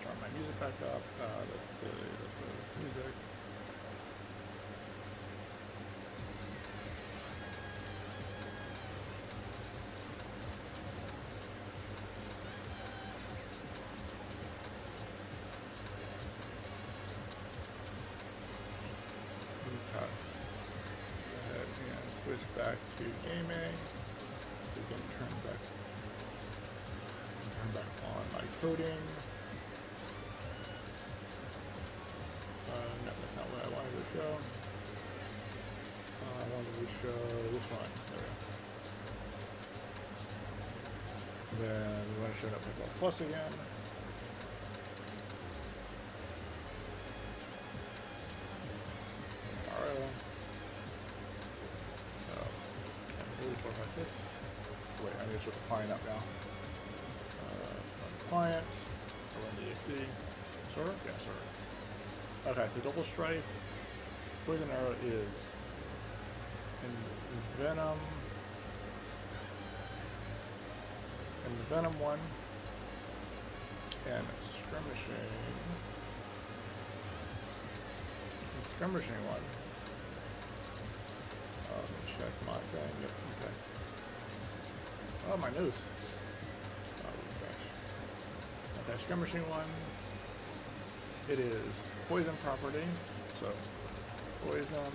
start my music back up. Let's see, music. Okay. Go ahead and switch back to gaming. We can turn back on my coding. No, that's not what I wanted to show. I wanted to show this one. There we go. Then we want to show Notepad++ again. Alright. So, 4, 5, 6. Wait, I need to switch the client up now. Run client. Run the exe. Server? Yeah, server. Okay, so double strife. Poison arrow is in Venom. In the Venom one. And skirmishing. In skirmishing one. Let me check my thing. Yep, okay. Oh, my news. Okay, skirmishing one. It is poison property. So, poison.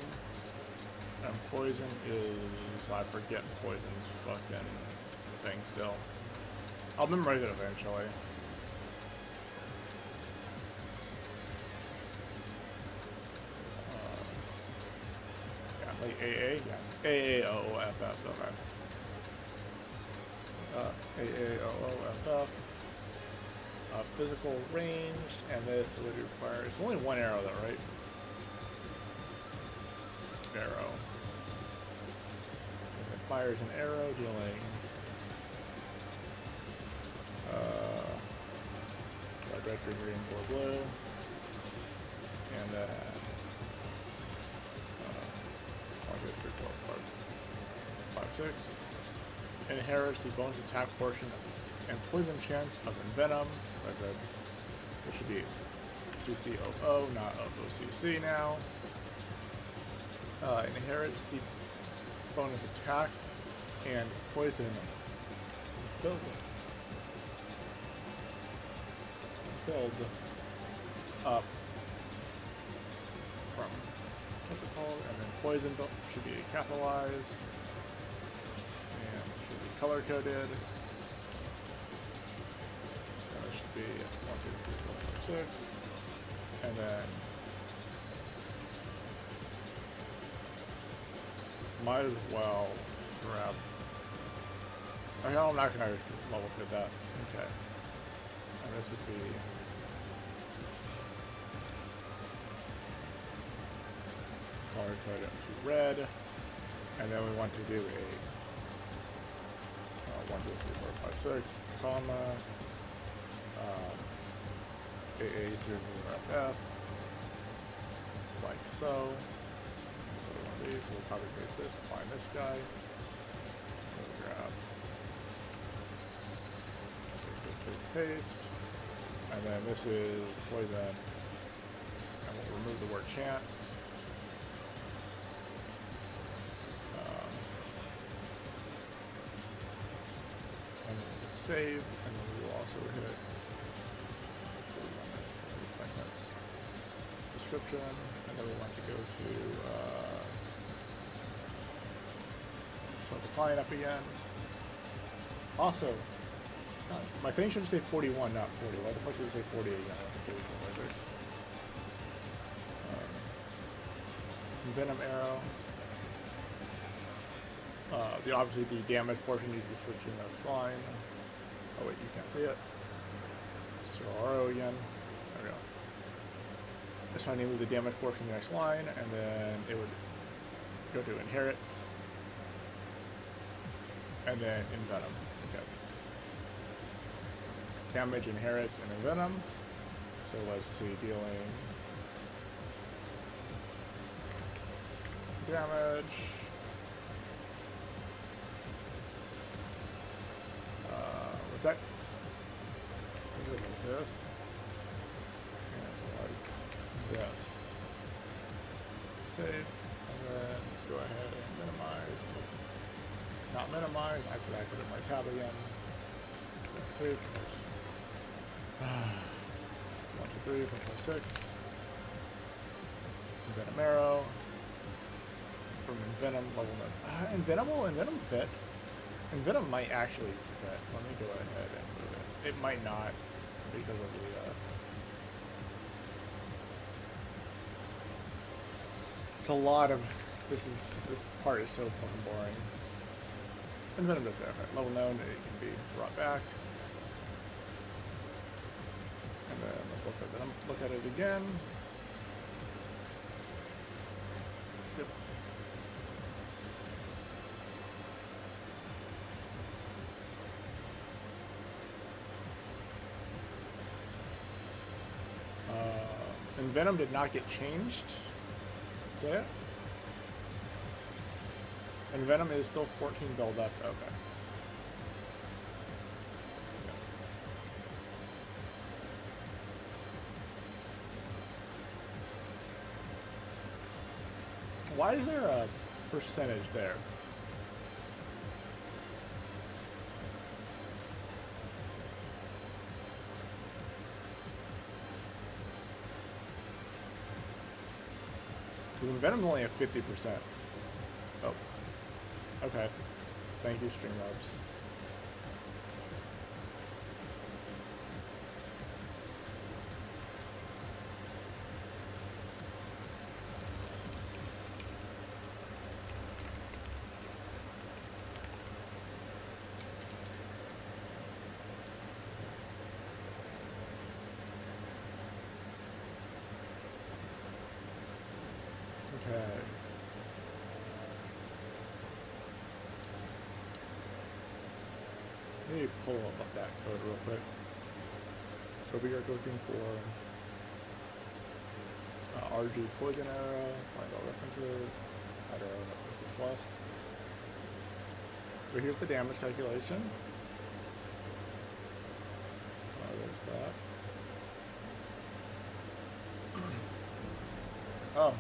And poison is, I forget poison's fucking thing still. I'll memorize it eventually. Yeah, like AA? Yeah. AAOOFF, okay. AAOOFF. Physical ranged, and this would require, it's only one arrow though, right? Arrow. And it fires an arrow dealing red, green, blue. And then 1, 2, 3, 4, 5, 6. Inherits the bonus attack portion and poison chance of Envenom. This should be CCOO, not OCC now. Inherits the bonus attack and poison build up from, what's it called? And then poison should be capitalized and should be color coded. Be 1, 2, 3, 4, 5, 6, and then might as well grab. I'm not gonna level code that. Okay, and this would be color code up to red, and then we want to do a 1, 2, 3, 4, 5, 6, comma. AA00FF, like so. So one of these, we'll copy paste this, find this guy. We'll grab, paste, and then this is poison, and we'll remove the word chance. And we'll hit save, and then we will also hit description, and then we want to go to start the client up again. Also, my thing should say 41, not 40. Why the fuck should it say 40 again? Wizards. Venom arrow. Obviously the damage portion needs to be switched in the line. Oh wait, you can't see it. So RO again. There we go. This one I need to move the damage portion to the next line, and then it would go to inherits, and then envenom. Okay. Damage inherits and envenom. So let's see, dealing damage. Was that? Like this. minimize. I forgot to put in my tab again. 1, 2, 3, 1, 2, 3, 1, 6. Envenom arrow. From Envenom level 9. Envenom fit? Envenom might actually fit. Let me go ahead and move it. It might not because of the it's a lot of this part is so fucking boring. Envenom does that. Level known, it can be brought back. And then let's look at it again. Yep. Envenom did not get changed. Did it? Envenom is still 14 build up. Okay. Why is there a percentage there? Because Envenom's only at 50%. Oh. Okay. Thank you, Streamlabs. Okay. Let me pull up that code real quick. So we are looking for RG poison arrow, find all references, add arrow plus. So here's the damage calculation. There's that. Oh.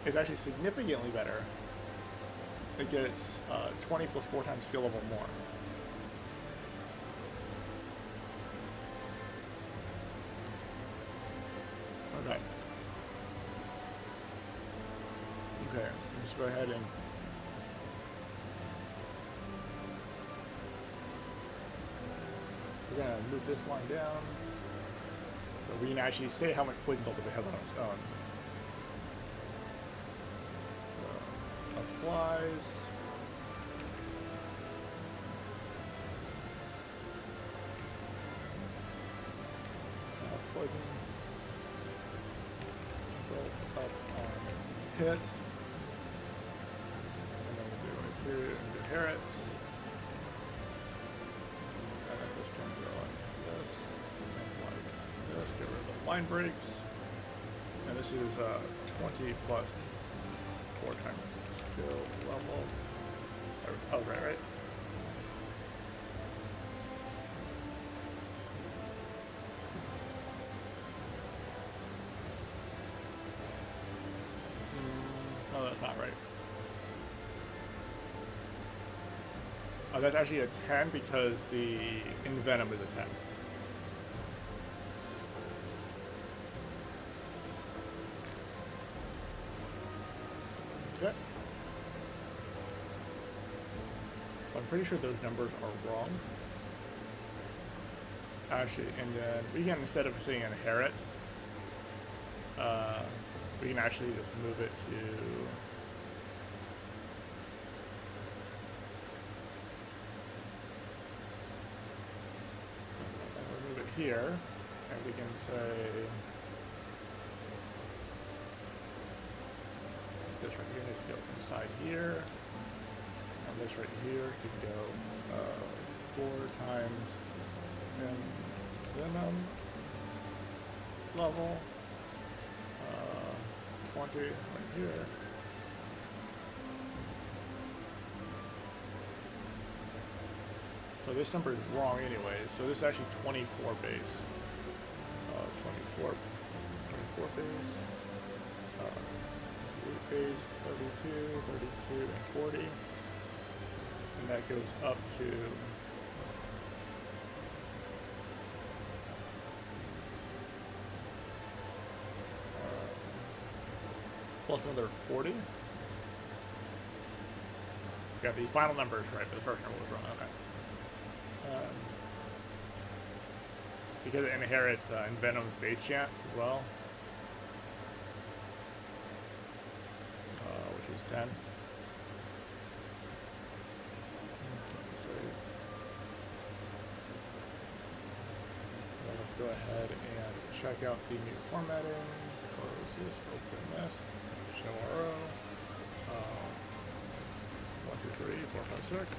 It's actually significantly better. It gets 20 plus 4 times skill level more. Okay. Okay, let's go ahead and we're gonna move this line down so we can actually say how much poison buildup it has on its own. Applies. Poison. Go up on hit. And then we'll do it here and do Harrots. And then this can go like this. And like this. Get rid of the line breaks. And this is 20 plus 4 times. Level. Oh, right. Oh, that's not right. Oh, that's actually a 10 because the Envenom is a 10. Okay. I'm pretty sure those numbers are wrong. Actually, and then we can, instead of saying inherits, we can actually just move it to we'll move it here, and we can say this right here needs to go inside here. And this right here can go 4 times Envenom level, 20 right here. So this number is wrong anyway, so this is actually 24 base. 24 base, 8 base, 32, 32, and 40. and that goes up to plus another 40. Got the final numbers right, but the first number was wrong. Okay. Because it inherits Envenom's base chance as well, which is 10. Let's go ahead and check out the new formatting. Close this, open this, show RO. 1, 2, 3, 4, 5, 6.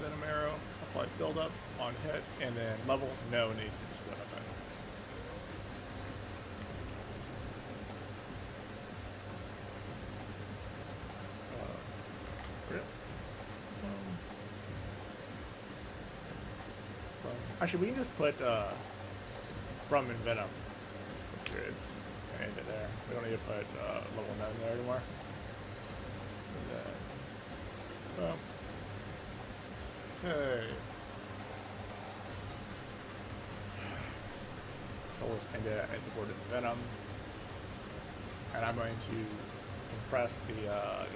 Venom arrow, apply buildup on hit, and then level no needs to be split up. Actually, we can just put from Envenom. Period. And end it there. We don't need to put level 9 there anymore. And then, boom. Okay. So let's end it at the board of Venom. And I'm going to compress the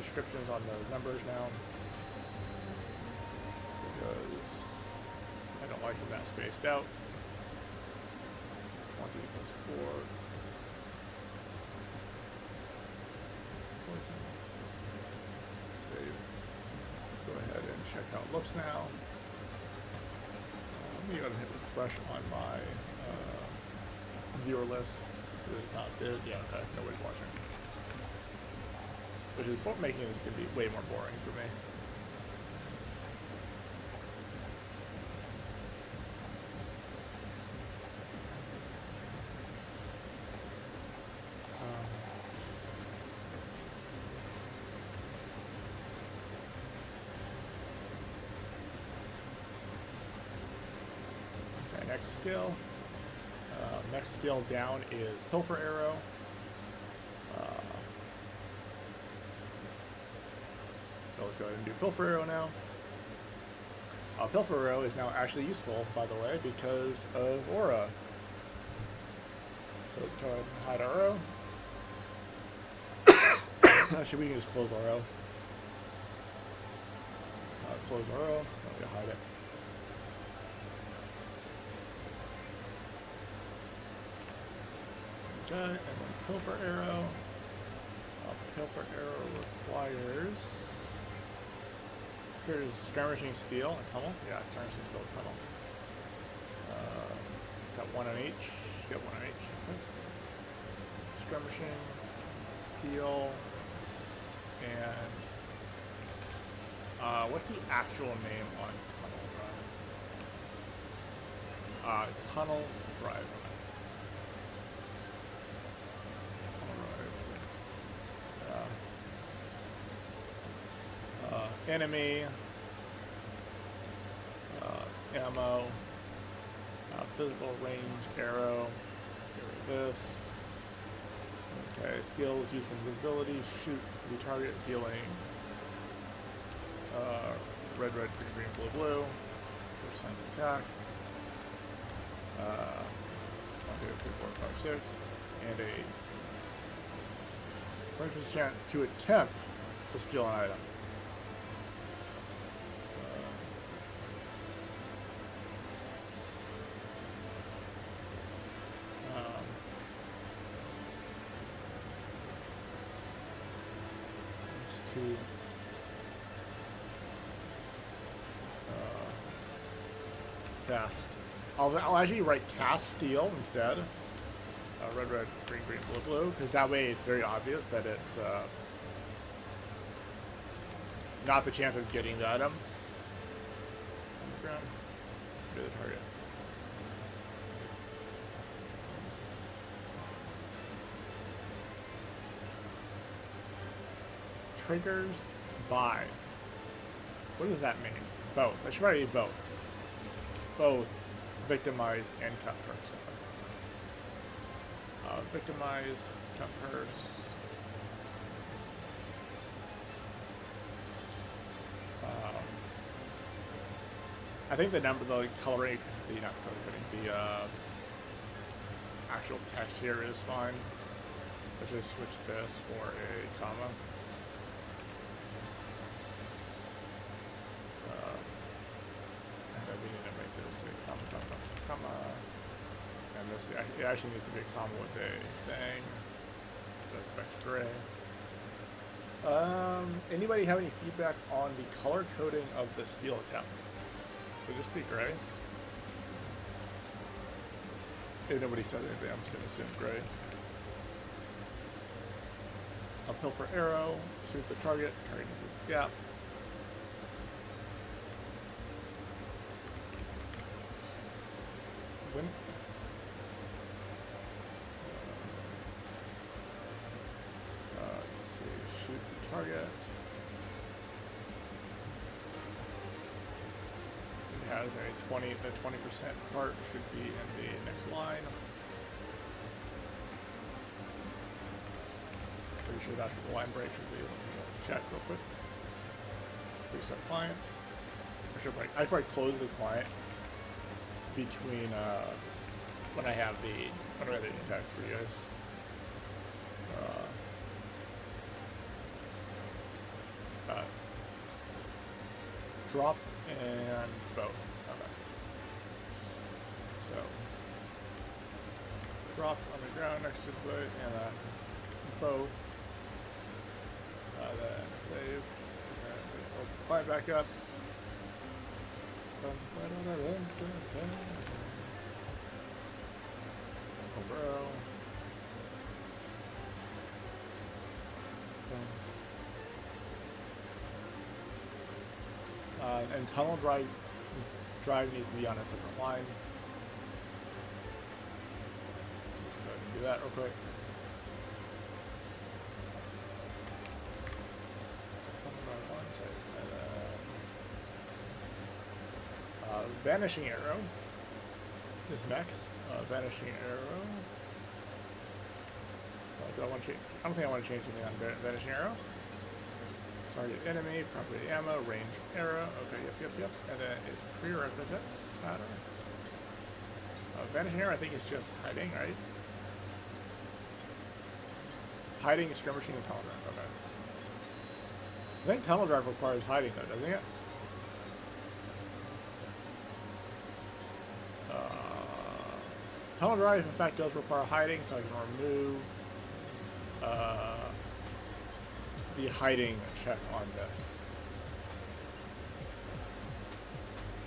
descriptions on those numbers now. Because I don't like them that spaced out. 20 equals 4. Save. Go ahead and check how it looks now. Let me go ahead and hit refresh on my viewer list. It's not good. Yeah, okay. Nobody's watching. Which is making this going to be way more boring for me. Next skill. Next skill down is Pilfer Arrow. So let's go ahead and do Pilfer Arrow now. Pilfer Arrow is now actually useful, by the way, because of Aura. So go ahead and hide Arrow. Actually, we can just close Arrow. Close Arrow. I'm going to hide it. Okay, and then Pilfer Arrow. Pilfer Arrow requires. Here's Skirmishing Steel and Tunnel. Yeah, Skirmishing Steel and Tunnel. Is that 1 on each? Get 1 on each. Okay. Skirmishing Steel and what's the actual name on Tunnel Drive? Tunnel Drive. Enemy, ammo, physical range, arrow, get rid of this. Okay, skills used for invisibility, shoot the target dealing red, red, green, green, blue, blue, percent attack, 1, 2, 3, 4, 5, 6, and a 100% chance to attempt to steal an item. Cast. I'll actually write cast steal instead. Red, red, green, green, blue, blue, because that way it's very obvious that it's not the chance of getting the item. On the ground. Do the target. Triggers by. What does that mean? Both. I should probably do both. Both victimize and cut purse. Victimize, cut purse. Um, I think the coloring, not color coding, the actual text here is fine. Let's just switch this for a comma. And then we need to make this a comma, comma, comma. And this, it actually needs to be a comma with a thing. Goes back to gray. Anybody have any feedback on the color coding of the steel attempt? Would this be gray? If nobody says anything, I'm just going to assume gray. Uphill for arrow, shoot the target, target is a gap. Win. Let's see, shoot the target. It has a 20%, the 20% part should be in the next line. Pretty sure that's what the line break should be. Let me check real quick. Restart client. I should probably close the client between when I have the attack for you guys. Dropped and both. Okay. So dropped on the ground next to the boat and both. Then save. And we'll climb back up. Oh, bro. And tunnel drive needs to be on a separate line. So I can do that real quick. Vanishing arrow is next. Vanishing arrow. Do I want to change? I don't think I want to change anything on vanishing arrow. Target enemy, property ammo, range arrow. Okay, yep. And then it's prerequisites matter. Vanishing arrow, I think it's just hiding, right? Hiding, skirmishing, and tunnel drive. Okay. I think tunnel drive requires hiding though, doesn't it? Tunnel drive, in fact, does require hiding, so I can remove the hiding check on this.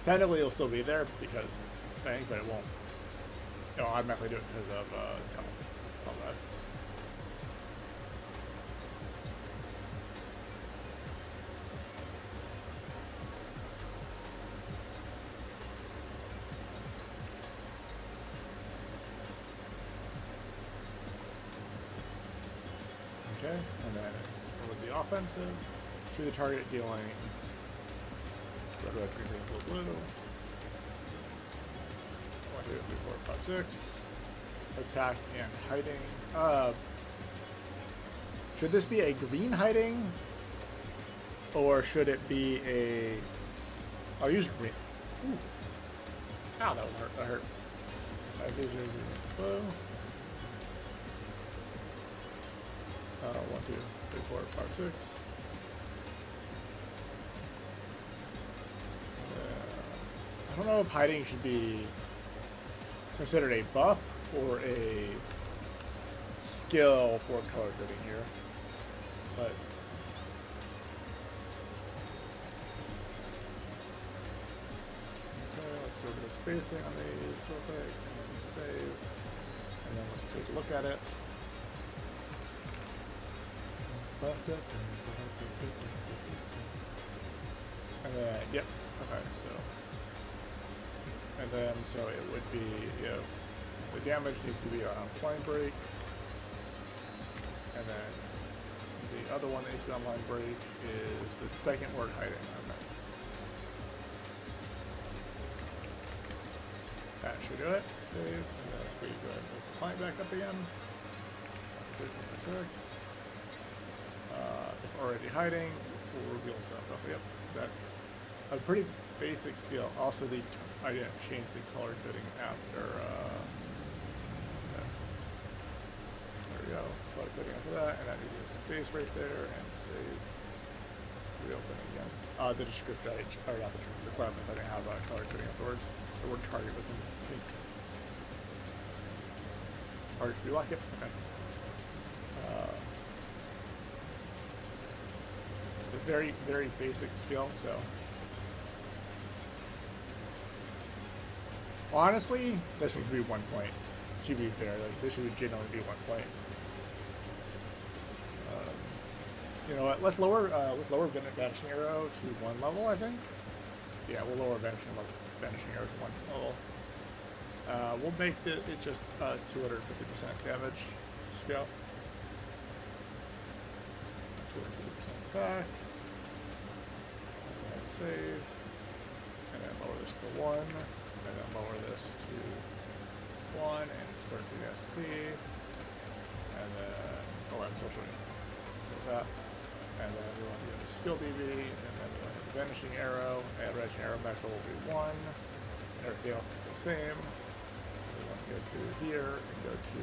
Technically, it'll still be there because thing, but it won't. It'll automatically do it because of tunnel drive. Okay, and then with the offensive, shoot the target dealing red, red, green, green, blue, blue. 1, 2, 3, 4, 5, 6. Attack and hiding. Should this be a green hiding? Or should it be a... I'll use green. Ooh. Ow, that hurt. That hurt. 5, 6, 0, 0, blue. 1, 2, 3, 4, 5, 6. I don't know if hiding should be considered a buff or a skill for color coding here, but okay, let's go to the spacing on these real quick and save, and then let's take a look at it. And then, yep, okay, so, and then, so it would be if the damage needs to be on line break, and then the other one that needs to be on line break is the second word hiding. Okay. That should do it. Save, and then we go ahead and move the client back up again. 2, 4, 6. If already hiding, we'll reveal stuff. Oh, yep. That's a pretty basic skill. Also, I didn't change the color coding after this. There we go. Color coding after that, and that needs a space right there, and save. Reopen again. The description, or not the requirements, I didn't have color coding afterwards. The word target was in pink. Or do you like it? Okay. It's a very, very basic skill, so. Honestly, this would be 1 point. To be fair, like this would generally be 1 point. You know what? Let's lower vanishing arrow to 1 level. I think. Yeah, we'll lower vanishing arrow to 1 level. We'll make it just 250% damage skill. 250% attack. And then save. And then lower this to 1. And then lower this to 1 and start the SP. And then, oh, I'm still showing you. There's that. And then we want to do the skill DB, and then we want to do vanishing arrow, and vanishing arrow max level will be 1. And everything else is the same. We want to go to here and go to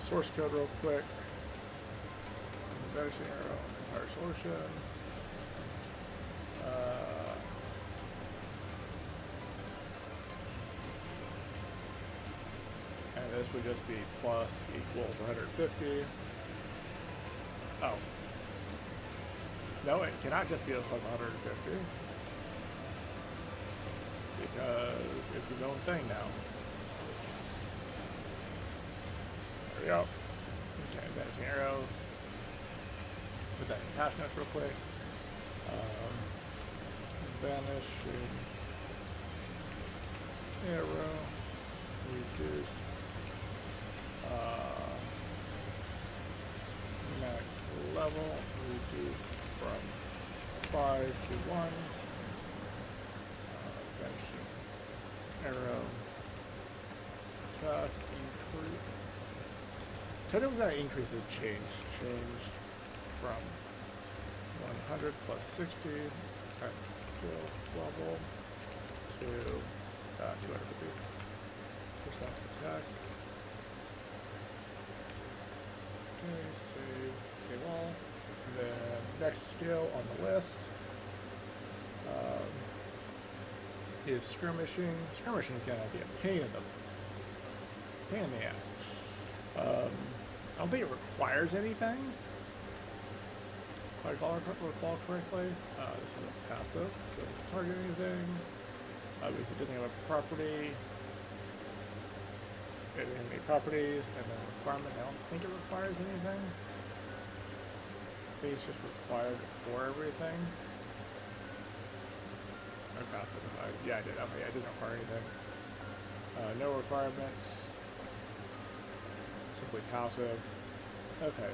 source code real quick. Vanishing arrow, entire solution. And this would just be plus equals 150. Oh. No, it cannot just be a plus 150. Because it's its own thing now. There we go. Okay, vanishing arrow. Put that in cache notes real quick. Vanishing arrow reduced max level reduced from 5 to 1. Vanishing arrow attack increase. Technically that increase is changed from 100 plus 60 at skill level to 250% attack. Okay, save all. And then next skill on the list is skirmishing. Skirmishing is gonna be a pain in the ass. I don't think it requires anything. If I recall correctly, this is a passive, so it doesn't target anything. Obviously, it doesn't have a property. It doesn't have any properties, and then requirement. I don't think it requires anything. I think it's just required for everything. Or passive. Yeah, I did. Okay, yeah, it doesn't require anything. No requirements. Simply passive. Okay.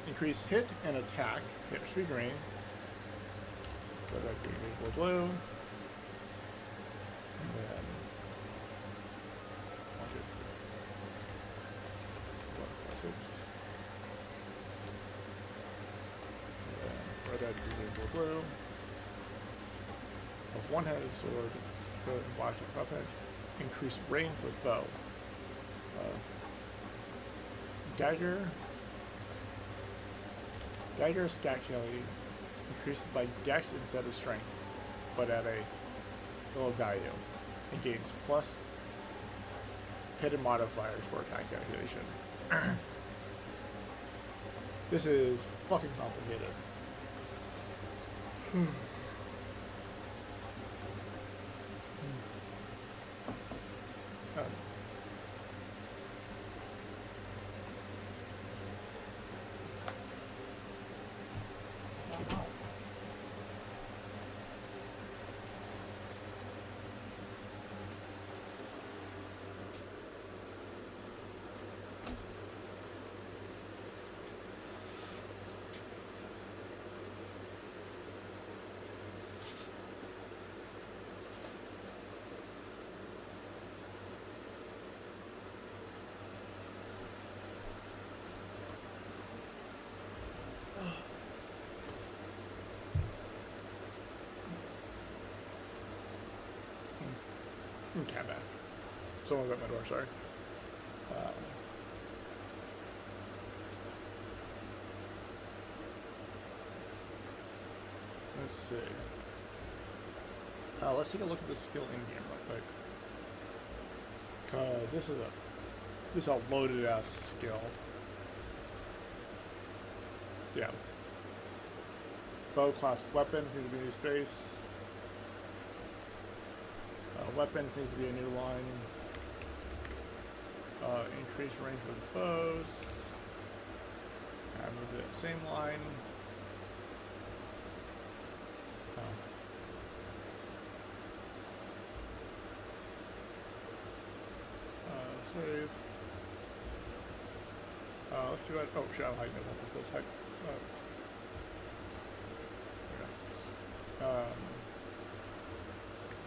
Increase hit and attack. Hit should be green. Red, green equal blue. And then 1, 2, 3, 4, 5, 6. And then red, green equal blue. A one-handed sword, bow and flash and weapon. Increase range with bow. Dagger stack usually increases by dex instead of strength, but at a low value. And gains plus hidden modifiers for attack calculation. This is fucking complicated. Cat back. Someone's at my door, sorry. Let's see. Let's take a look at the skill in game real quick. Cause this is a loaded ass skill. Yeah. Bow class weapons need to be new space. Weapons needs to be a new line. Increase range with bows. And move it same line. Save. Let's do it. Oh shit, I'm hiding it.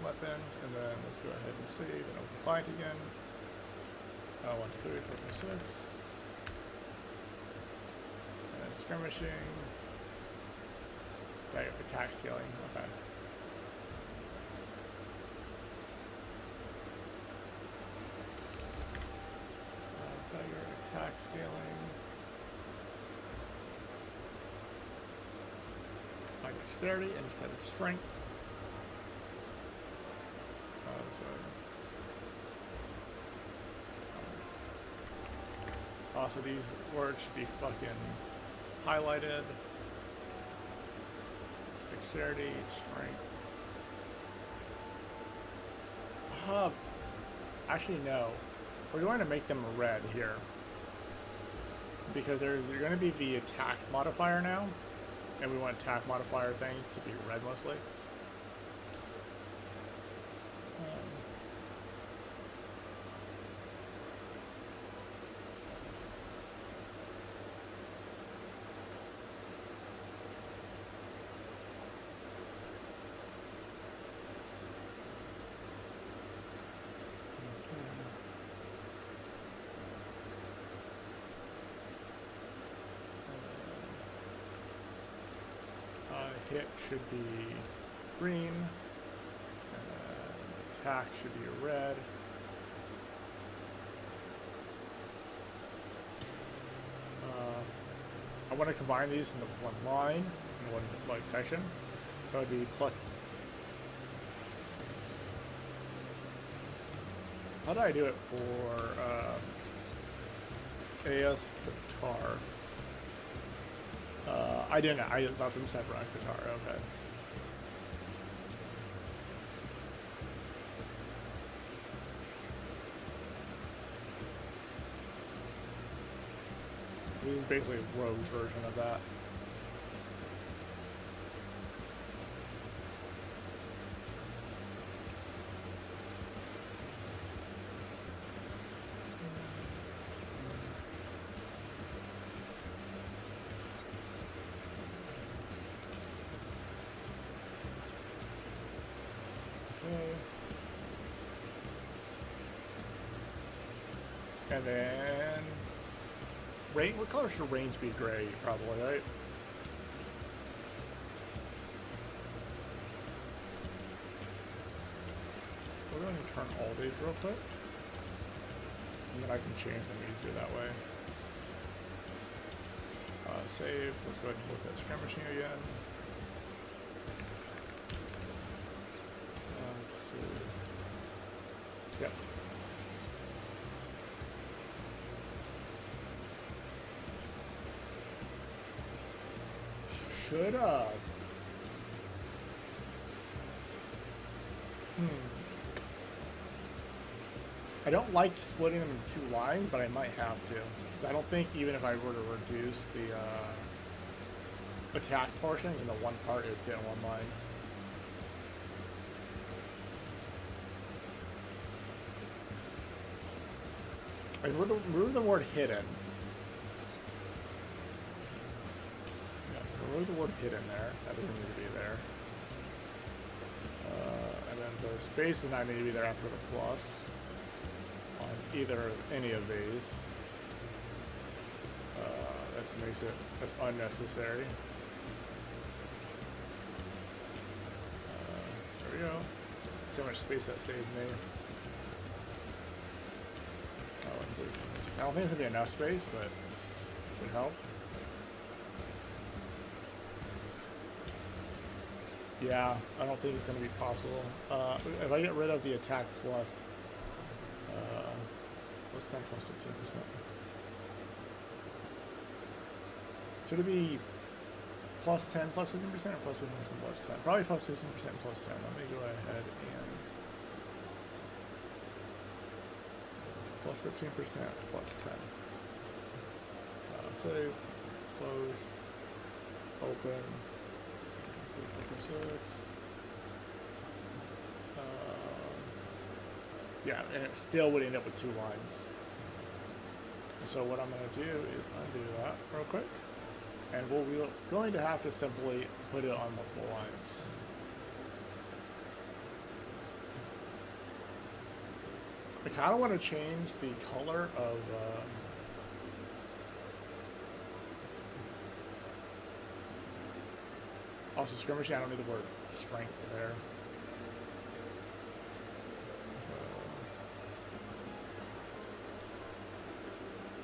Weapons, and then let's go ahead and save and open client again. 1, 2, 3, 4, 5, 6. And skirmishing. Right, attack scaling. Okay. Attack scaling. My dexterity instead of strength. Also, these words should be fucking highlighted. Dexterity, strength. Actually, no. We're going to make them red here. Because they're going to be the attack modifier now. And we want attack modifier things to be red mostly. Hit should be green, and attack should be a red. I want to combine these into one line, in one like section, so it'd be plus. How do I do it for AS Qatar? I didn't. I thought them separate on Qatar. Okay. This is basically a rogue version of that. And then range. What color should range be? Gray, probably, right? We're going to turn all these real quick, and then I can change them easier that way. Save. Let's go ahead and look at skirmishing again. Let's see. Yep. Should I don't like splitting them in two lines, but I might have to. I don't think even if I were to reduce the attack portion into one part, it would fit in one line. I remove the word hidden. Remove the word hidden there. That doesn't need to be there. And then the space does not need to be there after the plus on either any of these. That makes it unnecessary. There we go. So much space that saves me. I don't think it's gonna be enough space, but it would help. Yeah, I don't think it's gonna be possible. If I get rid of the attack plus, plus 10 plus 15%. Should it be plus 10 plus 15% or plus 15% plus 10? Probably plus 15% plus 10. Let me go ahead and plus 15% plus 10. Save, close, open, 356. Yeah, and it still would end up with 2 lines. So what I'm going to do is undo that real quick. And we're going to have to simply put it on multiple lines. I kind of want to change the color of also skirmishing. I don't need the word strength there.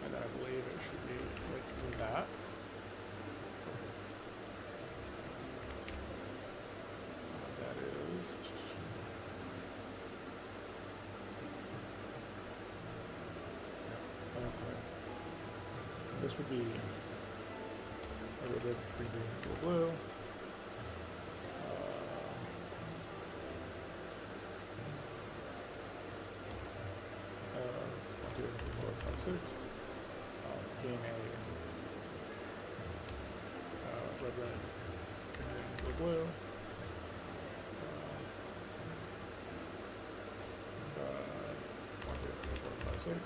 And then I believe it should be like that. That is. Okay. This would be a little bit green to blue. 1, 2, 3, 4, 5, 6. Gain a red, red, blue, blue. 1, 2, 3, 4, 5, 6.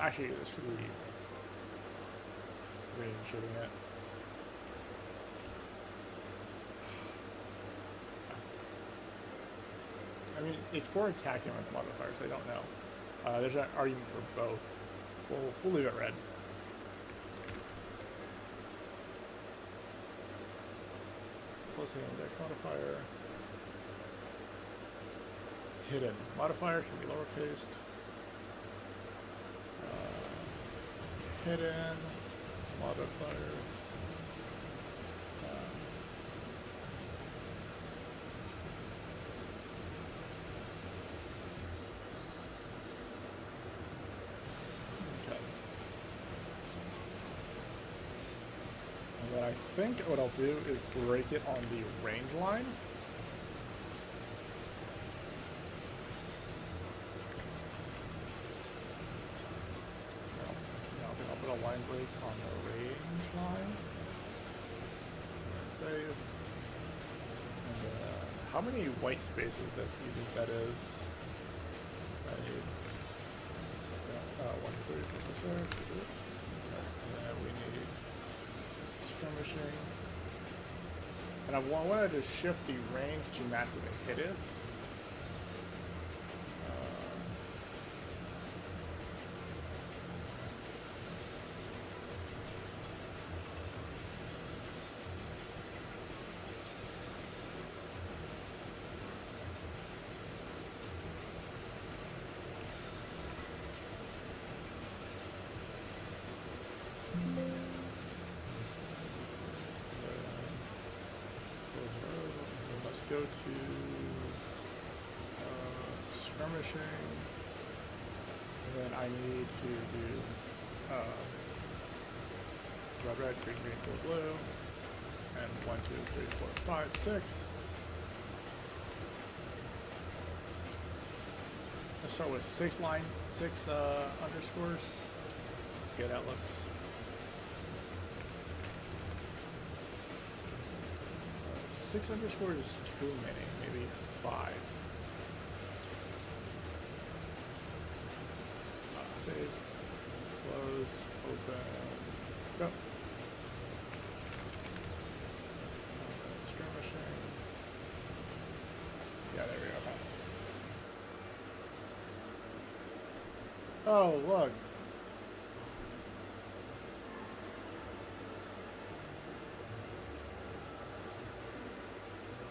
Actually, this should be green shooting it. I mean, it's for attacking with modifiers. I don't know. There's an argument for both. We'll leave it red. Plus the index modifier. Hidden modifier should be lowercase. Hidden modifier. What I think what I'll do is break it on the range line. I think I'll put a line break on the range line. Save. And how many white spaces does using that is? I need 1, 2, 3, 4, 5, 6. And then we need skirmishing. And I wanted to shift the range to match what the hit is. Let's go to skirmishing, and then I need to do red, red, green, green, blue, blue, and 1, 2, 3, 4, 5, 6. Let's start with 6 underscores. See how that looks. 6 underscores is too many, maybe 5. Save, close, open, go. Skirmishing. Yeah, there we go. Oh, look.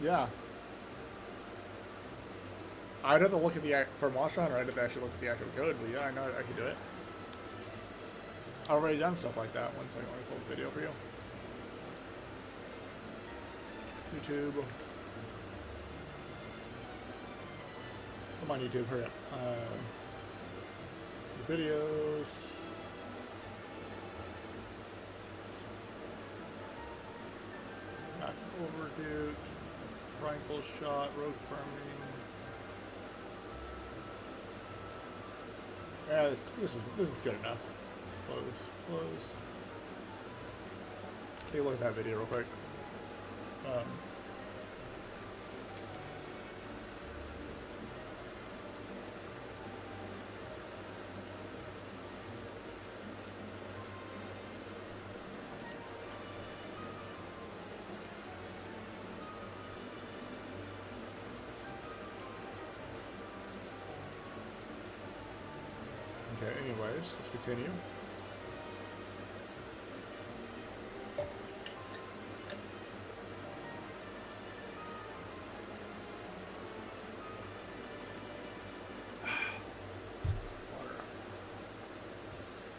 Yeah. I'd have to look at the for Monster Hunter. I'd have to actually look at the actual code. But yeah, I know I can do it. I've already done stuff like that. One second, let me pull the video for you. YouTube. Come on, YouTube, hurry up. The videos. Massive Overdude. Rifle shot. Rogue farming. Yeah, this is good enough. Close. Take a look at that video real quick. Okay, anyways, let's continue.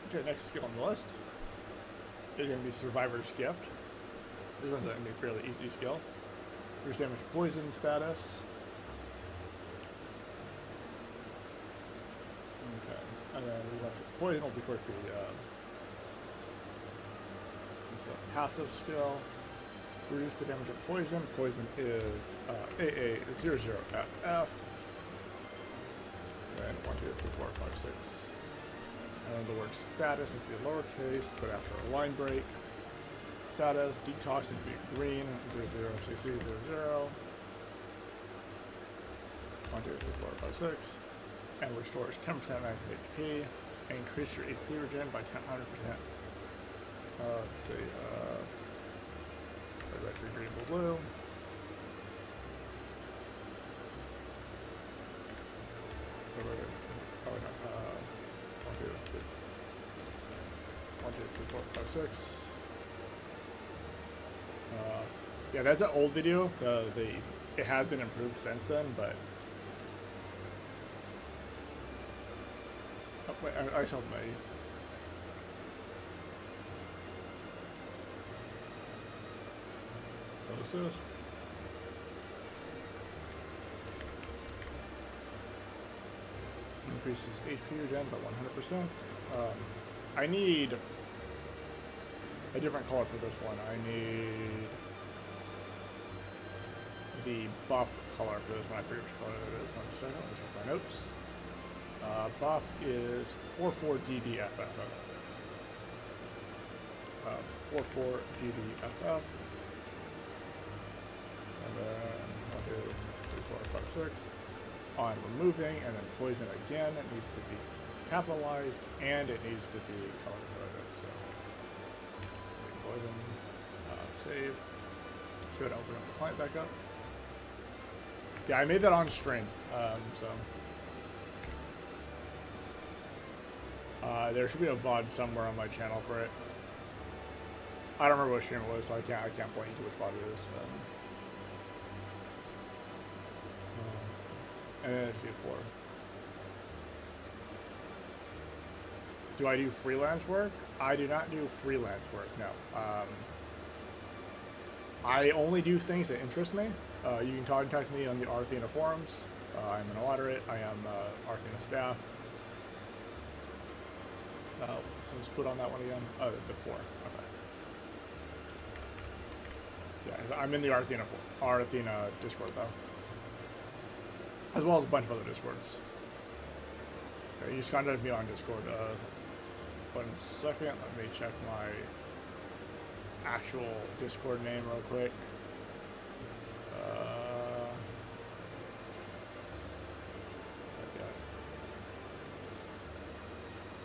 Okay, next skill on the list is going to be Survivor's Gift. This one's going to be a fairly easy skill. Reduce damage poison status. Okay, and then we left it. Poison will be quick. It's a passive skill. Reduce the damage of poison. Poison is AA00FF. And 1, 2, 3, 4, 5, 6. And the word status needs to be lowercase, but after a line break. Status, detox needs to be green, 00CC00. 1, 2, 3, 4, 5, 6. And restores 10% max HP. And increase your HP regen by 100%. Let's see, red, green, blue. Oh, no, 1, 2, 3, 1, 2, 3, 4, 5, 6. Yeah, that's an old video. It has been improved since then, but oh, wait, I saw my. What is this? Increases HP regen by 100%. I need a different color for this one. I need the buff color for this one. I forget which color that is. 1 second. Let me check my notes. Buff is 44DDFF. 44DDFF. And then 1, 2, 3, 4, 5, 6. On removing, and then poison again. It needs to be capitalized, and it needs to be color coded. So poison, save. Should open up the client back up. Yeah, I made that on stream. There should be a VOD somewhere on my channel for it. I don't remember what stream it was, so I can't point you to which VOD it is. And then it's G4. Do I do freelance work? I do not do freelance work, no. I only do things that interest me. You can contact me on the Arthena forums. I'm an illiterate. I am Arthena staff. So let's put on that one again. The 4. Okay. Yeah, I'm in the Arthena Discord though. As well as a bunch of other Discords. Okay, you just contact me on Discord. 1 second, let me check my actual Discord name real quick.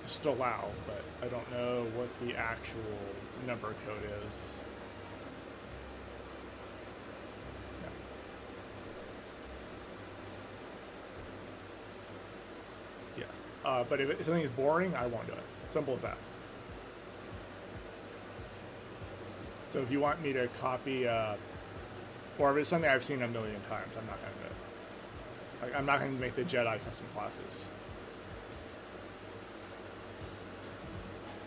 Stallow, but I don't know what the actual number code is. But if something is boring, I won't do it. Simple as that. So if you want me to copy, or if it's something I've seen a million times, I'm not going to do it. Like, I'm not going to make the Jedi custom classes.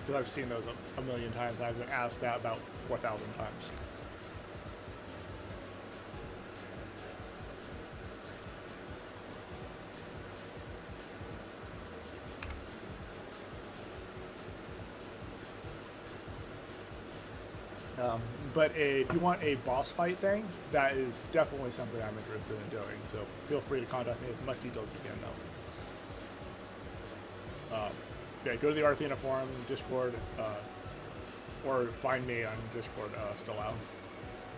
Because I've seen those a million times, and I've been asked that about 4,000 times. But if you want a boss fight thing, that is definitely something I'm interested in doing. So feel free to contact me with as much detail as you can, though. Yeah, go to the Arthena forum, Discord, or find me on Discord, still out.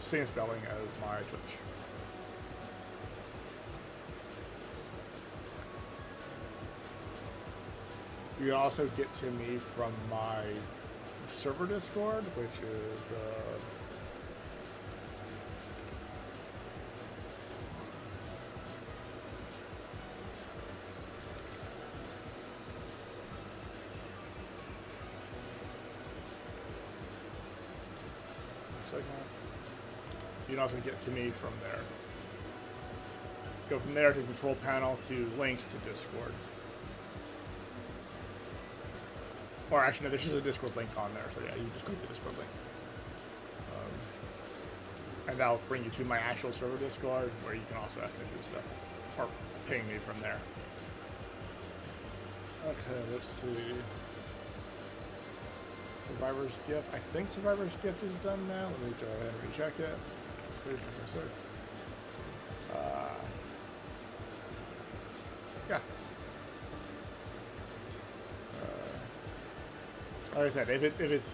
Same spelling as my Twitch. You can also get to me from my server Discord, which is you can also get to me from there. Go from there to control panel to links to Discord. Or actually, no, there's just a Discord link on there, so yeah, you just go to the Discord link. And that'll bring you to my actual server Discord, where you can also ask me to do stuff. Or ping me from there. Okay, let's see. Survivor's Gift. I think Survivor's Gift is done now. Let me go ahead and recheck it. Page number 6. Yeah. Like I said, if it's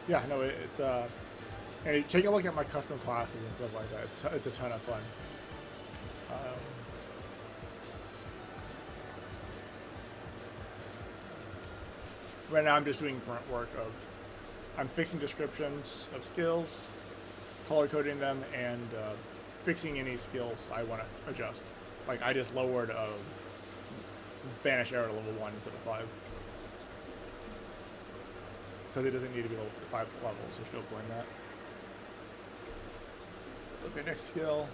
yeah, no, it's and you take a look at my custom classes and stuff like that. It's a ton of fun. Right now, I'm just doing grunt work of I'm fixing descriptions of skills, color coding them, and fixing any skills I want to adjust. Like I just lowered Vanish Arrow to level 1 instead of 5. Because it doesn't need to be 5 levels, there's no point in that. Okay, next skill.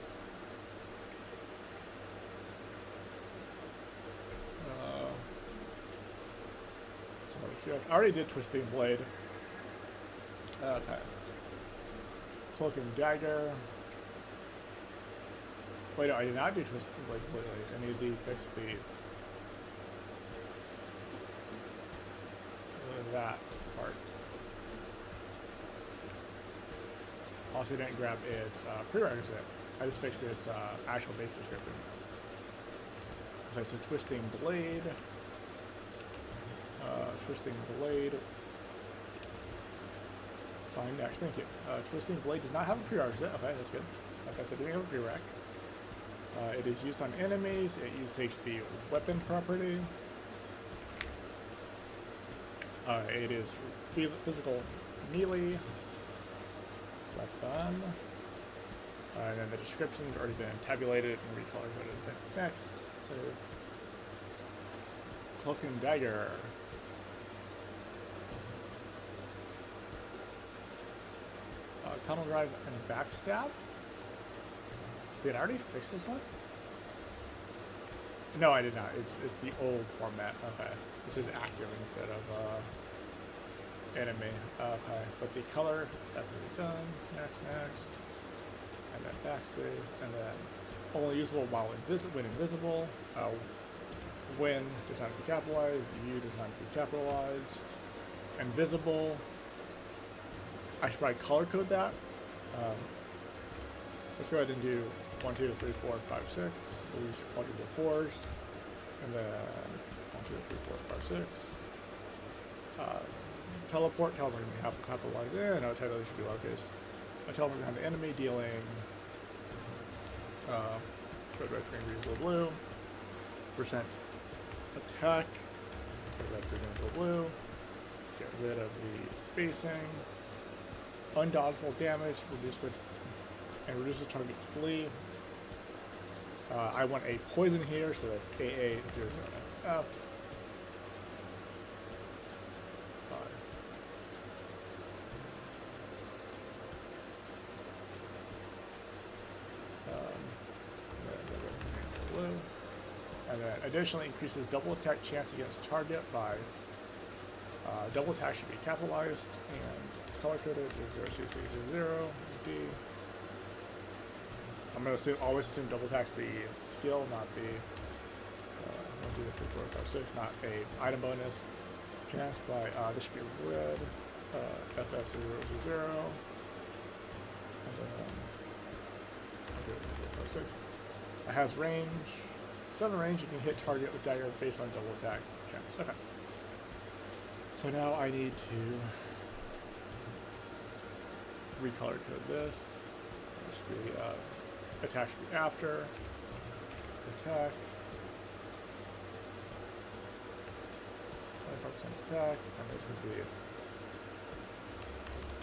I already did Twisting Blade. Okay. Cloak and Dagger. Wait, no, I did not do Twisting Blade completely. I need to fix that part. Also didn't grab its prerequisite. I just fixed its actual base description. Okay, so Twisting Blade. Twisting Blade. Fine, next, thank you. Twisting Blade does not have a prerequisite. Okay, that's good. Like I said, didn't have a prereq. It is used on enemies. It takes the weapon property. It is physical melee weapon. And then the description's already been tabulated and recolor coded. Next, so Cloak and Dagger. Tunnel Drive and Backstab. Did I already fix this one? No, I did not. It's the old format. Okay. This is accurate instead of enemy. Okay. But the color, that's already done. Next. And then backspace. And then only usable while when invisible. When does not have to be capitalized. U does not have to be capitalized. Invisible. I should probably color code that. Let's go ahead and do 1, 2, 3, 4, 5, 6. We'll use quadruple 4s. And then 1, 2, 3, 4, 5, 6. Teleport me how to capitalize in. No, technically should be lowercase. A teleport behind the enemy dealing red, green, blue. Percent attack. Red, green, blue. Get rid of the spacing. Undodgeable damage, reduce the target's flee. I want a poison here, so that's AA00FF. additionally increases double attack chance against target by double attack should be capitalized and color coded 06600 D. I'm gonna always assume double attack's the skill, not the 1, 2, 3, 4, 5, 6, not a item bonus. Cast by this should be red. FF000. And then 1, 2, 3, 4, 5, 6. It has range. 7 range. You can hit target with dagger based on double attack chance. Okay. So now I need to recolor code this. This should be attack should be after attack. 25% attack, and this would be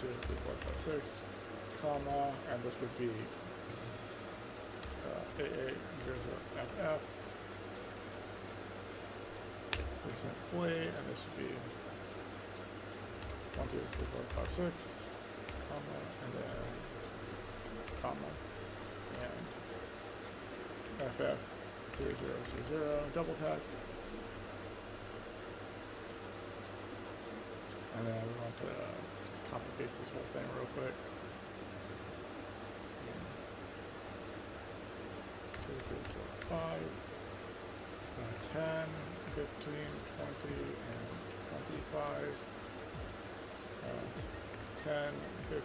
2, 3, 4, 5, 6, comma, and this would be AA00FF. Percent flee, and this would be 1, 2, 3, 4, 5, 6, comma, and then comma, and FF0000 double tap. And then we want to just copy paste this whole thing real quick. 2, 3, 4, 5, 10, 15, 20, and 25. 10, 15,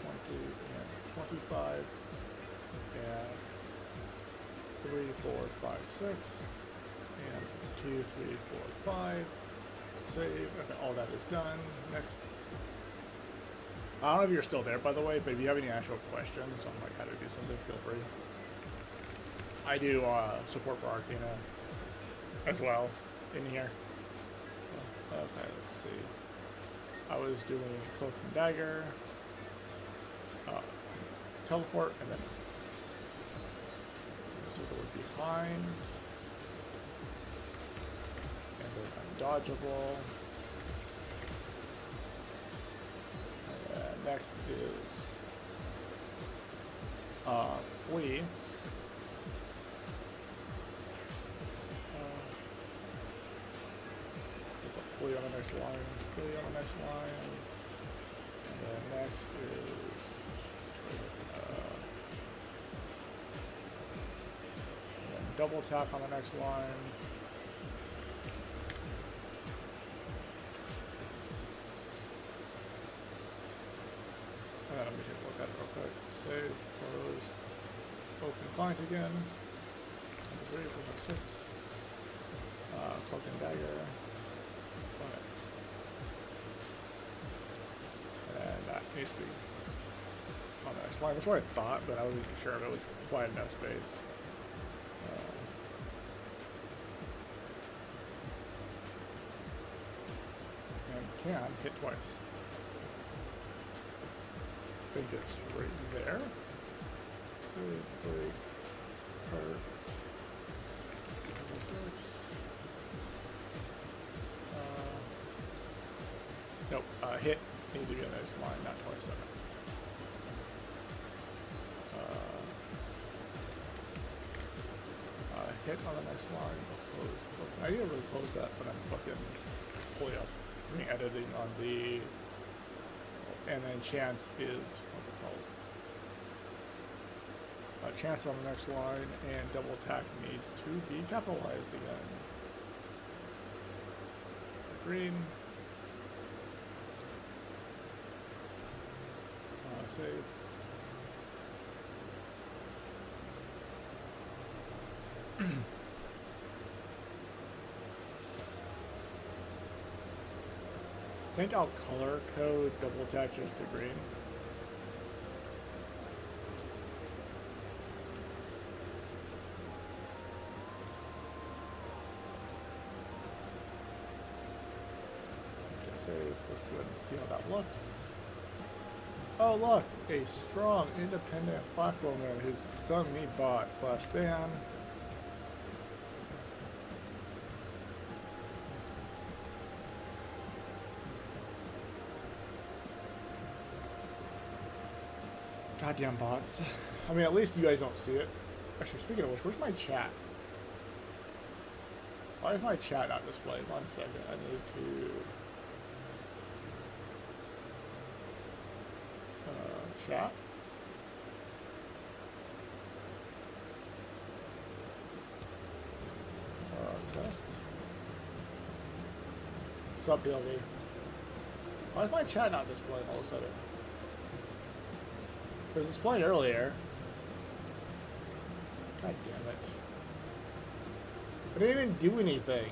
20, and 25. And 3, 4, 5, 6. And 2, 3, 4, 5. Save. Okay, all that is done. Next. I don't know if you're still there, by the way, but if you have any actual questions on like how to do something, feel free. I do support for Arthena as well in here. So, okay, let's see. I was doing Cloak and Dagger, teleport, and then this is the word behind. Undodgeable. And next is flee. Flee on the next line. Flee on the next line. And then next is and then double tap on the next line. Let me take a look at it real quick. Save, close, open client again. 3, 4, 6. Cloak and Dagger. Client. And that needs to be on the next line. That's what I thought, but I wasn't sure if it was quite enough space. And can hit twice. I think it's right there. Break, start. Nope, hit need to be on the next line, not twice. Hit on the next line, close. I need to really close that, but I'm fucking fully up. I'm editing on the. And then chance is, what's it called? Chance on the next line, and double attack needs to be capitalized again. Green. Save. I think I'll color code double attack just to green. Okay, save. Let's go ahead and see how that looks. Oh look, a strong, independent black woman who's sung me bot / ban. Goddamn bots. I mean, at least you guys don't see it. Actually, speaking of which, where's my chat? Why is my chat not displayed? 1 second. I need to chat. Test. What's up, PLV? Why is my chat not displaying all of a sudden? It was displayed earlier. God damn it. I didn't even do anything.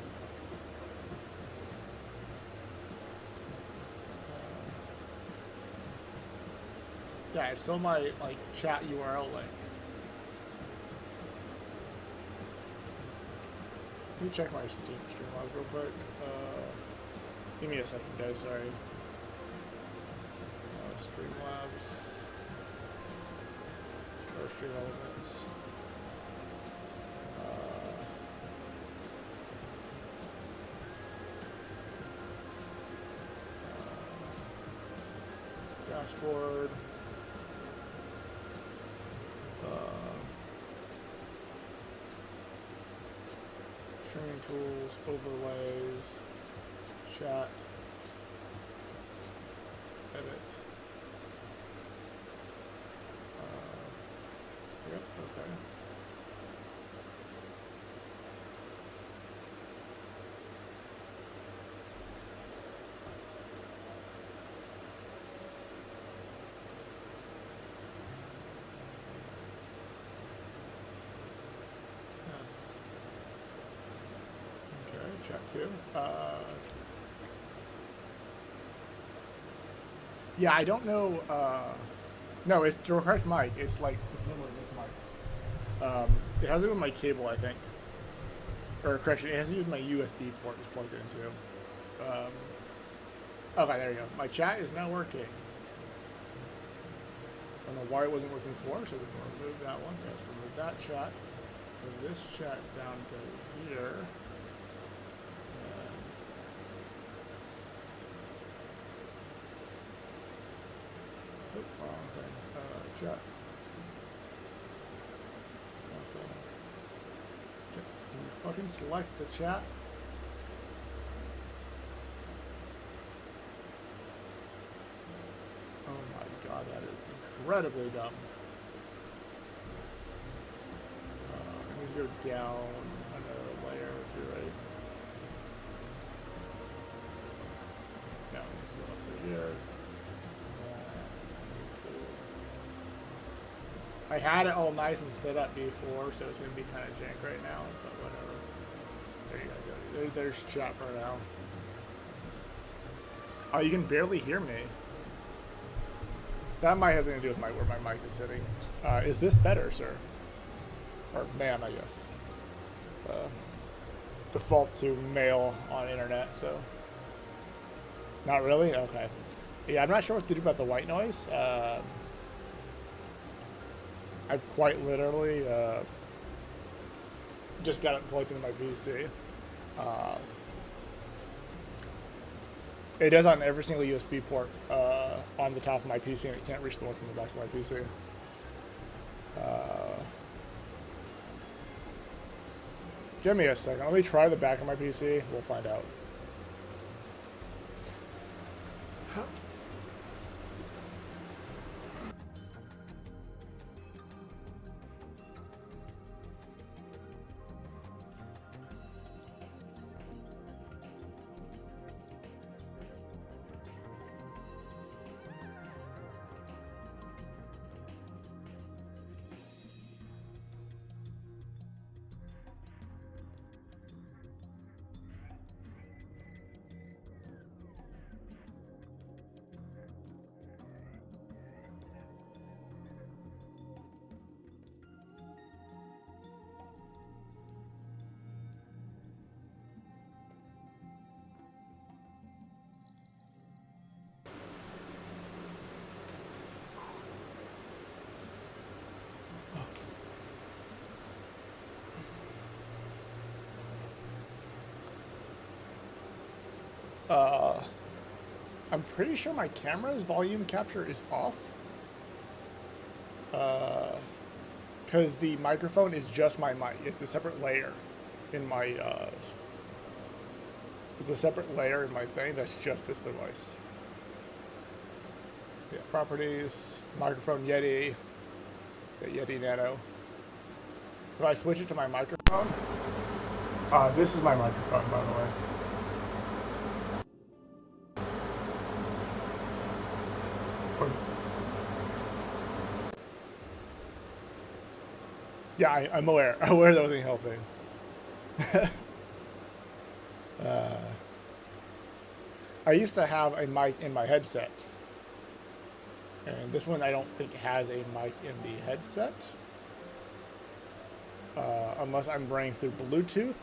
Yeah, it's still my chat URL link. Let me check my Steam Streamlabs real quick. Give me a second, guys. Sorry. Streamlabs. Or Stream Elements. Dashboard. Streaming tools, overlays, chat, edit. Yep, okay. Chat too. Yeah, I don't know. No, it's the correct mic. It's like literally this mic. It has to do with my cable, I think. Or correction, it has to do with my USB port it's plugged into. Okay, there you go. My chat is now working. I don't know why it wasn't working before, so we can remove that one. Let's remove that chat. Move this chat down to here. Wrong thing. Chat. Can you fucking select the chat? Oh my god, that is incredibly dumb. Let's go down another layer if you're right. Now let's go up here. I had it all nice and set up before, so it's going to be kind of jank right now, but whatever. There you guys go. There's chat for now. Oh, you can barely hear me. That might have something to do with where my mic is sitting. Is this better, sir? Or ma'am, I guess. Default to male on internet, so. Not really? Okay. Yeah, I'm not sure what to do about the white noise. I've quite literally just got it plugged into my PC. It does on every single USB port on the top of my PC, and it can't reach the one from the back of my PC. Give me a second. Let me try the back of my PC. We'll find out. I'm pretty sure my camera's volume capture is off. Because the microphone is just my mic. It's a separate layer in my There's a separate layer in my thing that's just this device. Yeah, properties, microphone Yeti, the Yeti Nano. If I switch it to my microphone, this is my microphone, by the way. Yeah, I'm aware. I'm aware that wasn't helping. I used to have a mic in my headset. And this one I don't think has a mic in the headset. Unless I'm running through Bluetooth.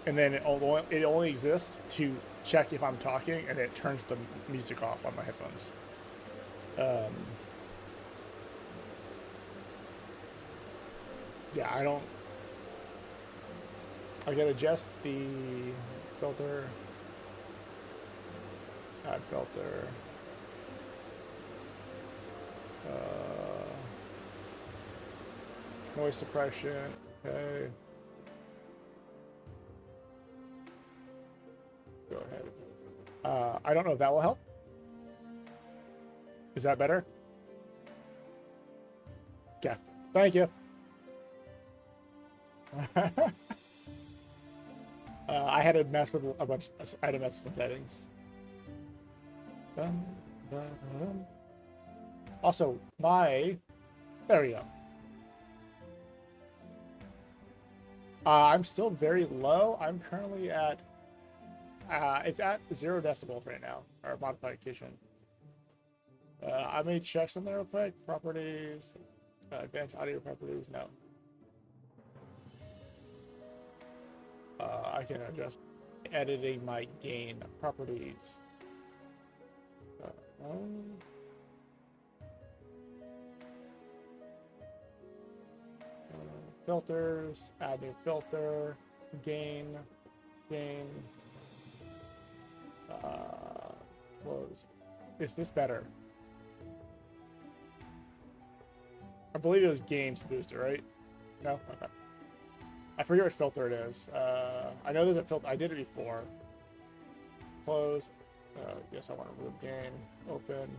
And then it only exists to check if I'm talking, and it turns the music off on my headphones. Yeah, I gotta adjust the filter, add filter, noise suppression, okay. Let's go ahead. I don't know if that will help. Is that better? Yeah, thank you. I had to mess with a bunch. I had to mess with some settings. Also, there we go. I'm still very low. I'm currently at. It's at 0 decibels right now, or modification. I may check something real quick. Properties, advanced audio properties. No. I can adjust editing my gain properties. Filters, add new filter, gain, close. Is this better? I believe it was gains booster, right? No? Okay. I forget what filter it is. I know there's a filter. I did it before. Close. Yes, I want to remove gain. Open.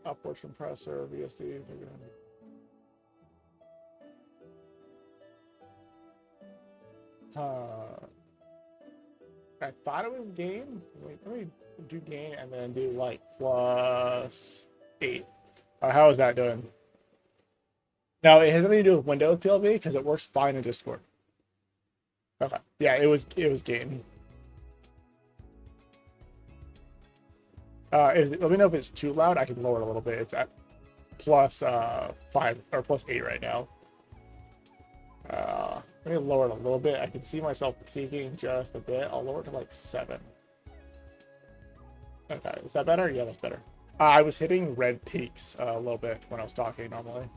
Upwards compressor. VSD. I thought it was gain. Wait, let me do gain and then do like +8. How is that doing? Now, it has nothing to do with Windows PLB because it works fine in Discord. Okay. Yeah, it was gain. Let me know if it's too loud. I can lower it a little bit. It's at +5 or +8 right now. Let me lower it a little bit. I can see myself peaking just a bit. I'll lower it to like 7. Okay, is that better? Yeah, that's better. I was hitting red peaks a little bit when I was talking normally.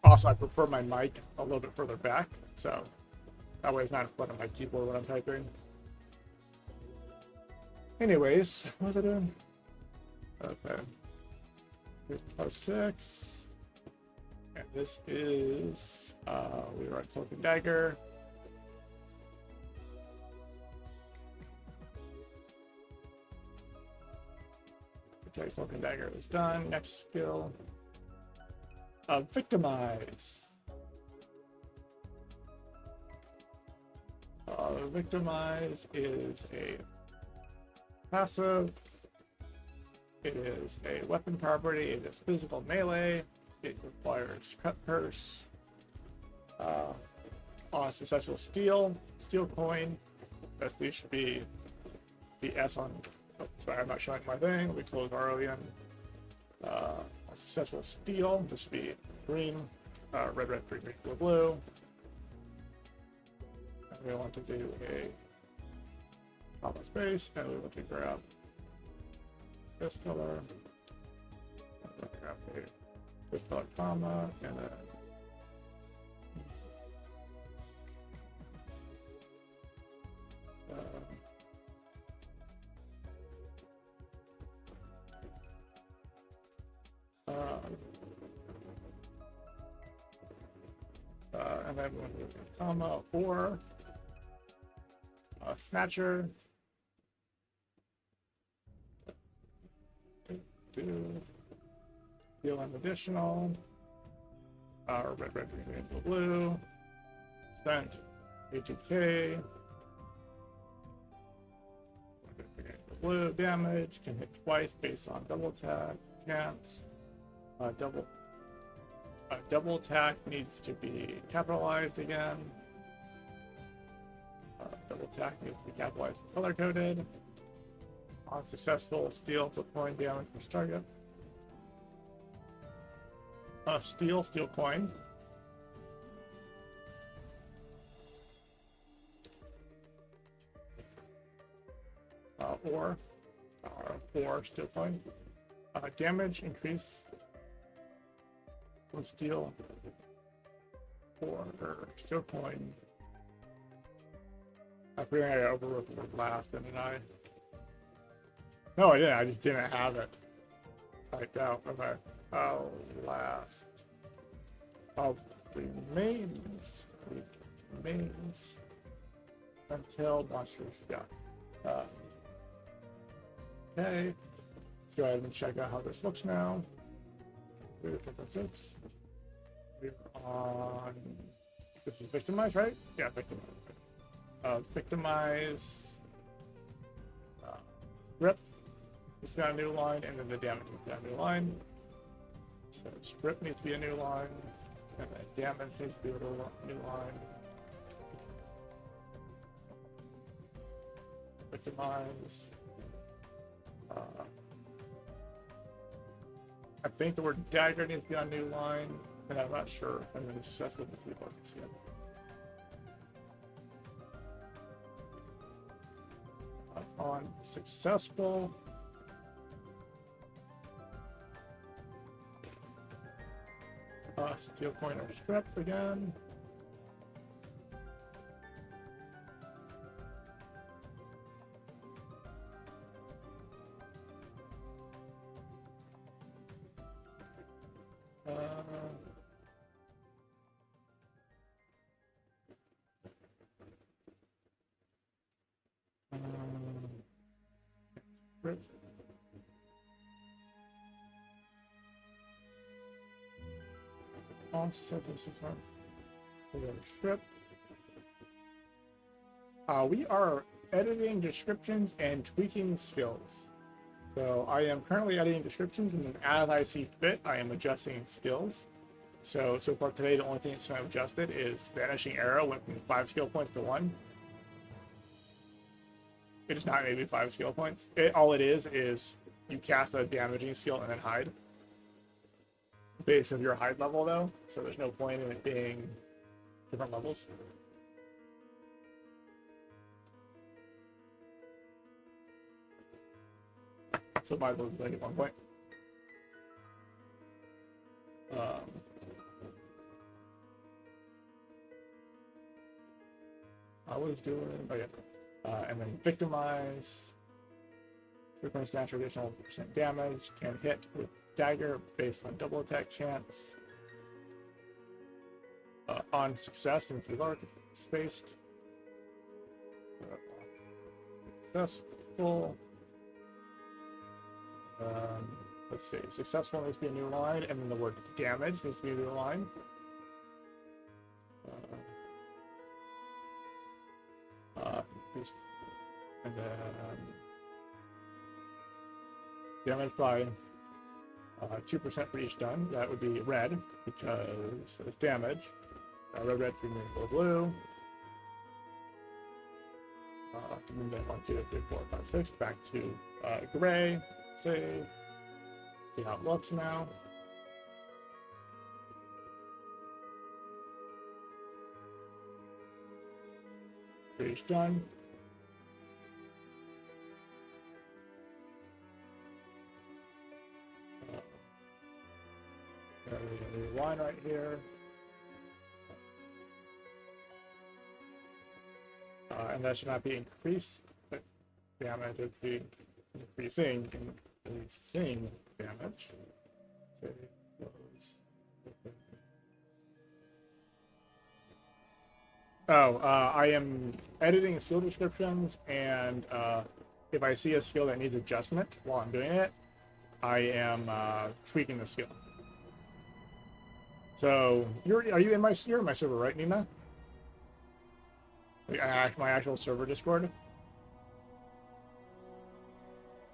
Also, I prefer my mic a little bit further back, so that way it's not in front of my keyboard when I'm typing. Anyways, what was I doing? Okay. +6. And this is, we were at Cloak and Dagger. Okay, Cloak and Dagger is done. Next skill. Victimize. Victimize is a passive. It is a weapon property. It is physical melee. It requires cut purse. On successful steel coin. SD should be the S on. Oh, sorry, I'm not showing my thing. We close ROEM. Successful steel. This should be green, red, green, blue. And we want to do a comma space, and we want to grab this color. And we'll grab this color comma, and then and then we'll do a comma or Snatcher. Deal an additional. Red, red, green, green, blue. Sent. ATK. Blue damage. Can hit twice based on double attack. Can't. Double attack needs to be capitalized again. Double attack needs to be capitalized and color coded. Unsuccessful, steal to coin damage from target. Steal coin. Or steal coin. Damage increase from steal or steal coin. I forget I overwrote the word last, didn't I? No, I didn't. I just didn't have it typed out. Okay. Last of remains until monsters. Yeah. Okay. Let's go ahead and check out how this looks now. We're on. This is victimize, right? Yeah, victimize. Victimize. Strip. It's got a new line, and then the damage is got a new line. So strip needs to be a new line, and then damage needs to be a new line. Victimize. I think the word dagger needs to be on a new line, and I'm not sure. I'm going to assess with the three buckets yet. On successful. Steal coin or strip again. Strip. Strip. We are editing descriptions and tweaking skills. So I am currently editing descriptions, and then as I see fit, I am adjusting skills. So far today, the only thing that's been adjusted is Vanishing Arrow went from 5 skill points to 1. It is not maybe 5 skill points. All it is you cast a damaging skill and then hide. Based on your hide level, though, so there's no point in it being different levels. So might as well make it 1 point. I was doing, oh yeah, and then victimize. 3 snatcher, additional % damage, can hit with dagger based on double attack chance. On success, and through large spaced. Successful. Let's see. Successful needs to be a new line, and then the word damage needs to be a new line. And then damage by 2% for each done. That would be red because it's damage. Red, red, 3, blue. And then 1, 2, 3, 4, 5, 6. Back to gray. Save. See how it looks now. For each done. There's a new line right here. And that should not be increased damage, it would be increasing damage. Say close. Oh, I am editing skill descriptions, and if I see a skill that needs adjustment while I'm doing it, I am tweaking the skill. So you're in my server, right, Nina? Like, my actual server Discord.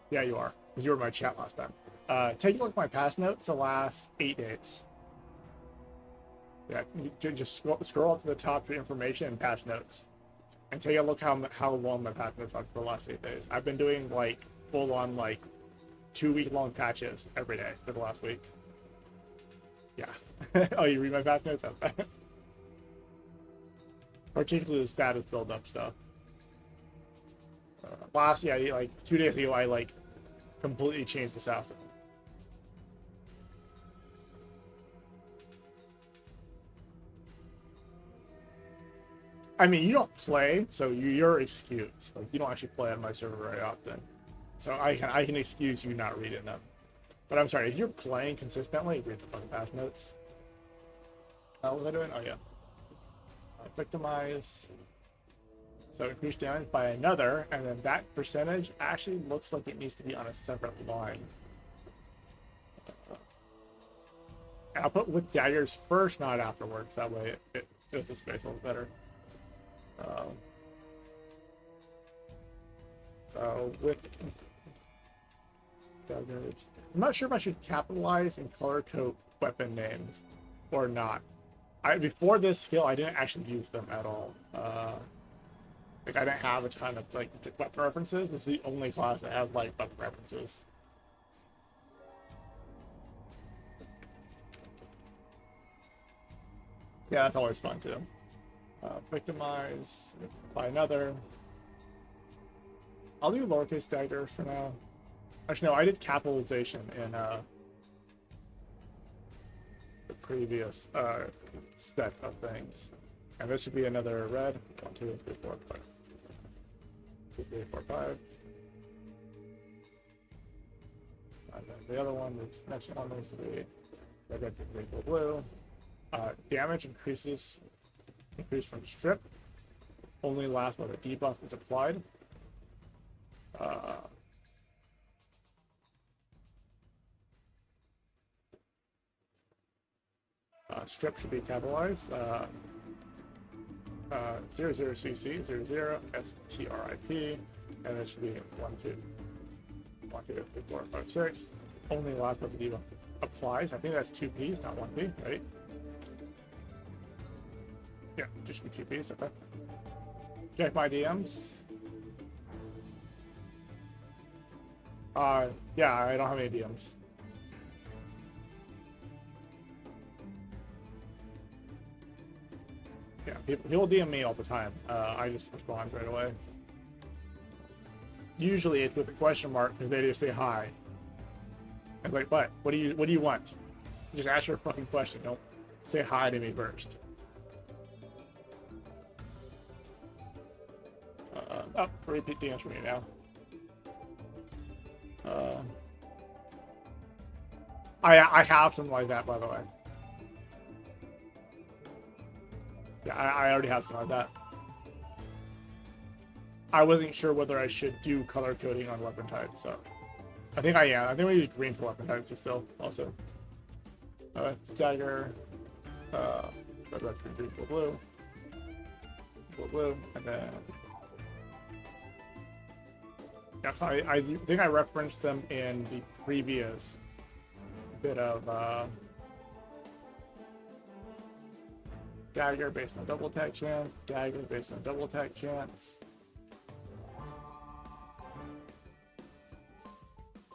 Yeah, you are, because you were in my chat last time. Take a look at my patch notes the last 8 days. Yeah, just scroll up to the top for information and patch notes, and take a look how long my patch notes are for the last 8 days. I've been doing like full on like 2 week long patches every day for the last week. Yeah. Oh, you read my patch notes? Okay. Particularly the status build up stuff. Like 2 days ago, I like completely changed the status. I mean, you don't play, so you're excused. Like, you don't actually play on my server very often, so I can excuse you not reading them. But I'm sorry, if you're playing consistently, read the fucking patch notes. What was I doing? Oh yeah. Victimize. So increase damage by another, and then that percentage actually looks like it needs to be on a separate line. And I'll put with daggers first, not afterwards. That way it fills the space a little better. With daggers, I'm not sure if I should capitalize and color code weapon names or not. Before this skill, I didn't actually use them at all. Like, I didn't have a ton of like weapon references. This is the only class that has like weapon references. Yeah, that's always fun too. Victimize by another. I'll do lowercase daggers for now. Actually, no, I did capitalization in the previous set of things. And this should be another red. 1, 2, 3, 4, 5. 2, 3, 4, 5. And then the other one, the next one needs to be red, green, blue. Damage increase from strip. Only lasts while the debuff is applied. Strip should be capitalized. 00cc 00 strip, and it should be 1 2 1 2 3 4 5 6. Only lasts while the debuff applies. I think that's 2Ps, not 1P, right? Yeah, just be 2Ps. Okay. Check my DMs. Yeah, I don't have any DMs. Yeah, people DM me all the time. I just respond right away. Usually it's with a question mark because they just say hi. It's like, what? What do you want? Just ask your fucking question. Don't say hi to me first. Repeat DMs for me now. I have something like that, by the way. Yeah, I already have something like that. I wasn't sure whether I should do color coding on weapon types, so I think I am. I think we use green for weapon types still, also. Dagger, red, green, blue, blue, and then yeah, I think I referenced them in the previous bit of dagger based on double attack chance, dagger based on double attack chance.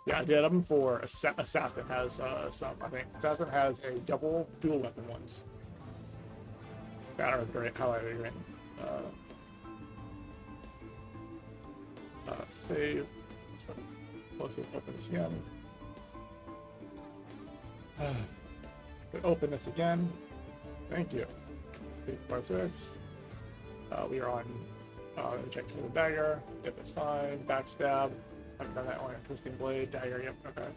Yeah, I did them for Assassin has some. I think Assassin has a double dual weapon ones that are great, highlighted green. Save. Close it. Open this again. Open this again. Thank you. 8.6. We are on. Check to the dagger. If it's fine. Backstab. I've done that one. Twisting blade. Dagger. Yep. Okay.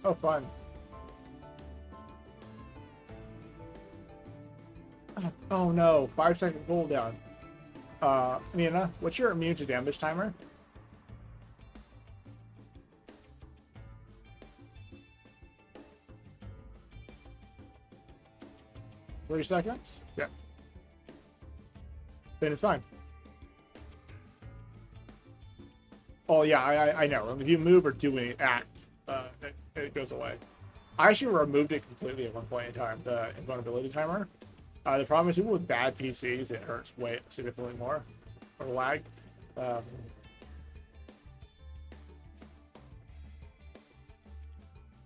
Oh, fun. Oh no, 5-second cooldown. Nina, what's your immune to damage timer? 3 seconds? Yeah. Then it's fine. Oh yeah, I know. If you move or do any act, it goes away. I actually removed it completely at one point in time, the invulnerability timer. The problem is people with bad PCs, it hurts way significantly more, or lag.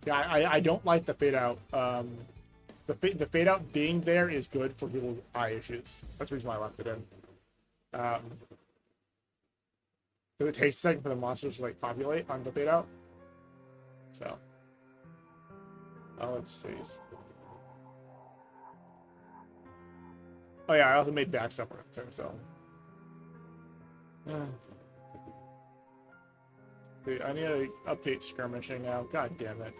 Yeah, I don't like the fade out. The fade out being there is good for people with eye issues. That's the reason why I left it in. So it takes a second for the monsters to like populate on the fade out. So, let's see. Oh yeah, I also made backstep work too. So, see, I need to update skirmishing now. God damn it.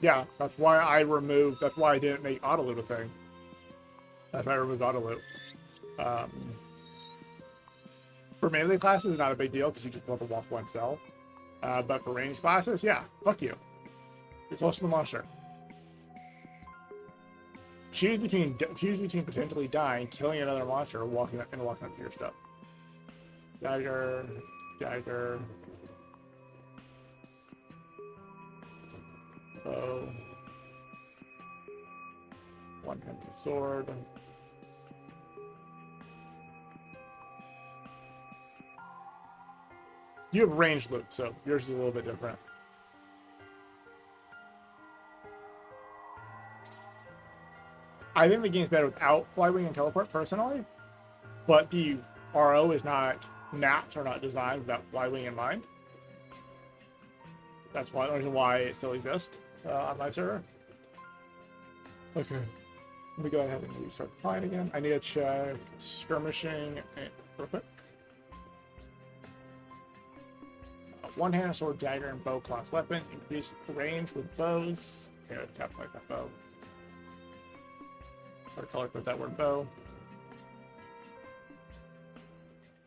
Yeah, that's why I removed. That's why I didn't make auto loot a thing. That's why I removed auto loot. For melee classes, it's not a big deal because you just want to walk one cell. But for ranged classes, yeah, fuck you. You're close to the monster. Choose between potentially dying, killing another monster, or walking up to your stuff. Dagger, dagger. Bow. One-handed sword. You have ranged loot, so yours is a little bit different. I think the game's better without Flywing and Teleport, personally. But the RO is not... Maps are not designed without Flywing in mind. That's one reason why it still exists on my server. Okay. Let me go ahead and restart the fight again. I need to check skirmishing real quick. One-handed sword, dagger, and bow class weapons. Increase range with bows. Yeah, tap like that bow. Or color with that word bow.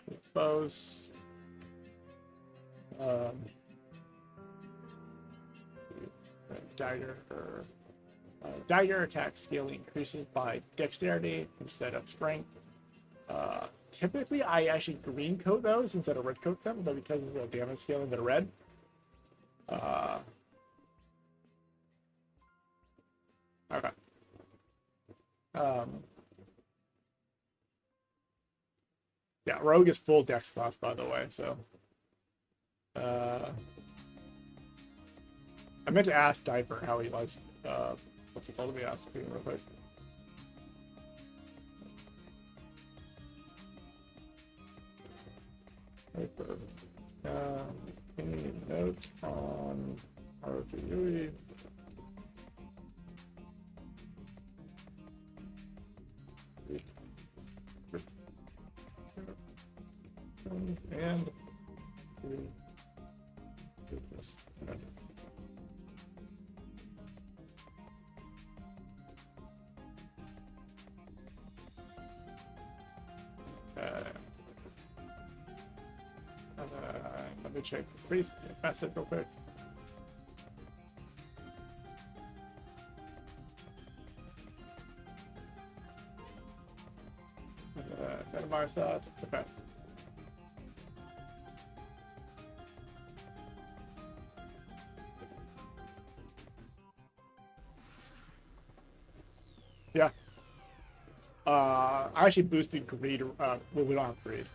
With bows. Dagger. Dagger attack skill increases by dexterity instead of strength. Typically, I actually green coat those instead of red coat them, but because of the damage scaling, they're red. Okay. Yeah, Rogue is full dex class, by the way, so. I meant to ask Diaper how he likes, what's it called? Let me ask him real quick. Any notes on ROTUE? And this. Let me check the priest message real quick. Minimize that. Okay. Yeah. I actually boosted greed. Well, we don't have greed.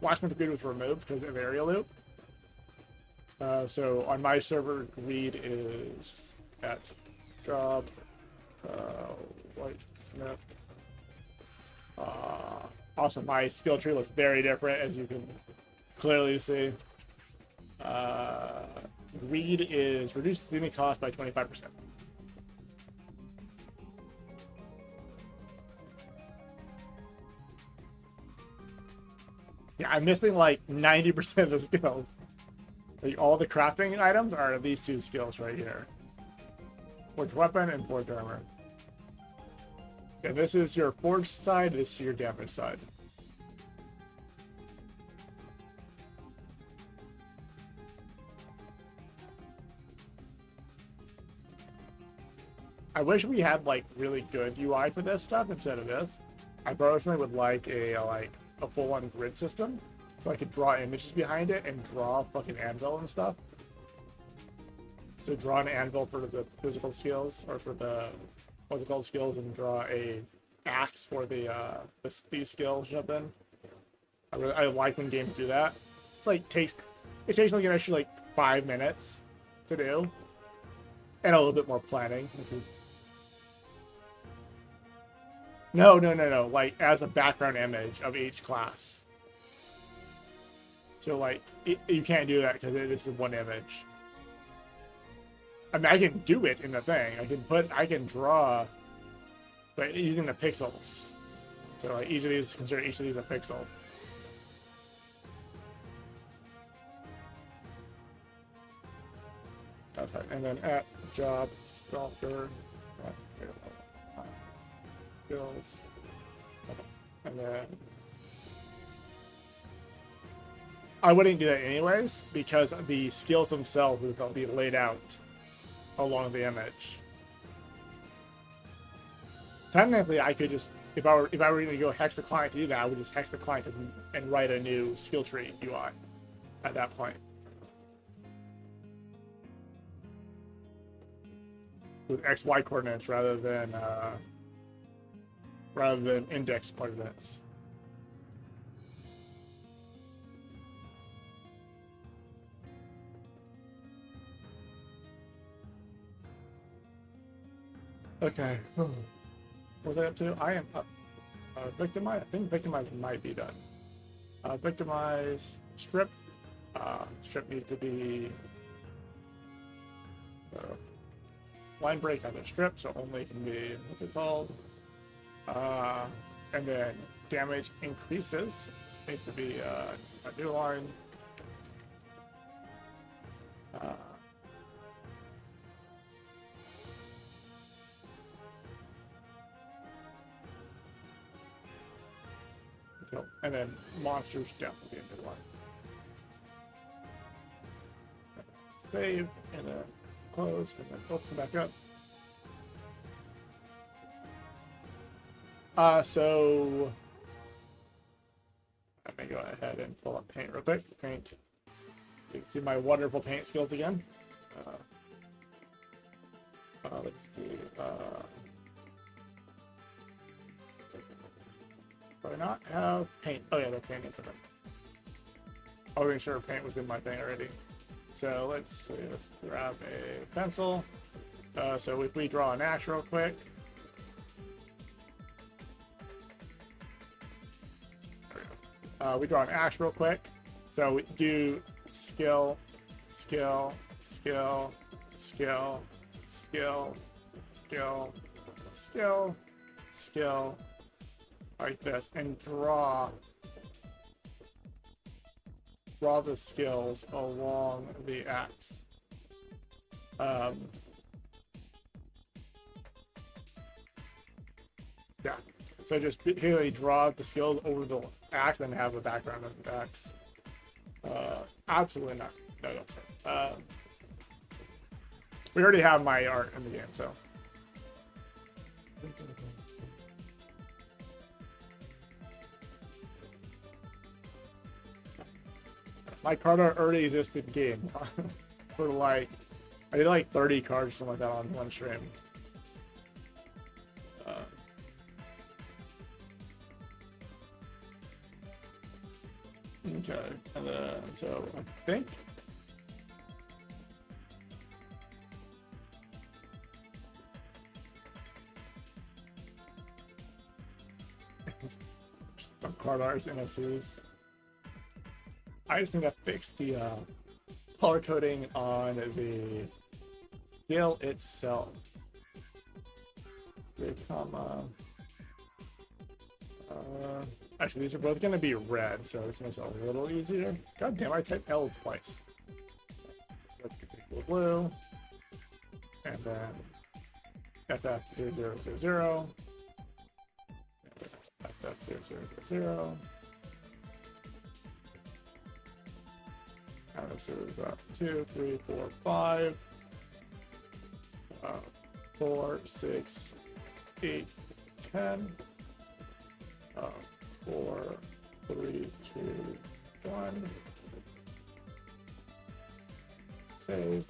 Blacksmith greed was removed because of area loop. So on my server, greed is at job whitesmith. Also, my skill tree looks very different, as you can clearly see. Greed is reduced unit cost by 25%. Yeah, I'm missing like 90% of the skills. Like all the crafting items are these two skills right here. Forged weapon and forged armor. And this is your forged side, this is your damage side. I wish we had like really good UI for this stuff instead of this. I personally would like a full-on grid system, so I could draw images behind it and draw fucking anvil and stuff. So draw an anvil for the physical skills, or for the what's it called skills, and draw a axe for these skills. Jump in. I like when games do that. It's like it takes like an extra like 5 minutes to do, and a little bit more planning. No. Like as a background image of each class. So like you can't do that because this is one image. I mean, I can do it in the thing. I can draw, but using the pixels. So like consider each of these a pixel. Okay, and then at job sculptor. Skills, and then I wouldn't do that anyways because the skills themselves will be laid out along the image. Technically, I could just if I were going to go hex the client to do that, I would just hex the client and write a new skill tree UI at that point with XY coordinates rather than index coordinates. Okay. What was I up to? I am up. Victimize? I think victimize might be done. Victimize. Strip. Strip needs to be... line break on the strip, so only can be... What's it called? And then damage increases. Needs to be a new line. And then monsters death will be a new line. Save, and then close, and then open back up. So let me go ahead and pull up paint real quick. Paint. You can see my wonderful paint skills again. Let's see. Do I not have paint? Oh yeah, the paint is in it. I wasn't sure paint was in my thing already. So let's see. Let's grab a pencil. So if we draw an axe real quick. We draw an axe real quick. So we do skill, skill, skill, skill, skill, skill, skill, skill, like this, and draw the skills along the axe. Yeah. So just basically draw the skills over the axe and have a background of the axe. Absolutely not. No, don't say. We already have my art in the game, so. My card art already exists in the game. For like, I did like 30 cards or something like that on one stream. Okay, and then, so I think some card arts NFTs. I just think I fixed the color coding on the skill itself. Comma. Actually, these are both going to be red, so this makes it a little easier. God damn, I typed L twice. Let's get blue. And then FF0000. FF0000. So we've got 2, 3, 4, 5, 4, 6, 8, 10, 4, 3, 2, 1. Save,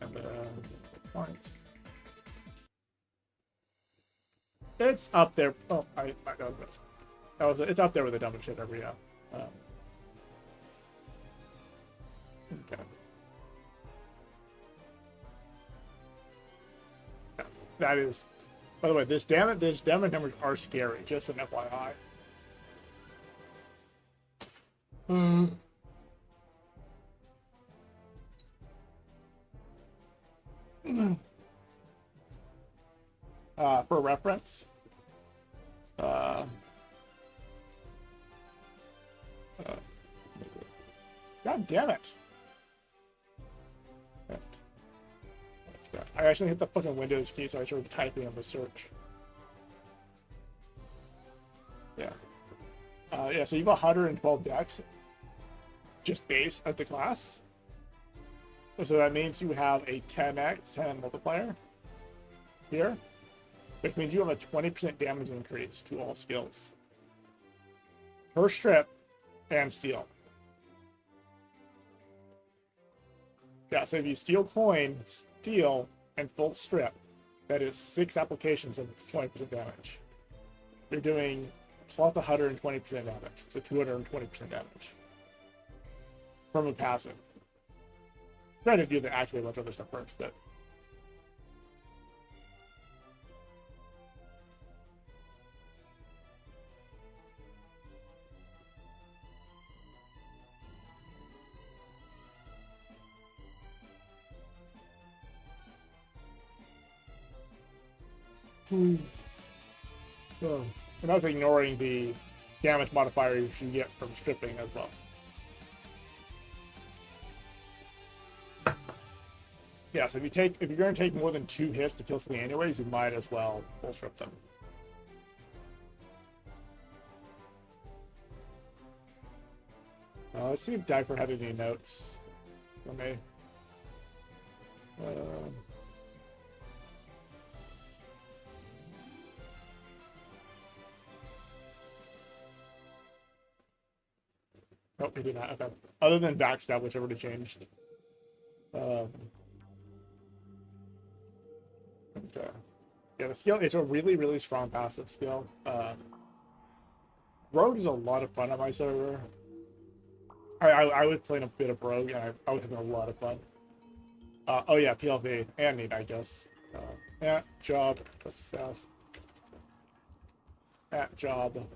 and then point. It's up there. Oh, I got this. It's up there with the dumb shit every year. Okay. Yeah, that is. By the way, these damage numbers are scary. Just an FYI. For reference, God damn it! I actually hit the fucking Windows key, so I started typing on the search. Yeah. Yeah, so you've got 112 decks, just base of the class. So that means you have a 10x, 10 multiplier here, which means you have a 20% damage increase to all skills. Per strip and steal. Yeah, so if you steal coin, steal, and full strip, that is 6 applications of 20% damage. You're doing plus 120% damage, so 220% damage. From a passive. Try to do the actually a bunch of other stuff first, but so, and that's ignoring the damage modifiers you get from stripping as well. Yeah, so if you're going to take more than 2 hits to kill something anyways, you might as well full strip them. Let's see if Diaper had any notes for me. Nope, he did not. Okay. Other than backstab, which I already changed. Yeah, the skill, it's a really, really strong passive skill. Rogue is a lot of fun on my server. I was playing a bit of Rogue, and I was having a lot of fun. Oh yeah, PLV and Need, I guess. Yeah, job, assess. At job.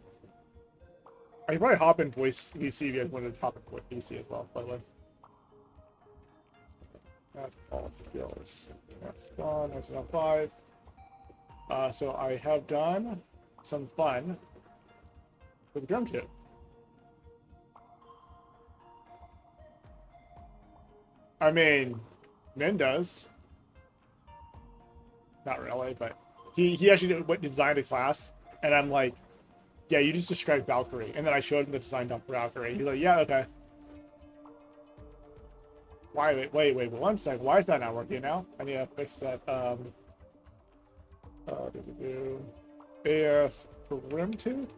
I can probably hop in voice VC if you guys wanted to hop in voice VC as well, by the way. That's all skills. That's fun. That's now 5. So I have done some fun with the drum kit. I mean, Min does. Not really, but he actually designed a class, and I'm like, yeah, you just described Valkyrie. And then I showed him the design doc for Valkyrie. He's like, yeah, okay. Wait, 1 sec. Why is that not working now? I need to fix that. AS Grimtooth?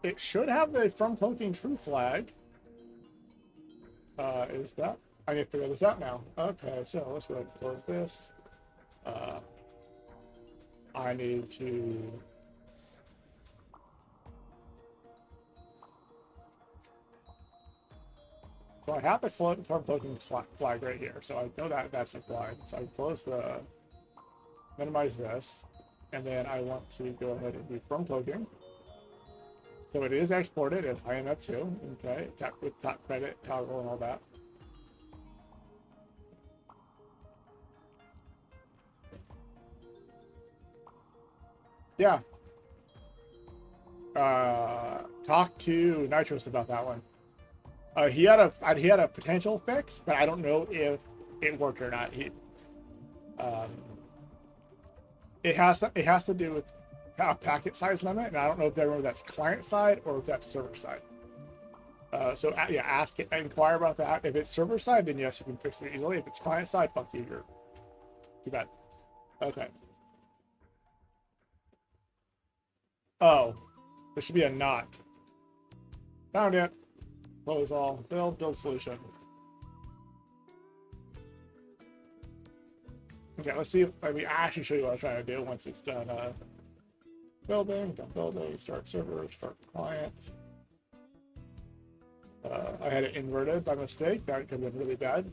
It should have the From Cloaking True flag. Is that? I need to figure this out now. Okay, so let's go ahead and close this. I need to... So I have the From Cloaking flag right here, so I know that that's applied. So I close the... minimize this, and then I want to go ahead and do From Cloaking. So it is exported as IMF2. Okay, with top credit toggle and all that. Yeah. Talk to Nitros about that one. He had a potential fix, but I don't know if it worked or not. It has to do with packet size limit, and I don't know if that's client side or if that's server side. So yeah, inquire about that. If it's server side, then yes, you can fix it easily. If it's client side, fuck you, you're too bad. Okay. Oh, there should be a not. Found it. Close all. Build solution. Okay, let's see if let me actually show you what I was trying to do once it's done. Building, done building, start server, start client. I had it inverted by mistake. That could have been really bad.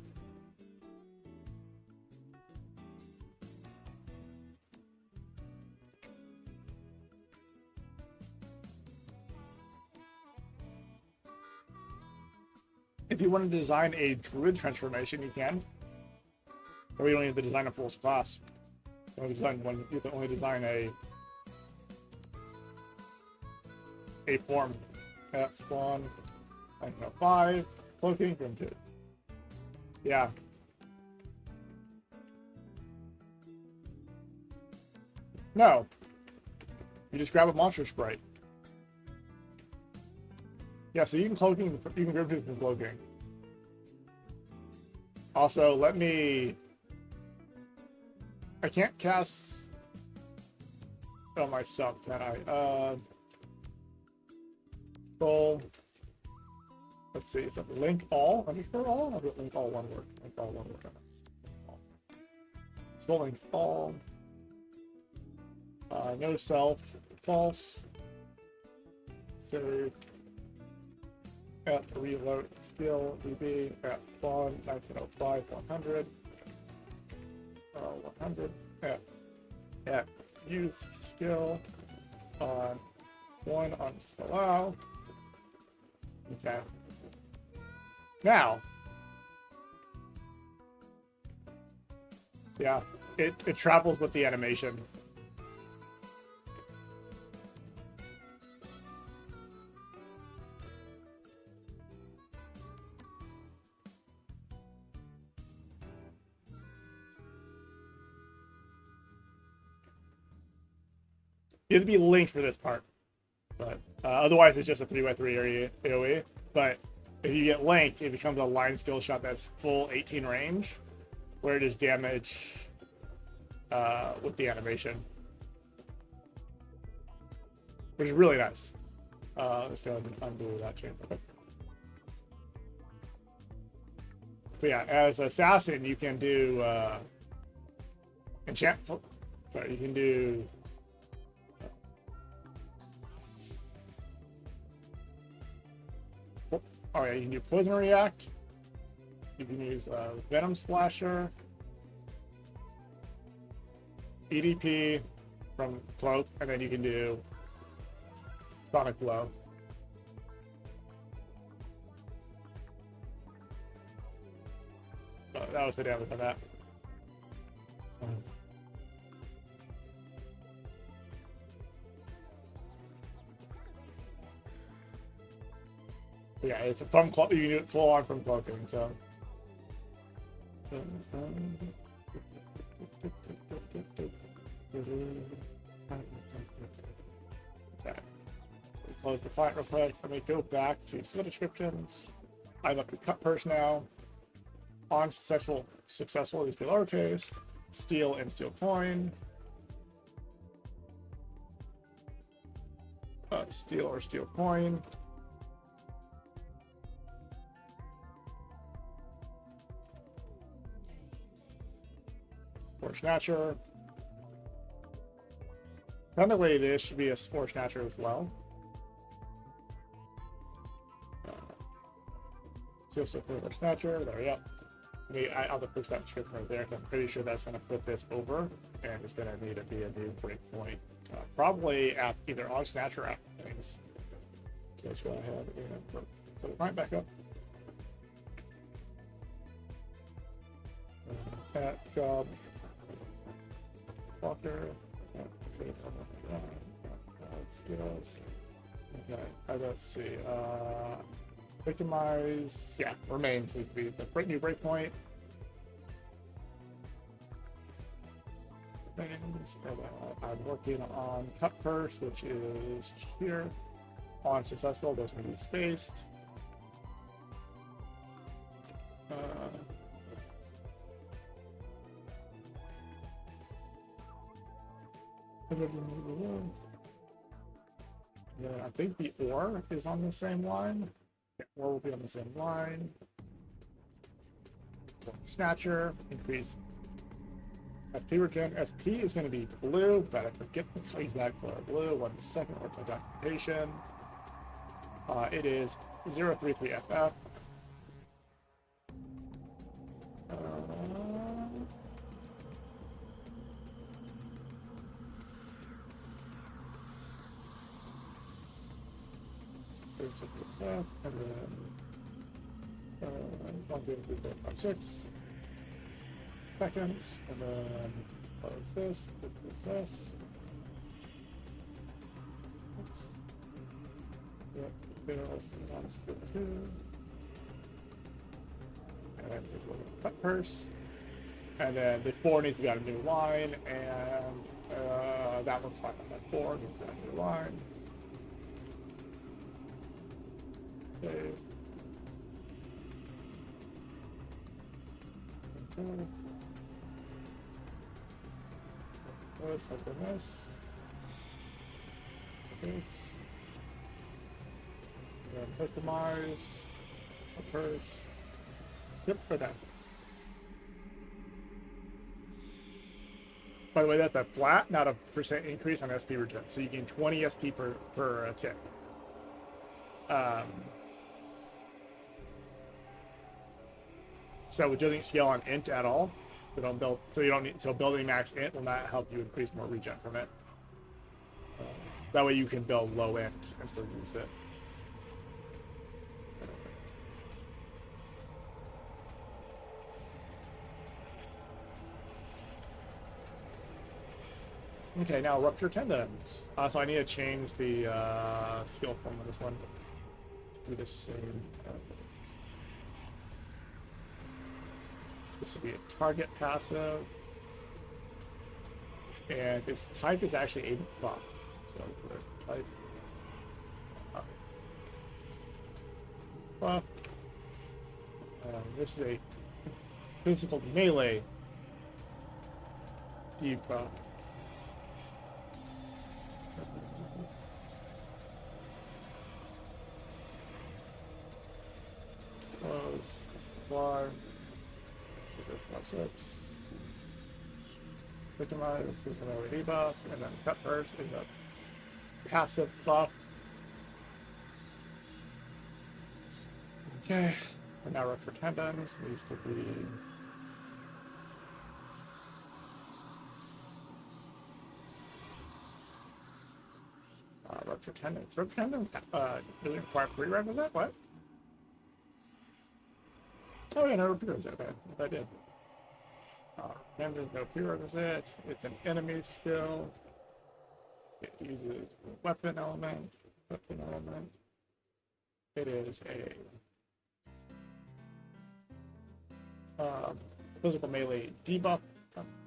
If you want to design a druid transformation, you can. Or you don't need to design a full class. You can only design a form. Spawn, 5, cloaking from 2. Yeah. No. You just grab a monster sprite. Yeah, so you can grab people from cloaking. Also, I can't cast myself, can I? Full. Let's see, something link all underscore all. I'll link all one word. Link all one word. So link all. No self. False. Save. At reload skill db at spawn 1905 100. 100 at use skill on 1 on allow. Okay. Now, yeah, it travels with the animation. You have to be linked for this part, but otherwise it's just a 3x3 area AoE. But if you get linked, it becomes a line skill shot that's full 18 range, where it is damage with the animation, which is really nice. Let's go ahead and undo that change. Okay. But yeah, as assassin, you can do enchant. Oh, sorry, you can do. Oh yeah, you can do Poison React. You can use Venom Splasher, EDP from Cloak, and then you can do Sonic Blow. That was the damage on that. Yeah, it's from cloak. You can do it full on from cloaking. So. Okay. Close the client real quick. Let me go back to skill descriptions. I'm up to cut purse now. On successful needs to be lowercase. Steal and steal coin. Steal or steal coin. Spore Snatcher. Another way this should be a Spore Snatcher as well. Joseph Spore Snatcher, there we go. I'll just fix that description right there. I'm pretty sure that's going to put this over, and it's going to need to be a new breakpoint. Probably at either on Snatcher or at things. Let's go ahead and put it right back up. At job Walker. Skills. Okay, let's see. Victimize. Yeah, remains needs to be the new breakpoint. I'm working on cut first, which is here. On successful, those can be spaced. Yeah, I think the ore is on the same line. Yeah, ore will be on the same line. Snatcher, increase SP regen. SP is going to be blue, but I forget to use that color blue. 1 second, what's my documentation? It is 033FF. And then 1, 2, 3, 4, 5, 6 seconds, and then close this, this. Yep, and then cut purse, and then the 4 needs to be on a new line, and that looks fine on that 4 needs to be on a new line. Save. Okay. This, open this. This. And then customize. First. Yep, for that. By the way, that's a flat, not a percent increase on SP regen. So you gain 20 SP per tick. So it doesn't scale on int at all. So don't build. So you don't need. So building max int will not help you increase more regen from it. That way you can build low int and still use it. Okay, now rupture tendons. So I need to change the skill form of this one. Do the same. This will be a target passive, and its type is actually a buff. So type buff. This is a physical melee debuff. Close. Apply. Offsets. Victimize is another debuff, and then cut burst is a passive buff. Okay, and now rupture tendons needs to be rupture tendons. Rupture tendons doesn't require prerequisite. What? Oh yeah, no prerequisite. Okay, I did. Tendons no prerequisite. It's an enemy skill. It uses weapon element. Weapon element. It is a physical melee debuff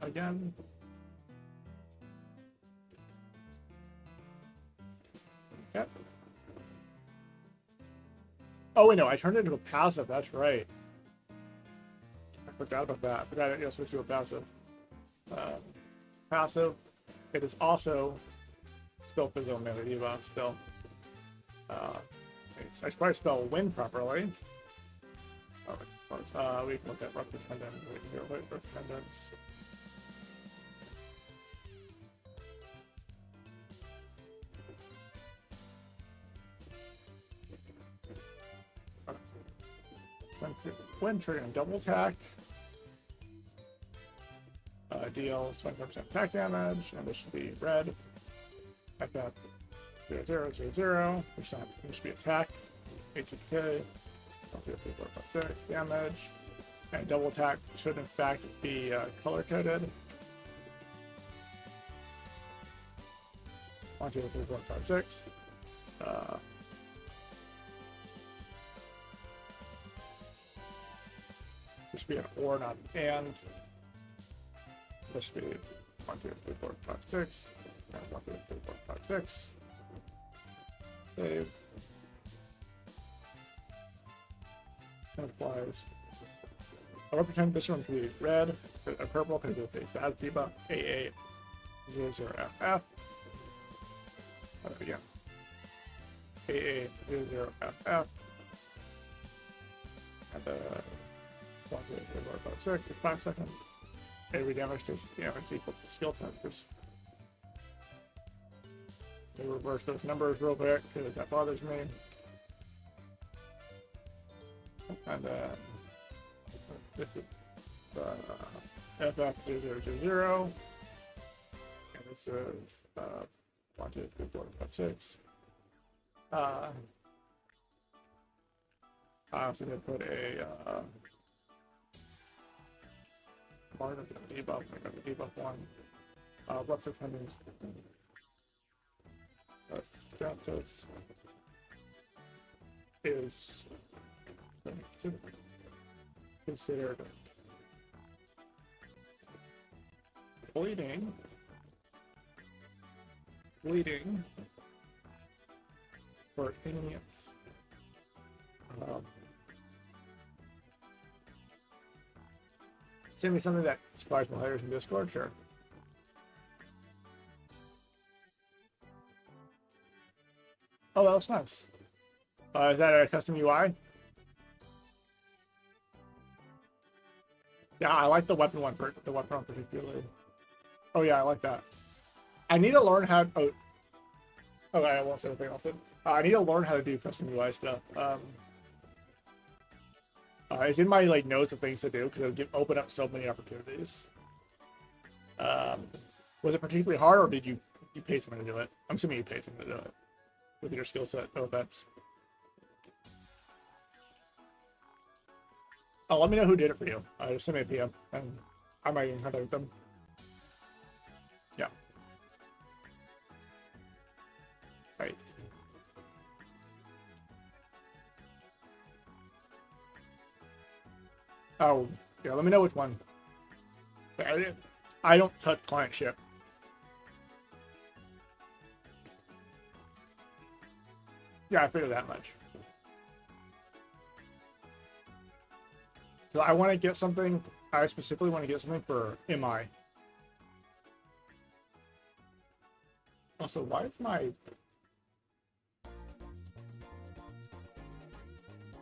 again. Yep. Oh wait, no, I turned it into a passive. That's right. I forgot about that. I forgot it switched to a passive. Passive. It is also still physical melee debuff. Still. I should probably spell win properly. Oh, we can look at rupture tendons. Wait, rupture tendons. When triggering double attack, deals 25% attack damage, and this should be red. Back up 0, 0, 0, 0. Percent should be attack. HK. 1, 2, 3, 4, 5, 6. Damage. And double attack should in fact be color coded. 1, 2, 3, 4, 5, 6. This should be an or, not an and. This should be 1, 2, 3, 4, 5, 6. And 1, 2, 3, 4, 5, 6. Save. And applies. I will pretend this one to be red, a purple because it has debuff. AA00FF. Again. AA00FF. And 1, 2, 3, 4, 5, 6. 5 seconds. Every damage takes damage equal to skill tempers. Let me reverse those numbers real quick because that bothers me. And this is FF0000. And this is 1, 2, 3, 4, 5, 6. I'm also going to put a part of the debuff. I got the debuff one. What's the tendons? Status is considered bleeding for convenience. Send me something that inspires my players in Discord, sure. Oh, that looks nice. Is that a custom UI? Yeah, I like the weapon one particularly. Oh yeah, I like that. I need to learn how. Oh, okay, I won't say anything else. I need to learn how to do custom UI stuff. It's in my like notes of things to do because it'll open up so many opportunities. Was it particularly hard, or did you pay someone to do it? I'm assuming you paid someone to do it with your skill set. No offense. Oh, let me know who did it for you. Just send me a PM, and I might even contact them. Yeah. Right. Oh, yeah, let me know which one. I don't touch client ship. Yeah, I figured that much. So I want to get something, I specifically want to get something for MI. Also, why is my...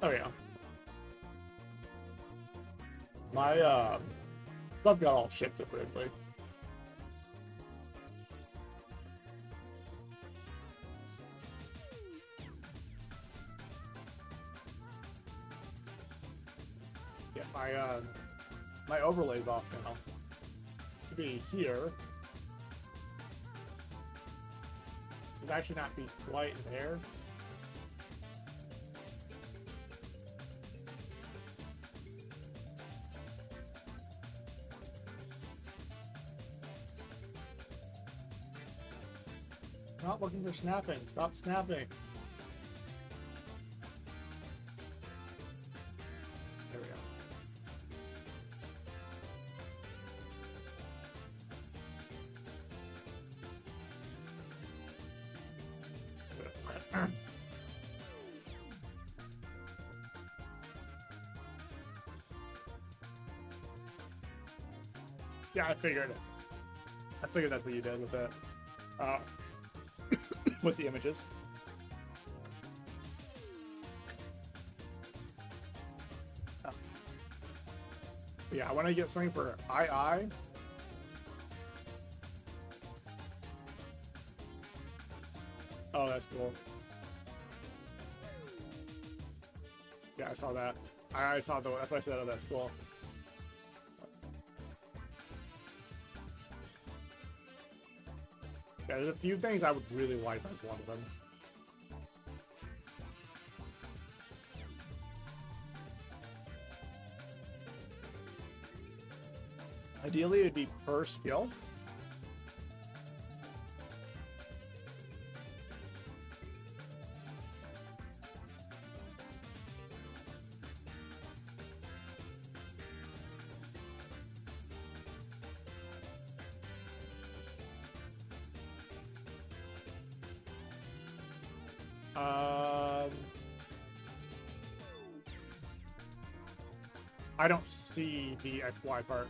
Oh yeah. My, stuff got all shifted weirdly. Yeah, my overlay's off now. Should be here. Should actually not be quite there. Not looking for snapping. Stop snapping. There we go. Yeah, I figured. I figured that's what you did with that. With the images. Oh. Yeah, I want to get something for II. Oh, that's cool. Yeah, I saw that. I saw the. That's why I said, oh, that's cool. Yeah, there's a few things I would really like as one of them. Ideally, it'd be per skill. I don't see the XY part.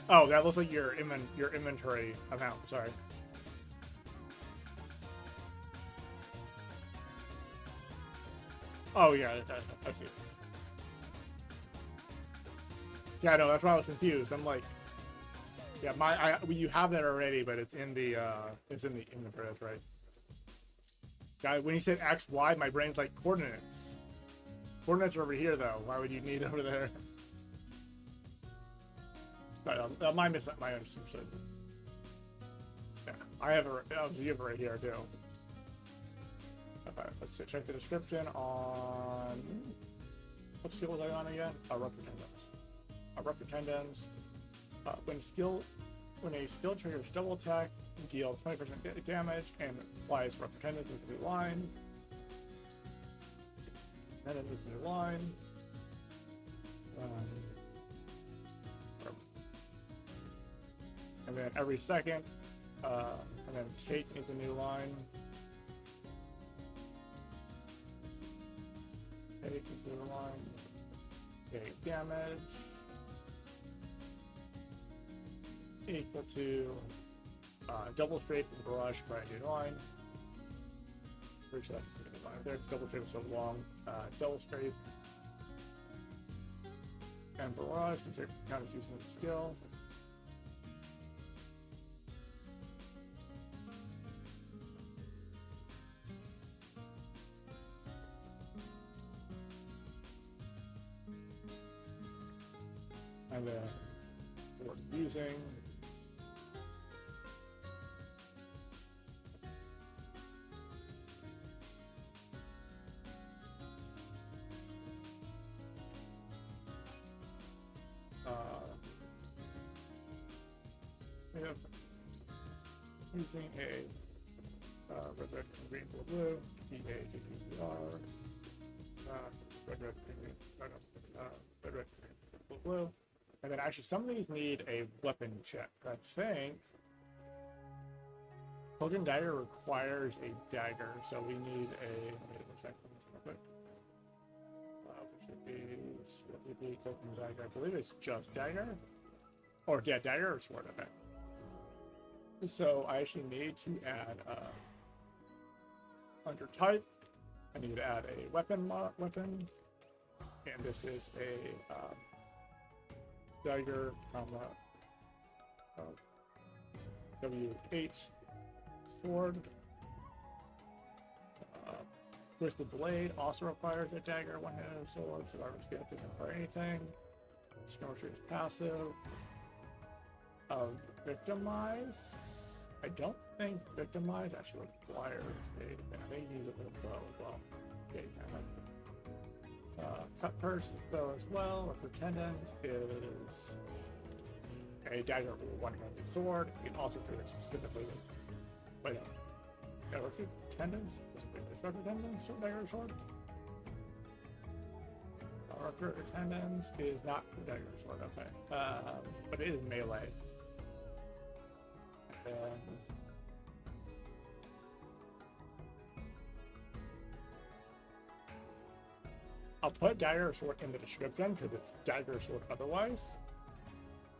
Oh, that looks like your inventory amount. Sorry. Oh yeah, I see. Yeah, no, that's why I was confused. I'm like, yeah, you have that already, but it's in the inventory. That's right. Guy, when you said X, Y, my brain's like coordinates. Coordinates are over here, though. Why would you need over there? But my understood. Yeah, I have you have it right here too. Okay, let's check the description on. What skill was I on again? Rupture tendons. Rupture tendons. When a skill triggers double attack, deal 20% damage and applies rupture tendons into the line. And then into the line. And then every second, and then take into new line. Take into the line. Take damage. Equal to double strafe and barrage by a new line. Pretty sure that's the line there. It's double strafe is so long. Double strafe and barrage can count as using the skill. And then we're using using a red, green, blue, TAGPR, red, blue. And then actually some of these need a weapon check. I think Cauldron Dagger requires a dagger, so we need a check real quick. What should be Cauldron Dagger? I believe it's just dagger. Or yeah, dagger or sword, okay. So I actually need to add under type, I need to add a weapon, and this is a dagger, W8 sword. Twisted Blade also requires a dagger, one-handed sword, so I was going to require anything. Skirmisher is passive. Victimize. I don't think Victimize actually requires a. They use it with a bow as well. Okay, Cut Purse is bow as well. Rupture Tendons is a dagger with a one-handed sword. You can also trigger specifically with. Wait, no. Rupture Tendons? Is Rupture Tendons or dagger or sword? Rupture Tendons is not the dagger or sword, okay. But it is melee. And I'll put dagger or sword in the description because it's dagger or sword otherwise.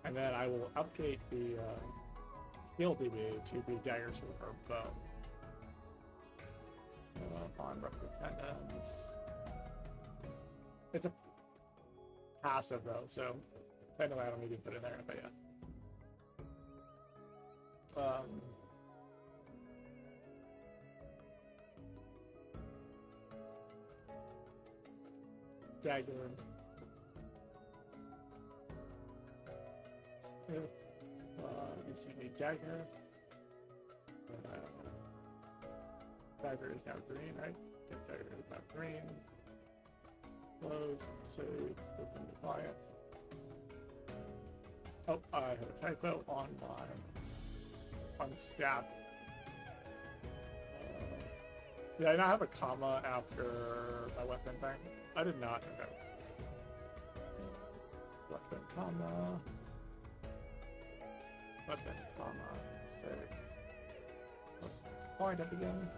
And then I will update the skill DB to be dagger, sword, or bow. On Rupture Tendons. It's a passive though, so technically I don't need to put it in there, but yeah. dagger. If using a dagger, dagger is now green, right? If dagger is now green, close, save, open the client. Oh, I have a typo on the stab. Did I not have a comma after my weapon thing? I did not. Okay. Weapon, comma. Weapon, comma. Save. Point up again.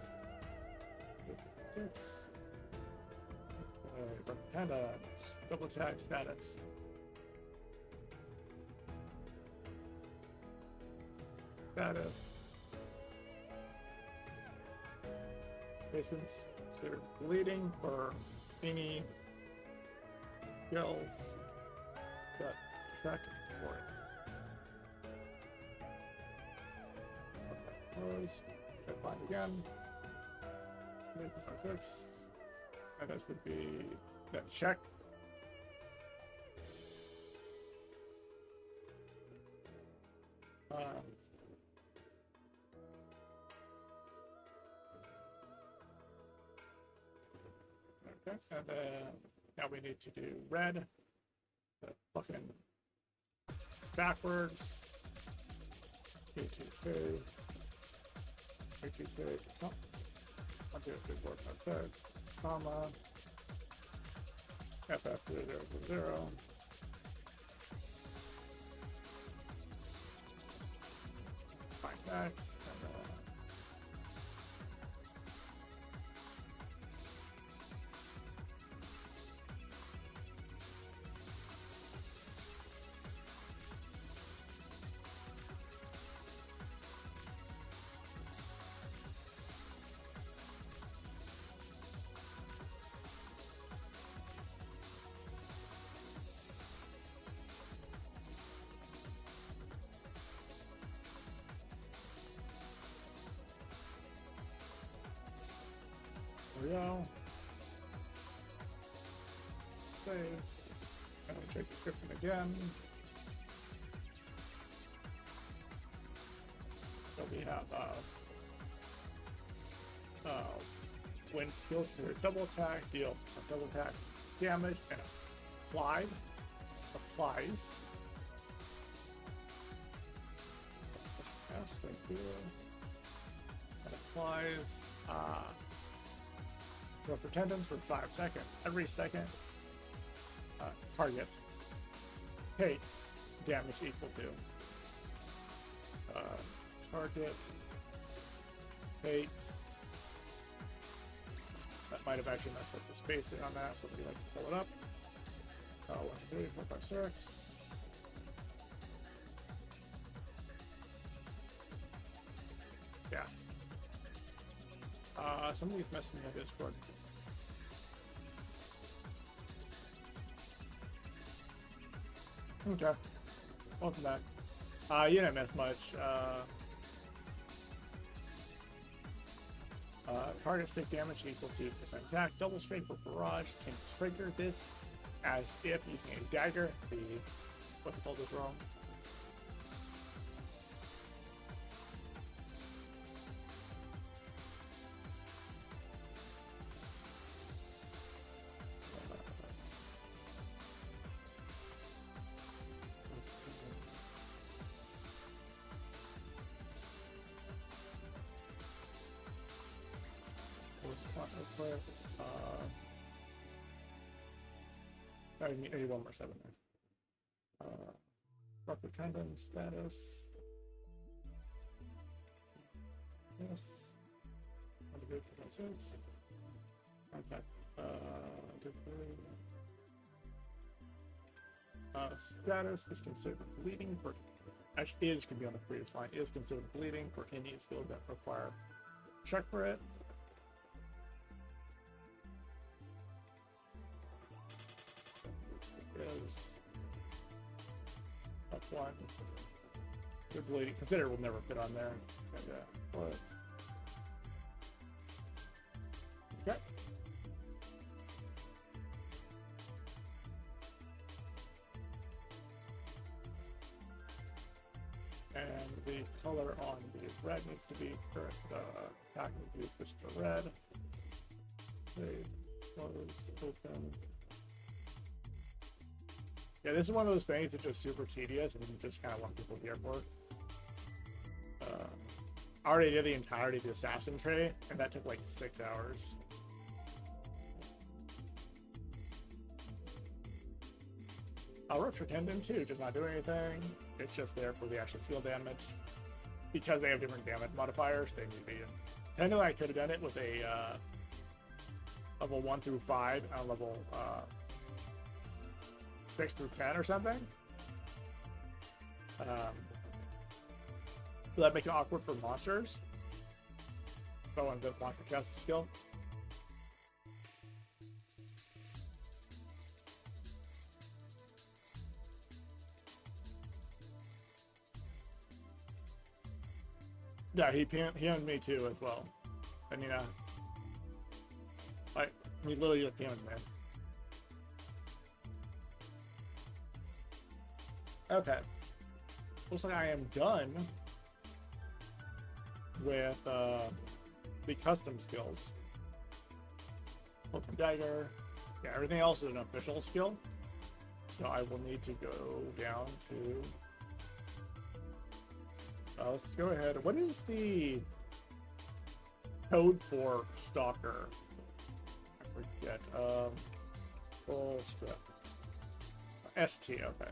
6. Okay, Repentance. Double check status. Status. Patients considered bleeding for any kills that track for it. Okay, close. Check bind again. 6. And this would be that check. Okay, and then now we need to do red. The fucking backwards. 822. 822. Oh. 1, 2, 3, 4, 5, 6. Comma. FF0000. Find X. And then there we go. Save. And we check the description again. So we have when skills for double attack, deal some double attack damage and applies. Yes, thank you. And applies for tendons for 5 seconds. Every second target takes damage equal to target takes. That might have actually messed up the spacing on that, so we like to pull it up. 1, 2, 3, 4, 5, 6. Yeah. Somebody's messing with Discord. Okay. Welcome back. You didn't miss much. Targets take damage equal to percent attack. Double strength for barrage can trigger this as if using a dagger. What's it called is wrong. I need one more 7 there. Ruptured tendon status. Yes. Okay. Status is considered bleeding for. Actually, is can be on the previous line. Is considered bleeding for any skills that require check for it. Is up 1. Good bleeding. Consider it will never fit on there. And, but, okay. the color on the red needs to be correct. Attack needs to be switched to red. Save, close, open. Yeah, this is one of those things that's just super tedious and you just kind of want people here for. I already did the entirety of the assassin tree, and that took like 6 hours. Rupture Tendon too, does not do anything. It's just there for the actual seal damage. Because they have different damage modifiers, they need to be in. Tendon, I could have done it with a level 1 through 5 on level 6 through 10 or something. Will that make it awkward for monsters? If I want to monster cast skill. Yeah, he owned me too as well. I mean, we literally just PM'd me. Okay. Looks like I am done with the custom skills. Hook and dagger. Yeah, everything else is an official skill. So I will need to go down to... let's go ahead. What is the code for Stalker? I forget. Full strip. ST, okay.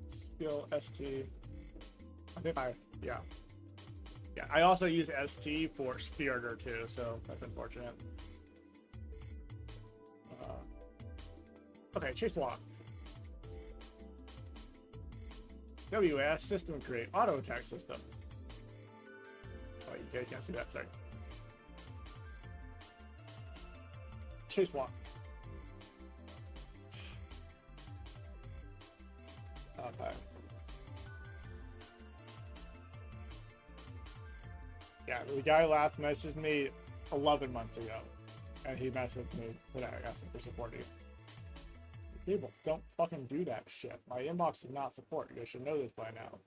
Skill ST. I think yeah. Yeah, I also use ST for Spiritor too, so that's unfortunate. Okay, Chase Walk. WS system create auto attack system. Oh, you guys can't see that. Sorry. Chase Walk. Okay. Yeah, the guy last messaged me 11 months ago, and he messaged me today asking for support. People, don't fucking do that shit. My inbox does not support. You guys should know this by now.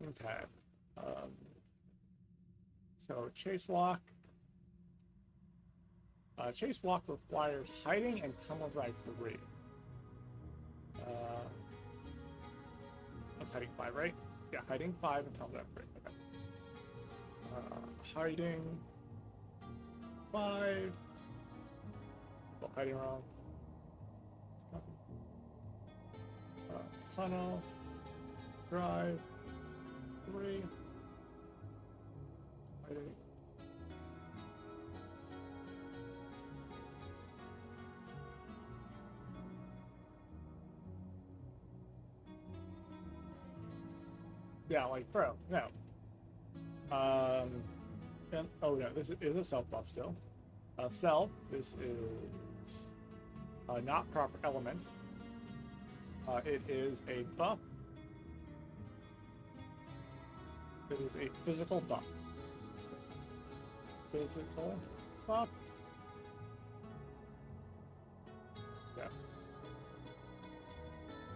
Okay. So Chase Walk. Chase Walk requires hiding and Tumble Drive 3. That's hiding 5, right? Yeah, hiding 5 and Tumble Drive 3. Okay. Hiding 5. Well, hiding wrong. Tunnel, drive, 3, hiding. Yeah, like, bro, no. And, oh no, this is a self buff still. Self, this is not proper element. It is a buff. It is a physical buff. Physical buff. Yeah.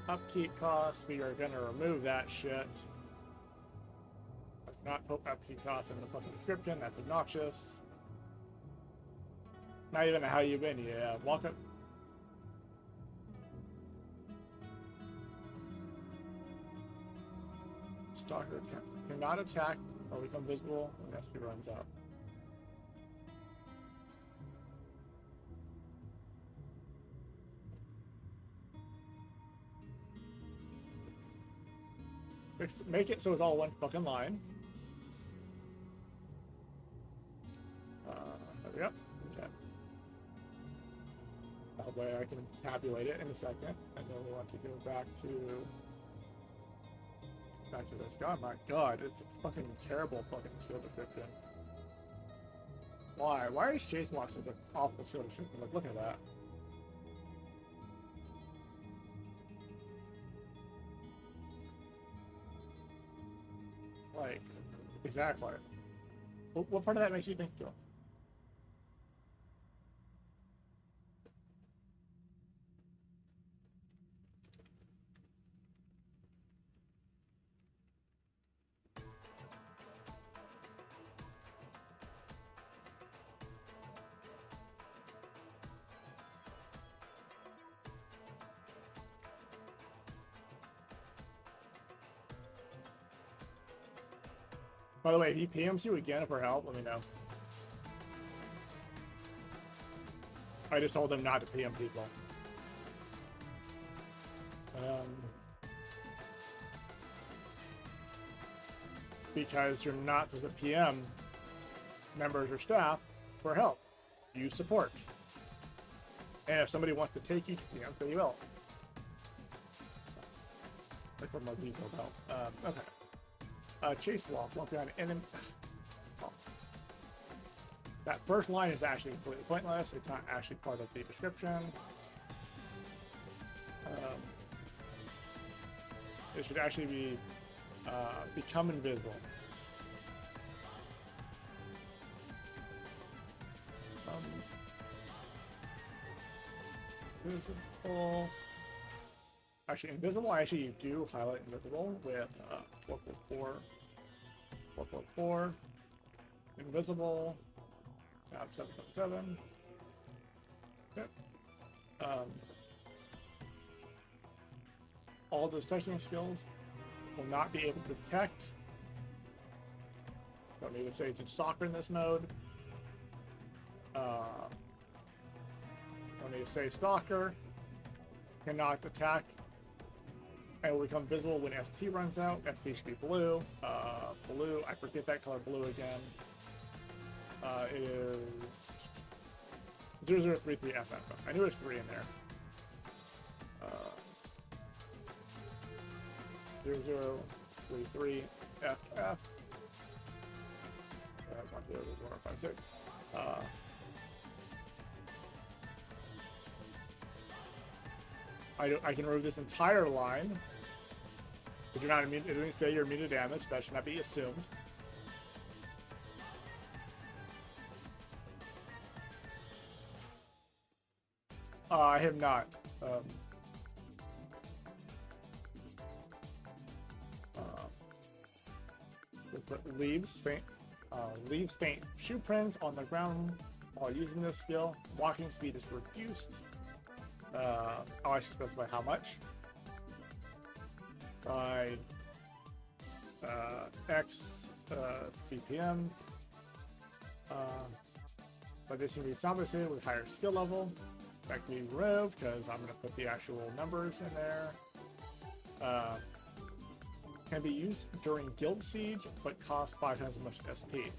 Upkeep costs, we are gonna remove that shit. Not put upkeep costs in the fucking description, that's obnoxious. Not even how you been, yeah. Welcome. Stalker cannot attack or become visible when SP runs out. Make it so it's all one fucking line. There we go. Okay. That way I can tabulate it in a second, and then we want to go back to this. God, my God, it's a fucking terrible fucking skill description. Why? Why is Chase Walk such an awful skill description? Like, look at that. Like, exactly. What part of that makes you think so? By the way, if he PMs you again for help, let me know. I just told him not to PM people. Because you're not supposed to PM members or staff for help. You support. And if somebody wants to take you to PM, then you will. Like for more detailed help. Okay. Chase walk. Walk behind enemy. Oh. That first line is actually completely pointless. It's not actually part of the description. It should actually be become invisible. Invisible. Actually, invisible. Actually, you do highlight invisible with 444. Invisible. 7.7. Yep. All those touching skills will not be able to detect. Don't need to say Agent Stalker in this mode. Don't need to say Stalker. Cannot attack and will become visible when SP runs out. SP should be blue. Blue, I forget that color blue again. It is 0033FF. I knew it was 3 in there. 0033FF. 100156. I can remove this entire line. But you're not immune. It doesn't say you're immune to damage. That should not be assumed. I have not. Leaves faint shoe prints on the ground while using this skill. Walking speed is reduced. I should specify how much. By X CPM. But this can be compensated with higher skill level. That can be removed because I'm going to put the actual numbers in there. Can be used during Guild Siege, but costs 5 times as much SP.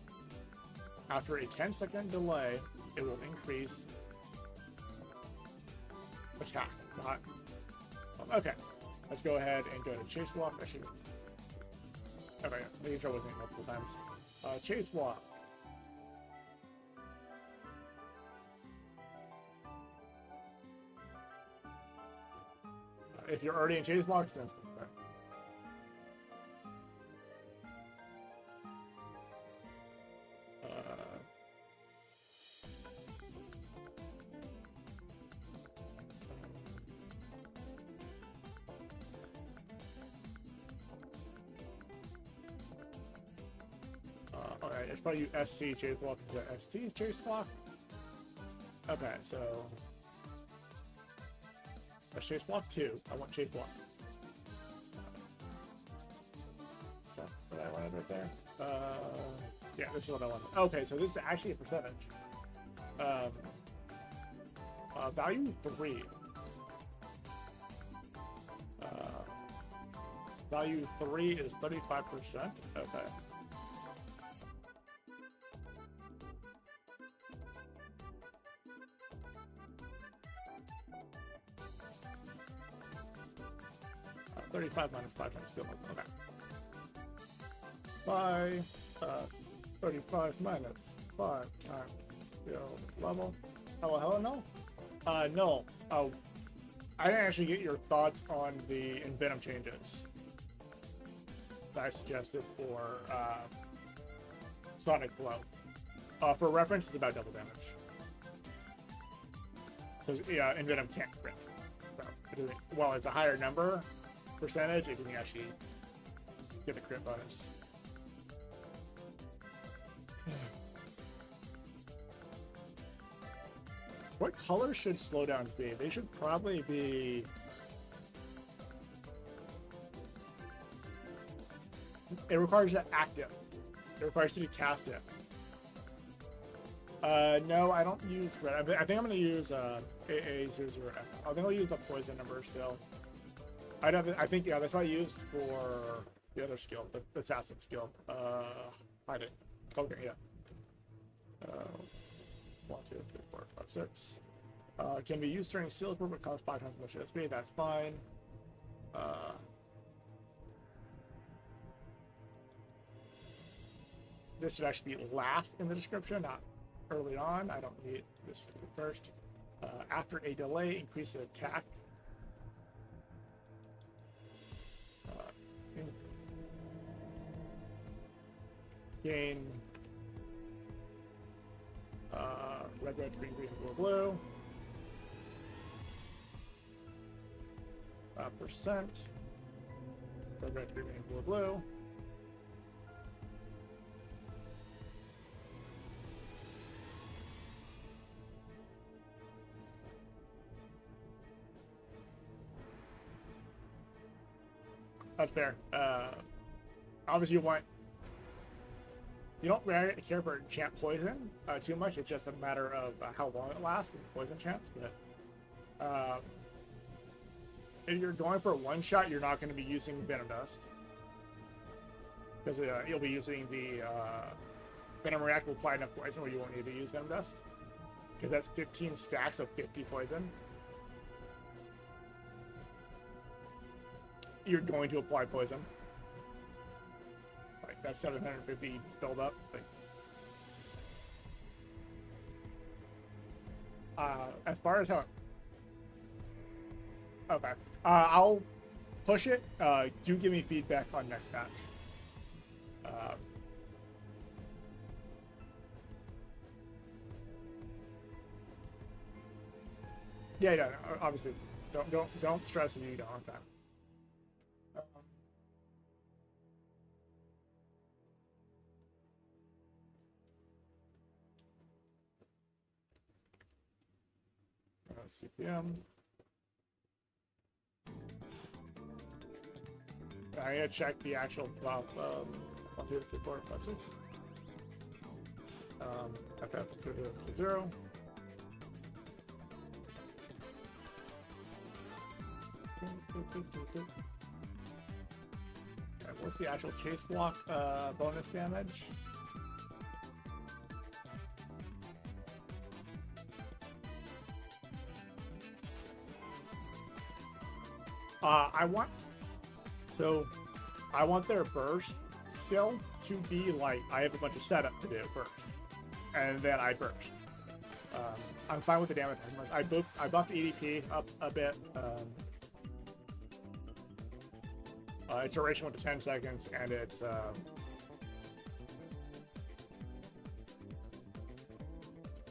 After a 10-second delay, it will increase attack. Not okay. Let's go ahead and go to Chase Walk. Actually, okay, making sure I wasn't multiple times. Chase Walk. If you're already in Chase Walk, then alright, it's probably SC Chase Walk to ST Chase Walk. Okay, so that's Chase Walk 2. I want Chase Walk. So what I wanted right there. Yeah, this is what I wanted. Okay, so this is actually a percentage. Value 3. Value 3 is 35%. Okay. $35 minus 5 times skill level. Okay. 35 minus 5 times skill level. Hello, no? No. Oh, I didn't actually get your thoughts on the Envenom changes that I suggested for Sonic Blow. For reference, it's about double damage. Because yeah, Envenom can't crit. So, well, it's a higher number percentage, it can actually get a crit bonus. What color should slowdowns be? They should probably be... It requires that active. It requires you to cast it. No, I don't use red. I think I'm gonna use AA00F. I think I'll use the poison number still. I think yeah, that's what I used for the other skill, the assassin skill. Hide it. Okay, yeah. 1, 2, 3, 4, 5, 6. Can be used during seal but costs 5 times as much SP. That's fine. This should actually be last in the description, not early on. I don't need this to be first. After a delay, increase the attack. Gain red, red, green, green, blue, blue. Percent. Red, red, green, green, blue, blue. That's fair. Obviously, you don't really care for enchant poison too much. It's just a matter of how long it lasts and poison chance. But if you're going for a one shot, you're not going to be using Venom Dust because you'll be using the Venom React will apply enough poison where you won't need to use Venom Dust because that's 15 stacks of 50 poison. You're going to apply poison. Like that's 750 build up. Like, as far as how. Okay, I'll push it. Do give me feedback on next match. Yeah, no, obviously, don't stress if you don't want that. CPM. I gotta check the actual buff. 1, 2, 3, 4, 5, 6. FF to 0. Right, what's the actual chase block bonus damage? I want their burst skill to be like I have a bunch of setup to do first, and then I burst. I'm fine with the damage. I buffed EDP up a bit. Its duration went to 10 seconds, and it's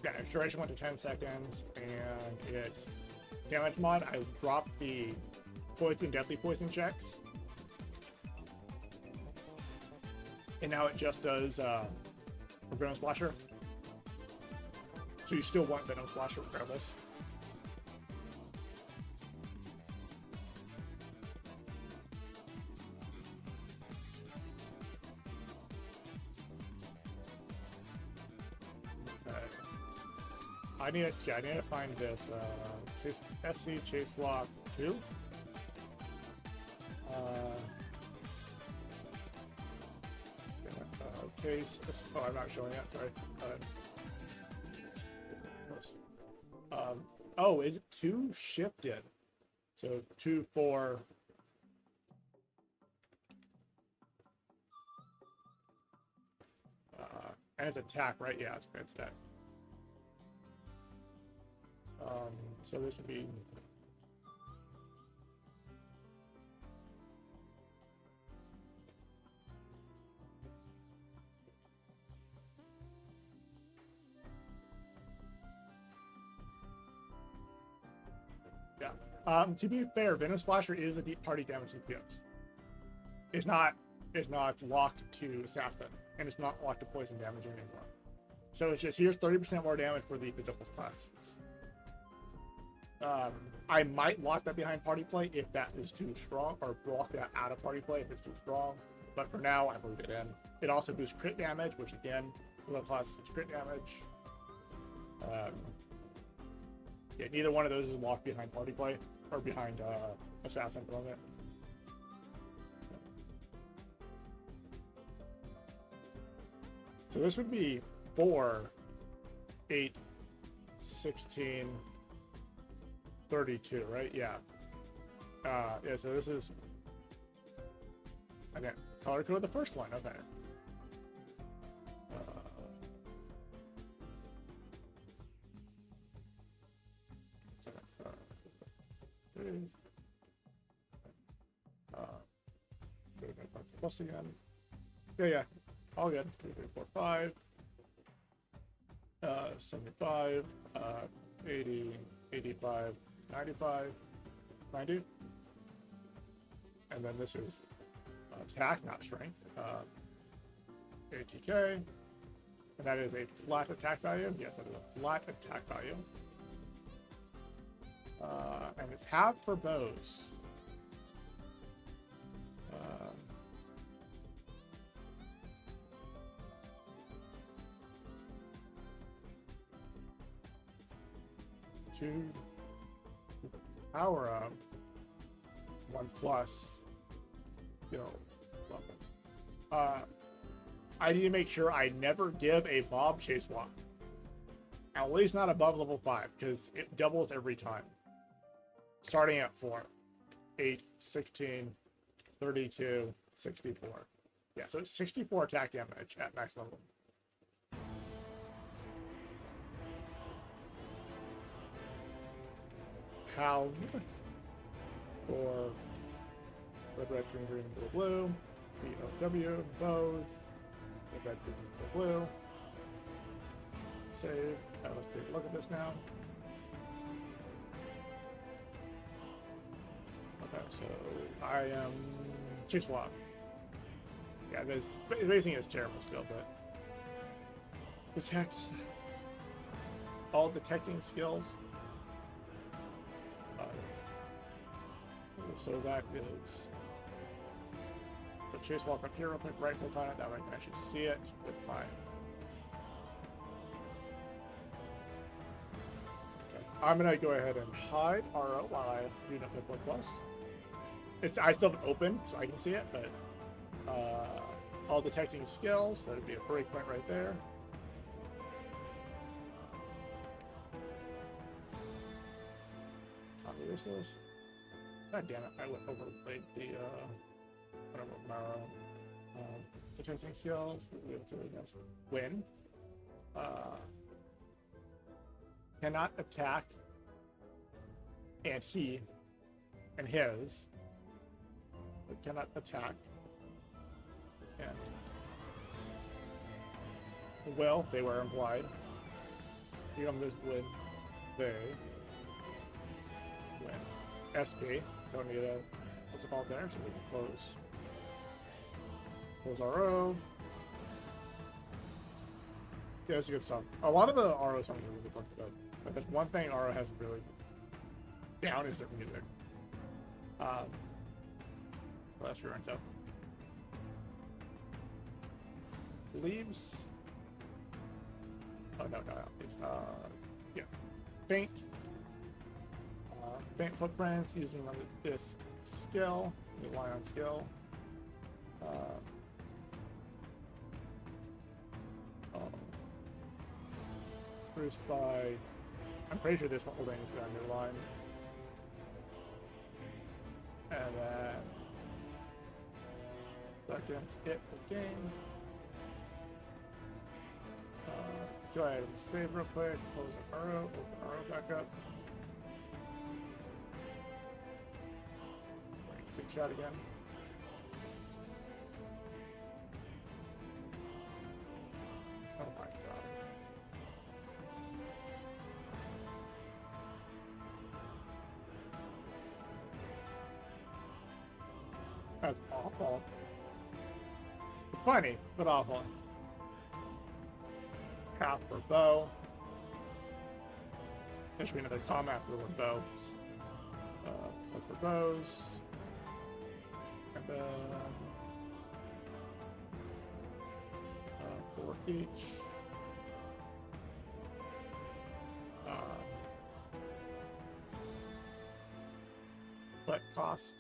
yeah, its duration went to 10 seconds, and its damage mod. I dropped the poison, deadly poison checks, and now it just does Venom Splasher. So you still want Venom Splasher regardless. Okay. I need to find this SC Chase Block 2. Case. Oh, I'm not showing it. Sorry. Oh, is it 2 shifted? So 2, 4. And it's attack, right? Yeah, it's attack. So this would be. Yeah. To be fair, Venom Splasher is a deep party damage CPS. It's not locked to Assassin, and it's not locked to poison damage anymore. So it's just here's 30% more damage for the physical classes. I might lock that behind party play if that is too strong, or block that out of party play if it's too strong. But for now, I moved it in. It also boosts crit damage, which again, low class is crit damage. Yeah, neither one of those is locked behind party play or behind assassin at the moment. So this would be 4, 8, 16, 32, right? Yeah. Yeah, so this is... Okay, color code the first one, okay. Plus again. Yeah, all good. 2, 3, 4, 5. 75, 80, 85, 95, 90. And then this is attack, not strength. ATK. And that is a flat attack value. Yes, that is a flat attack value. And it's half for bows. To power up 1+, you know, weapon. I need to make sure I never give a mob chase walk. At least not above level 5, because it doubles every time. Starting at 4, 8, 16, 32, 64. Yeah, so it's 64 attack damage at max level. Pound for red, red, green, green, blue, blue. BOW, bows. Red, red, green, blue, blue. Save. Now let's take a look at this now. Okay, so I am chase walk. Yeah, this basing is terrible still, but detects all detecting skills. So that is the chase walk up here real quick, right click on it, that way I can actually see it with my... Okay. I'm gonna go ahead and hide RO while I do nothing but plus. I still have it open, so I can see it, but all detecting skills, that would be a breakpoint right there. Copy this. God damn it, I went overplayed the whatever detecting skills. We'll be able to win. Cannot attack, and he and his, but cannot attack, and will, they were implied. Become this win, they win. SP. Don't need a what's it called there, so we can close RO. Yeah, it's a good song. A lot of the RO songs are really fucked up, but there's one thing RO hasn't really down is their music. Well, that's your intel. Leaves. Oh no, leaves. Yeah, faint. Faint footprints using this skill, rely on skill. Produced by, I'm pretty sure this whole thing is on your line. And then that's it for game. Let's go ahead and save real quick, close the arrow, open arrow back up. Sync chat again. Oh my god. That's awful. It's funny, but awful. Half for bow. There should be another comma after the word bow. For bows. And then each. But cost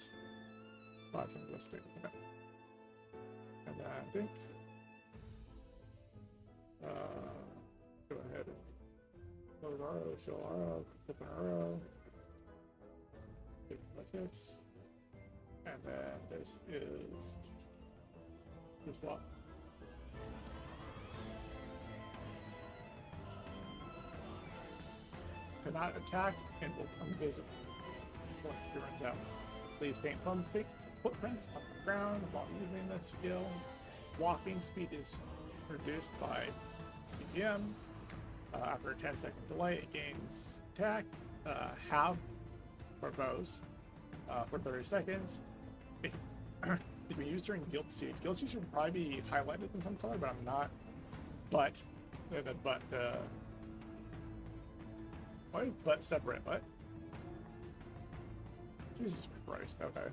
5 linguistic. Okay. And then I think go ahead and close RO, show RO, open RO, like this. And then this is what? Cannot attack and will come visible once it runs out. Please faint footprints on the ground while using this skill. Walking speed is reduced by CPM. After a 10-second delay, it gains attack, half for bows for 30 seconds. It can be used during Guild Siege. Guild Siege should probably be highlighted in some color, but I'm not. But why is butt separate? What? Jesus Christ, okay.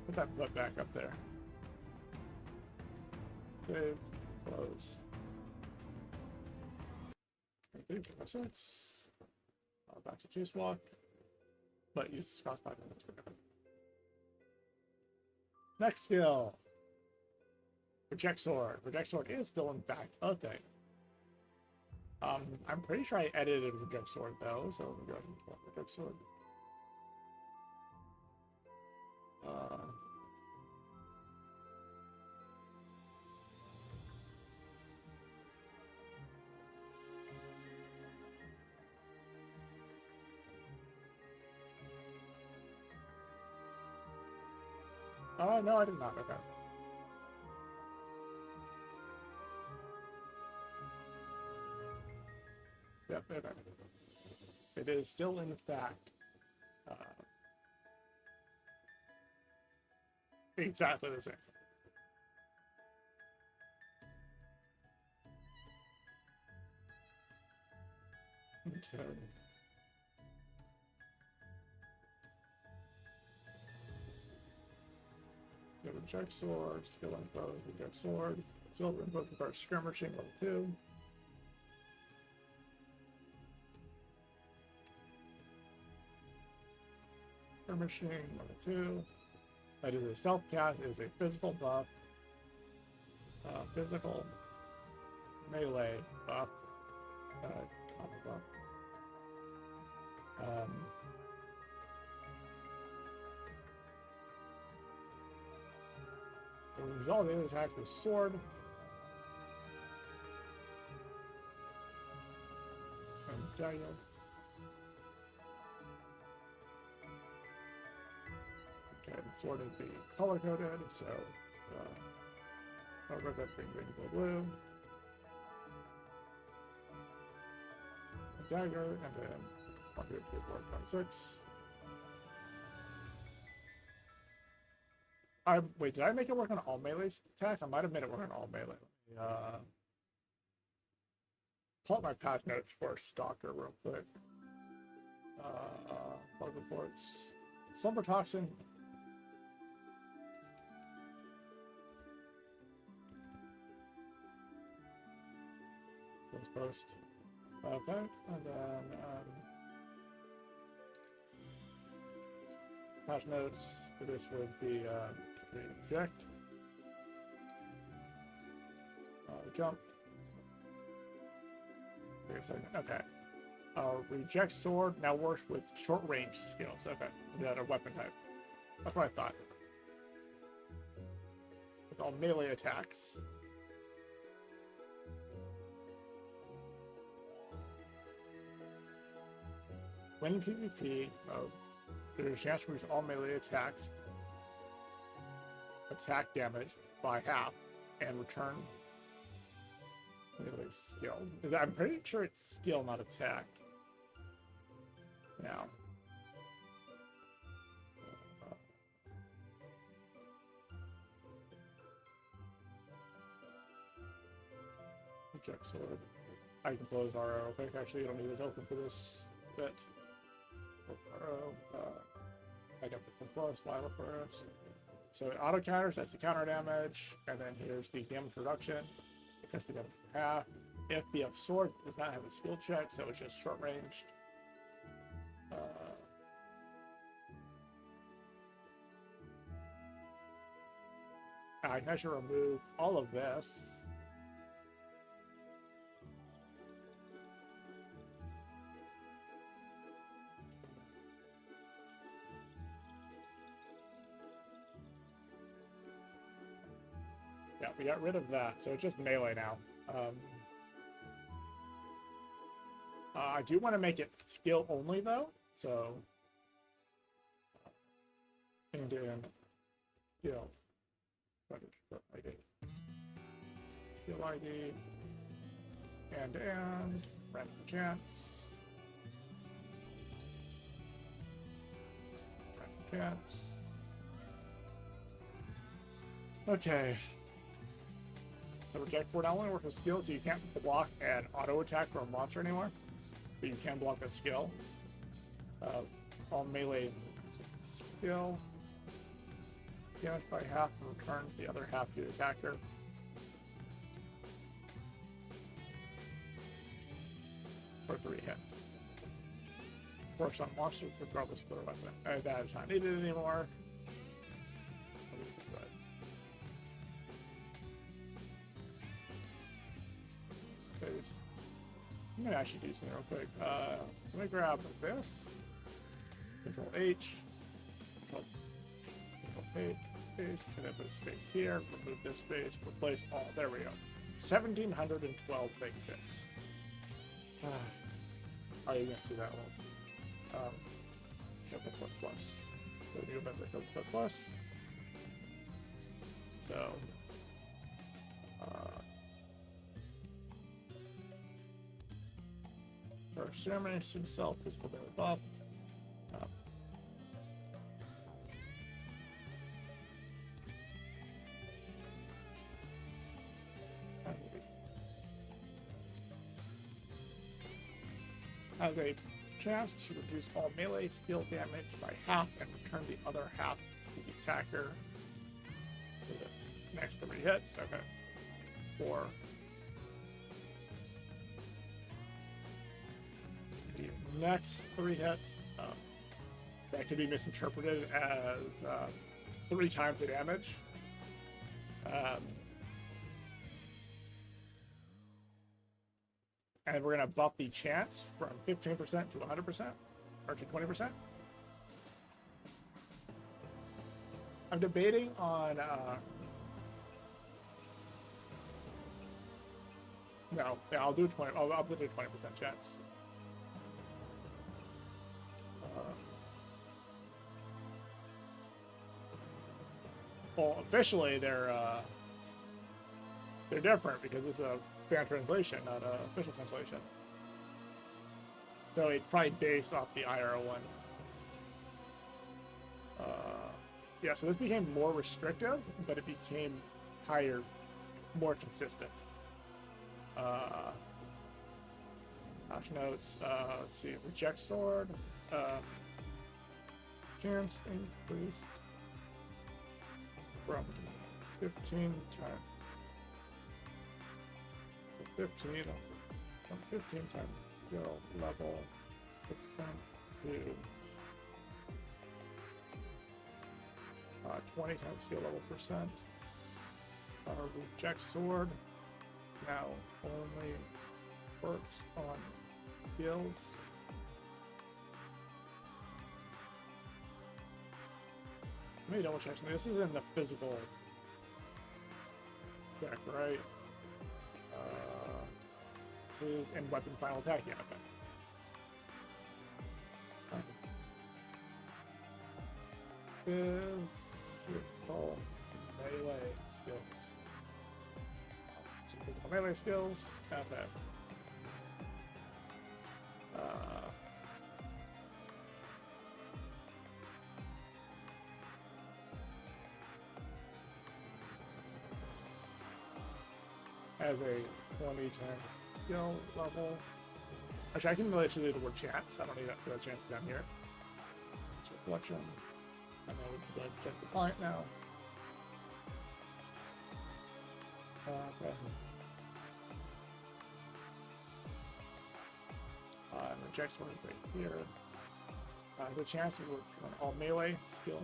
Put that butt back up there. Save, close. Back to Juice Walk. But use cost 5 minutes. Next skill. Reject Sword. Reject Sword is still in fact a thing. I'm pretty sure I edited Reject Sword though, so we'll go ahead and pull up Reject Sword. No, I did not. Okay. Yep, okay. It is still in fact exactly the same. Okay. Reject Sword, skill info, Reject Sword, skill info with our skirmishing level 2. Skirmishing level 2. That is a stealth cast, it is a physical buff. Physical melee buff. Combo buff. Resolve the attacks with sword. And dagger. Okay, the sword is the color coded, so red, green, blue. A dagger, and then 1, 2, 3, 4, 5, 6. Wait, did I make it work on all melee attacks? I might have made it work on all melee. Pull up my patch notes for Stalker real quick. Bug reports. Slumber Toxin. Post. Okay, and then patch notes for this would be reject, jump. Wait a second. Okay. Reject Sword now works with short range skills. Okay, that are weapon type. That's what I thought. With all melee attacks. When in PvP, there's a chance to reduce all melee attacks, attack damage by half, and return melee skill. I'm pretty sure it's skill, not attack. Now. Reject Sword. I can close RO. Actually, you don't need this open for this bit. I got the plus Violet Burst. So it auto counters, that's the counter damage, and then here's the damage reduction. Because to get half. FBF sword does not have a skill check, so it's just short ranged. I can actually remove all of this. Yeah, we got rid of that, so it's just melee now. I do want to make it skill only though, so Indian skill ID, skill ID, and random chance, random chance. Okay. So reject 4 not only works with skill, so you can't block an auto attack from a monster anymore, but you can block a skill. All melee skill. Damage by half and returns the other half to the attacker. For 3 hits. Works on monsters regardless of their weapon. That is not needed anymore. Space. I'm gonna actually do something real quick. Let me grab this. Control H. Control H. Space. And then put a space here. Remove this space. Replace all. There we go. 1,712 things fixed. Oh, you can see that one. Plus plus. So new member plus plus. So. For ceremony himself, physical damage buff. Has a chance to reduce all melee skill damage by half and return the other half to the attacker for the next 3 hits. Okay. 4. The next 3 hits, that could be misinterpreted as 3 times the damage. And we're going to buff the chance from 15% to 100%, or to 20%. I'm debating on... no, yeah, I'll do 20. I'll put a 20% chance. Well, officially they're different because it's a fan translation, not an official translation. So it's probably based off the IRL one. Yeah, so this became more restrictive, but it became higher, more consistent. Hash notes, let's see, reject sword, chance increased from 15 times. 15 from 15 times skill level percent to 20 times skill level percent. Reject sword now only works on skills. Let me double check something. This is in the physical check, right? This is in weapon final attack, yeah, okay. Physical melee skills. Some physical melee skills, okay. As a 20 times skill level. Actually, I can really do the word chance. I don't need that for that chance down here. It's reflection. And then we can go ahead and check the client now. Okay. check sort right here. The chance to work on all melee skill.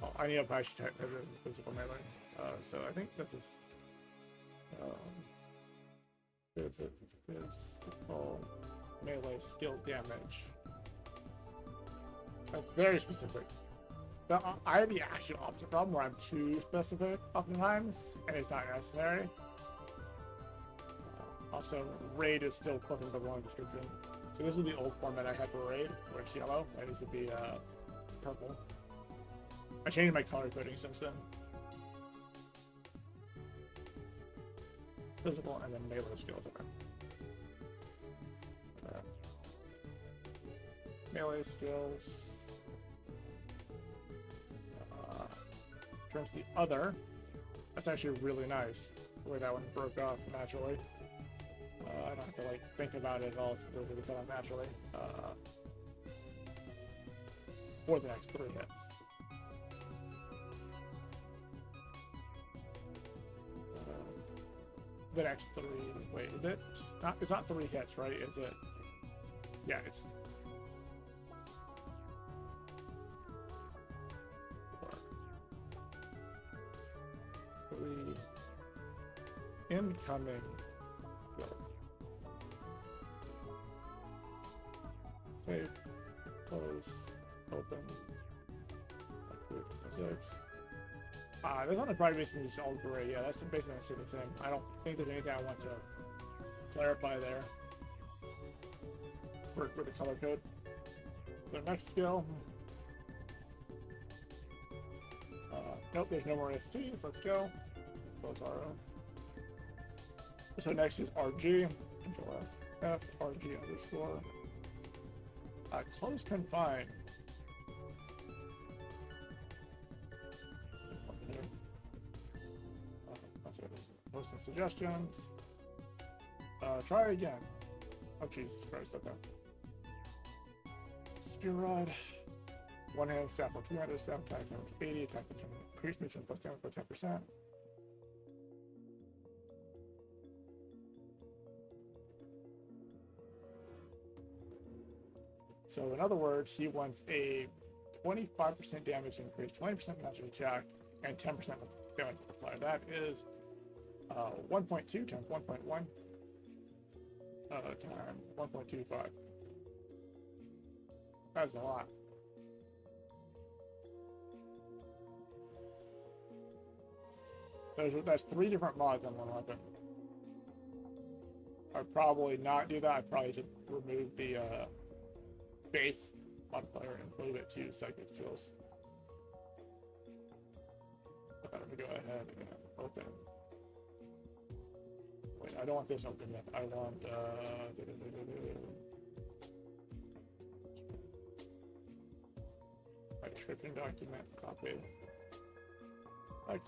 Oh, I need a patch check as a physical melee. So I think this is physical melee skill damage. That's very specific. But I have the actual opposite problem where I'm too specific oftentimes, and it's not necessary. Also, raid is still clicking the wrong description. So this is the old format I had for raid, where it's yellow. That needs to be purple. I changed my color coding since then. Physical and then melee skills. Okay. Melee skills. Turns the other. That's actually really nice. The way that one broke off naturally. I don't have to like think about it at all. It's really done naturally. For the next 3 hits. The next 3. Wait, is it? It's not 3 hits, right? Is it? Yeah, it's 4. 3 incoming. Save, close, open. 6. This one is probably basically just all gray. Yeah, that's basically the same. I don't think there's anything I want to clarify there. Work with the color code. So next skill. Nope, there's no more STs. Let's go. Close RO. So next is RG. Control F, RG underscore. Close confine. Posting suggestions. Try again. Oh Jesus Christ! Okay. Spear rod. One hand staff for 200, staff attack damage 80, attack increase mission plus damage by 10%. So in other words, he wants a 25% damage increase, 20% magic attack, and 10% damage multiplier. That is 1.2 times 1.1 times 1.25. That's a lot. That's 3 different mods on one weapon. I'd probably not do that. I'd probably just remove the base modifier and move it to psychic skills. Let me go ahead and open. Wait, I don't want this open yet. I want my description document copy.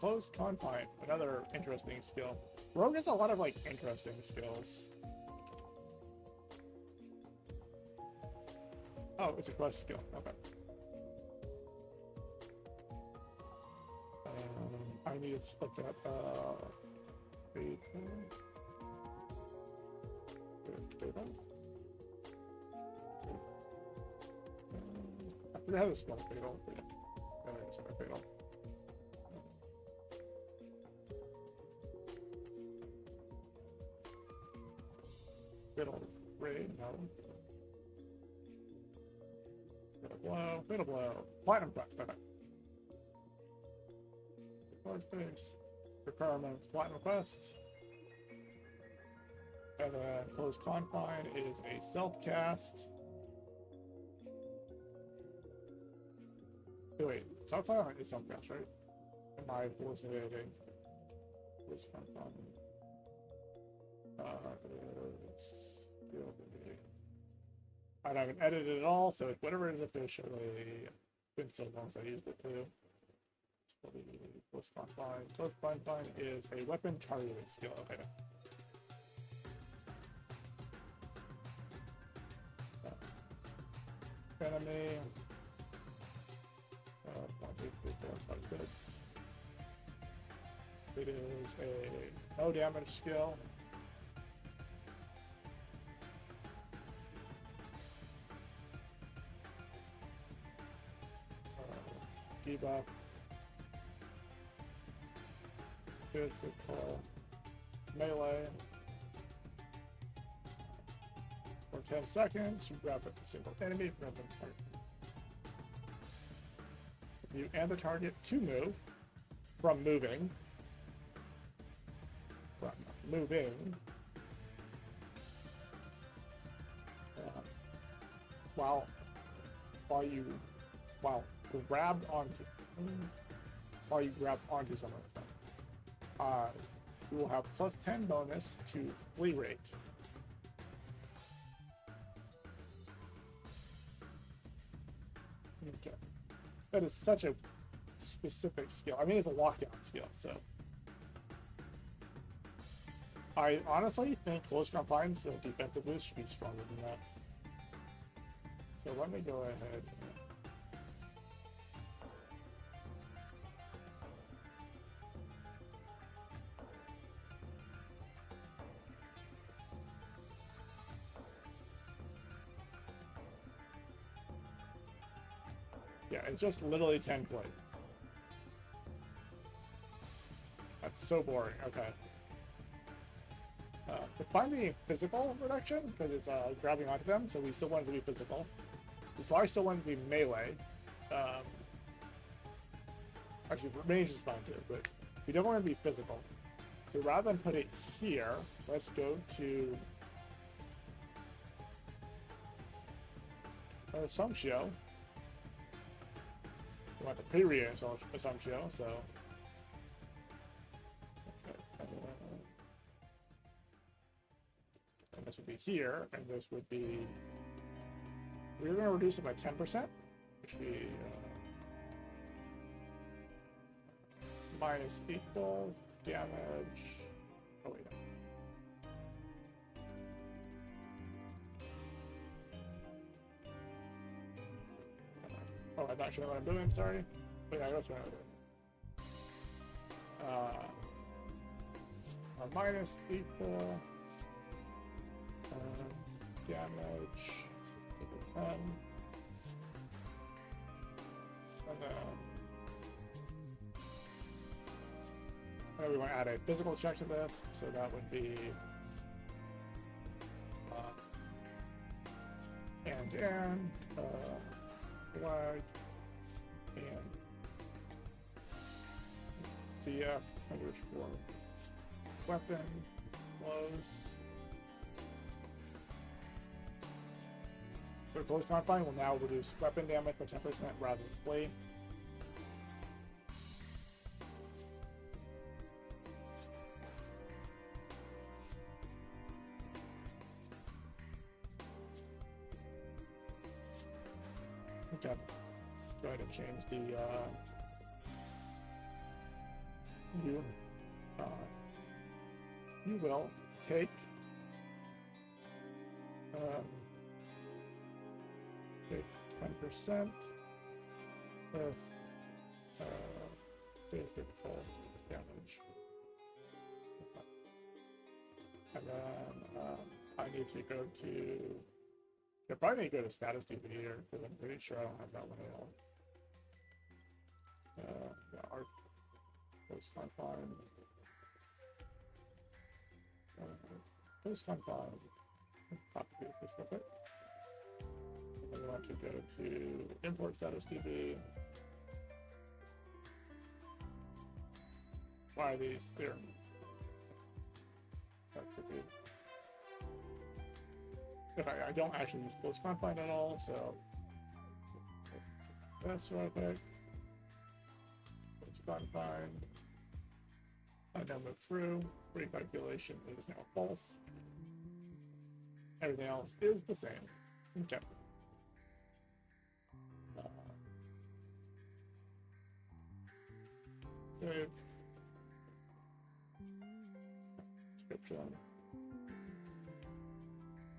Close confine, another interesting skill. Rogue has a lot of like interesting skills. Oh, it's a quest skill. Okay. I need to look at I forget how to spell fatal. It's not fatal. Fatal raid, no. Fatal blow. Platinum quest, okay. Large space. Requirements, platinum quest. And then close confine is a self-cast. Wait, self-confine is self-cast, right? Am I hallucinating? Close confine. I haven't edited it all, so whatever it is officially, been so long since I used it too. Close confine. Close confine is a weapon targeting skill. Okay. Enemy. 1, 2, 3, 4, 5, 6. It is a no damage skill. debuff. Physical melee. For 10 seconds, you grab a single enemy, grab them target. You and the target to move from moving. From moving. While you grab onto someone, you will have plus 10 bonus to flee rate. Okay. That is such a specific skill. I mean, it's a lockdown skill, so. I honestly think close confines defensively should be stronger than that. So let me go ahead. Yeah, it's just literally 10 plate. That's so boring. Okay. It's finally physical reduction because it's grabbing onto them, so we still want it to be physical. We probably still want it to be melee. Actually, range is fine too, but we don't want it to be physical. So rather than put it here, let's go to Assumptio. We want the pre-read Assumptio, so. Okay. And this would be here, and this would be. We're going to reduce it by 10%, which would be minus equal damage. Oh, wait. Oh, I'm not sure what I'm doing, sorry. But yeah, that's what I'm doing. Minus equal damage. 10. And then we want to add a physical check to this, so that would be and flag and BF underscore weapon close. So close confine will now reduce weapon damage by 10% rather than flee. Okay. Go ahead and change the you will take take 10% with basic full damage. And then I need to go to. I probably need to go to status DB here because I'm pretty sure I don't have that one at all. Yeah, our close confine. Close confine. Copy this real quick. And we want to go to import status DB. Why are these there? That could be. I don't actually use close confine at all, so that's real quick. Close confine. I now move through. Recalculation is now false. Everything else is the same. Okay. Save. Description.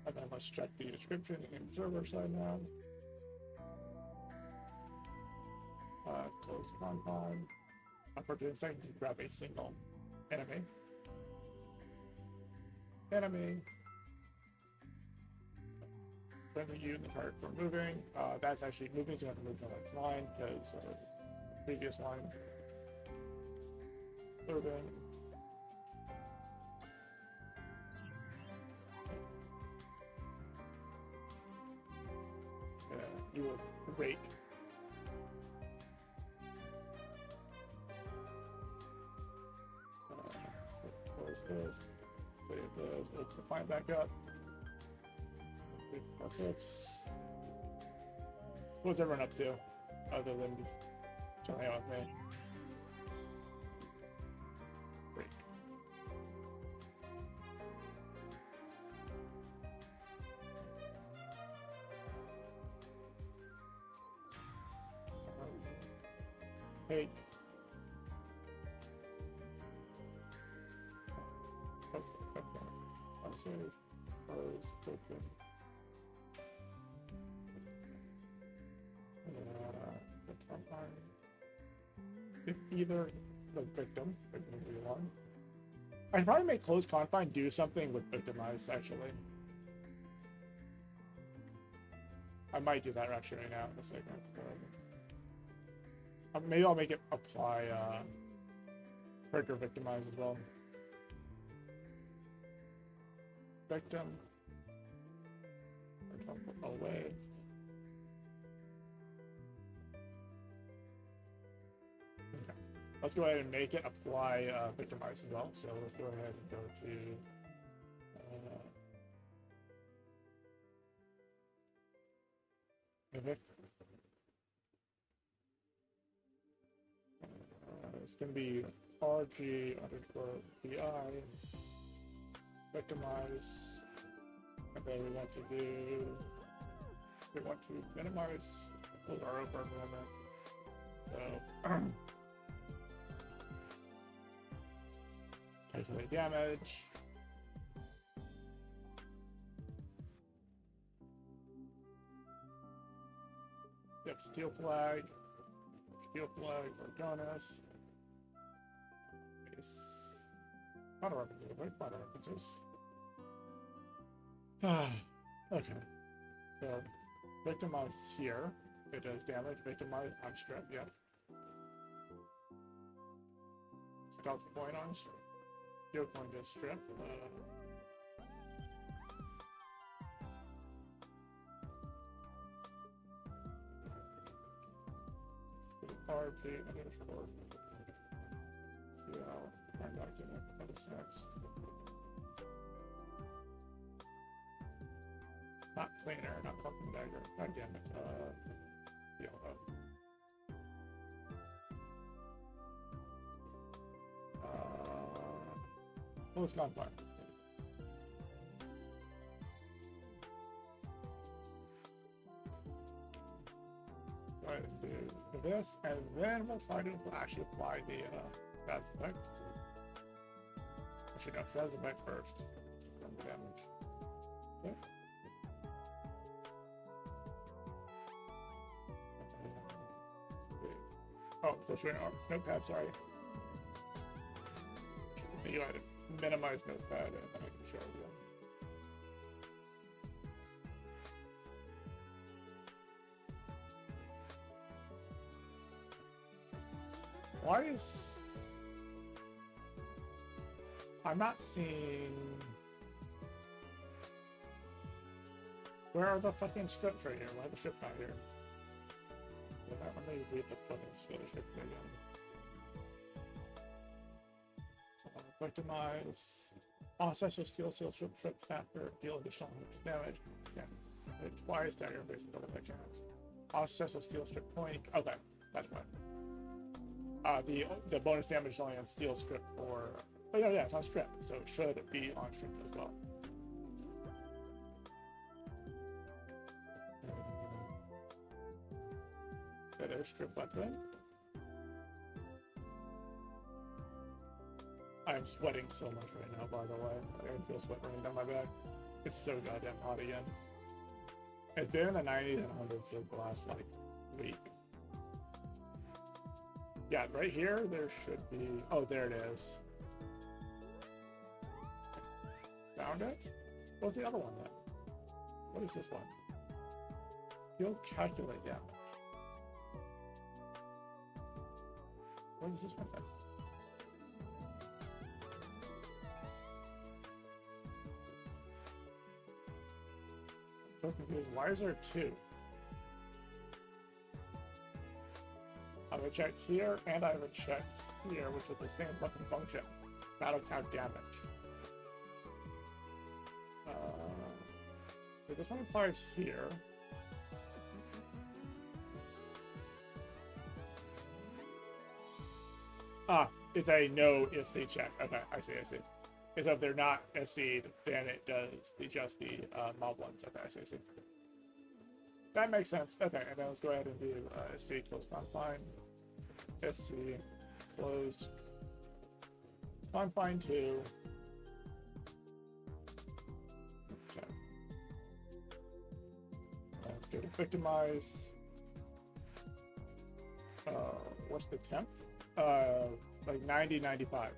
And then let's check the description in server side now. Close confine. For 2 seconds, you grab a single enemy. Then you and the target for moving. That's actually moving, so you have to move to the line because previous line. Urban. Yeah, you will rake. Close this. Save this. Open the client back up. That's it. What's everyone up to? Other than chilling out with me. Break. Hey. Okay. I'll say close, open. If either the victim will be one. I'd probably make close confine do something with victimize, actually. I might do that actually right now in a second. Maybe I'll make it apply trigger victimize as well. Victim. Away. Okay. Let's go ahead and make it apply victimize as well. So let's go ahead and go to evict. It's going to be RG_BI victimize, and then we want to minimize our over limit. So calculate damage. Yep, steel flag for Jonas. Final references, right? Final references. Okay. So, victimize here. It does damage. Victimize on strip, yep. Stealth point on strip. Steel point does strip. RP underscore. CL. Find document. What's next? Not planar, not fucking dagger. God damn it. Well, it's gone by. Go ahead and do this, and then we'll try to actually apply the status effect. Actually, no, status effect first. From the damage. Okay. Oh, so showing our notepad, sorry. You had to minimize notepad and then I can show you. Why is... I'm not seeing... Where are the fucking strips right here? Why are the strips not here? Let me read the fucking Scottish strip again. Victimize. Offset steel seal strip after deal additional damage. Yeah. Twice dagger based on double by chance. Offset steel strip point. Okay, that's fine. The bonus damage is only on steel strip or oh yeah, it's on strip, so it should be on strip as well. There's strip weapon. I'm sweating so much right now, by the way. I can feel sweat running down my back. It's so goddamn hot again. It's been in the 90s and 100s for the last, like, week. Yeah, right here, there should be... Oh, there it is. Found it? What's the other one, then? What is this one? You'll calculate damage. What is this one thing? So confused. Why is there two? I have a check here, and I have a check here, which is the same fucking function. Battle count damage. So this one applies here. Ah, it's a no SC check. Okay, I see. So if they're not SC'd, then it does just the mob ones. Okay, I see. That makes sense. Okay, and then let's go ahead and do SC close confine. SC close confine 2. Okay. Let's go to victimize. What's the temp? Like 90, 95.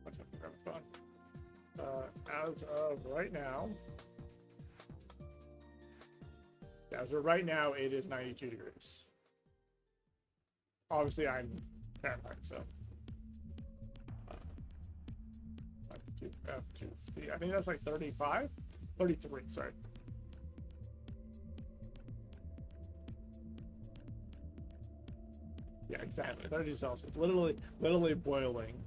What's up? Grab a phone. As of right now, it is 92 degrees. Obviously, I'm Fahrenheit, so. F2C. I think that's like 35? 33, sorry. Yeah, exactly. 30 Celsius. Literally boiling.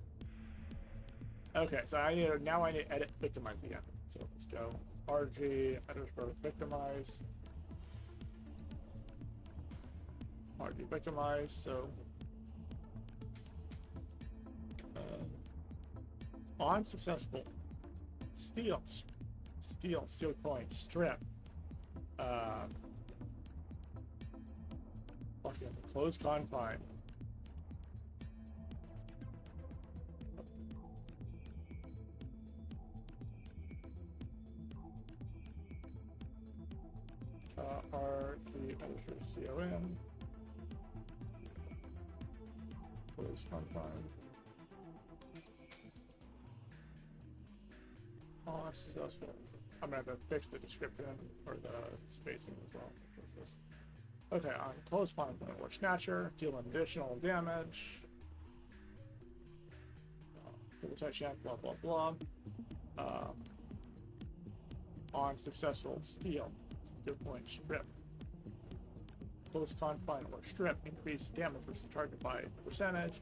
Okay, so I need to edit victimize again. So let's go RG underscore victimize. RG victimize. So on successful steal coin strip. Fucking close confine. RG_CON. Close confine. Oh, successful. I'm gonna have to fix the description or the spacing as well. Okay, on close confine or snatcher, deal an additional damage. Check, blah blah blah. On successful steal, good point, strip. Close confine or strip, increase damage versus target by percentage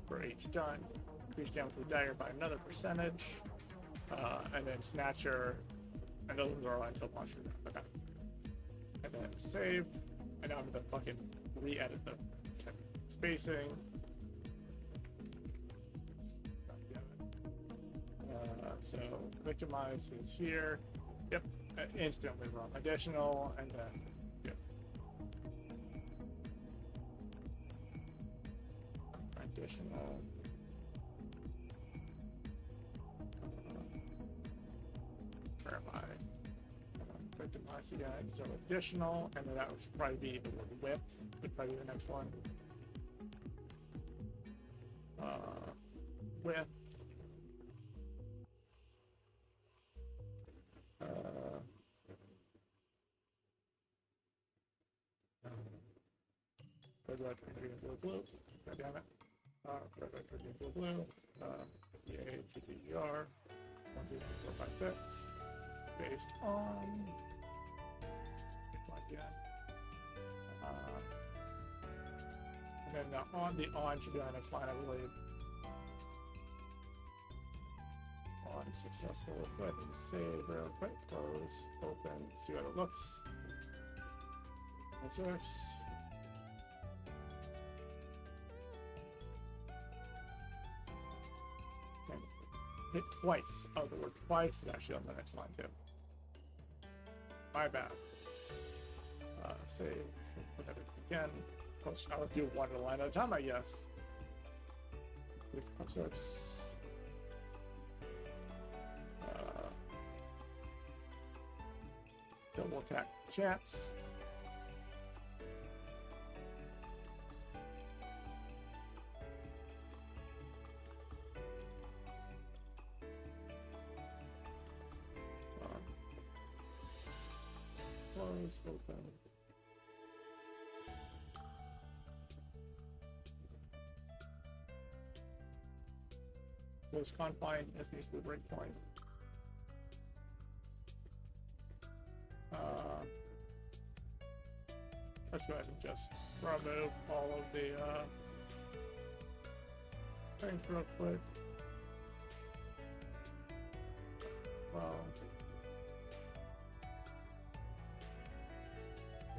for each done. Increase damage with dagger by another percentage. And then snatcher, and those ones are until monster. Okay. And then save. And now I'm gonna fucking re-edit the spacing. So victimize is here. Yep, instantly wrong. Additional, and then yep. Additional. Where am I? Victimize again. So additional, and then that would probably be the word whip. Would probably be the next one. Whip. Red, green, blue. God damn it. Red, green, blue. EA, GDER. 1, 2, 3, 4, 5, 6. Based on. Again. And then the on should be on the next line, I believe. On successful. Let's go ahead and save real quick. Close, open, see what it looks. SX. And hit twice. Oh, the word twice is actually on the next line too. My bad. Save. Put that again. I'll do one line at a time, I guess. So it's double attack chance. Close, open. close confine as needs to be breakpoint. Let's go ahead and just remove all of the things real quick. Well,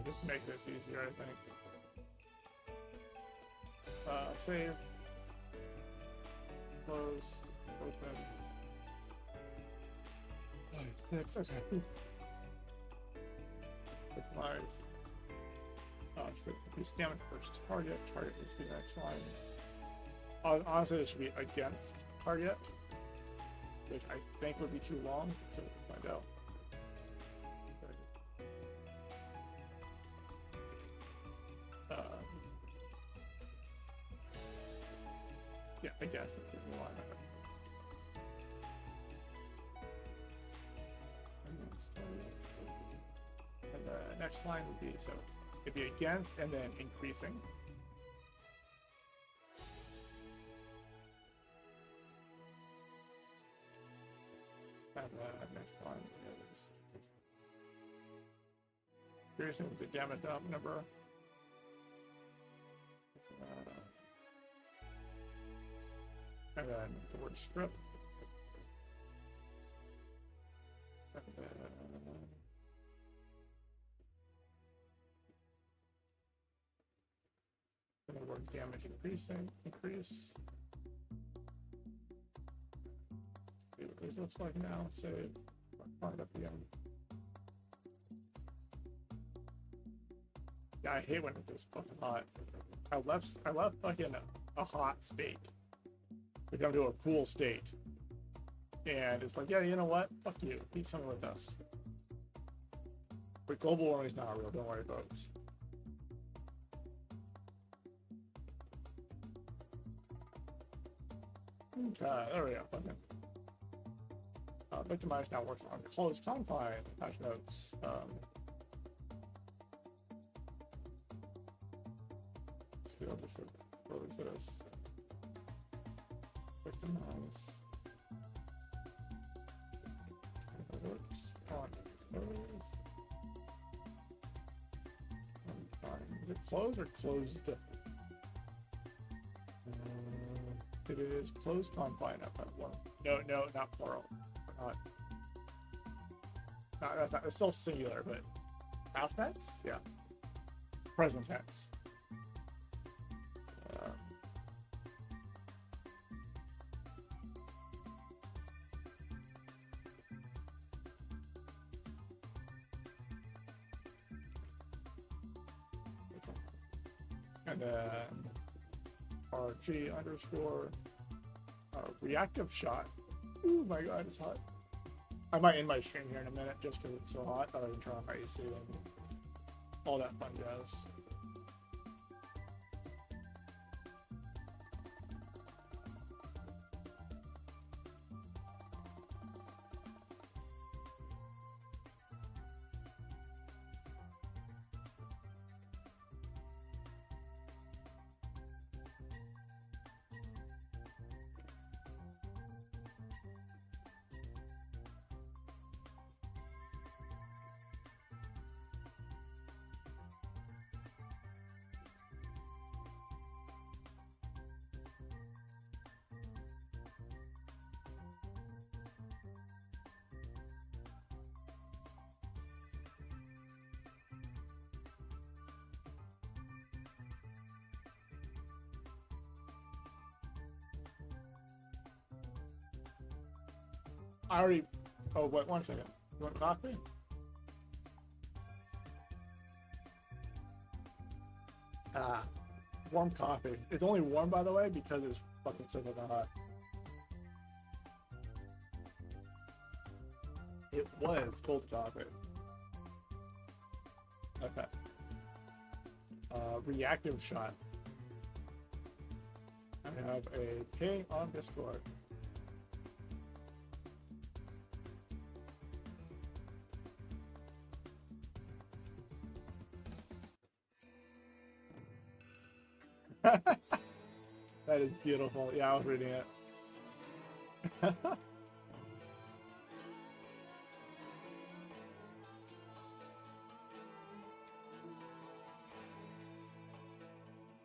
just make this easier, I think. Save, close, open. 5, 6, okay. Supplies. Should be damage versus target. Target needs to be the next line. Honestly, this should be against target, which I think would be too long, so we'll find out. Yeah, I guess it's a new line. And the next line would be, so it'd be against and then increasing. And the next line is increasing with the damage number. And then the word strip. And the word damage increase. See what this looks like now. Save. Find up again. Yeah, I hate when it gets fucking hot. I left fucking a hot state to come to a cool state. And it's like, yeah, you know what? Fuck you. Eat something with us. But global warming is not real. Don't worry, folks. Okay, there we go. Fucking. Victimize now works on closed confine. Patch notes. See, I'll just close this. Victimize. Works on close. Is it closed or closed? It is closed confine up at one. No, not plural. That's not. It's still singular, but past tense, yeah. Present tense. And then RG underscore reactive shot. Ooh my god, it's hot. I might end my stream here in a minute just because it's so hot. I can turn on my AC and all that fun jazz. I already. Oh, wait, 1 second. You want coffee? Warm coffee. It's only warm, by the way, because it's fucking so fucking hot. It was cold coffee. Okay. Reactive shot. I have a ping on Discord. That is beautiful. Yeah, I was reading it.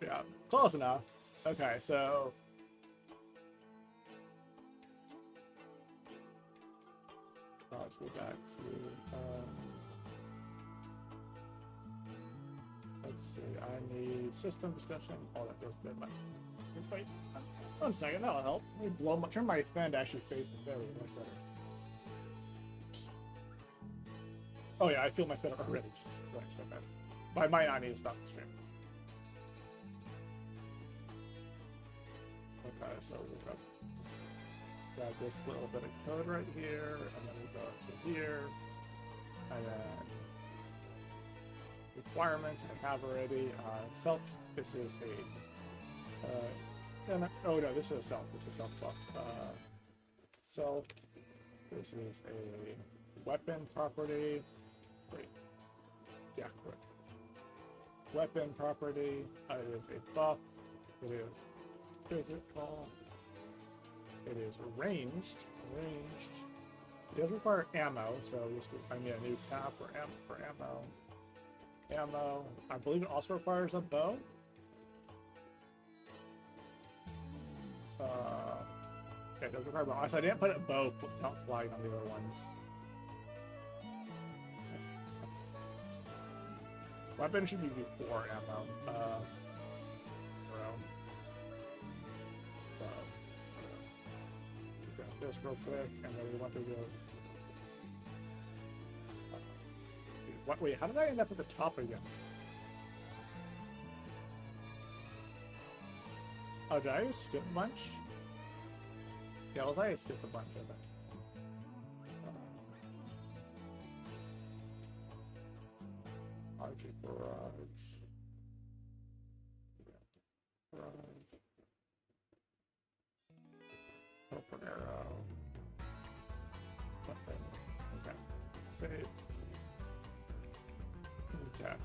Yeah, close enough. Okay, so let's go back to. Let's see. I need system discussion. Oh, that goes good. Wait, 1 second. That'll help. Let me blow my, turn my fan to actually face the fan. Much better. Oh yeah, I feel much better already. Right, step back. So I might not need to stop the stream. Okay, so we'll grab this little bit of code right here, and then we go to here, and then requirements I have already. Self. This is a. Oh no, this is a self. This is self buff. Self. This is a weapon property. Wait. Yeah, correct. Weapon property. It is a buff. It is physical. It is ranged. Ranged. It does require ammo, so this I need a new tab for ammo. Ammo. I believe it also requires a bow. Yeah, it does require a bow. So I didn't put a bow flag on the other ones. Weapon should be before ammo. So, grab this real quick, and then we want to go. What? Wait, how did I end up at the top again? Oh, did I just skip a bunch? Yeah, well, I skipped a bunch of it. RG Barrage. Barrage. Open arrow. Weapon. Okay. Save. Okay.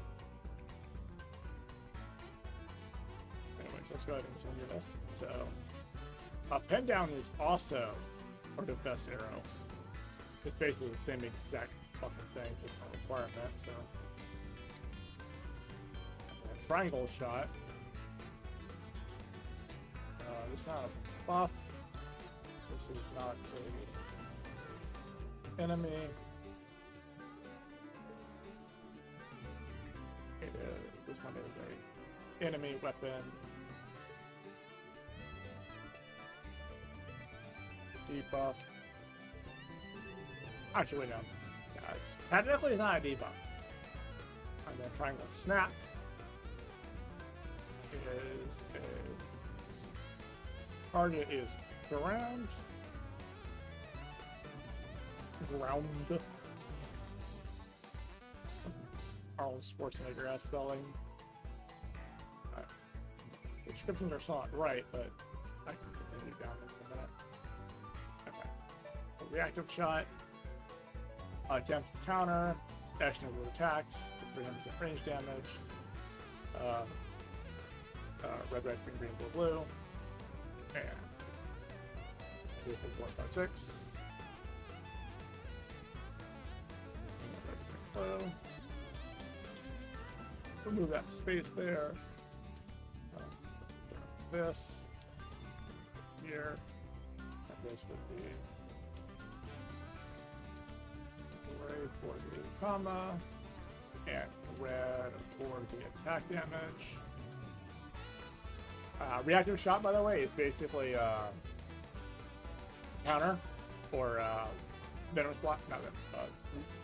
Anyways, let's go ahead and continue this. So, pen down is also part of best arrow. It's basically the same exact fucking thing, just a requirement, so. And triangle shot. This is not a buff. This is not a enemy. This one is a enemy weapon. Debuff. Actually, wait, no. Technically, it's not a debuff. And then triangle snap is a target is ground. Arnold Schwarzenegger ass spelling. The descriptions are still not right, but I can continue down in a minute. Okay. A reactive shot. Attempts to counter. Actionable attacks. 300% range damage. Red, red, green, green, blue, blue. And 456. Blue. Remove that space there. This here, and this would be gray for the comma, and red for the attack damage. Reactive shot, by the way, is basically counter or venomous block. Not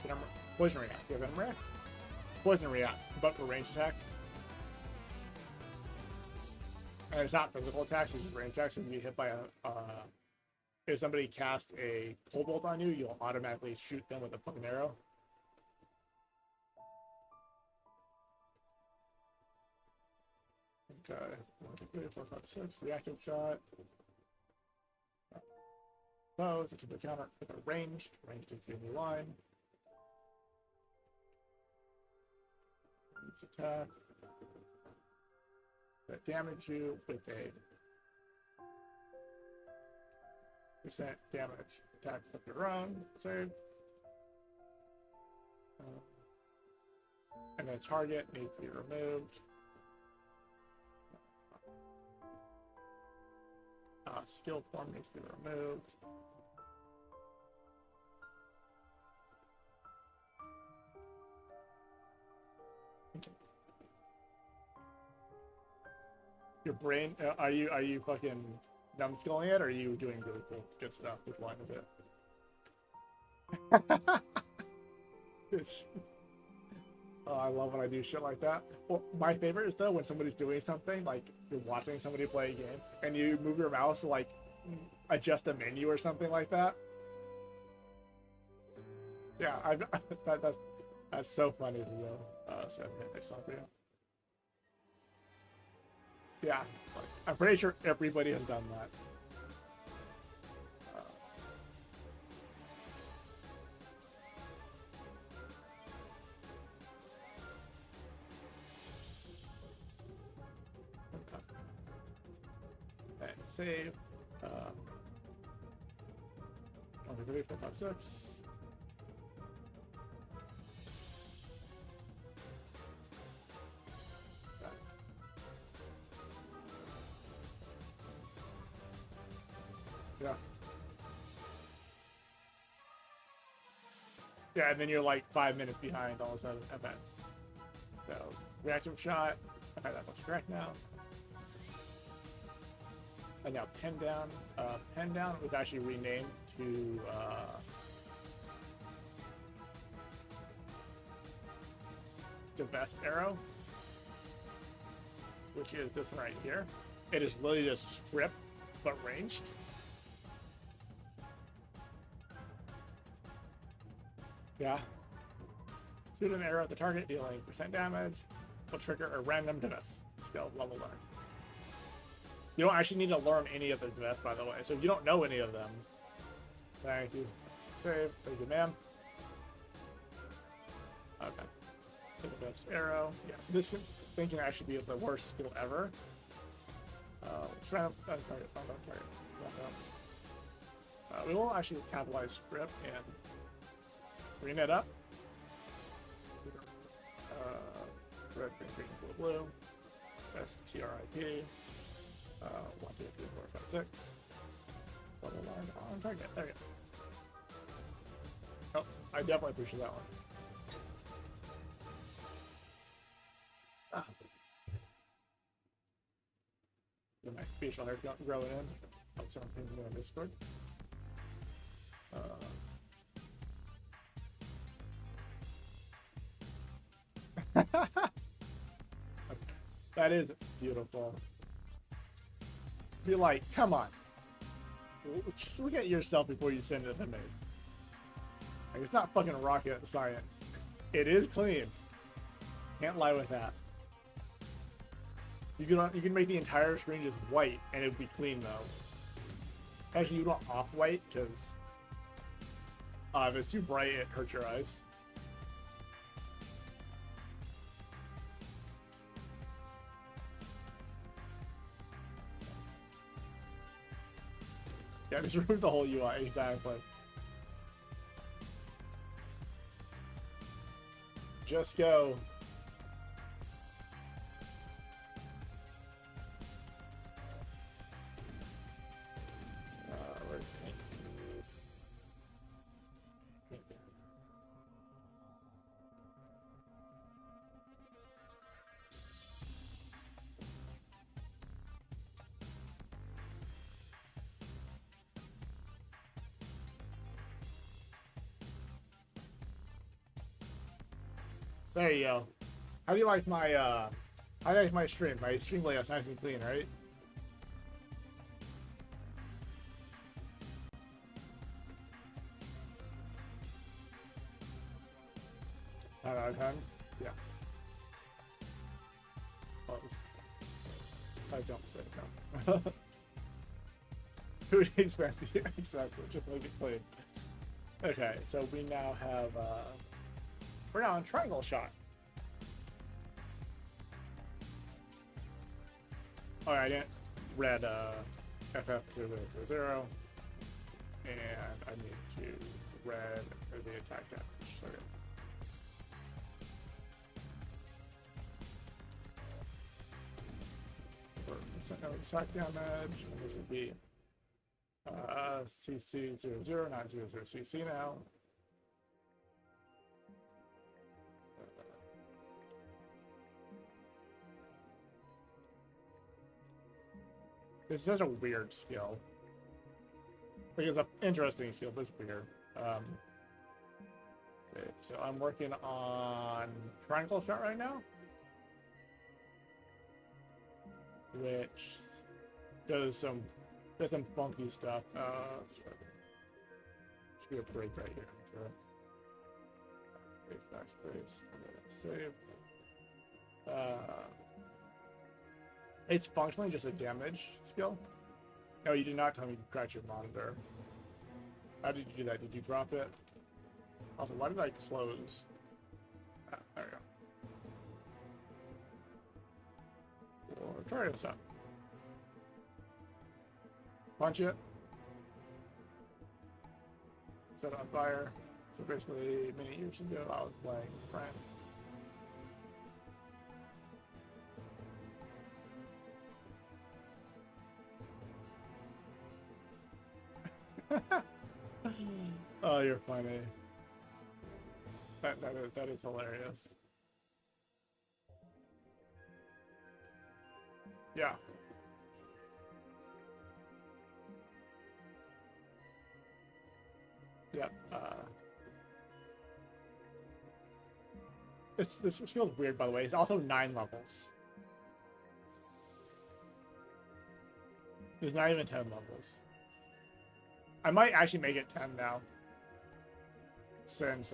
venom, poison react. Yeah, venom react. Poison react, but for range attacks. And it's not physical attacks, it's just range attacks. If you get hit by if somebody casts a cold bolt on you, you'll automatically shoot them with a fucking arrow. Okay, 1, 2, 3, 4, 5, 6. Reactive shot. Bows, it's a counter with a ranged. Ranged is the new line. Ranged attack. That damage you with a damage attack of your own. Save. And the target needs to be removed. Skill form needs to be removed. Okay. Your brain, are you fucking numbskulling it, or are you doing really cool, good stuff with one of it? It's, oh, I love when I do shit like that. Well, my favorite is though when somebody's doing something, like you're watching somebody play a game, and you move your mouse to like adjust a menu or something like that. Yeah, that's so funny to do. So next time for you. Yeah, like, I'm pretty sure everybody has done that. Okay. And save. 1, 2, 3, 4, 5, 6. Yeah. Yeah, and then you're like 5 minutes behind all of a sudden at that. So, reactive shot. Okay, that looks correct now. And now Pen Down. Pen Down was actually renamed to Divest Arrow, which is this one right here. It is literally just strip, but ranged. Yeah. Shoot an arrow at the target, dealing % damage. Will trigger a random divest skill level learned. You don't actually need to learn any of the divest, by the way. So if you don't know any of them, thank you. Save. Thank you, ma'am. Okay. Take the best arrow. Yeah, so this thing can actually be the worst skill ever. Random target. We will actually capitalize script and bring it up. Red, green, blue. STRIP. 1, 2, 3, 4, 5, 6. Double line on target. There you go. Oh, I definitely appreciate that one. Ah. Get my facial hair growing in. Oh, someone pinged me on Discord. That is beautiful. Be like, come on. Look at yourself before you send it to me. Like, it's not fucking rocket science. It is clean. Can't lie with that. You can make the entire screen just white and it would be clean though. Actually, you want off-white because if it's too bright, it hurts your eyes. Yeah, just remove the whole UI, exactly. Just go. Where's paint? There you go. How do you like my how do you like my stream? My stream layout's nice and clean, right? 10 out of 10? Yeah. Close. I don't say no. Who needs fancy? Exactly, just make it clean. Okay, so we now have we're now on triangle shot. Oh, I didn't read FF00. and I need to red the attack damage. Okay. No attack damage, and this would be CC00, not 00 CC now. This is such a weird skill. Like, it's an interesting skill, but it's weird. Okay, so I'm working on Triangle Shot right now, which does some funky stuff. Should be a break right here. Sure. Backspace. Save. It's functionally just a damage skill. No, you did not tell me to crash your monitor. How did you do that? Did you drop it? Also, why did I close? Ah, there we go. Or try this out. Punch it. Set it on fire. So basically, many years ago, I was playing Friend. Oh, you're funny. That is hilarious. Yeah. Yep. This skill's weird, by the way. It's also 9 levels. There's not even 10 levels. I might actually make it 10 now. Since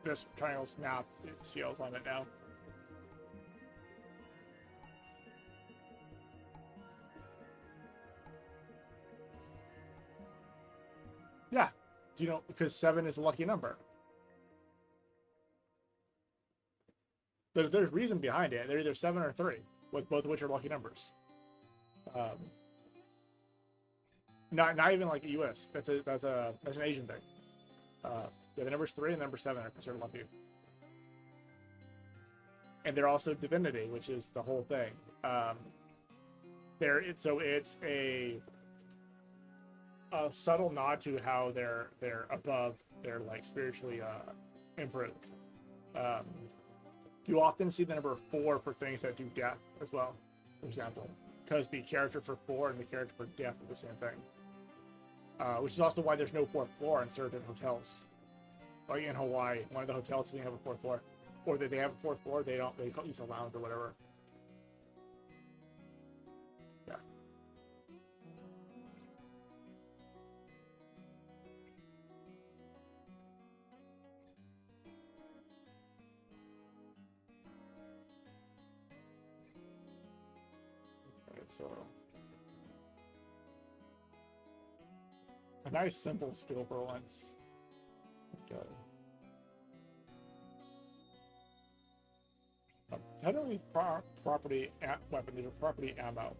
this Triangle Snap seals on it now. Yeah. Do you know, because 7 is a lucky number. There's reason behind it. They're either 7 or 3, with both of which are lucky numbers. Not even like US. That's an Asian thing. Yeah, the numbers 3 and the number 7 are considered lucky. And they're also divinity, which is the whole thing. So it's a subtle nod to how they're above, they're like spiritually improved. You often see the number 4 for things that do death as well, for example, because the character for 4 and the character for death are the same thing. Which is also why there's no 4th floor in certain hotels. Like in Hawaii, one of the hotels doesn't have a 4th floor, or they have a 4th floor. They use a lounge or whatever. Yeah. Okay, so a nice simple skill for once. Okay. Technically, property weapon. These are property ammo.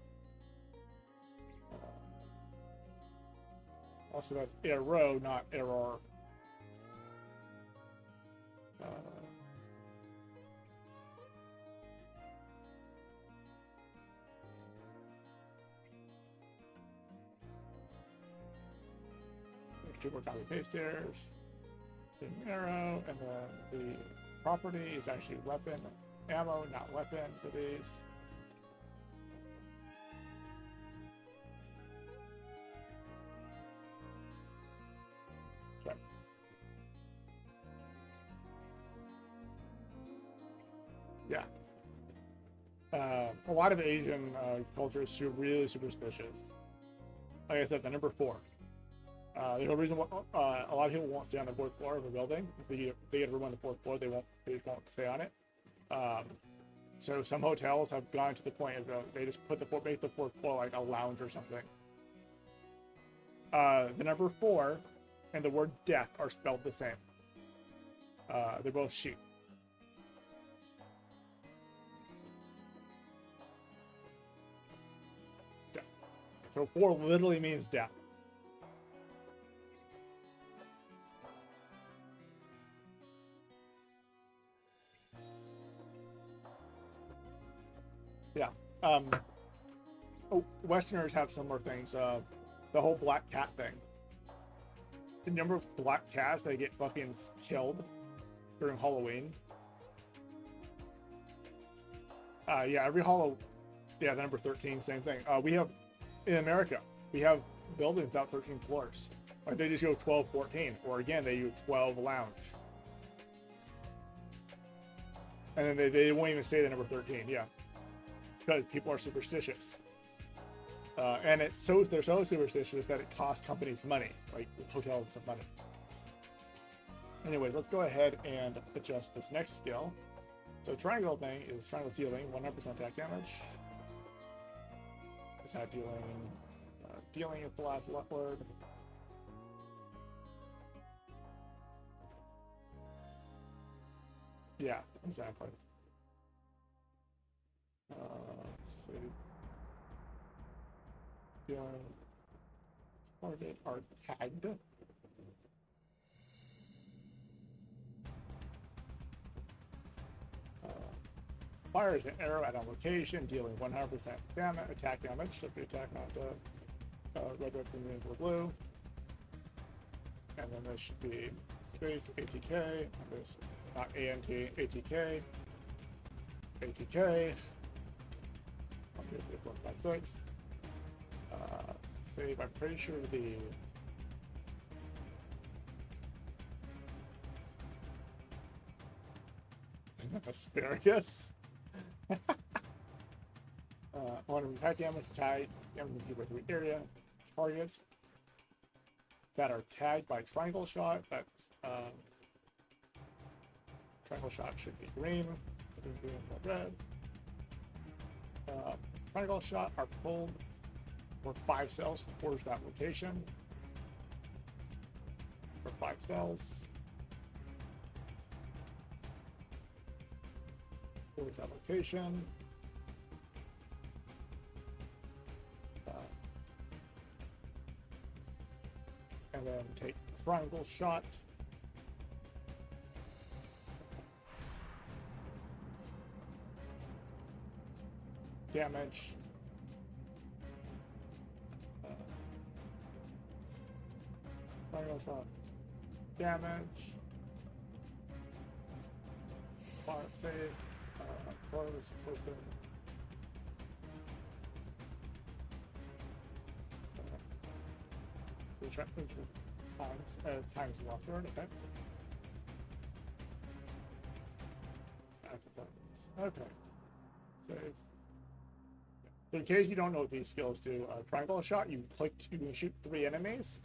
Also, that's arrow, not error. There's 2 more copy paste errors. Arrow, and then the property is actually weapon ammo, not weapon for these. Okay. Yeah. A lot of Asian cultures are really superstitious. Like I said, the number 4. There's no reason why a lot of people won't stay on the 4th floor of a building. If they get a room on the 4th floor, they won't stay on it. So some hotels have gone to the point of they just make the 4th floor like a lounge or something. The number 4 and the word death are spelled the same. They're both sheep. Yeah. So 4 literally means death. Yeah. Oh, Westerners have similar things. The whole black cat thing. The number of black cats that get fucking killed during Halloween. Yeah, every yeah, the number 13, same thing. We have, in America, we have buildings without 13 floors. Like they just go 12, 14, or again, they do 12 lounge. And then they won't even say the number 13, yeah. Because people are superstitious. And they're so superstitious that it costs companies money, like hotels some money. Anyways, let's go ahead and adjust this next skill. So triangle thing is triangle dealing 100% attack damage. It's not dealing is the last word. Yeah, exactly. Let's see. Dealing target are tagged. Fires an arrow at a location, dealing 100% damage, attack damage. So if you attack not red, green, or blue, and then there should be space ATK, and there's not ANT, ATK, ATK. 156. Save. I'm pretty sure the asparagus. On attack damage, tag damage by 3 area targets that are tagged by triangle shot. That triangle shot should be green, green, red. Triangle shot are pulled for 5 cells towards that location. For 5 cells. Towards that location. And then take triangle shot. Damage. Triangle shot. Damage. Fire save. Close. Open. Times locked word, okay. Okay. Save. In case you don't know what these skills do, triangle shot, you can shoot 3 enemies,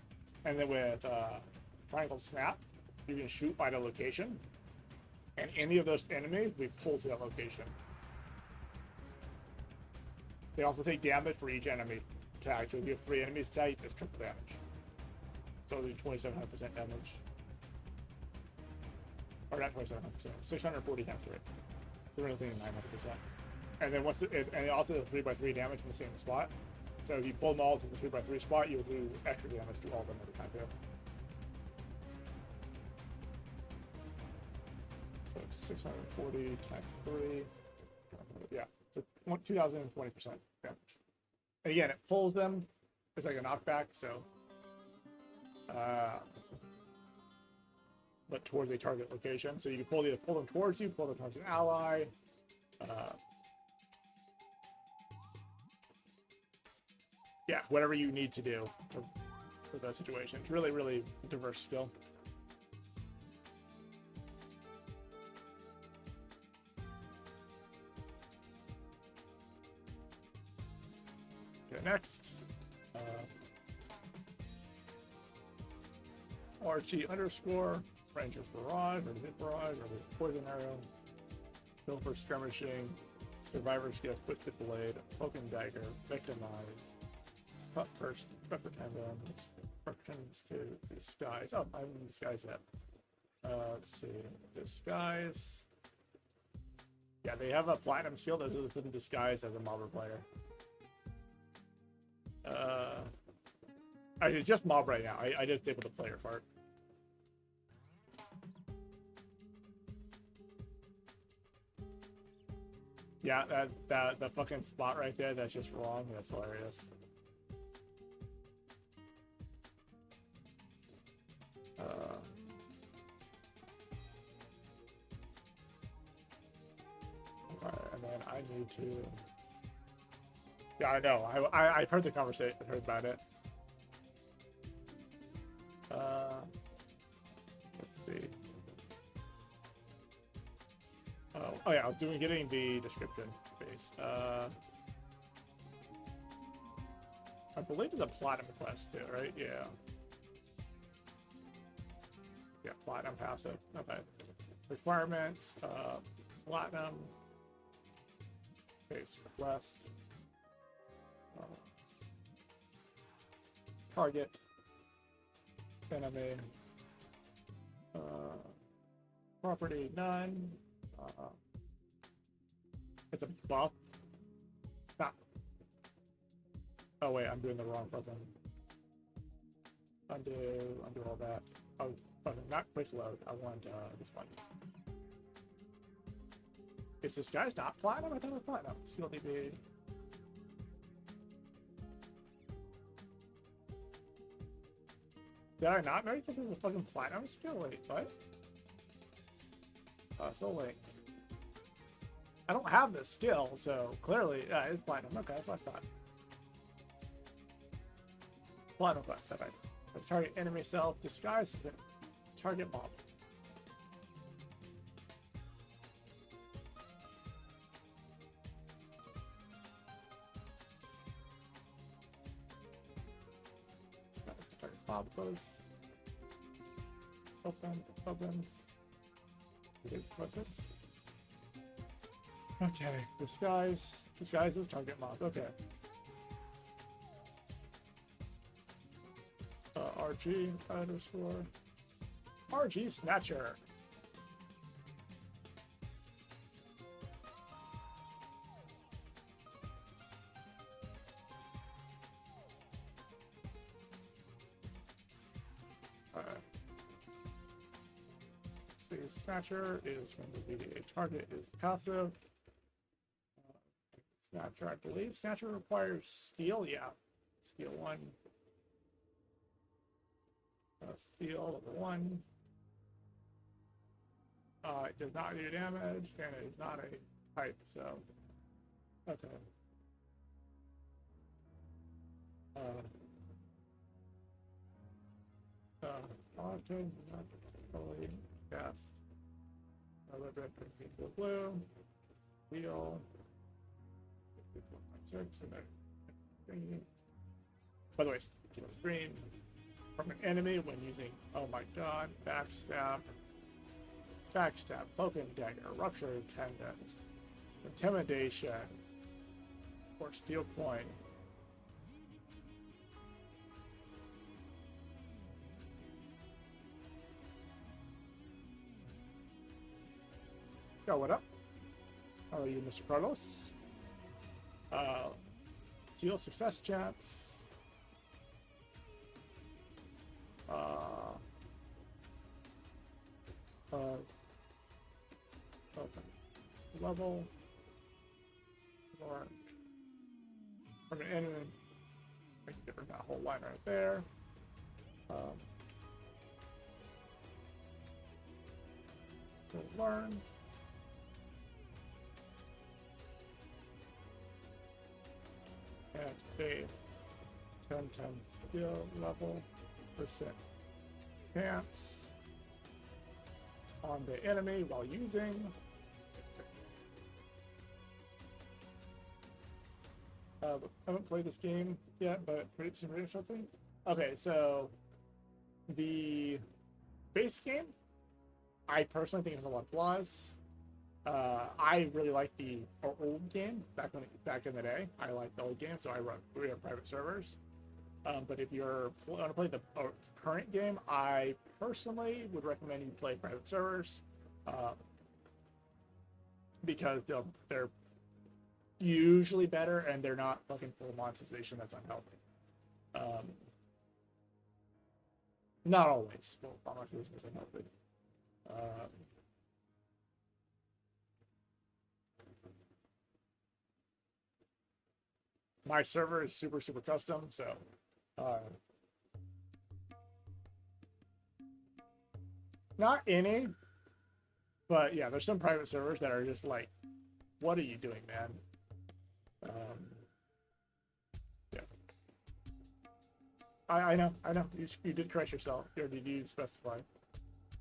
and then with triangle snap, you can shoot by the location, and any of those enemies we pull to that location. They also take damage for each enemy tag, so if you have 3 enemies tagged, it's triple damage. So they do 2,700% damage. Or not 2,700%, 640 times 3. 3,900%. And then and also the 3x3 damage in the same spot. So if you pull them all to the 3x3 spot, you'll do extra damage to all of them every time too. So 640 times 3. Yeah, so 2,020% damage. And again, it pulls them. It's like a knockback, so. But towards a target location. So you can either pull them towards you, pull them towards an ally. Yeah, whatever you need to do for that situation. It's really, really diverse skill. Okay, next. RT underscore, Ranger Barrage, or Hit Barrage, or Poison Arrow, Kill for Skirmishing, Survivor's Gift, Twisted Blade, Broken Dagger, Victimize, Cut First, Repertendum, Repertendums to Disguise. Oh, I haven't disguised yet. Let's see, Disguise. Yeah, they have a Platinum skill that doesn't disguise as a mobber player. It's just mob right now. I just able the player part. Yeah, that fucking spot right there, that's just wrong. That's hilarious. And then I need to. Yeah, I know. I've heard the conversation. I heard about it. Let's see. Oh yeah, I was getting the description base. I believe it's a platinum quest too, right? Yeah. Yeah, platinum passive. Okay. Requirements, platinum. Base request. Target. Enemy. Property, none. It's a buff. Not. Oh wait, I'm doing the wrong button. Undo all that. Oh, not quick load. I want this one. Is this guy's not platinum? I thought it was platinum. Still need to. Did I not know you could do the fucking platinum skill? Wait, what? So like, I don't have the skill, so clearly, it's platinum. Okay, that's what I thought. Platinum quest, okay. The target enemy self disguises it. Target mob. Target mob close. Open. What's this? Okay, disguise is target mob. Okay. RG underscore RG Snatcher. Let's see, Snatcher is going to be a target is passive. Snatcher, I believe Snatcher requires steel. Yeah, steel 1. Steel 1. It does not do damage, and it is not a type, so okay. Quantum, not fully cast. Another red equal blue. Steel. 6, and then by the way, green. From an enemy when using, oh my god, backstab, cloak and dagger, ruptured tendons, intimidation, or steel coin. Yo, what up? How are you, Mr. Carlos? Seal success chats. Open level or from an enemy. Make a different that whole line right there. We'll learn. Activate 10 skill level percent chance on the enemy while using. I haven't played this game yet, but pretty something. Okay, so the base game, I personally think has a lot of flaws. I really like the old game back in the day. I like the old game, so we have private servers. But if you're going to play the current game, I personally would recommend you play private servers because they're usually better and they're not fucking full monetization that's unhealthy. Not always. Well, I'm not using this unhealthy. My server is super, super custom, so not any, but yeah, there's some private servers that are just like, what are you doing, man? Yeah. I know. You did correct yourself. Or did you specify?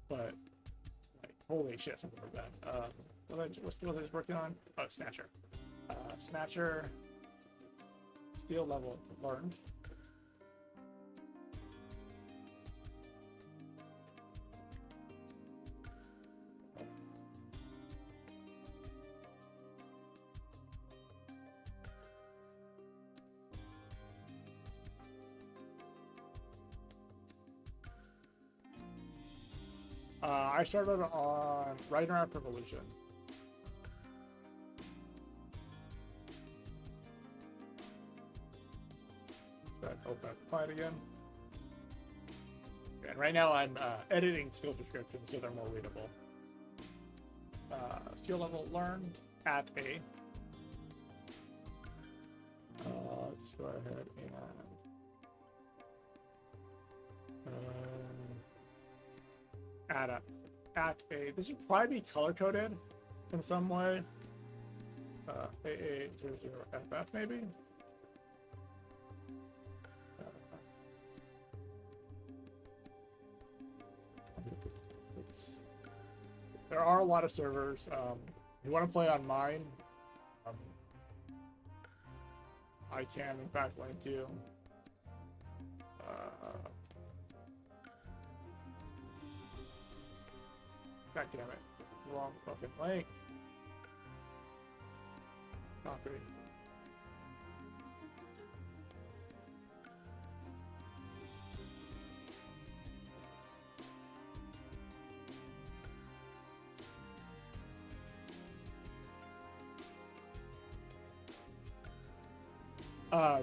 But, like, holy shit, something like that. What skills I was working on? Oh, Snatcher. Snatcher. Skill level learned. I started on Ragnarok Revolution. Open up client again. And right now I'm editing skill descriptions so they're more readable. Skill level learned at A. Let's go ahead and at a. This should probably be color coded in some way. AA00FF maybe. There are a lot of servers. You want to play on mine? I can, in fact, link you. God damn it. Wrong fucking link. Copy.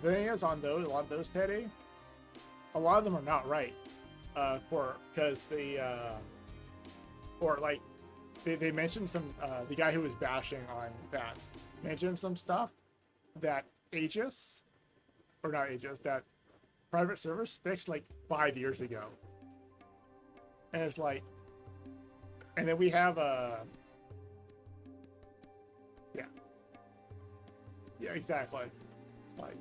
The thing is, on those, a lot of those, Teddy, a lot of them are not right. Because or like, they mentioned some, the guy who was bashing on that mentioned some stuff that Aegis, or not Aegis, that private servers fixed like 5 years ago. And it's like, and then we have yeah, exactly. Like,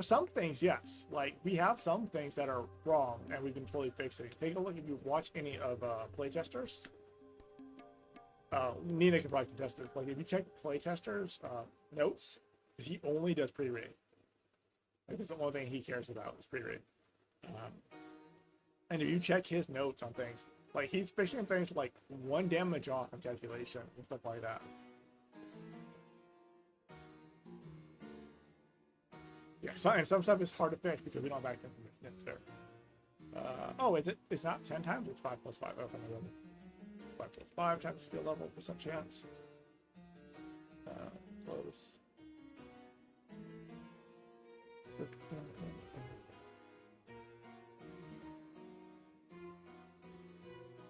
some things, yes. Like, we have some things that are wrong and we can fully fix it. Take a look if you watch any of playtesters. Nina can probably contest this. Like, if you check playtesters' notes, he only does pre-raid. Like, that's the only thing he cares about is pre-raid. And if you check his notes on things, like, he's fixing things like 1 damage off in calculation and stuff like that. Yeah, some stuff is hard to fix because we don't have active information. It's fair. Oh, is it? It's not 10 times. It's 5 plus 5. Okay, 5 plus 5 times skill level % chance. Close.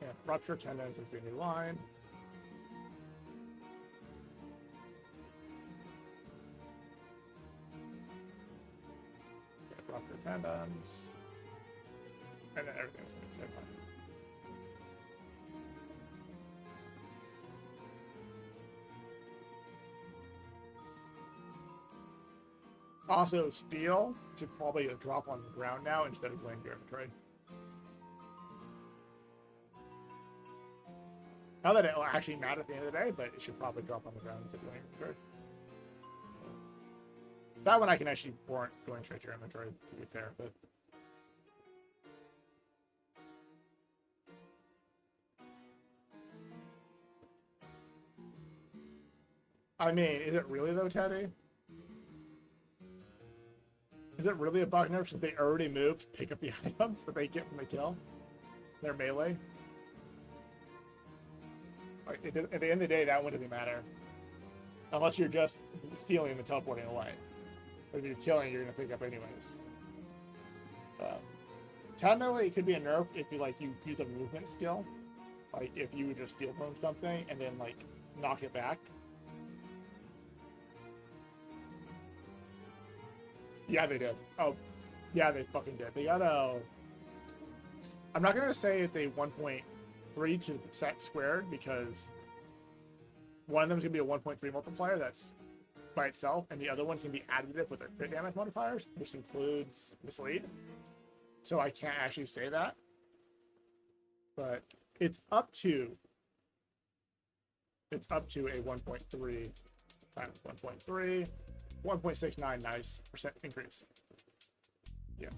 Yeah, rupture tendons is a new line. Rupture tendons, and then everything's going to stay fine. Also, steel should probably drop on the ground now instead of going to your inventory. Not that it will actually matter at the end of the day, but it should probably drop on the ground instead of going to your inventory. That one I can actually warrant going straight to your inventory, to be fair, but... I mean, is it really though, Teddy? Is it really a bug nerf since they already moved to pick up the items that they get from the kill? Their melee? Like, at the end of the day, that wouldn't matter. Unless you're just stealing and teleporting away. But if you're killing, you're going to pick up anyways. technically it could be a nerf if you like you use a movement skill, like if you would just steal from something and then like knock it back. Yeah, they did. Oh, yeah, they fucking did. They got a. I'm not gonna say it's a 1.3 to set squared because one of them is gonna be a 1.3 multiplier that's by itself, and the other one's gonna be additive with their crit damage modifiers, which includes mislead. So I can't actually say that, but it's up to a 1.3 times 1.3, 1.69 nice percent increase. Yeah.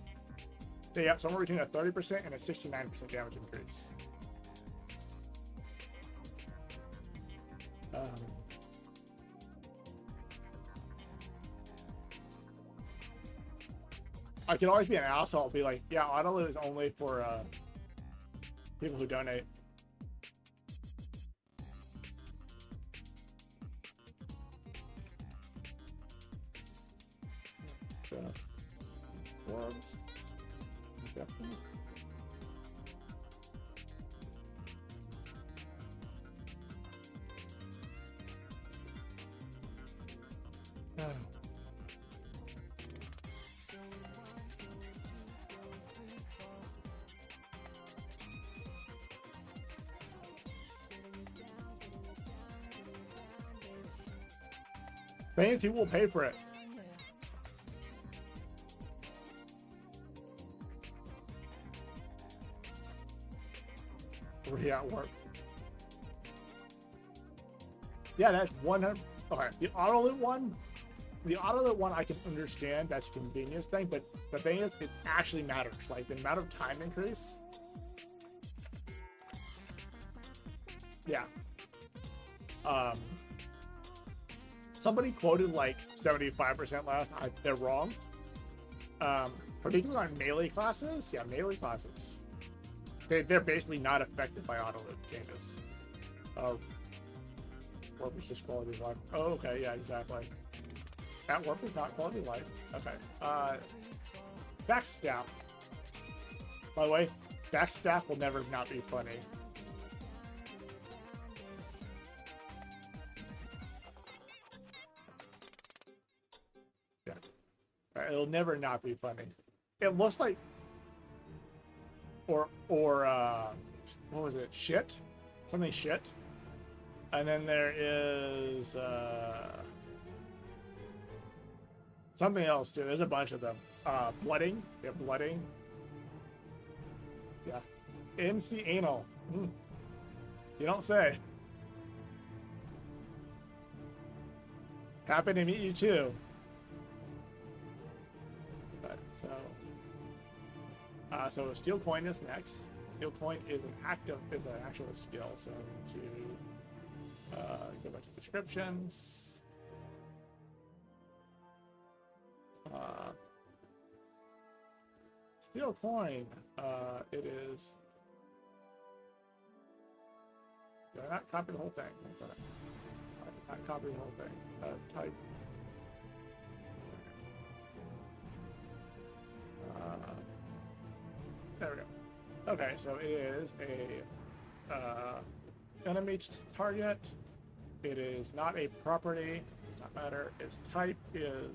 So yeah, somewhere between a 30% and a 69% damage increase. I can always be an asshole, be like, yeah, auto loot is only for people who donate. Orbs. Definitely. Many people will pay for it. Yeah, work. Yeah, that's 100. Okay, the auto loot one. The auto loot one I can understand. That's a convenience thing, but the thing is, it actually matters. Like the amount of time increase. Yeah. Somebody quoted like 75% less. They're wrong. Particularly on melee classes. Yeah, melee classes. They're basically not affected by auto loot changes. Warp is just quality of life. Oh, okay, yeah, exactly. That warp is not quality of life. Okay. Backstab. By the way, backstab will never not be funny. Yeah. It'll never not be funny. It looks like or what was it? Shit? Something shit. And then there is something else too. There's a bunch of them. Blooding. Yeah, blooding. Yeah. NC anal. You don't say. Happy to meet you too. But, so steel coin is next. Steel coin is an actual skill. So to go back to descriptions. Steel coin. It is. Did I not copy the whole thing? I did not copy the whole thing. Type. There we go. Okay, so it is a enemy target. It is not a property. Does not matter. Its type is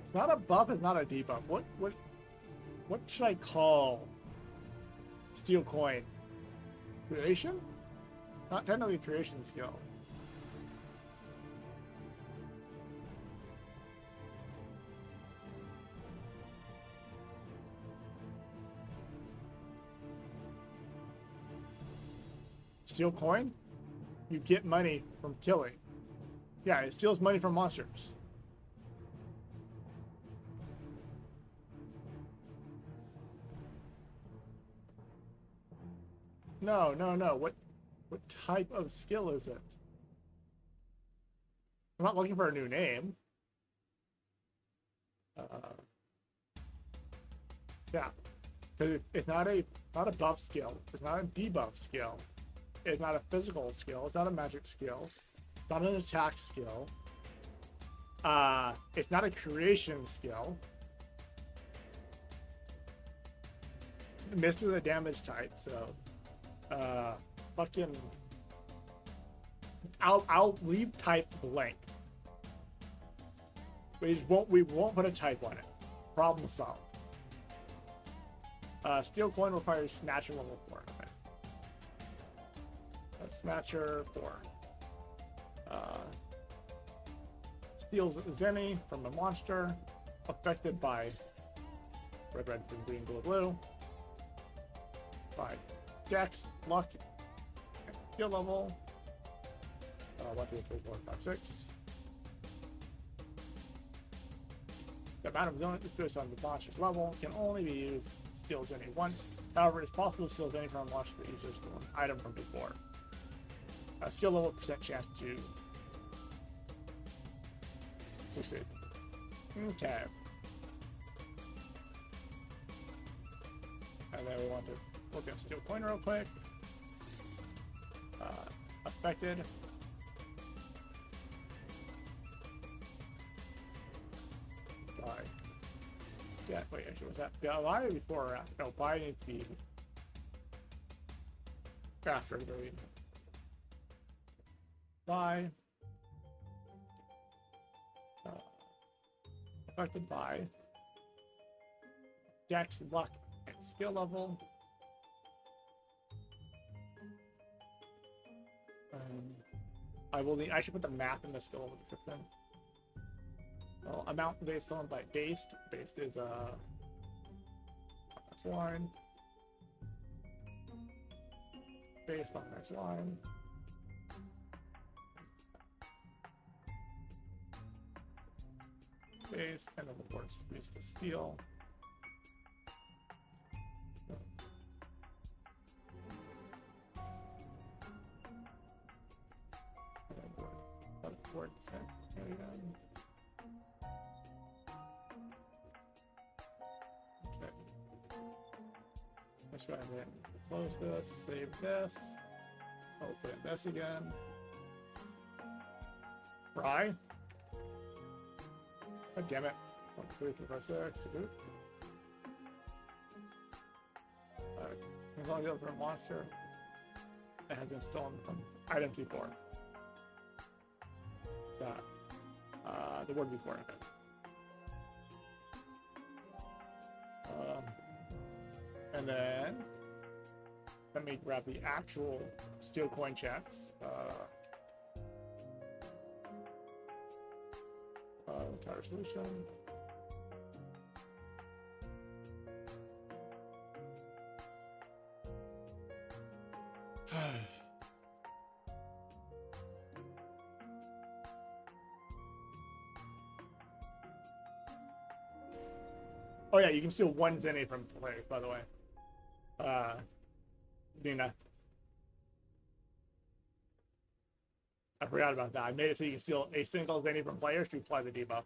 it's not a buff. It's not a debuff. What should I call steel coin? Creation? Not technically creation skill. Steal coin? You get money from killing. Yeah, it steals money from monsters. No. What type of skill is it? I'm not looking for a new name. Yeah, because it's not a buff skill. It's not a debuff skill. It's not a physical skill. It's not a magic skill. It's not an attack skill. It's not a creation skill. Misses a damage type, so fucking I'll leave type blank. We won't put a type on it. Problem solved. Steel coin requires Snatcher level 4. Okay. Snatcher 4. Steals Zenny from the monster. Affected by red, green, blue. By Dex, Luck, and skill level. 1, 2, 3, 4, 5, 6. The amount of zoning is based on the monster's level. Can only be used steals any once. However, it's possible to steal any from a monster that uses an item from before. Skill level % chance to succeed. Okay. And then we want to look at steel coin real quick. Affected. By. Yeah, wait, actually, was that buy before or after? No, buy needs to be after the buy. Affected by Dex, Luck, and skill level. I should put the math in the skill level description. Well, amount based on by based. Based is next line. Based on next line. Base, and then of course used to steal. Okay. Let's go ahead and close this, save this, open this again. Fry. Oh, damn it. 1, 2, 3, 4, 5, 6. As long as you for a monster that has been stolen from item before. The word before, okay. And then let me grab the actual steel coin checks. Entire solution. Oh yeah, you can steal 1 Zenny from players, by the way. Nina. I forgot about that. I made it so you can steal a single Zenny from players to apply the debuff.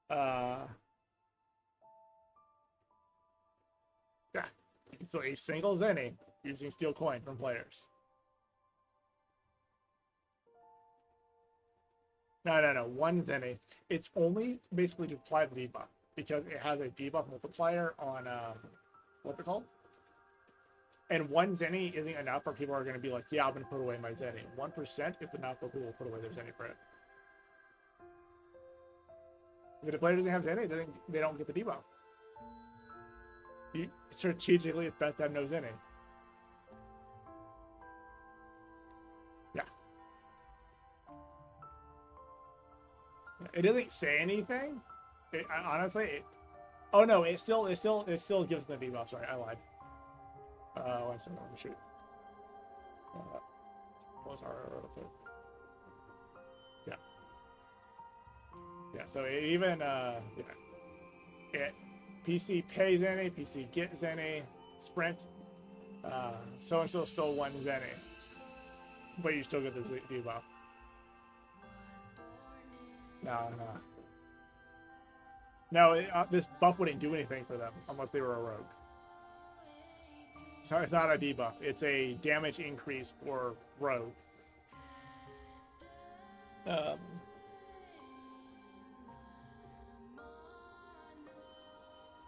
Yeah, you can steal a single Zenny using steel coin from players. No, 1 Zenny. It's only basically to apply the debuff because it has a debuff multiplier on what's it called? And 1 Zenny isn't enough for people who are going to be like, yeah, I'm going to put away my Zenny. 1% is enough for people to put away their Zenny credit. If the player doesn't have Zenny, they don't get the debuff. Strategically, it's best to have no Zenny. Yeah. It doesn't say anything. Honestly, oh no, it still gives them the debuff. Sorry, I lied. 1 second, let me shoot. Close our yeah. Yeah, so it even PC pays any, PC gets any, sprint. So and so stole 1 Zenny, but you still get the debuff. No, this buff wouldn't do anything for them unless they were a rogue. So it's not a debuff. It's a damage increase for rogue.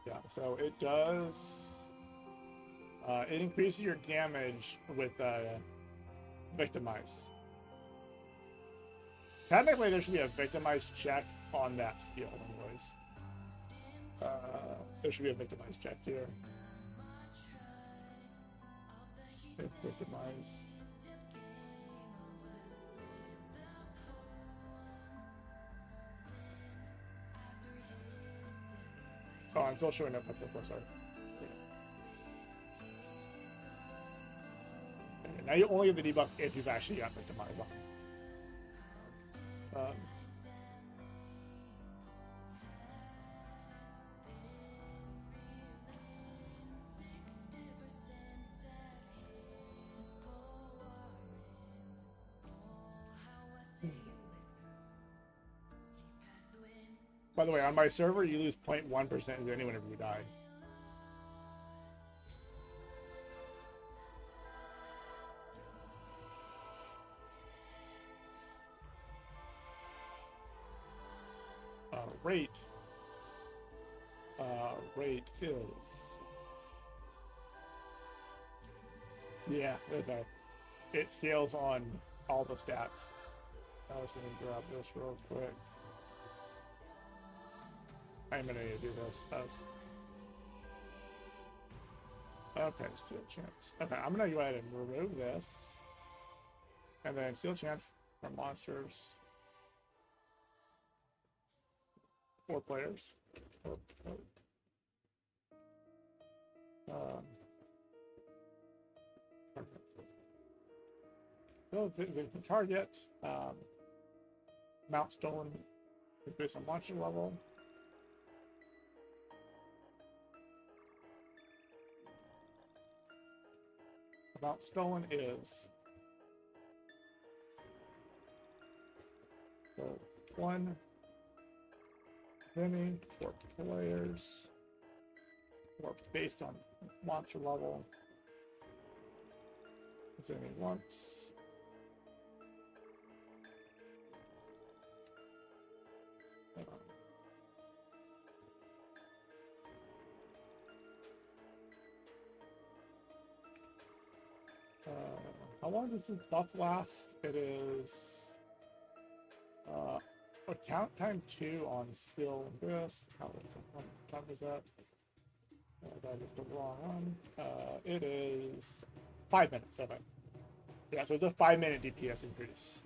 Yeah, so it does. It increases your damage with victimize. Technically, there should be a victimize check on that steal, anyways. There should be a victimize check here. It's victimize. Oh, I'm still showing up at the plus, sorry. Okay, now you only get the debuff if you've actually got victimize on. By the way, on my server, you lose 0.1% of any whenever you die. Rate is... Yeah, okay. It scales on all the stats. I was going to grab this real quick. I'm going to do this. Okay, steal chance. Okay, I'm going to go ahead and remove this. And then steal chance from monsters. 4 players. So the target, Mount Stolen is based on monster level. Mount Stolen is so 1 penny for players, or based on monster level. Is any once. How long does this buff last? It is count time 2 on skill this. How time is that? That is the wrong one. It is 5 minutes. Okay. Yeah, so it's a 5-minute DPS increase.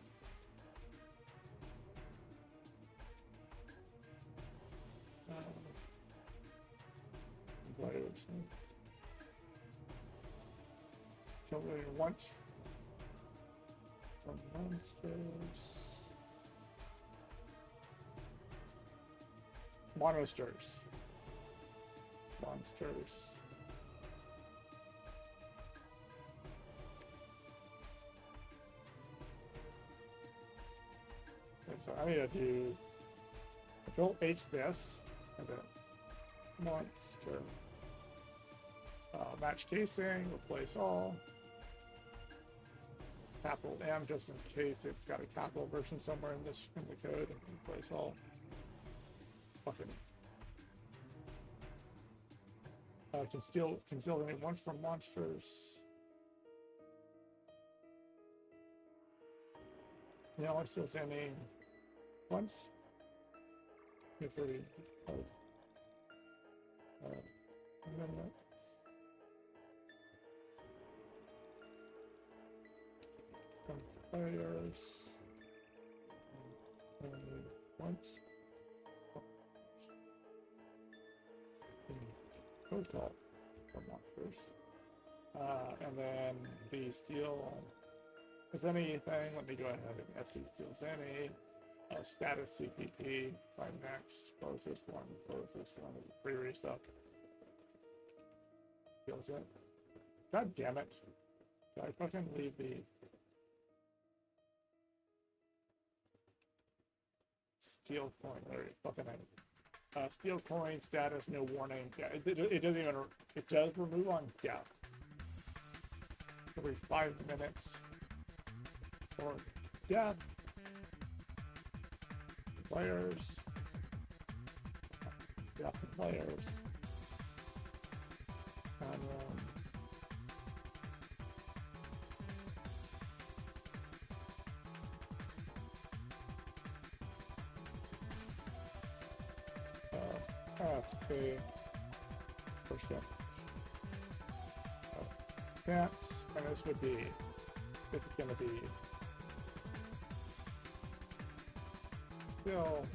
So once from monsters. And so I need to do Control H this, and then monster. Match casing, replace all. Capital M just in case it's got a capital version somewhere in the code, and replace all. Fucking. Can steal only once from monsters. Yeah, I steal any once. If we amendment. Players only once. Total for monsters. And then the steal is anything. Let me go ahead and SC steals any. Status CPP. Find next. Close this one. Pre-re stuff. Steals it. God damn it. Did I fucking leave the steal coin? There you fucking steal coin status, no warning. Yeah, it doesn't even. It does remove on death. Every 5 minutes. Or death. Players. Death players. non-roam. FA percent chance, and this is going to be still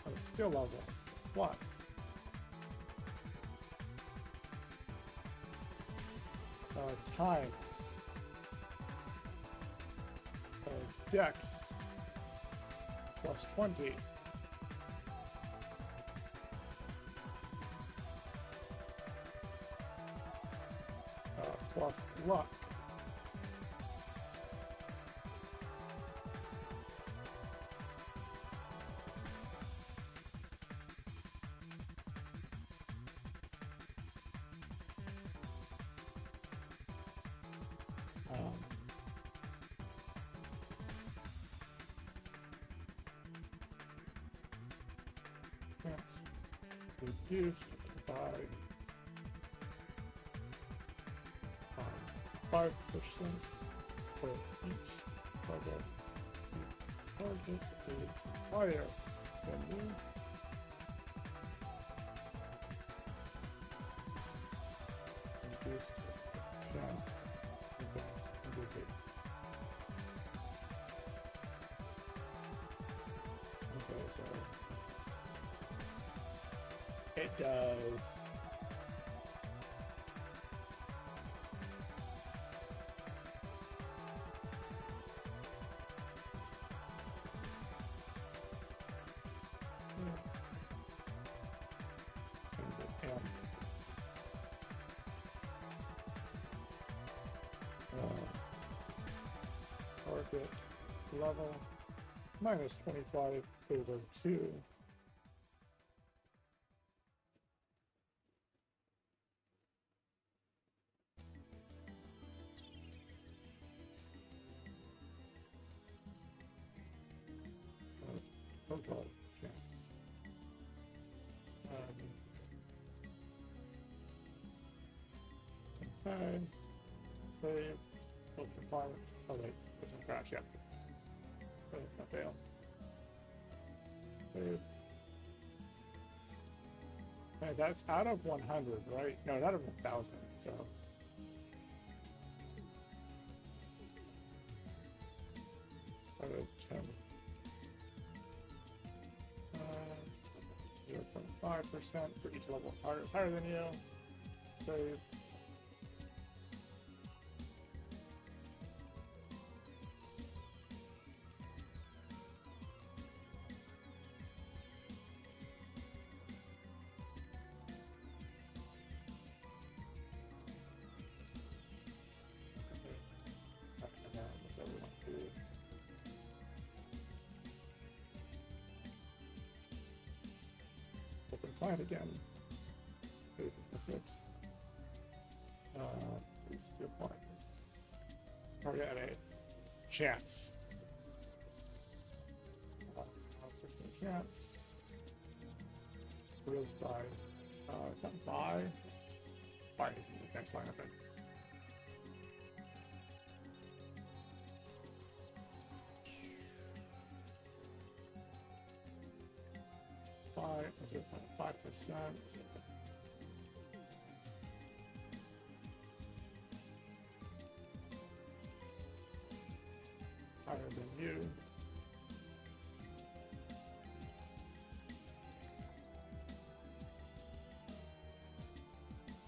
at a skill level plus times dex plus 20 plus luck. Reduced by 5% for each target. Each target is higher than you. Reduced chance against indicate. Okay, so it does target level minus 25 over 2. Total chance. Okay. Save. Open file. Oh wait, doesn't crash yet. So it's gonna fail. Save. Okay, that's out of 100, right? No, out of 1,000. So. Out of 10. 0.5% for each level of target is higher than you. Save. Open client again. Fix. Your point. Target at a chance. 15 chance. Wheels by. It's not buy. Buy the next line, I think. Five, 0.5%. Higher than you.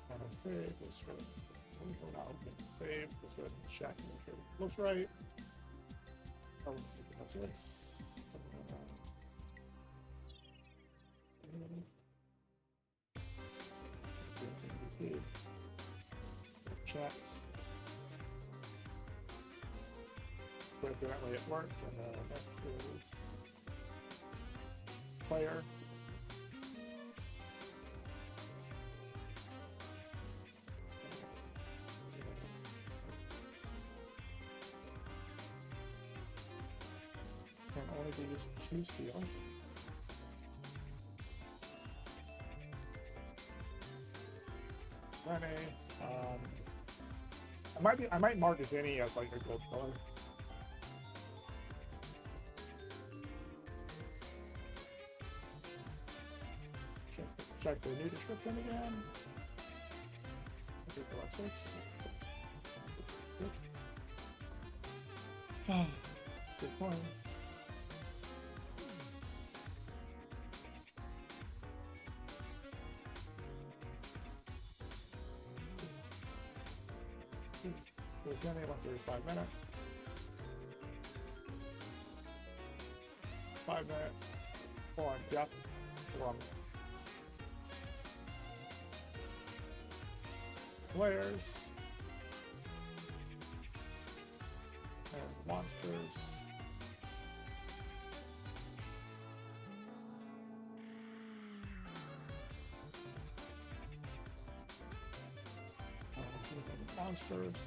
And I save this for we'll now save this for check make sure it looks right. Oh, that's it. Checks. So that way it worked, and next is player. Can only be used to steal. Zenny. I might mark Zenny as like a gold color. Check the new description again. Good point. So it's only once every 5 minutes. 5 minutes. For death from players and monsters. Monsters.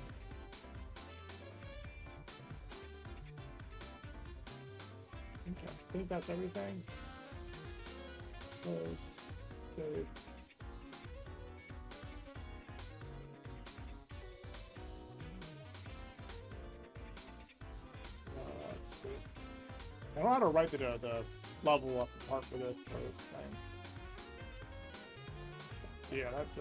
Okay, I think that's everything. Close, save. Let's see. I don't know how to write the level up part for this thing. Yeah, that's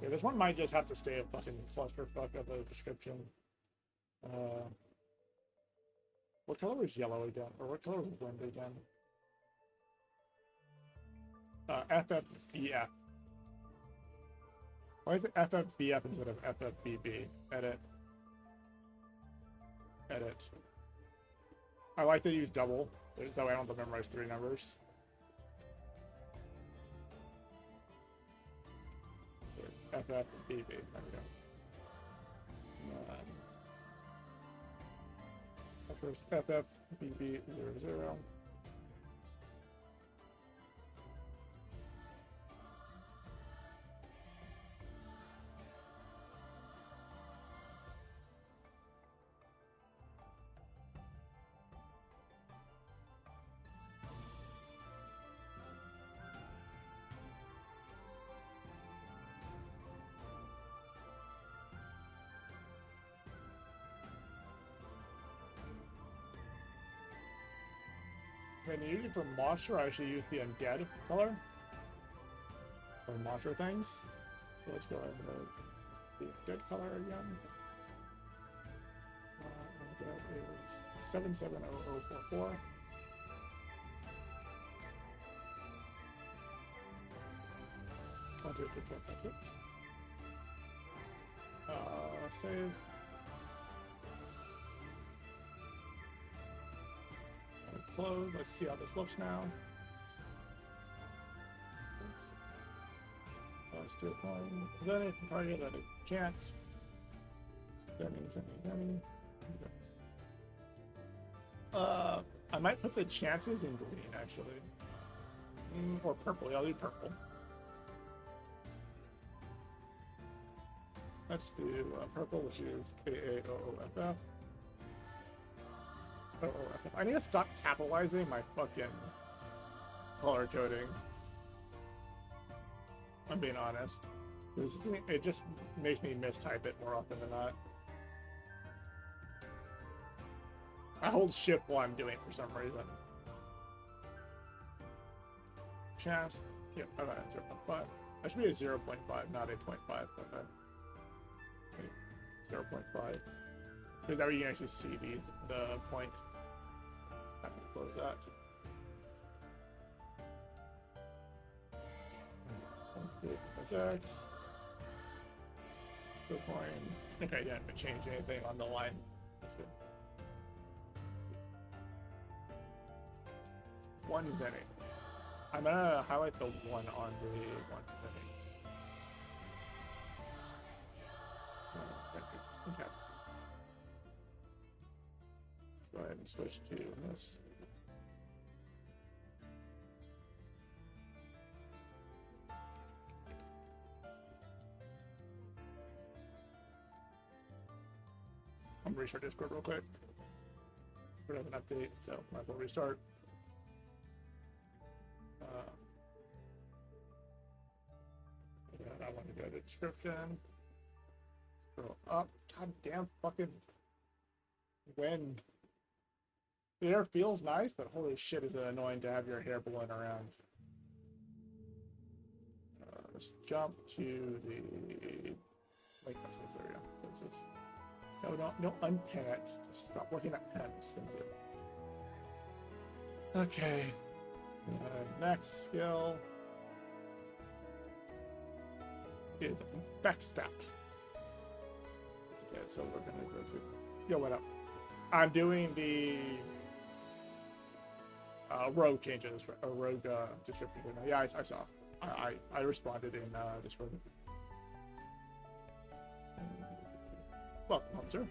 yeah, this one might just have to stay a fucking clusterfuck of a description. What color is yellow again? Or what color is wind again? FFBF. Why is it FFBF instead of FFBB? Edit. Edit. I like to use double, that way I don't have to memorize 3 numbers. So FFBB, there we go. First FFBB00. When you use it for monster, I should use the undead color for monster things. So let's go ahead and the undead color again. Undead is 770044. I'll do it for 12 clicks. Save. Close. Let's see how this looks now. Let's do a coin. Then it can target at a chance. Then. I might put the chances in green actually. Or purple. Yeah, I'll do purple. Let's do purple, which is AAOOFF. I need to stop capitalizing my fucking color coding. I'm being honest. It just makes me mistype it more often than not. I hold shift while I'm doing it for some reason. Chance. Yep, okay, 0.5. That should be a 0.5, not a 0.5. Okay. 0.5. Because that way you can actually see the point. I can close that. X. Good point. Okay, didn't change anything on the line. That's good. One Zenny. I'm gonna highlight the one on the one Zenny. Okay. Go ahead and switch to this. I'm gonna restart Discord real quick. We have an update, so might as well restart. Yeah, I want to go to description. Scroll up. God damn fucking wind. The air feels nice, but holy shit, is it annoying to have your hair blowing around. Let's jump to the lake vessels area. What's this? No, don't unpin it. Just stop looking at pins. Thank you. Okay. Next skill is backstab. Okay, so we're gonna go to. Yo, what up? I'm doing the rogue changes, or rogue description. Yeah, I saw. I responded in Discord. Welcome home, sir.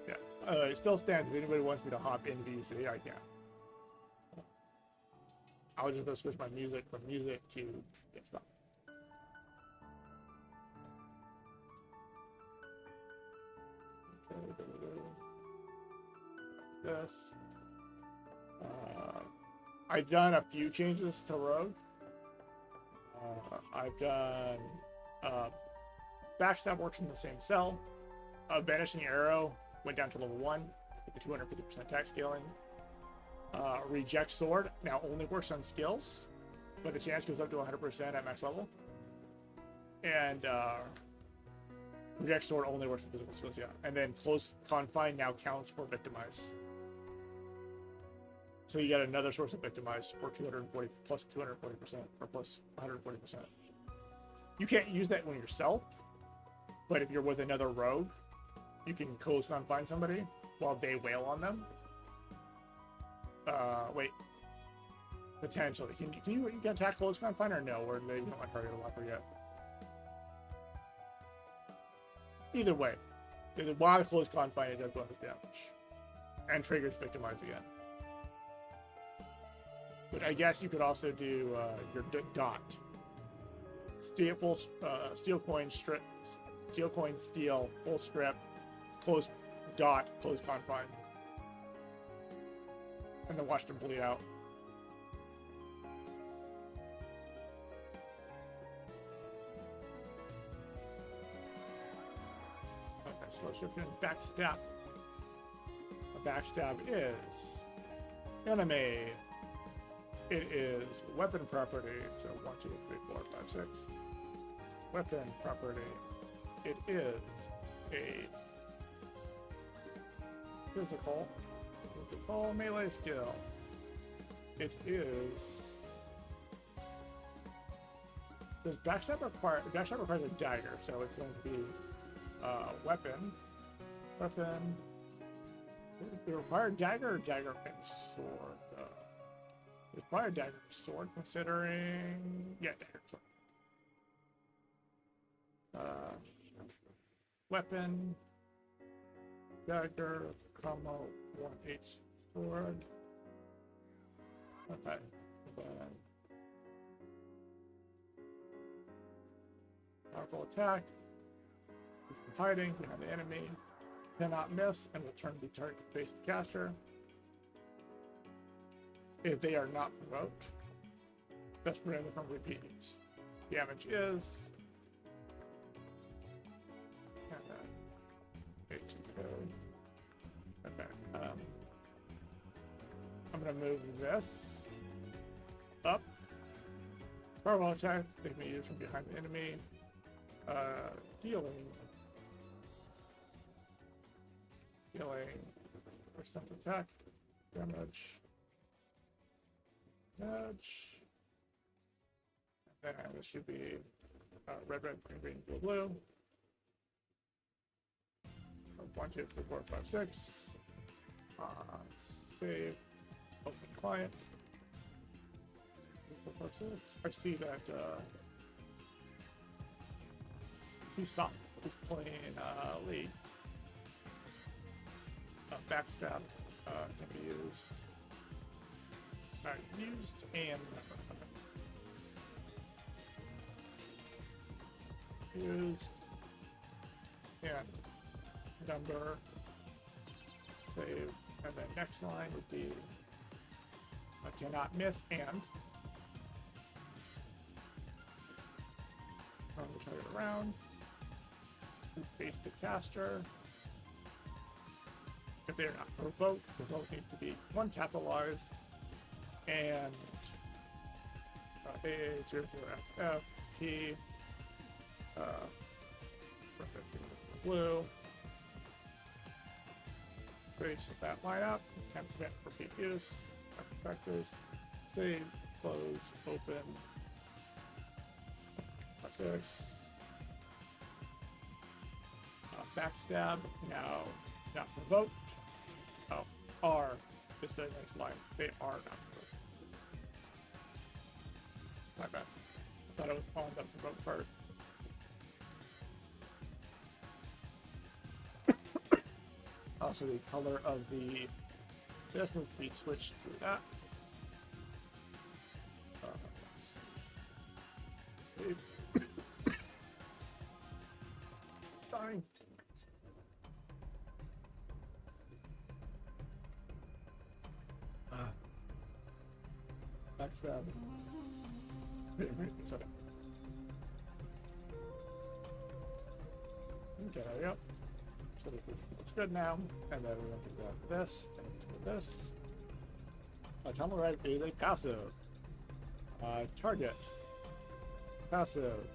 Yeah, it still stands. If anybody wants me to hop in VC, I can. I'll just go switch my music from music to stop. Okay, this. I've done a few changes to Rogue. I've done backstab works in the same cell. Vanishing Arrow went down to level 1 with the 250% attack scaling. Reject Sword now only works on skills, but the chance goes up to 100% at max level. And Reject Sword only works on physical skills, yeah. And then Close Confine now counts for Victimize. So you get another source of Victimize for 240 plus 240% or plus 140%. You can't use that when yourself, but if you're with another rogue, you can Close Confine somebody while they wail on them. Wait. Potentially. Can you attack Close Confine or no? Or they don't want target a locker yet? Either way. While the Close Confine, it does bonus damage. And triggers Victimize again. But I guess you could also do your dot. Steel coin, steel, full strip, close dot, close confine. And then watch them bleed out. Okay, slow shift in backstab. A backstab is enemy. It is weapon property, so 1, 2, 3, 4, 5, 6. Weapon property. It is a physical melee skill. It is. Does backstab require? Backstab requires a dagger, so it's going to be weapon. Weapon. Do you require dagger or dagger and sword? Require dagger sword, considering dagger sword. Weapon, dagger, comma 1H sword. Okay. Then powerful attack. He's from hiding behind the enemy. Cannot miss and will turn the target to face the caster. If they are not provoked, that's prevented from repeat use. Damage is. Okay. I'm gonna move this up. Powerful attack. They can be used from behind the enemy. Healing. Percent attack damage. Nudge. And then this should be red, green, blue. 1, 2, 3, 4, 5, 6. Save. Open client. 4, 5, 6. I see that he's playing lead. Backstab can be used. Used and used and number, save, and then next line would be I cannot miss and turn the target around, face the caster. If they're not provoked, the vote needs to be one capitalized and A00FF P blue. Face that line up and prevent repeat use. Vectors, save, close, open. 6. Backstab, now not provoked. Oh, R is the next line. They are not provoked. My bad. I thought it was on the provoked part. Also, the color of the this needs to be switched through that. Fine. Backstab. Sorry. Okay, yep. So it looks good now. And then we're going to grab this and this. Tunnel right is a passive. Target. Passive.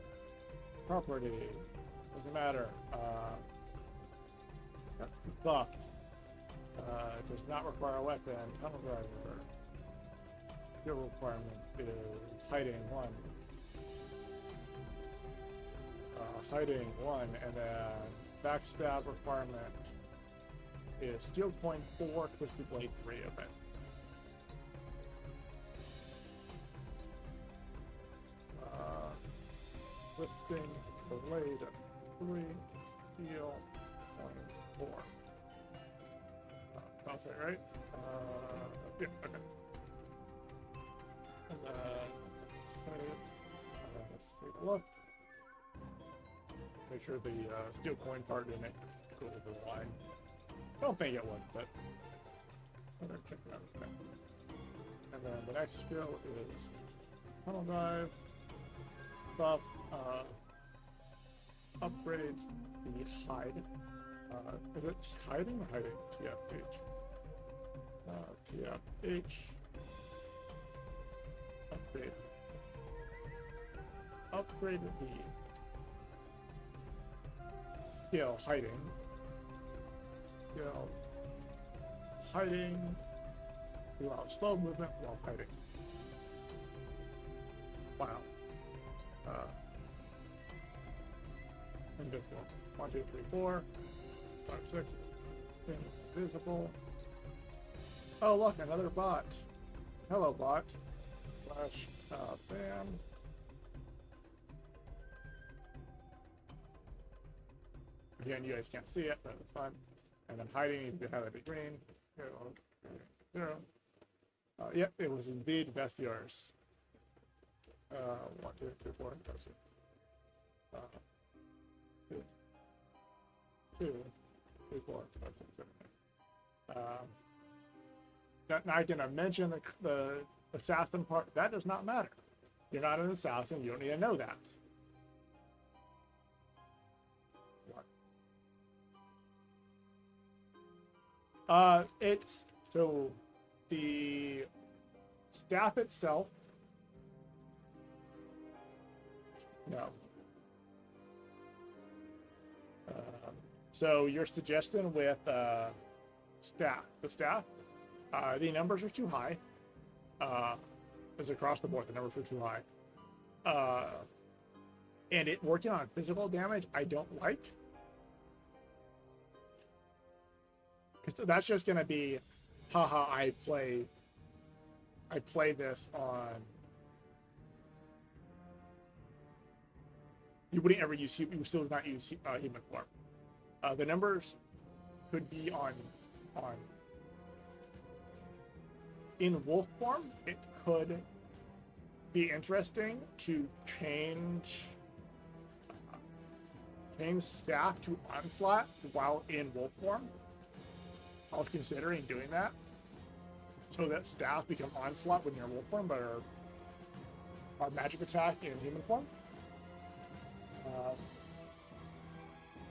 Property. Doesn't matter. Buff. Does not require a weapon. Tunnel driver. Skill requirement is hiding 1. Hiding 1, and then backstab requirement is steel point 4, twisted blade 3 of it. Twisting blade 3, steel point 4. Sounds right? Yeah, okay. And then save. Let's take a look. Make sure the steel coin part didn't go over the line. I don't think it would, but I'm gonna check it out. Okay. And then the next skill is tunnel dive. Buff upgrades the hide. Is it hiding or hiding? TFH. TFH. Upgrade the skill hiding. Skill hiding. Allow slow movement while hiding. Wow. Invisible. 1, 2, 3, 4, 5, 6. Invisible. Oh look, another bot. Hello bot. Flash bam. Again, you guys can't see it, but it's fine. And then hiding needs to have it be green. 0, 0. Yep, it was indeed best yours. 1, 2, 3, 4, 5, 6. 2, 3, 4, 5, 6, 7, 8. Now I can mention the assassin part. That does not matter. You're not an assassin. You don't need to know that. What? It's so the staff itself. No. So your suggestion with the staff, the numbers are too high. It's across the board, the numbers are too high. And it working on physical damage, I don't like. Because that's just going to be, haha, I play this on... You wouldn't ever use, you still would not use human form. The numbers could be on in wolf form. It could be interesting to change change staff to onslaught while in wolf form. I was considering doing that, so that staff become onslaught when you're in wolf form, but are magic attack in human form.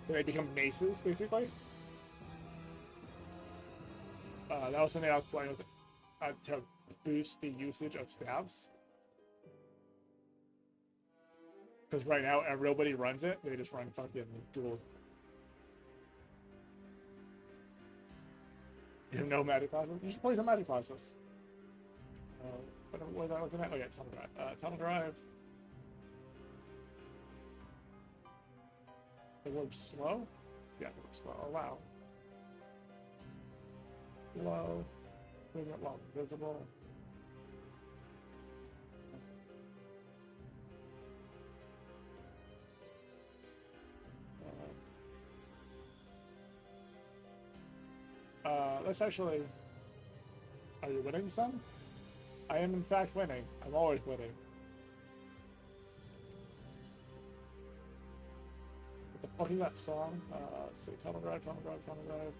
So they become maces, basically. That was something I was playing with to boost the usage of staves. Because right now, nobody runs it. They just run fucking dual. You have no magic classes? You should play some magic classes. What was I looking at? Oh yeah, Tunnel Drive. Tunnel Drive. The word slow? Yeah, the word slow. Oh, wow. Low. Movement while visible. Let's actually... Are you winning, son? I am in fact winning. I'm always winning. What the fuck is that song? Let's see. Tunnel Drive, Tunnel Drive, Tunnel Drive.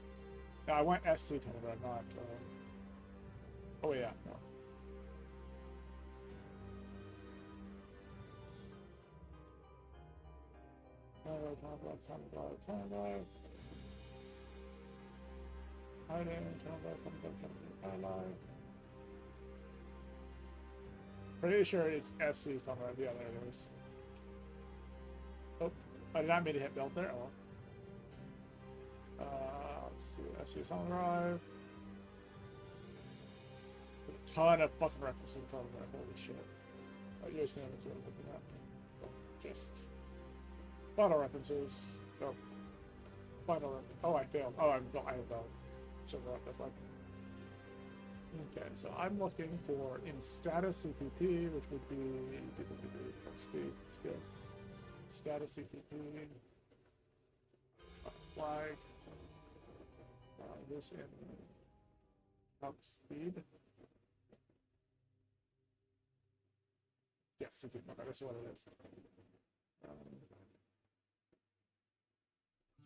No, I went SC Tunnel Drive, not... Oh, yeah, no. Tunnel Drive, Tunnel Drive, Tunnel Drive, Tunnel Drive. Hiding, Tunnel Drive, Tunnel Drive, Tunnel Drive, Pretty sure it's SC's Tunnel Drive. Yeah, there it is. Oh, I did not mean to hit belt there. Oh. Let's see, SC's Tunnel Drive. A ton of fucking references to Tunnel Drive. Holy shit. Oh, you guys can see what I'm looking at. Oh, just final references. Oh, final reference. Oh, I failed. Oh, I failed. So that's like. Okay, so I'm looking for in status CPP, which would be Steve. Status CPP. Flag. This in top speed. Yeah, CPP. Okay, that's what it is.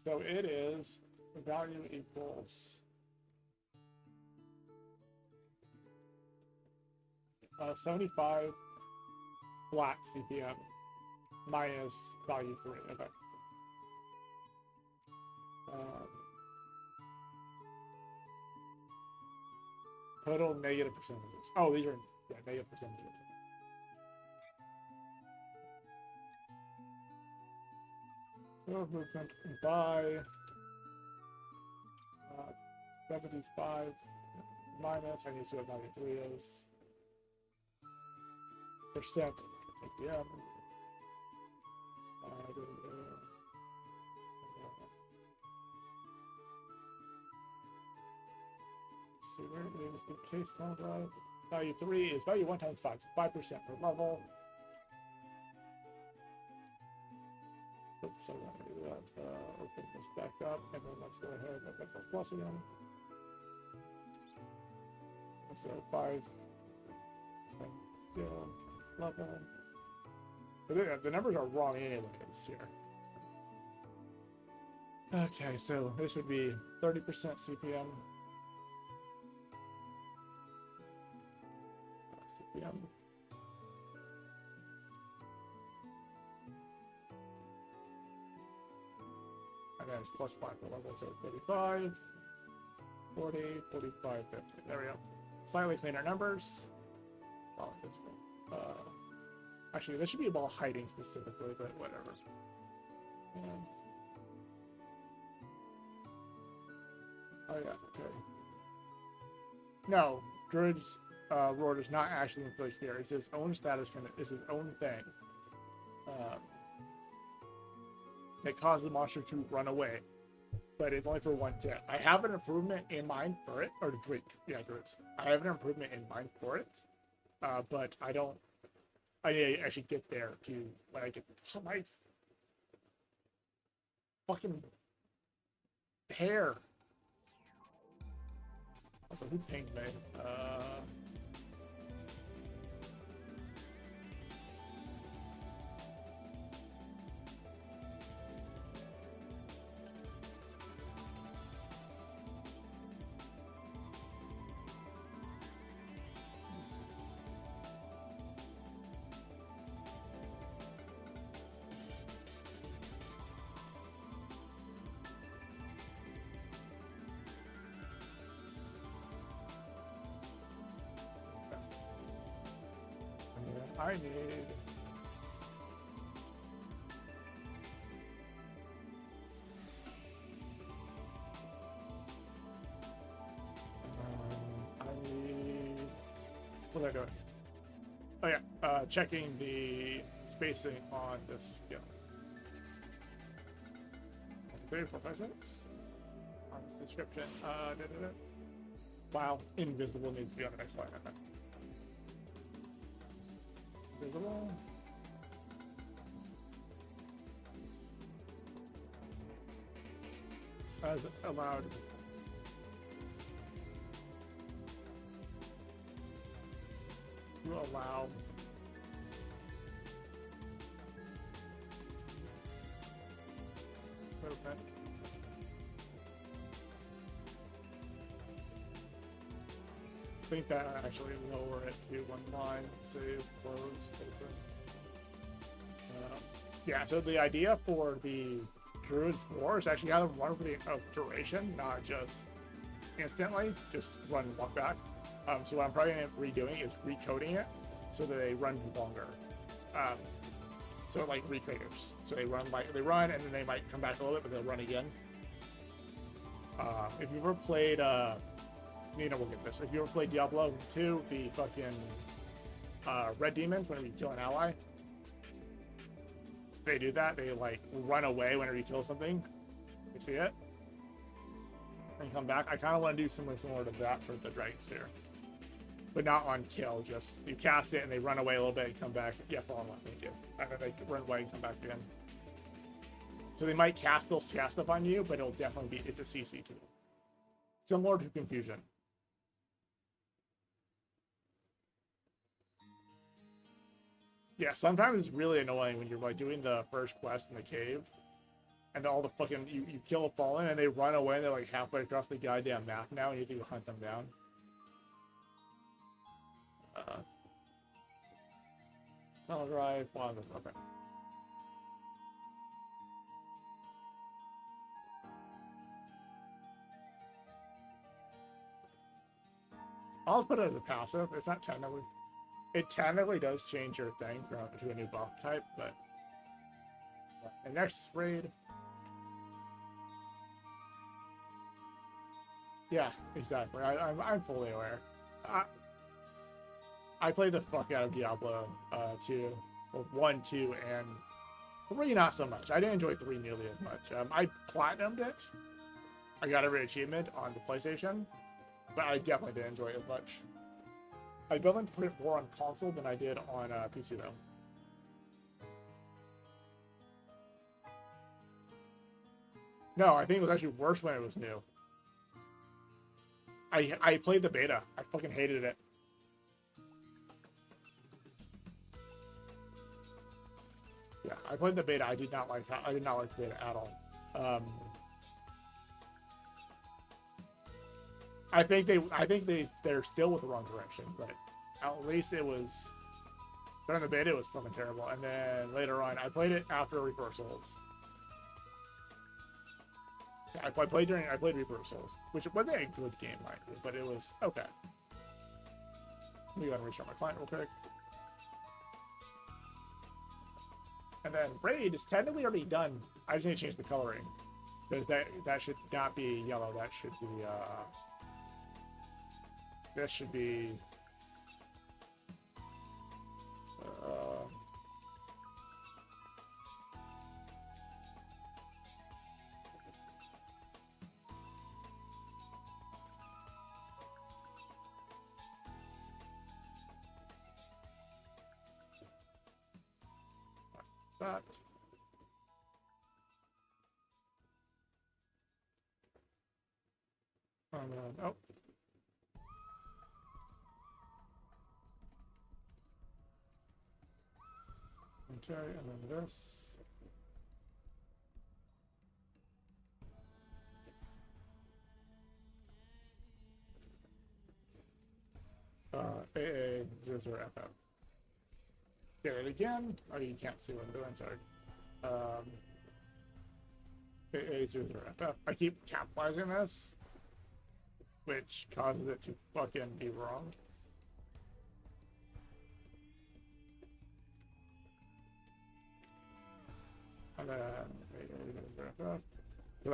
So it is value equals 75 flat CPM minus value 3. Okay. Total negative percentages. Oh, these are negative percentages. Movement by 75 minus, I need to see what value 3 is. Percent CPM. See where it is the case now drive. Value 3 is value 1 times 5, so 5% per level. Oops, so I'm going to do that. Open this back up, and then let's go ahead and open the plus again. So 5 skill level. So the numbers are wrong anyways here. Okay, so this would be 30% CPM. CPM. And then it's plus 5 per level, so 35, 40, 45, 50. There we go. Slightly cleaner numbers. Oh, that's good. Actually, this should be about hiding specifically, but whatever. Yeah. Oh yeah, okay. No, Druid's Roar does not actually inflict fear. It's his own status, it's his own thing. It causes the monster to run away, but it's only for 1 tick. I have an improvement in mind for it, or Druid, yeah, Druids. I have an improvement in mind for it, but I don't. I should get there to when I get my fucking hair. Also, who pinged me? I need... I need... What am I doing? Oh yeah, checking the spacing on this skill. 3, 4, 5, 6. On this description. Wow, invisible needs to be on the next line. Invisible. As allowed. To allow. Movement. I think that actually lower it to one line, save, close, open. Yeah, so the idea for the Druid's War is actually have them run for the duration, not just instantly, just run and walk back. So what I'm probably going to redoing is recoding it so that they run longer. So like recreators. So they run and then they might come back a little bit, but they'll run again. If you've ever played, Nina will get this. If you ever played Diablo 2, the fucking red demons, whenever you kill an ally, they do that. They like run away whenever you kill something. You see it? And come back. I kind of want to do similar to that for the Dragon Sphere. But not on kill, just you cast it and they run away a little bit and come back. Yeah, fall in love, thank you. And then they run away and come back again. So they might they'll cast stuff on you, but it'll definitely be, it's a CC tool. Similar to Confusion. Yeah, sometimes it's really annoying when you're like doing the first quest in the cave and all the fucking, you kill a fallen and they run away and they're like halfway across the goddamn map now and you have to go hunt them down. Tunnel drive, okay. I'll put it as a passive. It's not technically. It technically does change your thing to a new buff type, but the next raid. Yeah, exactly. I'm fully aware. I played the fuck out of Diablo 2, well, 1, 2, and 3 not so much. I didn't enjoy 3 nearly as much. I platinumed it. I got every achievement on the PlayStation, but I definitely didn't enjoy it as much. I definitely put it more on console than I did on PC though. No, I think it was actually worse when it was new. I played the beta. I fucking hated it. Yeah, I played the beta. I did not like the beta at all. I think they're still with the wrong direction, but at least it was. But in the beta, it was fucking terrible. And then later on, I played it after Reaper of Souls. Yeah, I played Reaper of Souls, which wasn't a good game, but it was okay. Let me go ahead and restart my client real quick. And then Raid is technically already done. I just need to change the coloring. Because that should not be yellow. That should be, this should be, that. Oh. Okay, and then this. AA00FF. Get it again. Oh, you can't see what I'm doing, sorry. AA00FF. I keep capitalizing this, which causes it to fucking be wrong. And then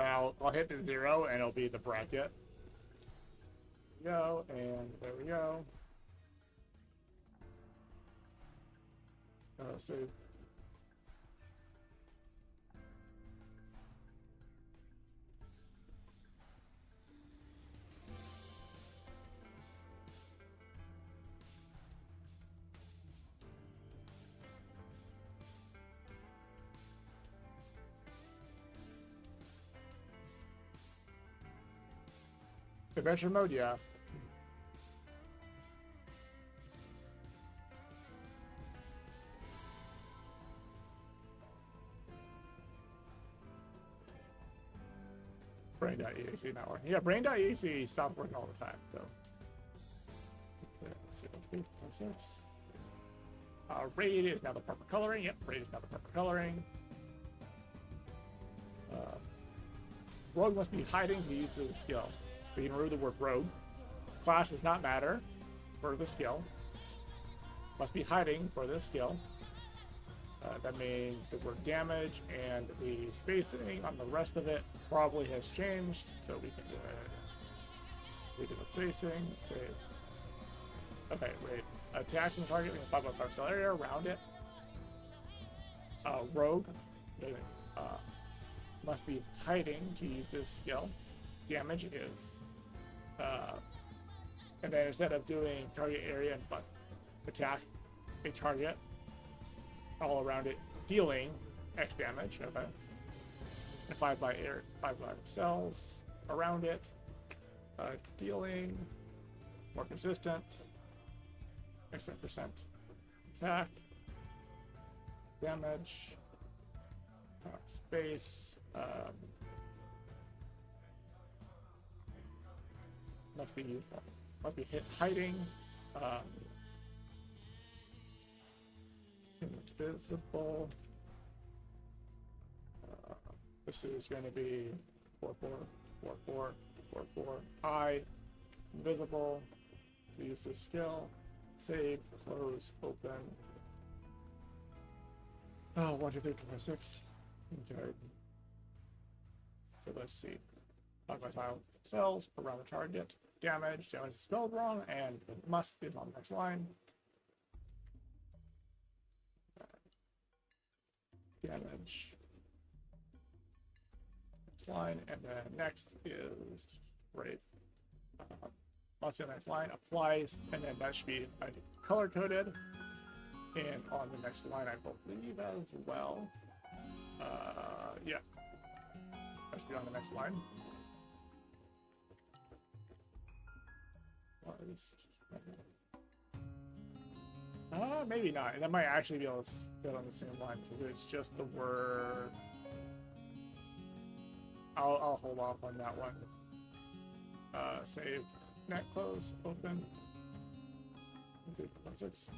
I'll hit the 0 and it'll be the bracket. Go, and there we go. So adventure mode, yeah. Brain.exe not working. Yeah, Brain.exe stopped working all the time, so. Raid is now the proper coloring. Yep, Raid is now the proper coloring. Rogue must be hiding to use the skill. We can remove the word rogue. Class does not matter for the skill. Must be hiding for this skill. That means the word damage and the spacing on the rest of it probably has changed. So we can do it. We do the spacing. Save. Okay, wait. Attacks on the target in a 5x5 cell area around it. Rogue must be hiding to use this skill. Damage is. And then instead of doing target area and attack a target all around it, dealing X damage. Okay. And 5x cells around it. Dealing more consistent. X% attack. Damage. Space. Must be useful. Must be hit hiding. Invisible. This is going to be 4-4, 4-4, 4-4. I. Invisible. To use this skill. Save. Close. Open. Oh, 1, 2, 3, 4, 5, 6. Okay. So let's see. 5x tile cells around the target. Damage. Damage is spelled wrong, and must is on the next line. Damage. Next line, and then next is right. Onto the next line applies, and then that should be color coded. And on the next line, I believe as well. Yeah. That should be on the next line. Maybe not. That might actually be able to fit on the same line because it's just the word. I'll hold off on that one. Save. Net close. Open. 2.6.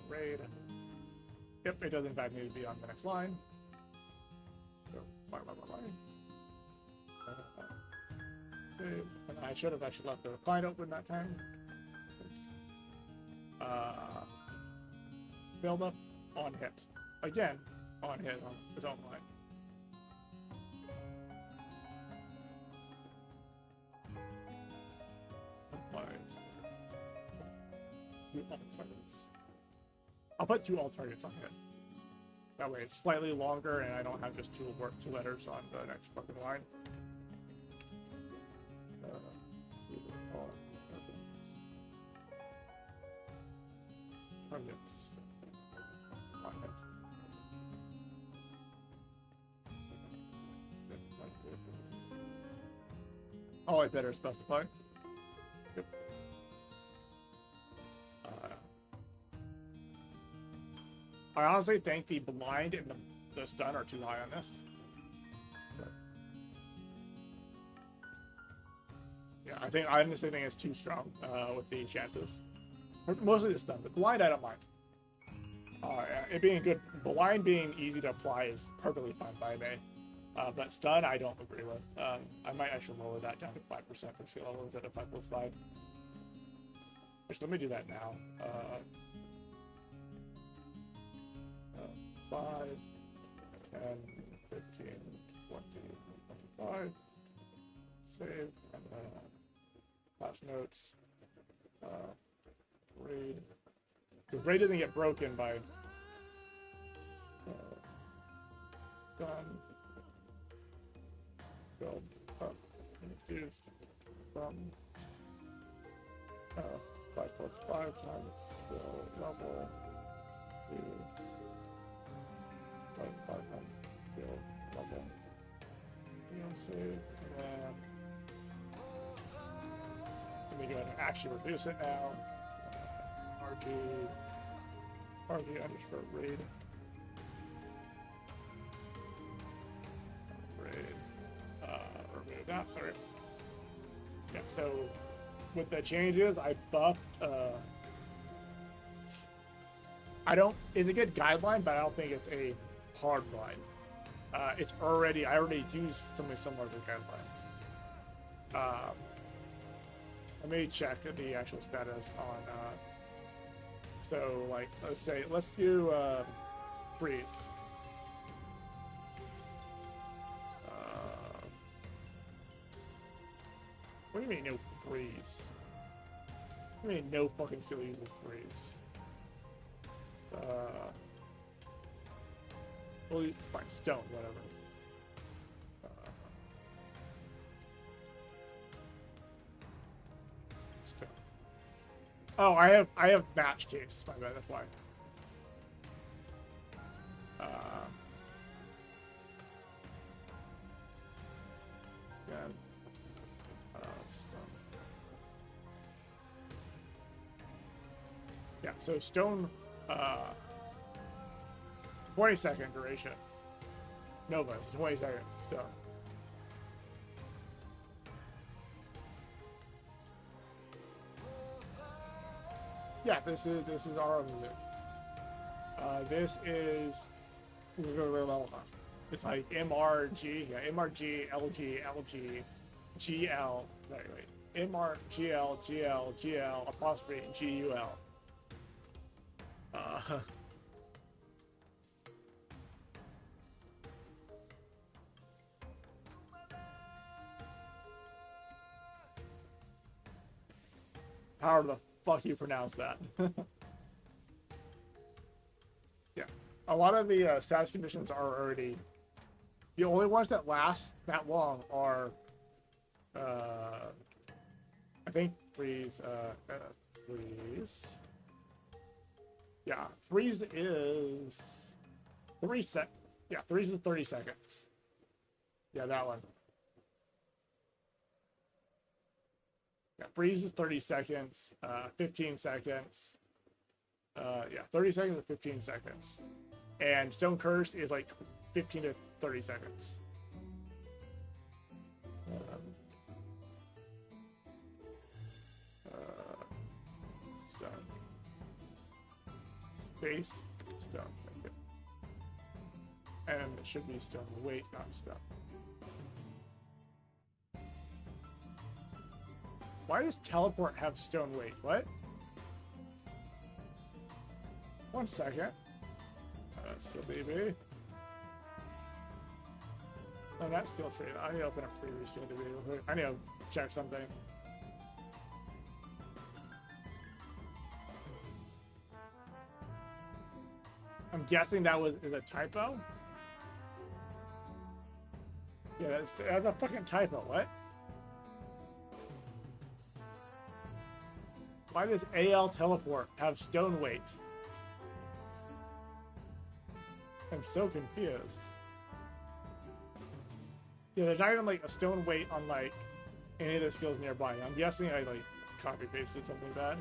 Raid. Yep, it does in fact need to be on the next line. So, save. And I should have actually left the client open that time. Build up on hit. Again, on hit on his own line. I'll put 2 alt targets on hit. That way it's slightly longer and I don't have just 2 letters on the next fucking line. Targets. On hit. Oh, I better specify. Yep. I honestly think the blind and the stun are too high on this. But yeah, I honestly think it's too strong with the chances. Mostly the stun, but blind I don't mind. It being good, blind being easy to apply is perfectly fine by me. But stun I don't agree with. I might actually lower that down to 5% for skill level instead of 5+5. Actually, let me do that now. 5, 10, 15, 20, 25. Save, and then patch notes. Raid. Because raid doesn't get broken by done. Build up. Infused from 5 plus 5 times skill level to 5 times skill level. Save, and then let me go ahead and actually reduce it now. RG underscore raid. Remove that. All right. Yeah. So with the changes, I buffed. I don't. It's a good guideline, but I don't think it's a hard line. It's already. I already used something similar to the guideline. Let me check the actual status on. So like, let's do freeze. What do you mean no freeze? What do you mean no fucking still uses freeze? Well, fine, stone, whatever. Stone. Oh, I have match case. My bad. That's why. Again. Yeah, so stone, 20-second duration. Nova, 20 seconds, stone. Yeah, this is our music. This is it's like MRG, yeah, MRG, LG, LG, GL, wait, MR, GL, GL, GL, apostrophe, GUL. How the fuck you pronounce that? Yeah, a lot of the status conditions are already. The only ones that last that long are, I think freeze. Freeze. Yeah, freeze is 3 sec. Yeah, freeze is 30 seconds. Yeah, that one. Yeah, freeze is 30 seconds. 15 seconds. Yeah, 30 seconds to 15 seconds. And Stone Curse is like 15 to 30 seconds. Stone. Space. Stone. Thank you. And it should be stone weight, not stone. Why does teleport have stone weight? What? 1 second. Still BB. Oh, that's still trade. I need to open a preview soon to be real quick. I need to check something. I'm guessing that is a typo. Yeah, that's a fucking typo. What? Why does AL teleport have stone weight? I'm so confused. Yeah, there's not even like a stone weight on like any of the skills nearby. I'm guessing I like copy pasted something bad.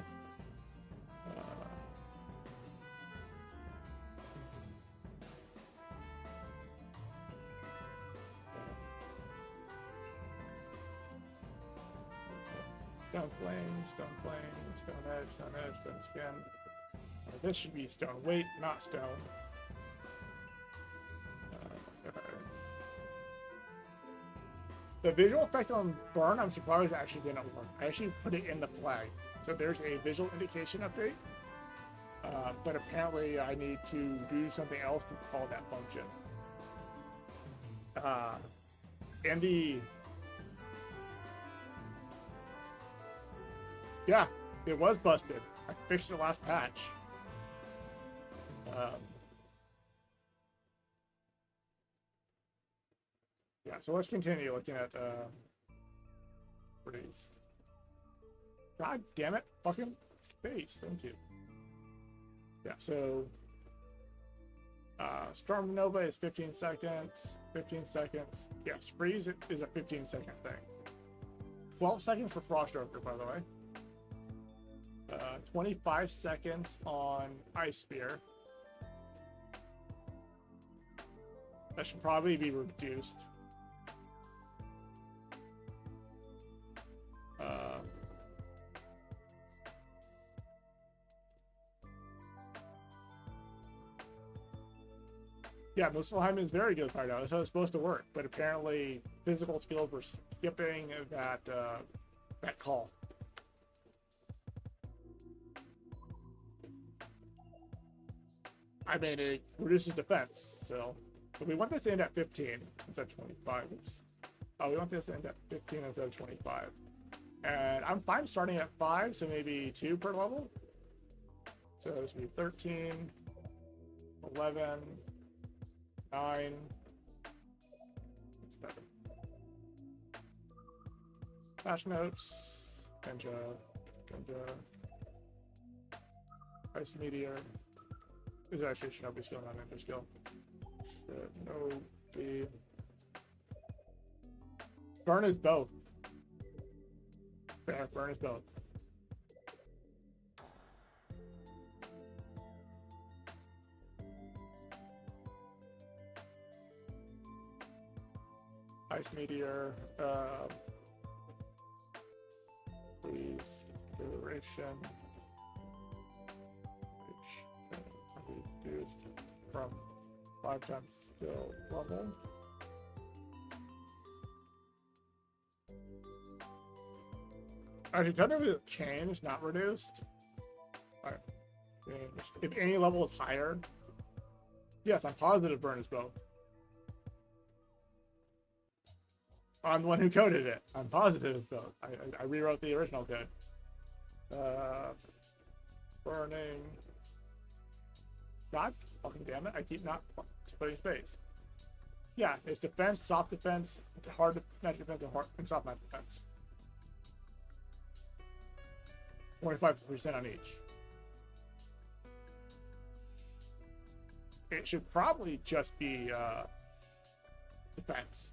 Stone flame, stone edge, stone skin. This should be stone weight, not stone. The visual effect on burn, I'm surprised it actually didn't work. I actually put it in the flag. So there's a visual indication update. But apparently I need to do something else to call that function. And yeah, it was busted. I fixed it last patch. Yeah, so let's continue looking at these. God damn it, fucking space. Thank you. Yeah, so Storm Nova is 15 seconds. 15 seconds. Yes, freeze is a 15-second thing. 12 seconds for Froststroker, by the way. 25 seconds on Ice Spear. That should probably be reduced. Yeah, Muspelheim is very good right now. That's how it's supposed to work. But apparently, physical skills were skipping that that call. I mean, it reduces defense, so we want this to end at 15 instead of 25. Oops. Oh, we want this to end at 15 instead of 25. And I'm fine starting at 5, so maybe 2 per level. So this would be 13, 11, 9, 7. Patch notes, Genja, Ice Meteor. This is actually Shinobi skill, not Ninja skill. Shinobi. Burn is both. Fair, burn is both. Ice Meteor, freeze, duration, which can be reduced from 5 times skill level. Actually, technically changed, not reduced. Alright. If any level is higher, yes, I'm positive burn is both. I'm the one who coded it. I'm positive it's both. I rewrote the original code. Burning. God fucking damn it. I keep not putting space. Yeah, it's defense, soft defense, hard magic defense, and soft magic defense. 25% on each. It should probably just be defense.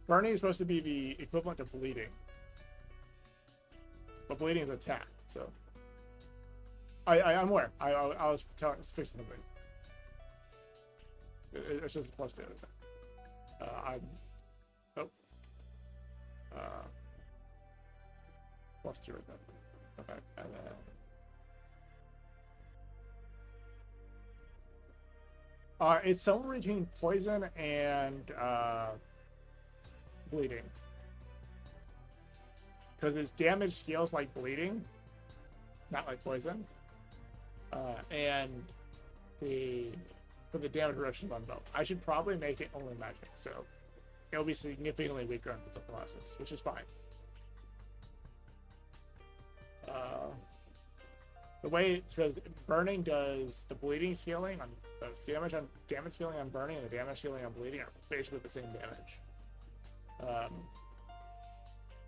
Burning is supposed to be the equivalent to bleeding. But bleeding is attack, so. I'm aware. I was fixing something. It's just a plus 2. Plus 2 right there. Okay, and then it's somewhere between poison and bleeding, because its damage scales like bleeding, not like poison, and the damage reduction on both. I should probably make it only magic, so it'll be significantly weaker on physical classes, which is fine. The way, because burning does the bleeding scaling on damage scaling on burning and the damage scaling on bleeding are basically the same damage.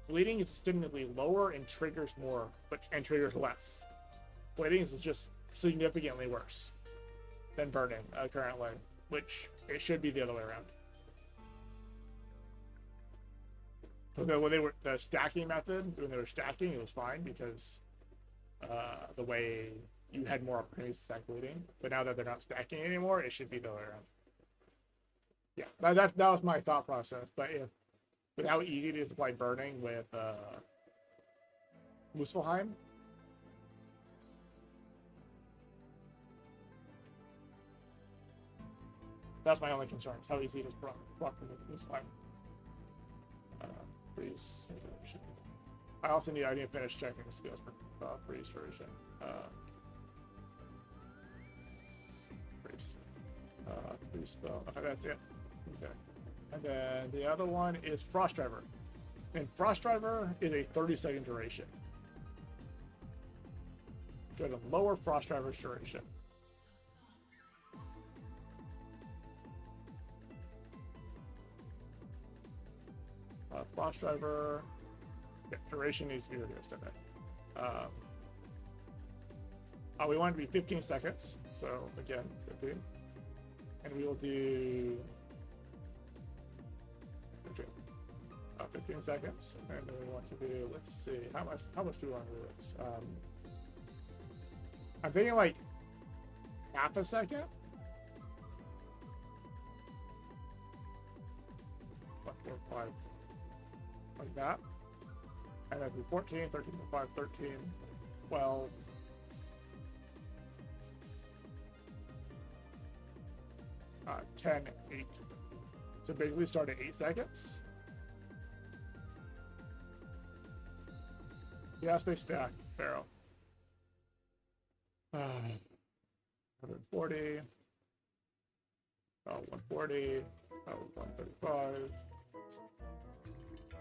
Bleeding is significantly lower and triggers more, and triggers less. Bleeding is just significantly worse than burning currently, which it should be the other way around. When they were the stacking method, when they were stacking, it was fine because the way you had more opportunities to stack bleeding. But now that they're not stacking anymore, it should be the other way around. Yeah, that was my thought process. But with how easy it is to play burning with Muspelheim, that's my only concern. Is how easy it is to block with Muspelheim. Freeze. I also need. I need to finish checking the skills for freeze duration. Freeze. Free spell. Okay, that's it. Okay. And then the other one is Frost Driver. And Frost Driver is a 30-second duration. Go to lower Frost Driver's duration. Frost Driver. Yeah, duration needs to be reduced. Okay. We want it to be 15 seconds. So again, 15. And we will do 15 seconds. And then we want to do, let's see, how much do we want to do this? I'm thinking like half a second. 1, 4, 5. Like that. And then do 14, 13, 5, 13, 12. 10, 8. So basically start at 8 seconds. Yes, they stack, Pharaoh. 140. 140. 135.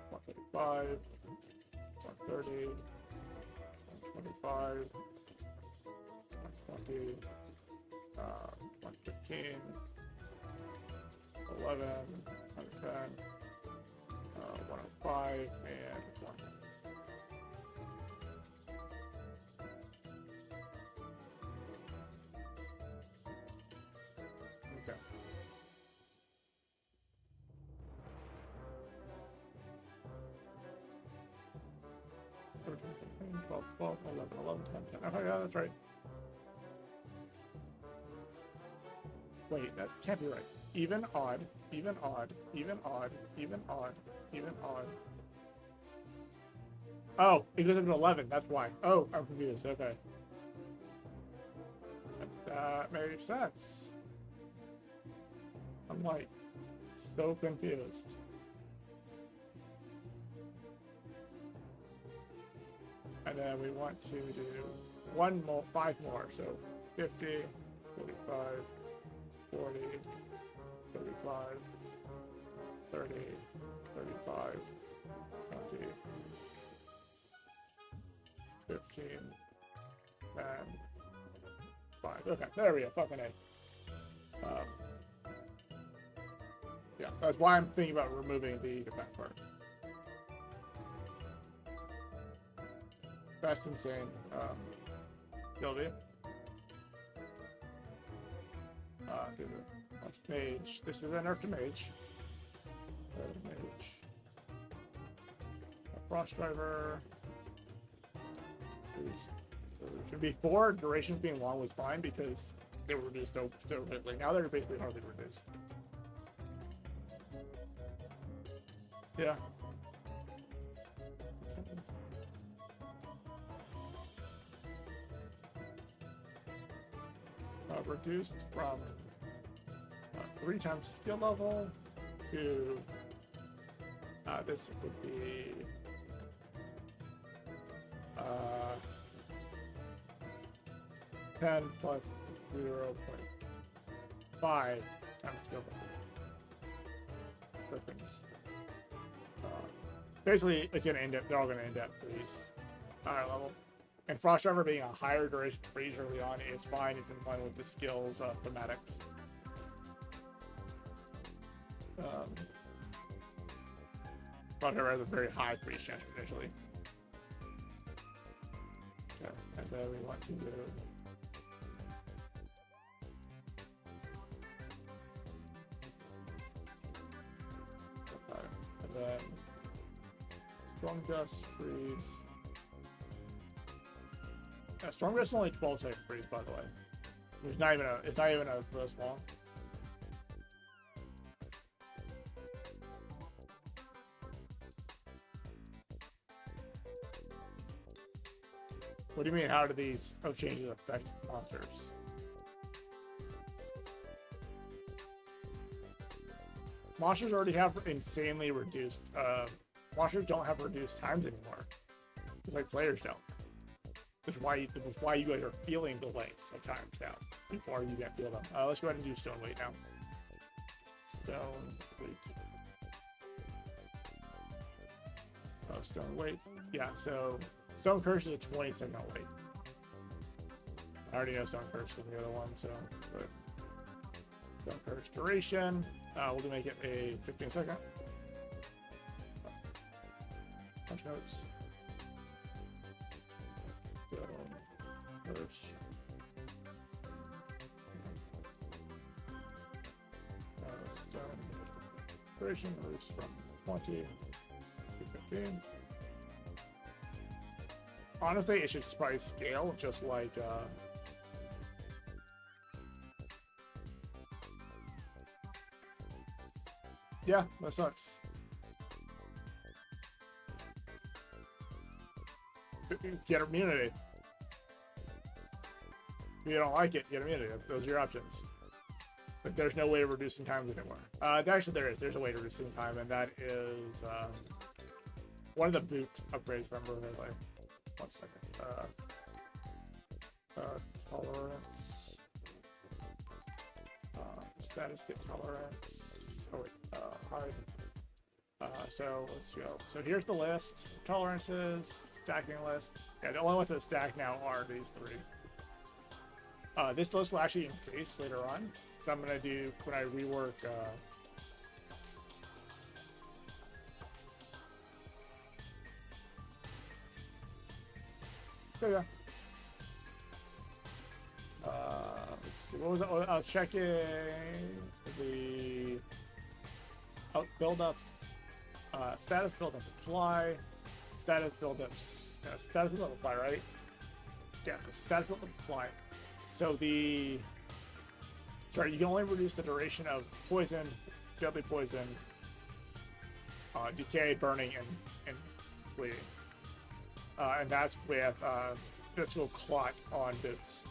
135. 130. 125. 120. 115. 11, 110, 105, and 1. Okay. $13, $15, $12, $12, $11, $11, $10, $10. Oh yeah, that's right. Wait, that can't be right. Even, odd, even, odd, even, odd, even, odd, even, odd. Oh, it goes up to 11. That's why. Oh, I'm confused. Okay. That makes sense. I'm like so confused. And then we want to do 5 more. So 50, 45, 40, 35, 30, 35, 20, 15, and 5. Okay, there we go. Fucking A. Yeah, that's why I'm thinking about removing the defense part. That's insane. Gilby. Mage. This is a nerf to mage. Mage. A Frost Driver. Should be 4. Durations being long was fine because they were reduced so quickly. Now they're basically hardly reduced. Yeah. Reduced from 3 times skill level to this would be 10 plus 0.5 times skill level. So things. Basically, it's gonna end up. They're all gonna end up freeze higher level. And Frost Driver being a higher duration freeze early on is fine. It's in line with the skills thematics. Frost Driver has a very high freeze chance initially. Okay, and then we want to do. Okay, and then Strong Gust freeze. Yeah, Strong Gust is only 12-second freeze, by the way. It's not even a this long. What do you mean? How do these changes affect monsters? Monsters already have insanely reduced. Monsters don't have reduced times anymore. Just like players don't. Which is why you guys are feeling the lengths of times now before you get feel them. Let's go ahead and do stone weight now. Stone weight. Stone weight. Yeah, so stone curse is a 20-second weight. I already know stone curse from the other one, so but stone curse duration. We'll make it a 15-second. Punch notes. Stone curse. Stone duration moves from 20 to 15. Honestly, it should probably scale just like yeah, that sucks. Get immunity. If you don't like it, get immunity. Those are your options. But there's no way of reducing times anymore. Actually, there is. There's a way to reduce time, and that is one of the boot upgrades. Remember, like 1 second. Tolerance. Status get tolerance. Oh wait, hide. So let's go. So here's the list. Tolerances, stacking list. Yeah, the only ones that stack now are these three. This list will actually increase later on. So I'm gonna do when I rework. Yeah. Let's see. What was it? I was checking the build up, status build up apply, status build up, status build up apply, right? Yeah, status build up apply. So the sorry, you can only reduce the duration of poison, deadly poison, decay, burning, and bleeding. And that's with physical clot on boots.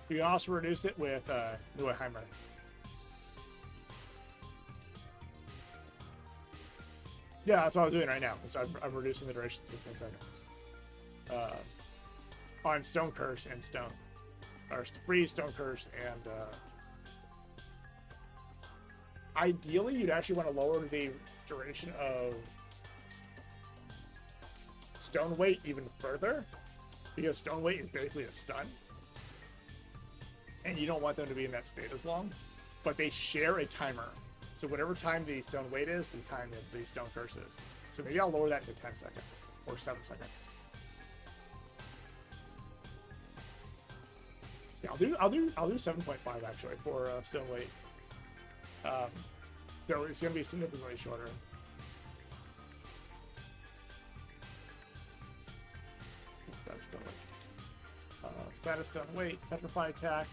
You can also reduce it with Neuheimer. Yeah, that's what I'm doing right now. So I'm reducing the duration to 15 seconds. On Stone Curse and Stone. Or Freeze, Stone Curse, and ideally, you'd actually want to lower the duration of Stone Weight even further, because Stone Weight is basically a stun, and you don't want them to be in that state as long, but they share a timer. So whatever time the Stone Weight is, the time that the Stone Curse is. So maybe I'll lower that to 10 seconds, or 7 seconds. Yeah, I'll do 7.5 actually for Stone Weight. So it's gonna be significantly shorter. Status Stone Weight. Status Stone Weight. Petrify attack.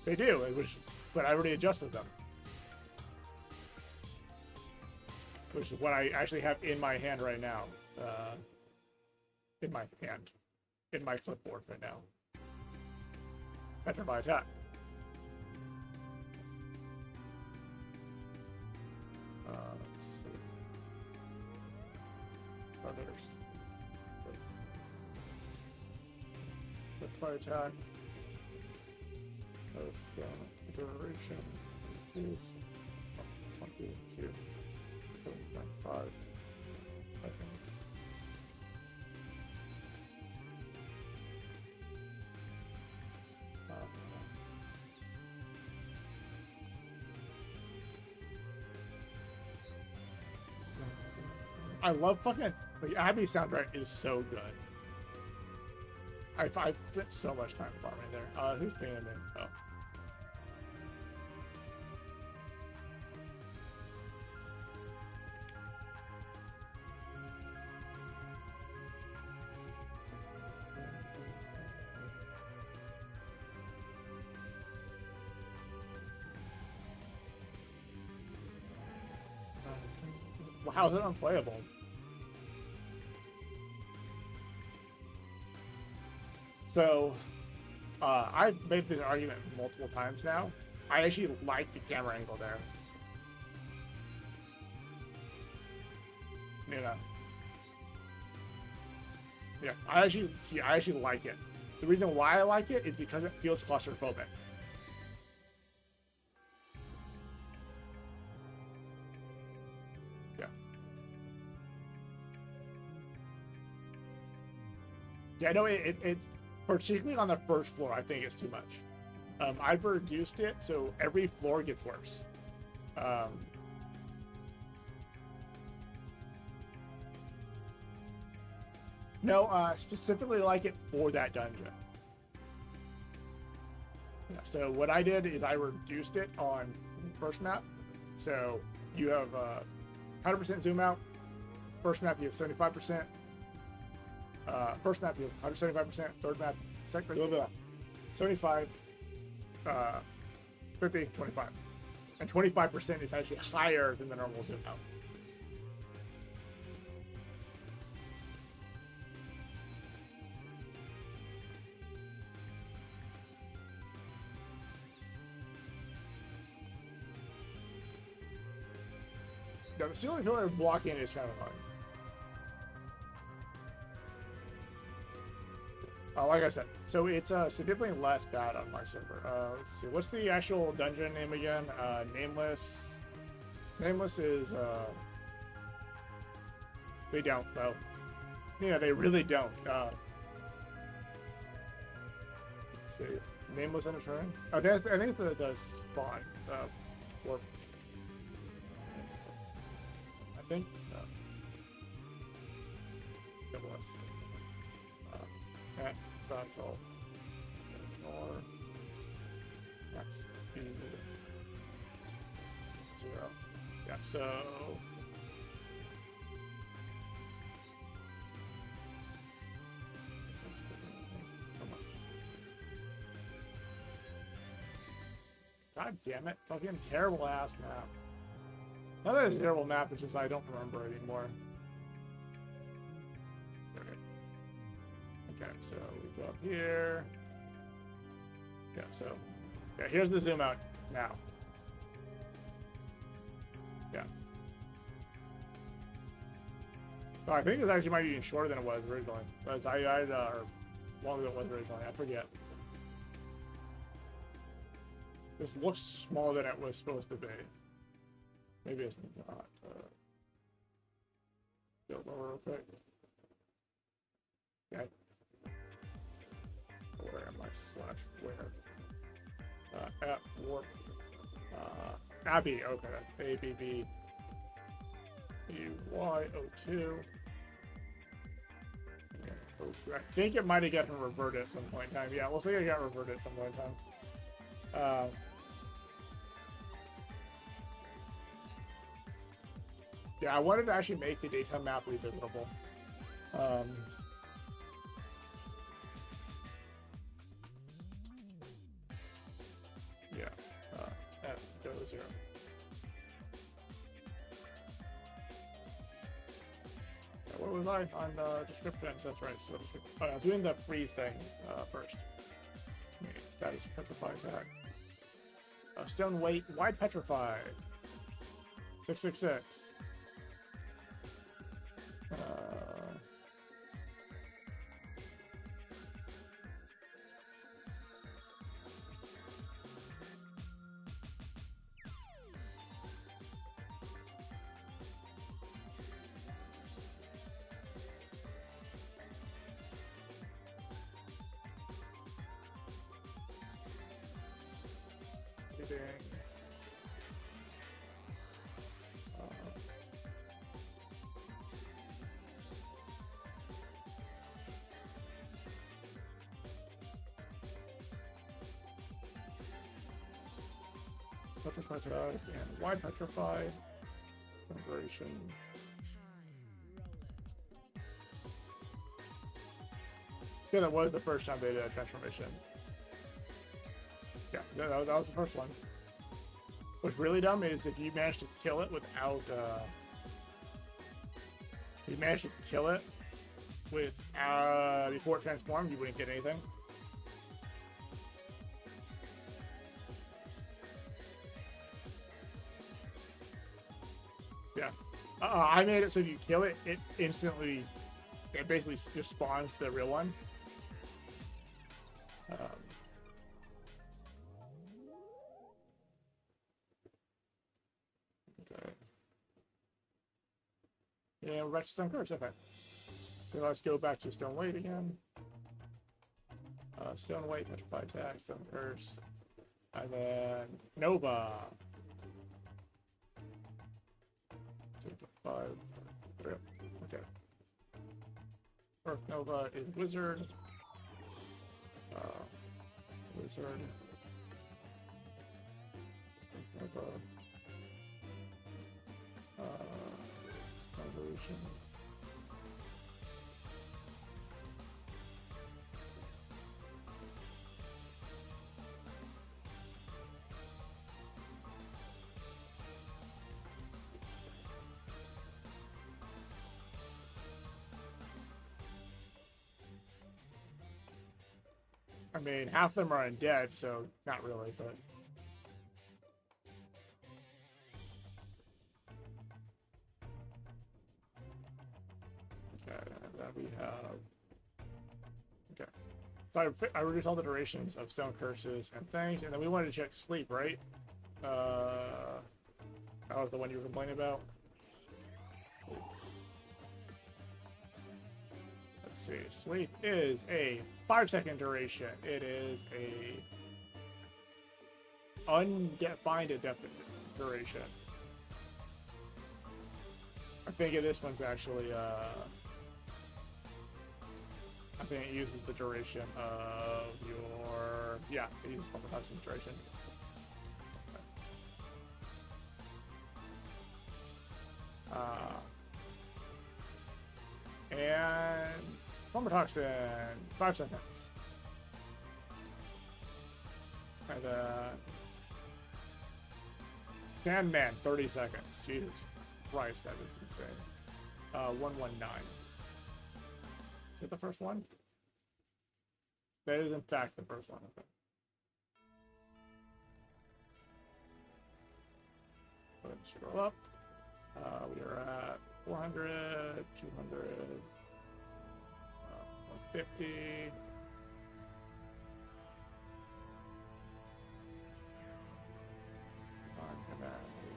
They do, but I already adjusted them. Which is what I actually have in my hand right now. In my hand. In my clipboard right now. Petrify attack. Let's see. Others. Petrify attack. Duration. Use 22. 7.5 seconds. I love fucking the Abby soundtrack is so good. I've spent so much time farming there. Who's paying me? Oh. How is it unplayable? So, I've made this argument multiple times now. I actually like the camera angle there. You know. Yeah, I actually like it. The reason why I like it is because it feels claustrophobic. Yeah. Yeah, no, it particularly on the first floor, I think it's too much. I've reduced it so every floor gets worse. No, specifically like it for that dungeon. Yeah, so what I did is I reduced it on the first map. So you have 100% zoom out. First map you have 75%. First map you have 175%. Third map, second, blah, blah, blah. 75, 50, 25. And 25% is actually higher than the normal zoom out. No, the ceiling pillar blocking is kind of hard. Like I said, so it's significantly less bad on my server. Let's see, what's the actual dungeon name again? Nameless. Nameless is they don't though. Yeah, they really don't. Let's see, Nameless Undeterring. Oh, I think it's the spawn. Or I think. Double S. Battle. Ignore. That's speed. 0. Yeah, so. Come on. God damn it. Fucking terrible ass map. Not that it's a terrible map, it's just I don't remember it anymore. Okay, so we go up here. Yeah, so yeah, here's the zoom out now. Yeah. So I think it actually might be even shorter than it was originally. But or longer than it was originally. I forget. This looks smaller than it was supposed to be. Maybe it's not. Go lower real quick. Okay. Where am I? Slash where? At warp. Abby. Okay, that's ABB. EY02. I think it might have gotten reverted at some point in time. Yeah, we'll say it got reverted at some point in time. Yeah, I wanted to actually make the daytime map revisitable. Yeah, that goes here. What was I on descriptions? That's right. So I was doing the freeze thing first. Status petrify attack. Stone weight wide petrified. 666. Petrified and wide petrified conversion. Yeah, that was the first time they did a transformation. Yeah, that was the first one. What's really dumb is if you manage to kill it without, if you manage to kill it with, before it transformed, you wouldn't get anything. I made it so if you kill it, it instantly, it basically just spawns the real one. Okay. Yeah, we're back to Stone Curse. Okay. So let's go back to Stone Weight again. Stone Weight, Petrify Attack, Stone Curse. And then Nova. Take the 5. Okay. Earth Nova is Wizard. Wizard. Earth Nova. Evolution. I mean, half of them are undead, so not really, but... Okay, and then we have... Okay. So I reduced all the durations of Stone Curses and things, and then we wanted to check Sleep, right? That was the one you were complaining about? Let's see. Sleep is a 5-second duration. It is a undefined duration. I think this one's actually I think it uses the duration of your... Yeah, it uses the toxin duration. And Slumber Toxin, 5 seconds. And Sandman, 30 seconds. Jesus Christ, that is insane. 119. Is it the first one? That is in fact the first one. Okay. Let's scroll up. We are at 400, 200, 150.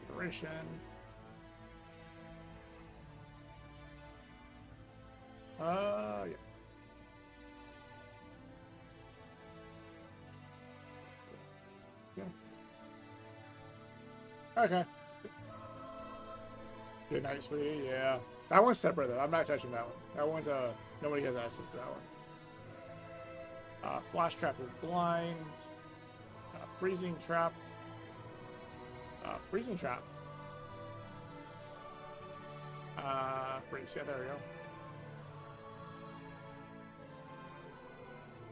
Duration. Yeah. Yeah. Okay. Good night, sweetie. Yeah. That one's separate though. I'm not touching that one. That one's nobody has access to that one. Flash Trap is blind. Freezing Trap. Freezing Trap. Freeze. Yeah, there we go.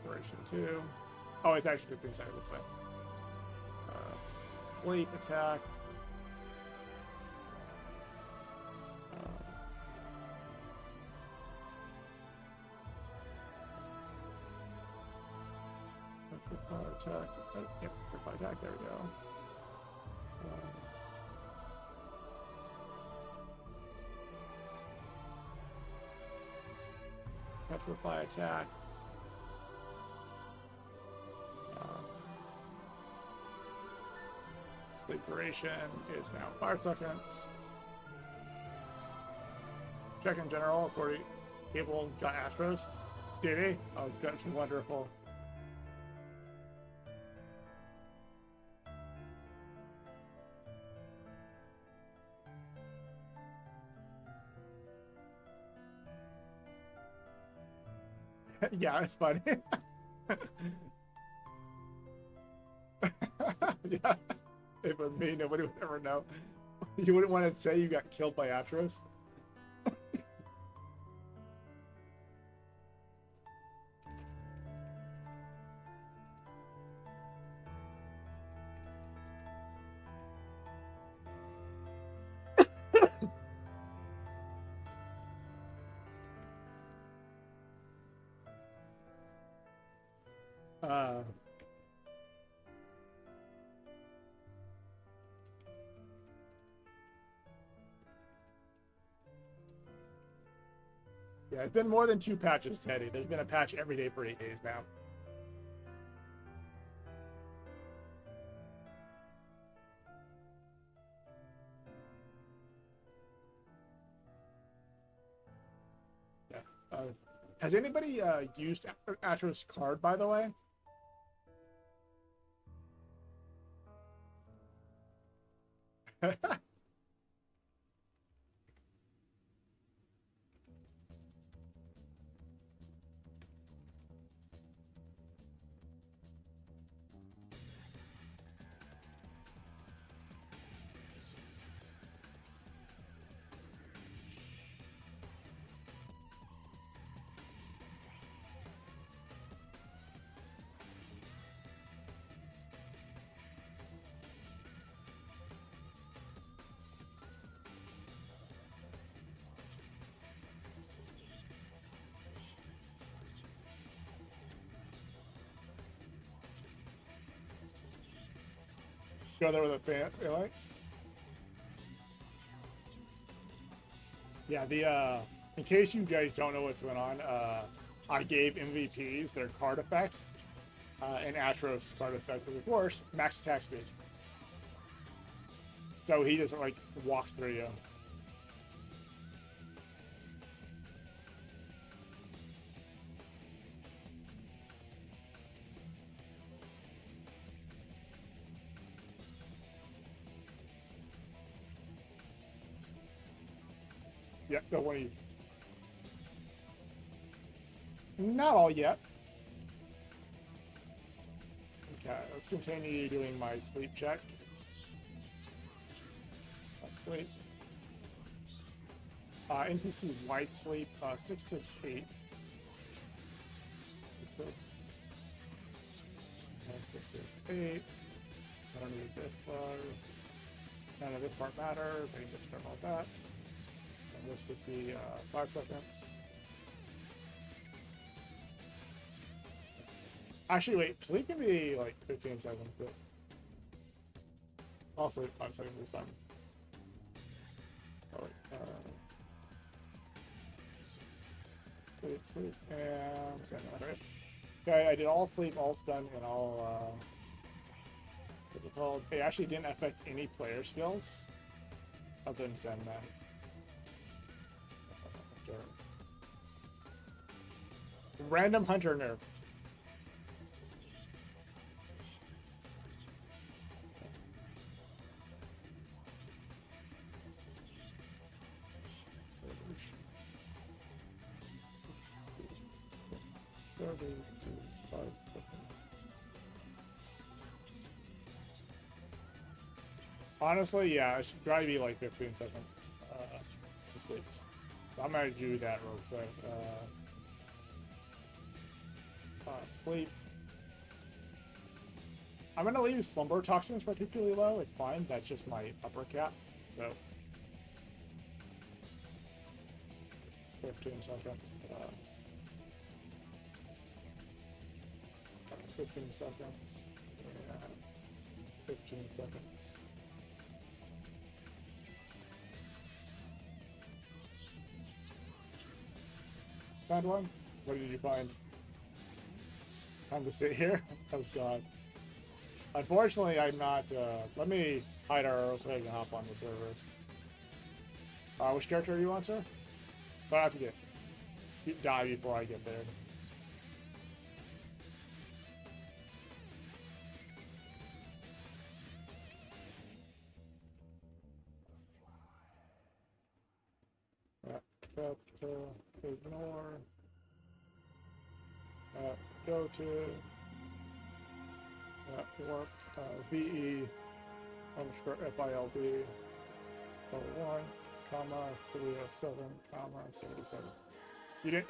Duration 2. Oh, it's actually 15 seconds. That's fine. Sleep attack. Attack. Yep, attack. There we go. Petrify attack. Sleep duration is now 5 seconds. Check in general, according people got Astros. Did he? Oh, that's wonderful. Yeah, it's funny. Yeah, if it was me, nobody would ever know. You wouldn't want to say you got killed by Atros. Yeah, it's been more than 2 patches, Teddy. There's been a patch every day for 8 days now. Yeah. Has anybody used Atros card, by the way? Go there with a phalanx. Yeah, the in case you guys don't know what's going on, I gave MVPs their card effects, and Atros card effect is, of course, max attack speed. So he just like walks through you. Yeah, no one of you. Not all yet. Okay, let's continue doing my sleep check. Sleep. NPC white sleep 668. 668. I don't need this part. None of this part matters. I can just start all that. And this would be 5 seconds. Actually, wait. Sleep can be like 15 seconds, but I'll sleep 5 seconds this time. Oh, wait, sleep, and send that, right? Okay, I did all sleep, all stun, and all, what's it called? It actually didn't affect any player skills other than send that. Random hunter nerf. Honestly, yeah, it should probably be like 15 seconds mistakes. So I'm gonna do that real quick. Sleep. I'm gonna leave slumber toxins particularly low. It's fine. That's just my upper cap. So 15 seconds. 15 seconds. And 15 seconds. Found one? What did you find? Time to sit here? Oh god. Unfortunately, I'm not, let me hide our real quick and hop on the server. Which character do you want, sir? But I have to die before I get there. Ignore. Go to. Work. VE underscore FILB. 1, comma 307, comma 77.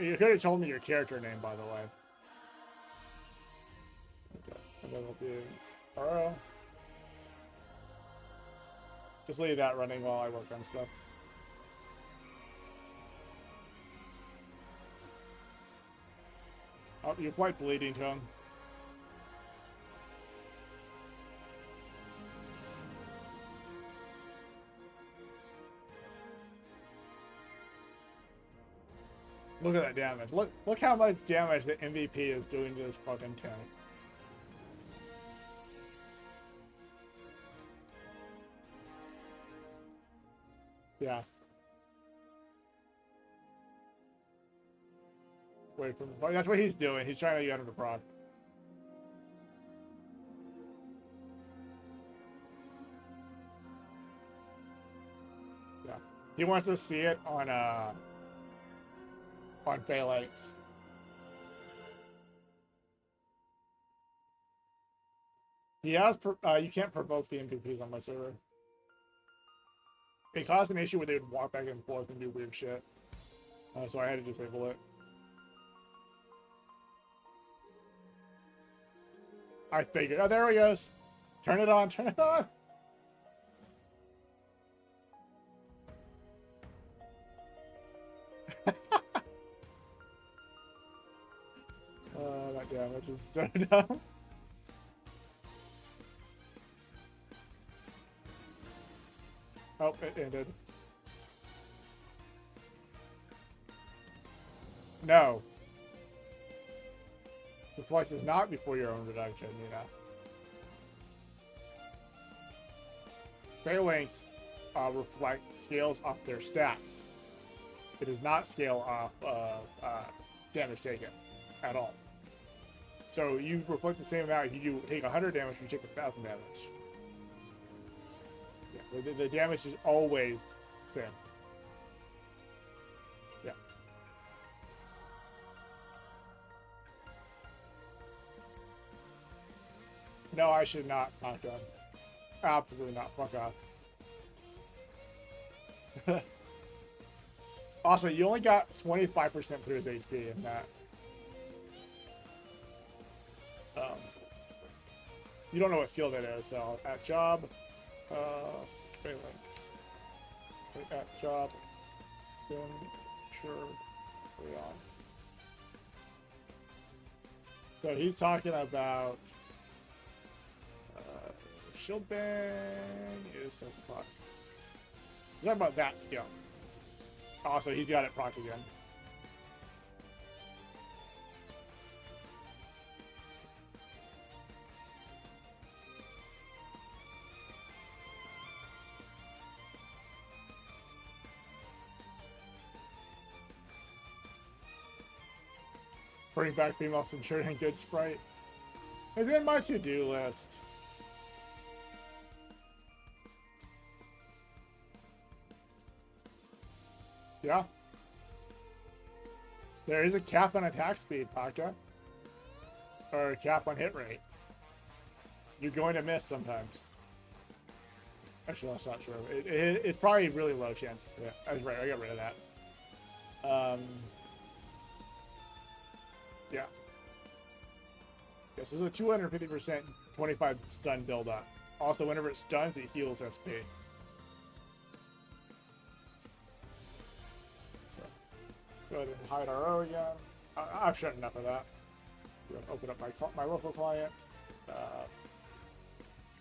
You could have told me your character name, by the way. Okay, and then we'll do RO. Just leave that running while I work on stuff. Oh, you're quite bleeding, Tom. Look at that damage. Look how much damage the MVP is doing to this fucking tank. Yeah. Wait for the, that's what he's doing. He's trying to get him to proc. Yeah. He wants to see it on Phalanx. He has you can't provoke the MVPs on my server. It caused an issue where they would walk back and forth and do weird shit. So I had to disable it. I figured. Oh, there he goes. Turn it on. Turn it on. That damage is so dumb. Oh, it ended. No. Reflect is not before your own reduction, you know. Phalanx reflect scales off their stats. It does not scale off damage taken at all. So you reflect the same amount if you take 100 damage, you take 1,000 damage. Yeah, the damage is always the same. Yeah. No, I should not knock down. Absolutely not. Fuck off. Also, you only got 25% through his HP in that. You don't know what skill that is, so at job, Phalanx. At job, then sure, on. So he's talking about shield bang is 7 plus. He's talking about that skill. Also, he's got it proc again. Bring back female Centurion, good sprite. It's in my to-do list. Yeah. There is a cap on attack speed, Paka. Or a cap on hit rate. You're going to miss sometimes. Actually, that's not true. It's probably really low chance. Yeah, I was right. I got rid of that. Yeah. Yes, there's a 250% 25 stun build-up. Also, whenever it stuns, it heals SP. So, let's go ahead and hide RO again. I've shut enough of that. Open up my local client.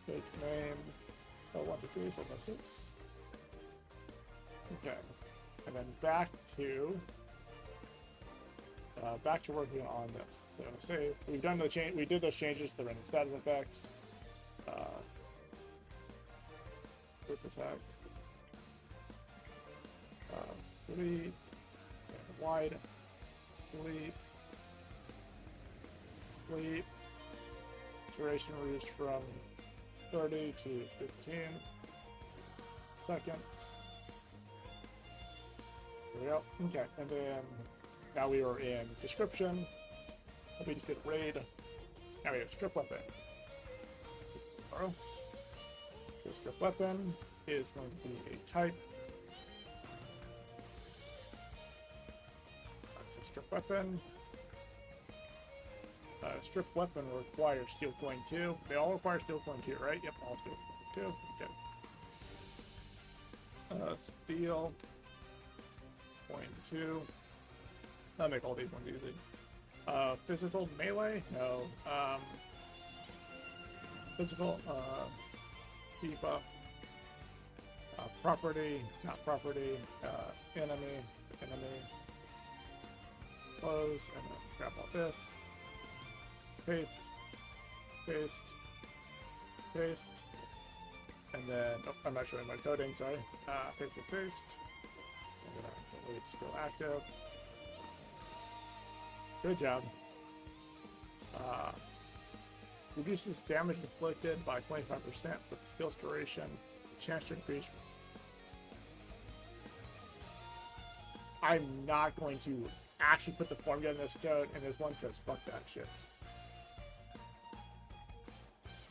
Fake name. 1, 2, 3, 4, 5, 6. Okay. And then back to working on this. So say we've done the change. We did those changes to the random status effects. Quick attack. Sleep. Wide. Sleep. Sleep. Duration reduced from 30 to 15 seconds. There we go. Okay, and then now we are in description. We just did raid. Now we have strip weapon. So strip weapon is going to be a type. So strip weapon. Strip weapon requires steel coin 2. They all require steel coin 2, right? Yep, all steel coin 2. Okay. Steel coin 2. I'll make all these ones easy. Physical melee? No. Physical, debuff. Property, not property. Enemy. close, and then grab all this, paste, paste, paste, and then, oh, I'm not showing my coding, sorry, paste, paste, and then delete skill active. Good job. Reduces damage inflicted by 25% with skills duration, chance to increase. I'm not going to actually put the formula in this code in this one because fuck that shit.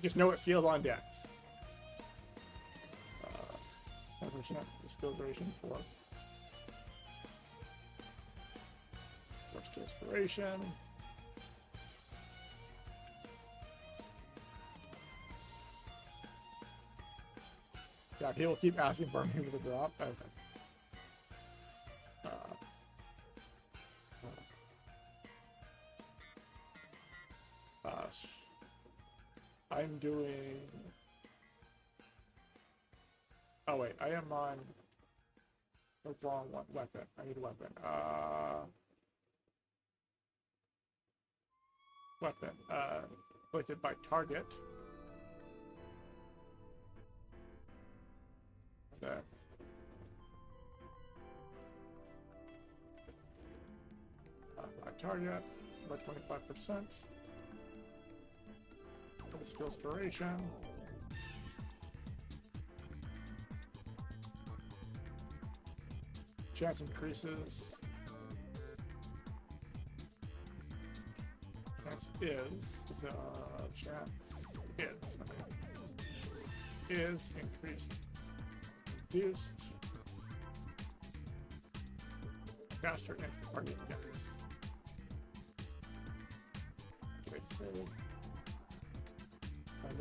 Just know it seals on decks. 10% skill duration for skills duration. Yeah, people keep asking for me to drop. Okay. I'm doing. Oh wait, I am on the wrong one. Weapon. I need a weapon. Weapon. Selected by target. And then by target by 25%. The skills duration. Chance increases. Chance is increased, reduced, faster and target decks. Okay, save. And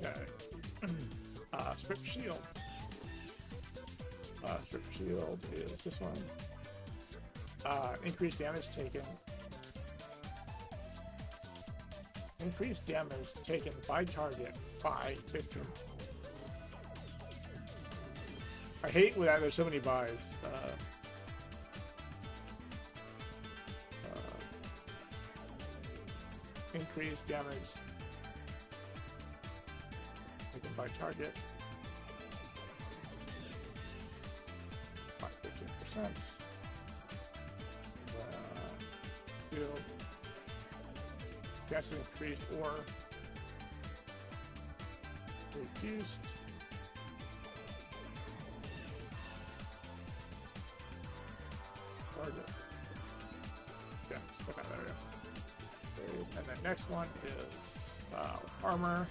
okay. Strip shield. Strip shield is this one. Increased damage taken. Increased damage taken by target by 15. I hate that there's so many buys. Increased damage taken by target by 15%. Field. Guess increased or reduced. Target. Yes, okay, there we go. Save. And then next one is armor.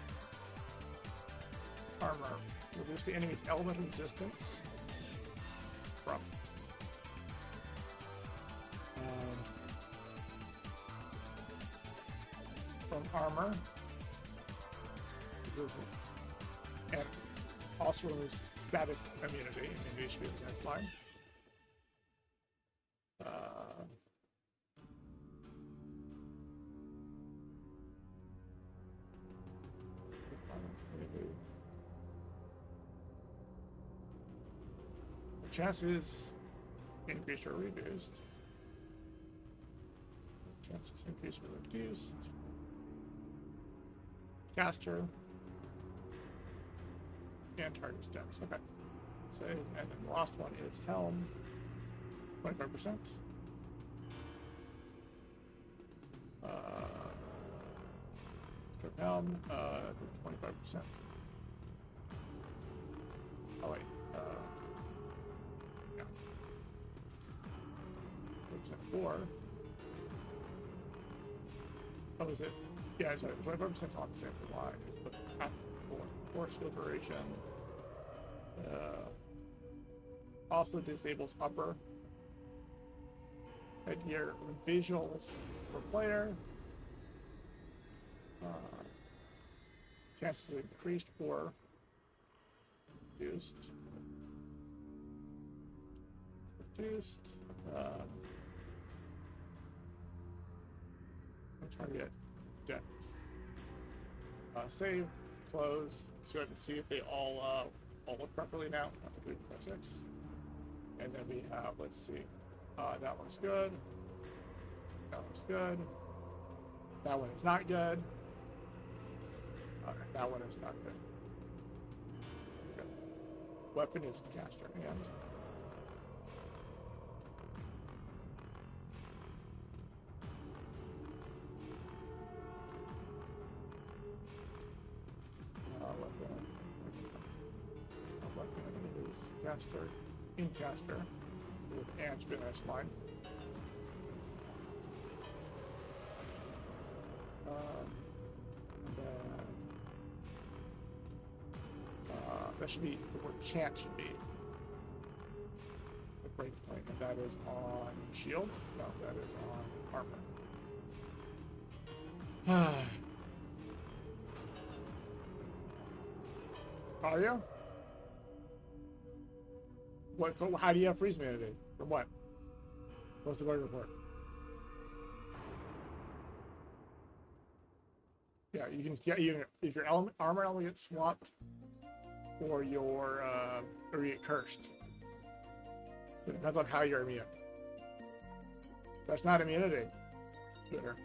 Armor. Reduce the enemy's element resistance from armor. And also removes status immunity. Immunity should be the next line. Chances increased or reduced. Chances increased or reduced. Caster and target stacks. Okay. Save. And then the last one is helm. 25%. Helm. 25%. Oh wait. Yeah. 4. Oh, is it? Yeah, sorry. 25% on the same line. Is the path for skill duration. Also disables upper. Headgear visuals for player. Chances increased or reduced. target deck. Save, close, so I can see if they all look properly now. 1, 2, 3, 4, 6. And then we have, let's see, that one's good. That one's good. That one is not good. That one is not good. Okay. Weapon is caster hand. Weapon is caster, in caster, with and spinner's line. That should be, the word chant should be the breakpoint, and that is on shield? No, that is on armor. Are you? What? How do you have freeze immunity? From what? What's the word report? Yeah, you can get if your armor element gets swapped, or your or you get cursed. So it depends on how you're immune. That's not immunity. Twitter.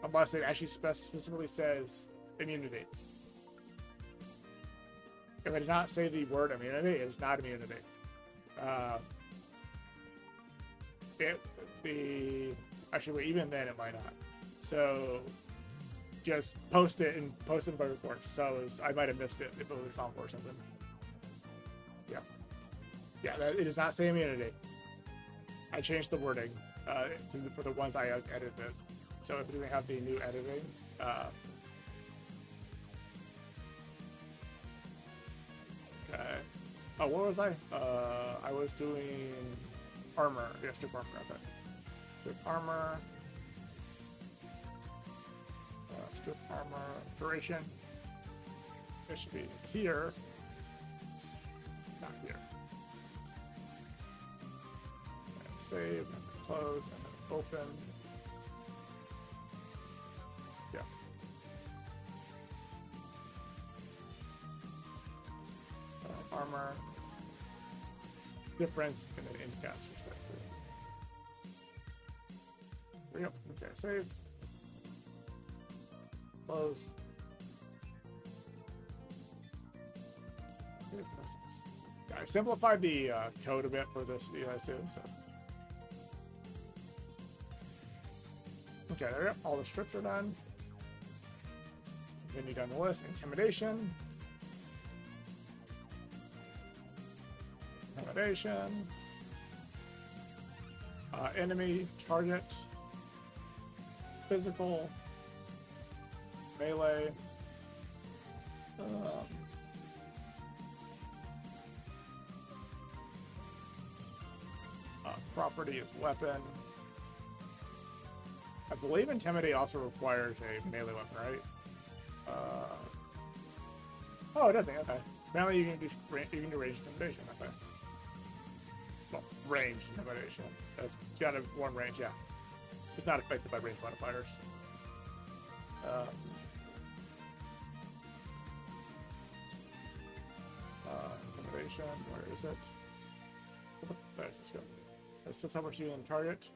Unless it actually specifically says immunity. If it does not say the word immunity, it is not immunity. Actually, even then it might not. So just post it in by report. So I might have missed it if it was on or something. Yeah, yeah. It does not say immunity. I changed the wording for the ones I edited. So if it doesn't have the new editing, okay. Oh, what was I? I was doing armor. Yeah, strip armor. Okay. Strip armor. Strip armor duration. It should be here, not here. And save, and close, and then open. Yeah. Armor. Difference in the incast respectively. There we go. Okay, save. Close. Yeah, I simplified the code a bit for this too. So. Okay, there we go. All the strips are done. Continue down the list. Intimidation. Intimidation. Enemy, target, physical, melee, property is weapon. I believe Intimidate also requires a melee weapon, right? Oh, it doesn't. Okay. Apparently, you can do range intimidation. Okay. Well, range intimidation. That's got a one range, yeah. It's not affected by range modifiers. Intimidation. Where is it? There's this go. That's just how much you on the target.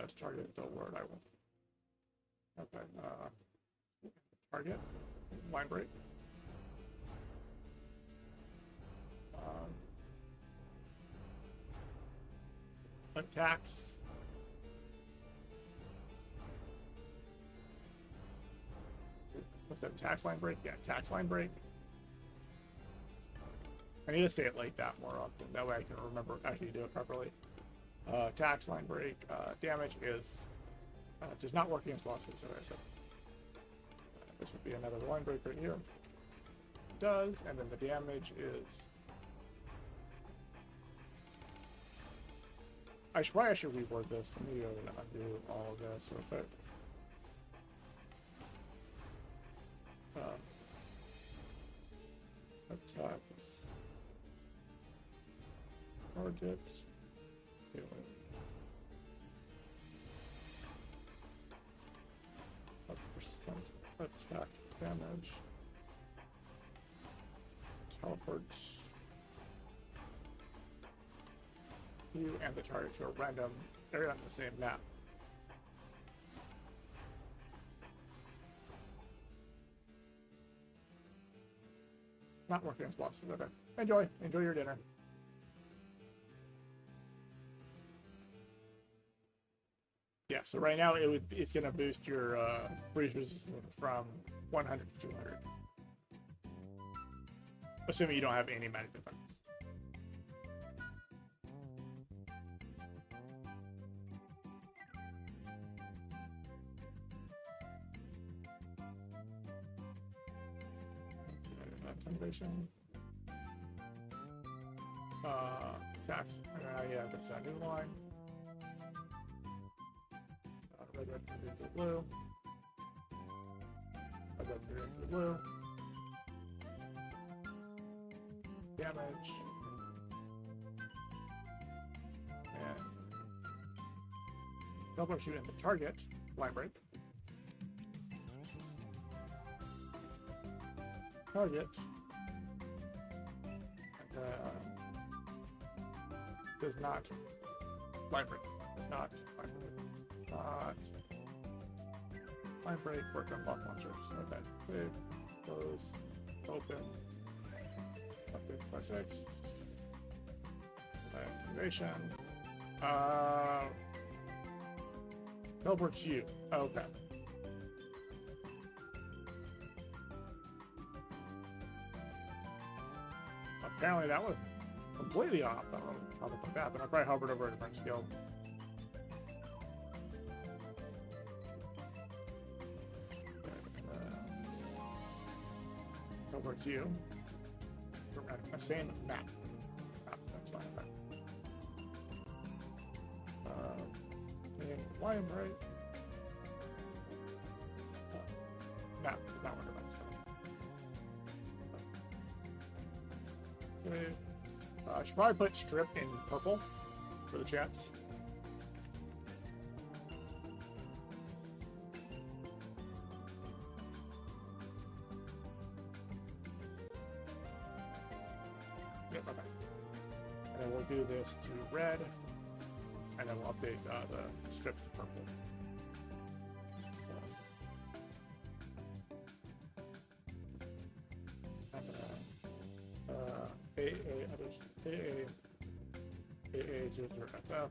It's target the word I want. Okay. Target. Line break. Attacks. What's that? Tax line break? Yeah, tax line break. I need to say it like that more often. That way I can remember actually do it properly. Tax line break. Damage is does not work against bosses. So I said this would be another line break right here. It does, and then the damage is. I should reword this. Let me go and undo all of this real quick. Attacks. Target. damage. Teleports you and the target to a random area on the same map. Not working as bosses. Okay. Enjoy. Enjoy your dinner. Yeah, so right now it's gonna boost your freeze resistance from 100 to 200. Assuming you don't have any magic defense. Intimidation. Attacks. Yeah, that's a new line. Red, green, blue. Red, green, blue. Damage. And teleport shoot in the target. Line break. Target. Does not line break. Does not line break. Not line break. Work on block launchers. Okay. Save. Close. Open. Update by 6. Activation. Teleports you. Okay. Apparently that was completely off. I don't know how the fuck that happened. I probably hovered over a different skill. Teleports you. Same map. That's not bad. Lion right? Map. Not what it was. I should probably put strip in purple for the chance. Yep, okay. And then we'll do this to red, and then we'll update the strips to purple. AA00FF.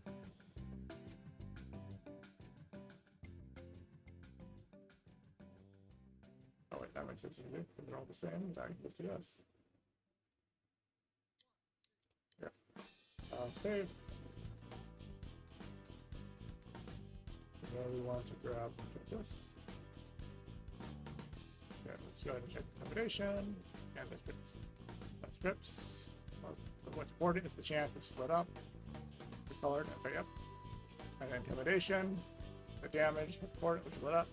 Oh wait, that makes sense to me. They're all the same. That equals to yes. Yeah. Save. And then we want to grab this. Okay, let's go ahead and check the combination and the strips. Strips. What's important is the chance which is lit up. The colored, okay, yep. And then intimidation, the damage, the support, which is lit up.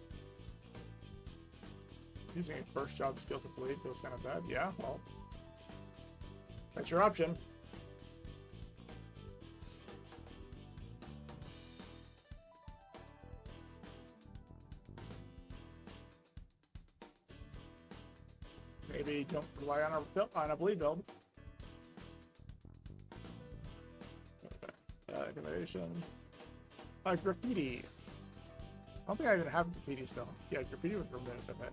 Using a first job skill to bleed feels kind of bad. Yeah, well, that's your option. Maybe don't rely on a bleed build. Intimidation. Graffiti. I don't think I even have graffiti still. Yeah, graffiti was removed, I bet.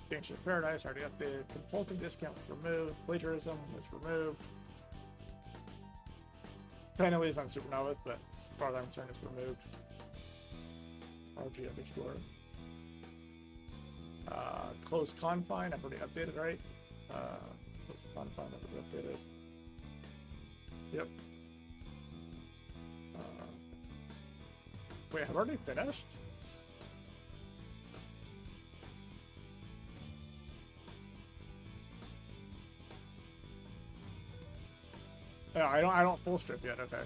Gangster Paradise already updated. Compulting discount was removed. Plagiarism was removed. Penalties on supernovas, but as far as I'm concerned, it's removed. RG Explorer. Close confine, I've already updated, right? Close confine, I've already updated. Yep. Wait, I've already finished? Yeah, I don't full strip yet, okay.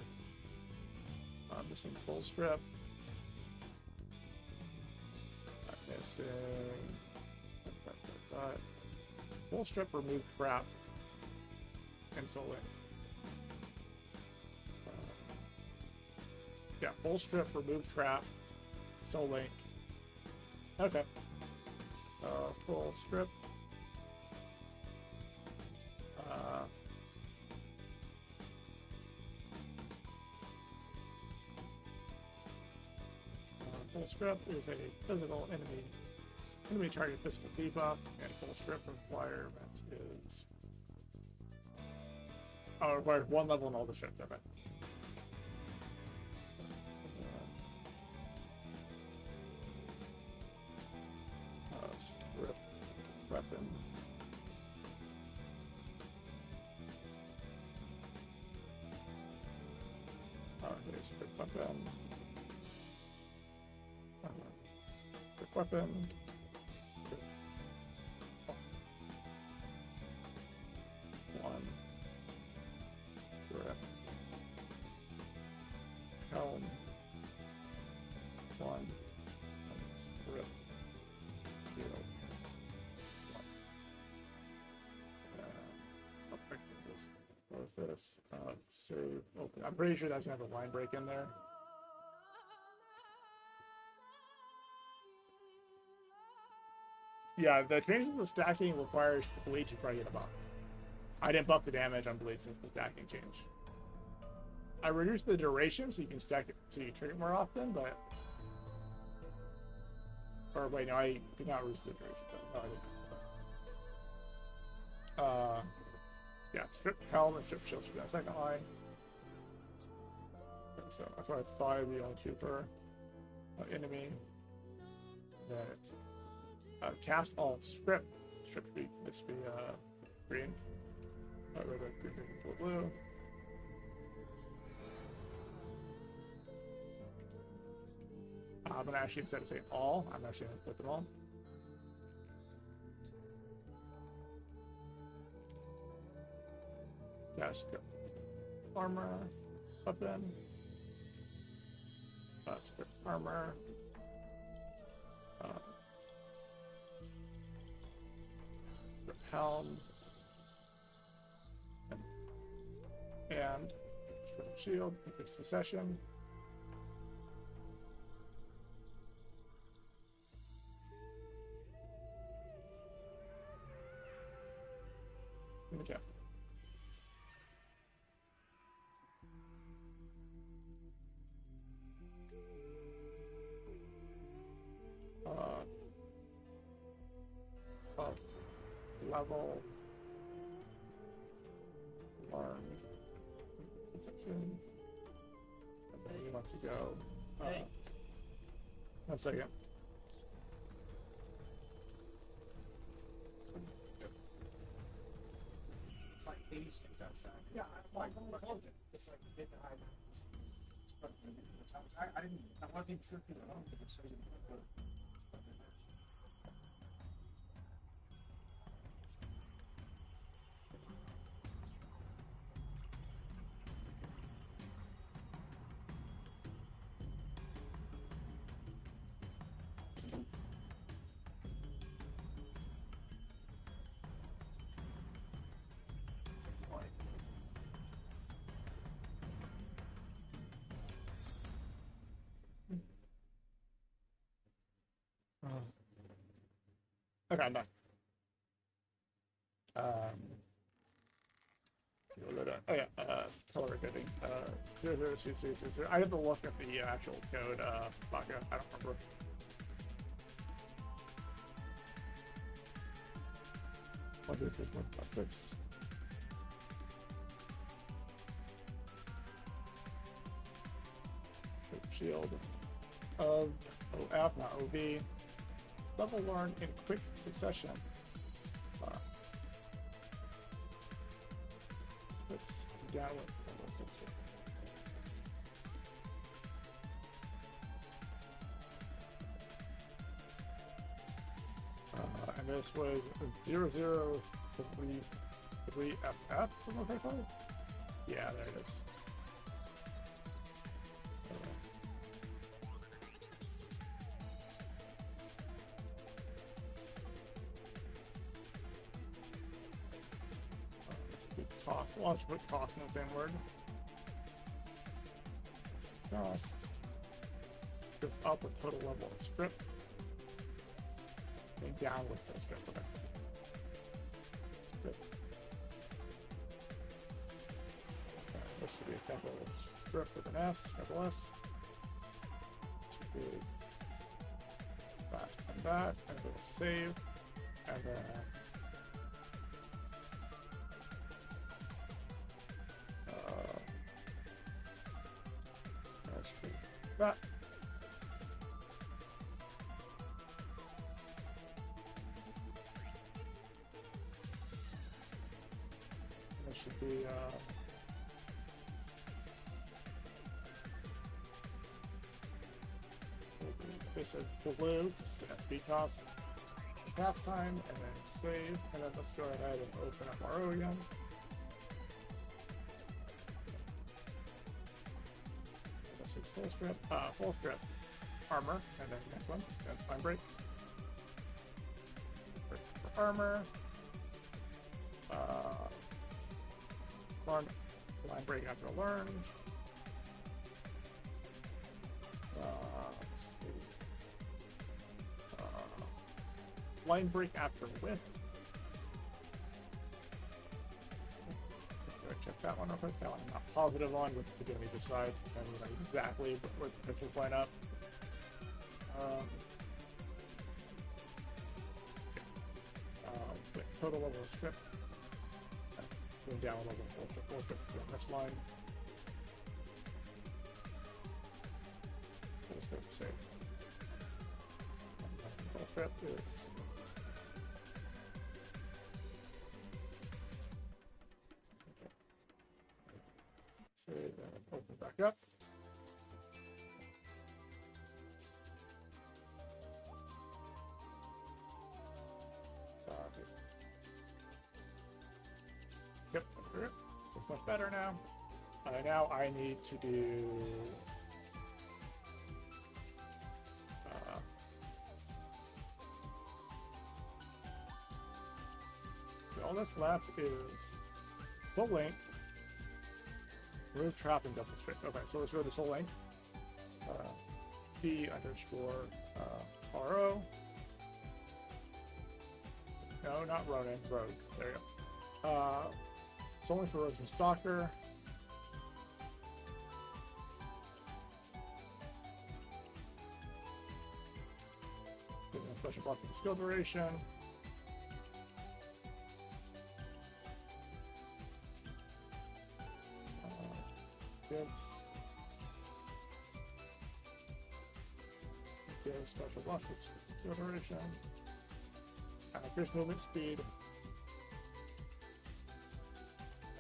I'm missing full strip. I'm missing full strip, remove crap, and soul link. Yeah, full strip, remove trap, soul link. Okay. Full strip. Full strip is a physical enemy target physical debuff, and full strip requirement is requires 1 level in all the strips. Okay. Strip weapon. Okay, strip weapon. Strip weapon. One. Strip. Helm. One. Strip. 0. What is this? Save. Open. I'm pretty sure that's gonna have a line break in there. Yeah, the change in the stacking requires the bleed to probably get a buff. I didn't buff the damage on bleed since the stacking change. I reduced the duration so you can stack it, so you trigger it more often, but. Or wait, no, I did not reduce the duration. No, I didn't. Yeah, strip helm and strip shields for that second line. Okay, so that's what I thought it'd be only 2 per enemy. Then it's cast all strip. Strip should be green. Green, blue. I'm gonna actually, instead of saying all, I'm actually gonna put them all. Cast armor, weapon, strip armor, strip helm, and strip shield, increase the session. Okay. Of level learn section. And then you want to go. Hey. 1 second. It's like 86 outside. Yeah, I told you. It's like mid to high. I wasn't sure if you were home because I didn't know. Okay, I'm back. Oh yeah, color coding. 00200. I have to look at the actual code, Baka. I don't remember. One, two, three, four, five, 6. Shield of OF, not OV. Level learn in quick succession. Oops, down with level 6. And this was 003FF, what I call it? Yeah, there it is. Cost. Well, I'll just put cost in the same word. Cost. Goes up with total level of strip. And down with full strip. Okay. Strip. Okay, this should be a capital strip with an S, capital S. This should be that, and we'll save, and then that should be that. That should be this is blue, just the SP cost, pass time, and then save, and then let's go ahead and open up RO again. This is full strip, armor, and then next one, that's line break. For armor, line break after learned. Let's see. Line break after width. Check that one real quick. That one I'm not positive on, which could be on either side, depending on exactly what the pictures line up. Total level of strip. Going down a level, full strip to the next line. Full strip, save. And then full strip is. Save and open back up. Yep, looks much better now. Now I need to do all that's left is full length, remove trap and double strip. Okay, so let's go to full length. P underscore RO. No, not Ronin, Rogue. There you go. Solely for Rogues and Stalker. Getting a special buff for the skill duration. Gives special buff for skill duration. Increase movement speed.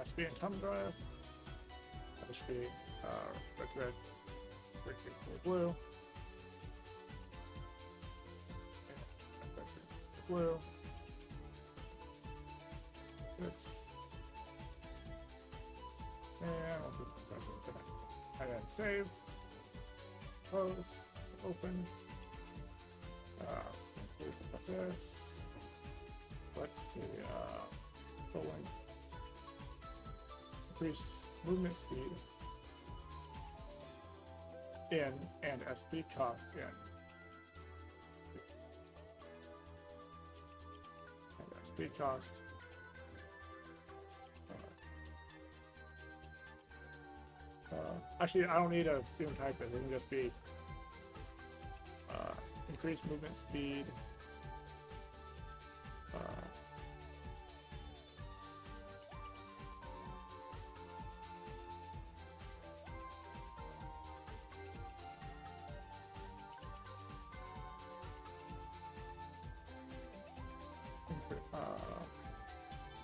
SP and thumb drive. That should be red, blue. Blue. Six. And I'll do the president tonight. And then save. Close. Open. Process. Let's see. Full length. Increase movement speed in and SP cost in. And SP cost. Actually, I don't need to even type it. It can just be increase movement speed.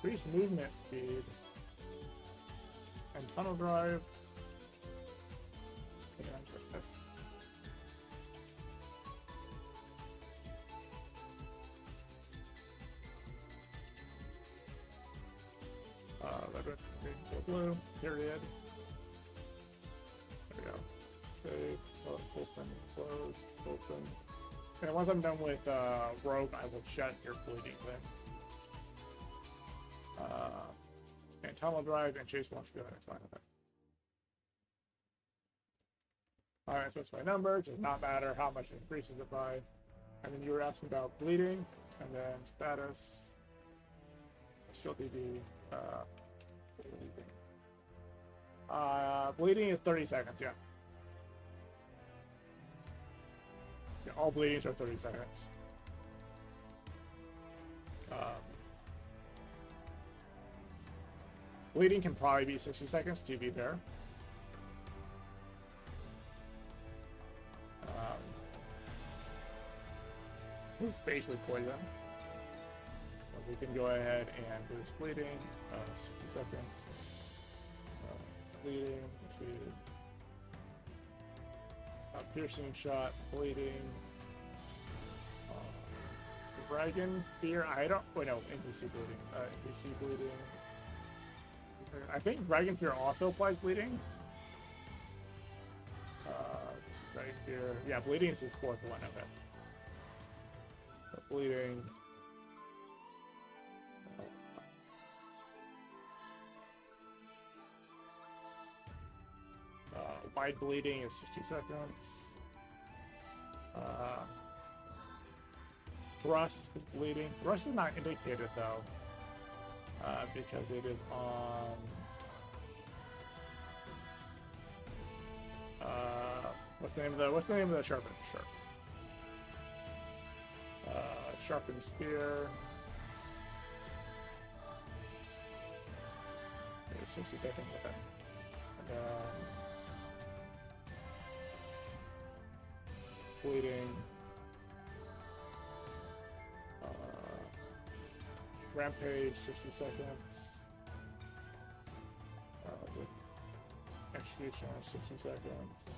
Increase movement speed and tunnel drive. Red, blue, period. There we go. Save, open, close, open. And once I'm done with Rogue, I will shut your bleeding thing. And tunnel drive and chase wants to go. That's fine with that. Alright, so it's my number. It does not matter how much it increases it by. And then you were asking about bleeding. And then status, skill DB, bleeding is 30 seconds, yeah. Yeah, all bleedings are 30 seconds. Bleeding can probably be 60 seconds, to be fair. This is basically poison. So we can go ahead and boost bleeding, 60 seconds. Bleeding to piercing shot, bleeding. Dragon Fear, I don't. Wait, no, NPC bleeding. NPC bleeding. I think Dragon Fear also applies bleeding. Dragon Fear, yeah, bleeding is his fourth one. Okay. Bleeding. Wide bleeding is 60 seconds. Thrust is bleeding. Thrust is not indicated though, because it is on. What's the name of the sharpened? Sure. Sharpened spear. 60 seconds. Okay. And then bleeding. Rampage, 60 seconds. With execution, 60 seconds.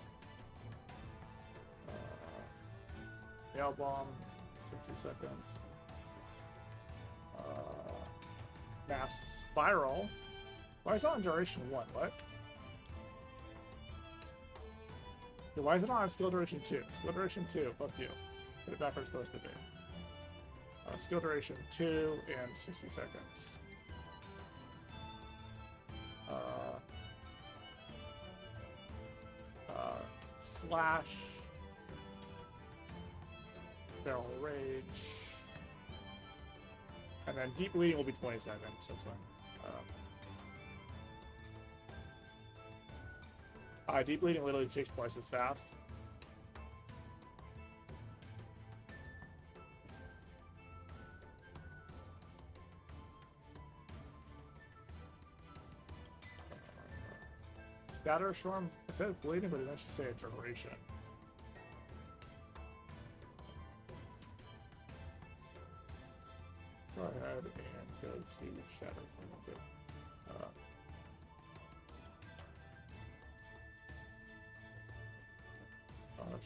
Nail bomb, 60 seconds. Mass spiral. Why is it on duration 1? What? Yeah, why is it on skill duration 2? Skill duration 2, fuck you. Put it back where it's supposed to be. Skill duration 2 and 60 seconds. Slash. Barrel rage. And then deep bleeding will be 20 seconds, so it's fine. Deep bleeding literally takes twice as fast. Scatter Storm, it says bleeding, but it doesn't say a duration. Go ahead and go to Shatter Storm.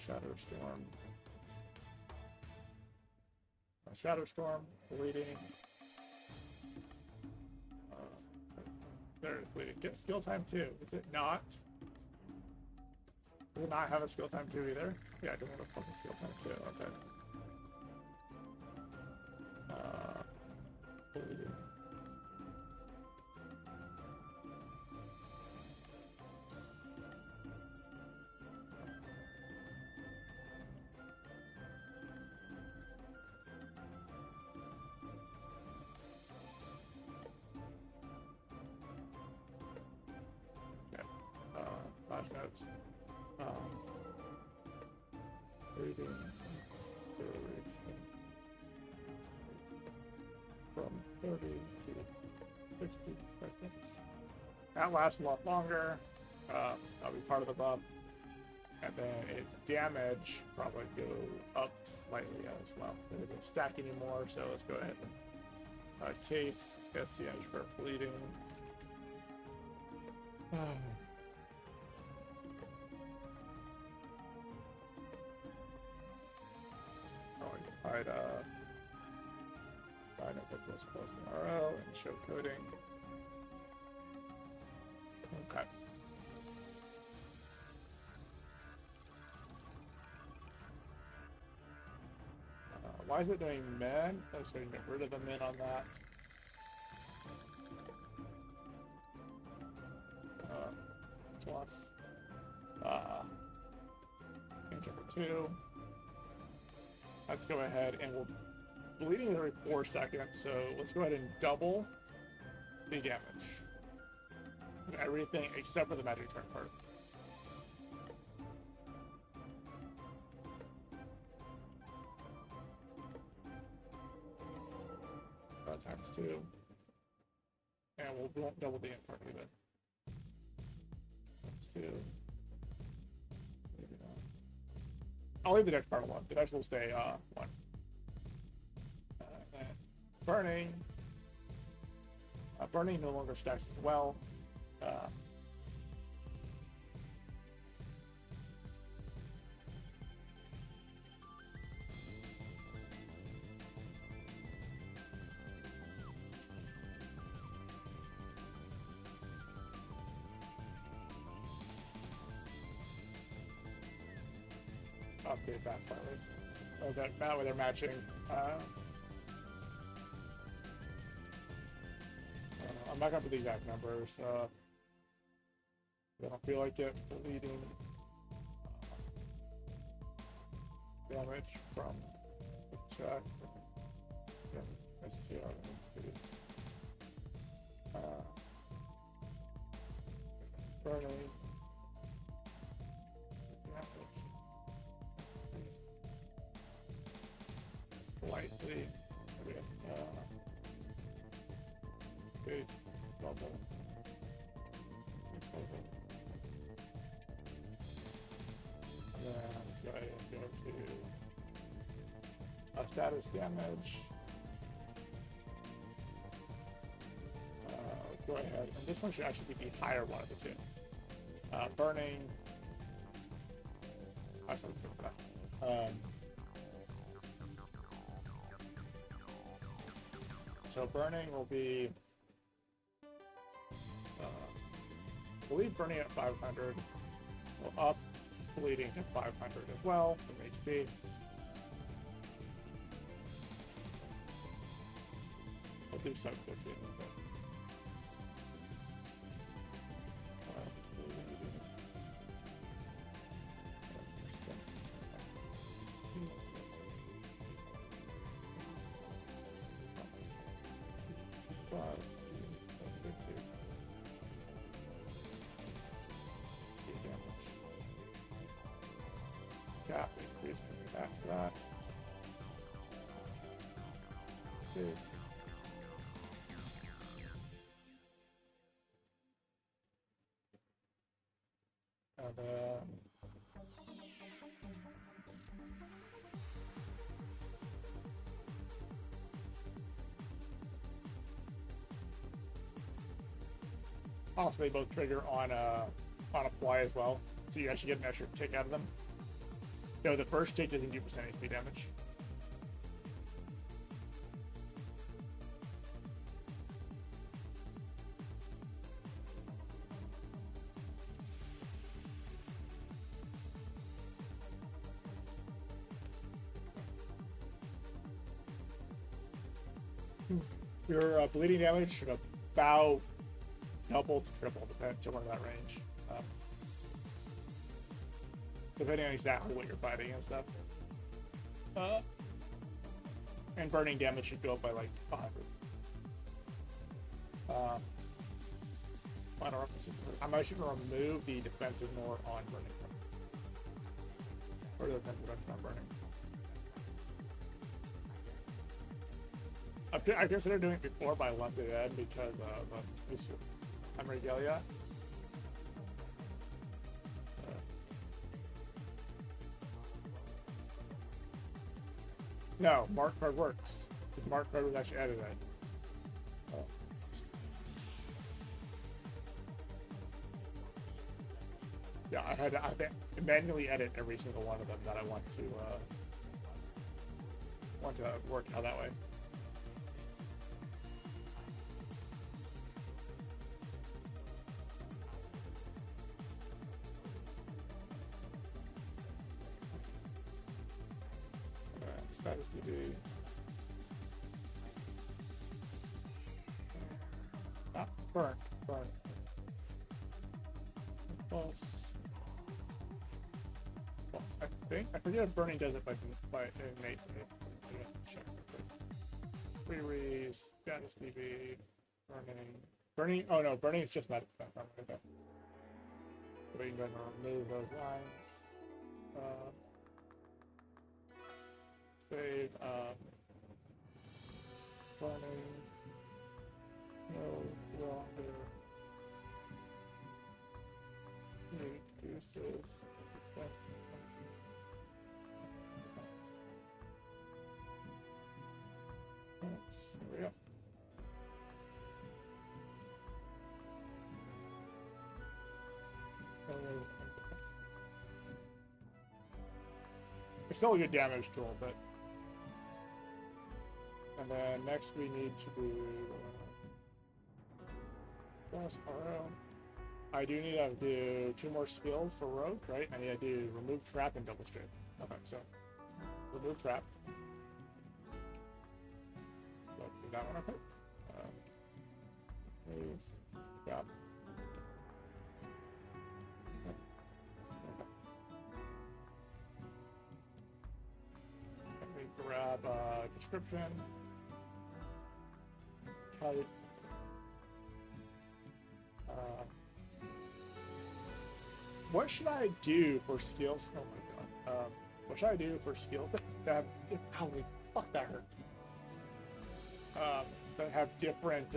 Shatter Storm. Shatter Storm, bleeding. There is bleeding. Get skill time 2. Is it not? Does it not have a skill time 2 either? Yeah, I don't have a fucking skill time 2. Okay. Bleeding. Notes. Reading duration from 30 to 60 seconds. That lasts a lot longer. That'll be part of the buff. And then its damage probably go up slightly as well. It doesn't stack anymore, so let's go ahead and case SCH for bleeding. I'd find out what was close to RO and show coding. Okay. Why is it doing men? Oh, so you can get rid of the men on that. Plus. Enter for 2. Let's go ahead and we'll bleeding is every 4 seconds, so let's go ahead and double the damage. And everything except for the magic turn part. Times 2. And we won't double the int part either. Times 2. Maybe not. I'll leave the dex part alone. The dex will stay 1. And burning. Burning no longer stacks as well. Update that slightly. Oh, that way they're matching. I'm not gonna put the exact numbers. I don't feel like it. Bleeding damage from the check. STR. Burning. Slightly. Base double. Then go to status damage. Go ahead, and this one should actually be the higher one of the two. Burning. I should put that. So burning will be, I believe burning at 500 will up bleeding to 500 as well from HP. I'll do sub 50 a little bit. Cap increase back to that. Good. And also they both trigger on apply as well, so you actually get an extra tick out of them. No, the first tick doesn't do percent HP damage. Your bleeding damage should about double to triple, depending somewhere in that range. Depending on exactly what you're fighting and stuff. And burning damage should go up by like 100. Final references. I'm actually going to remove the defensive more on burning. Or the defensive reduction on burning. I considered doing it before, but I lumped it in because of I'm Regalia. No, mark card works. The mark card was actually added in. Yeah, I had to manually edit every single one of them that I want to work out that way. Status DB. Burn. Plus. I think I forget if burning does it by innate. Check. Free Reese, Status TV, Burning, oh no, Burning is just medic. Okay. So we can go ahead and remove those lines. Save, Burning, no longer reduces. There we go. It's still a good damage tool, but. And then next we need to do. Plus RO. I do need to do 2 more skills for Rogue, right? I need to do remove trap and double straight. Okay, so remove trap. So do that one, okay. Move trap. Let me grab description. Type. What should I do for skills? Oh my god. What should I do for skills that have, holy fuck, that hurt. That have different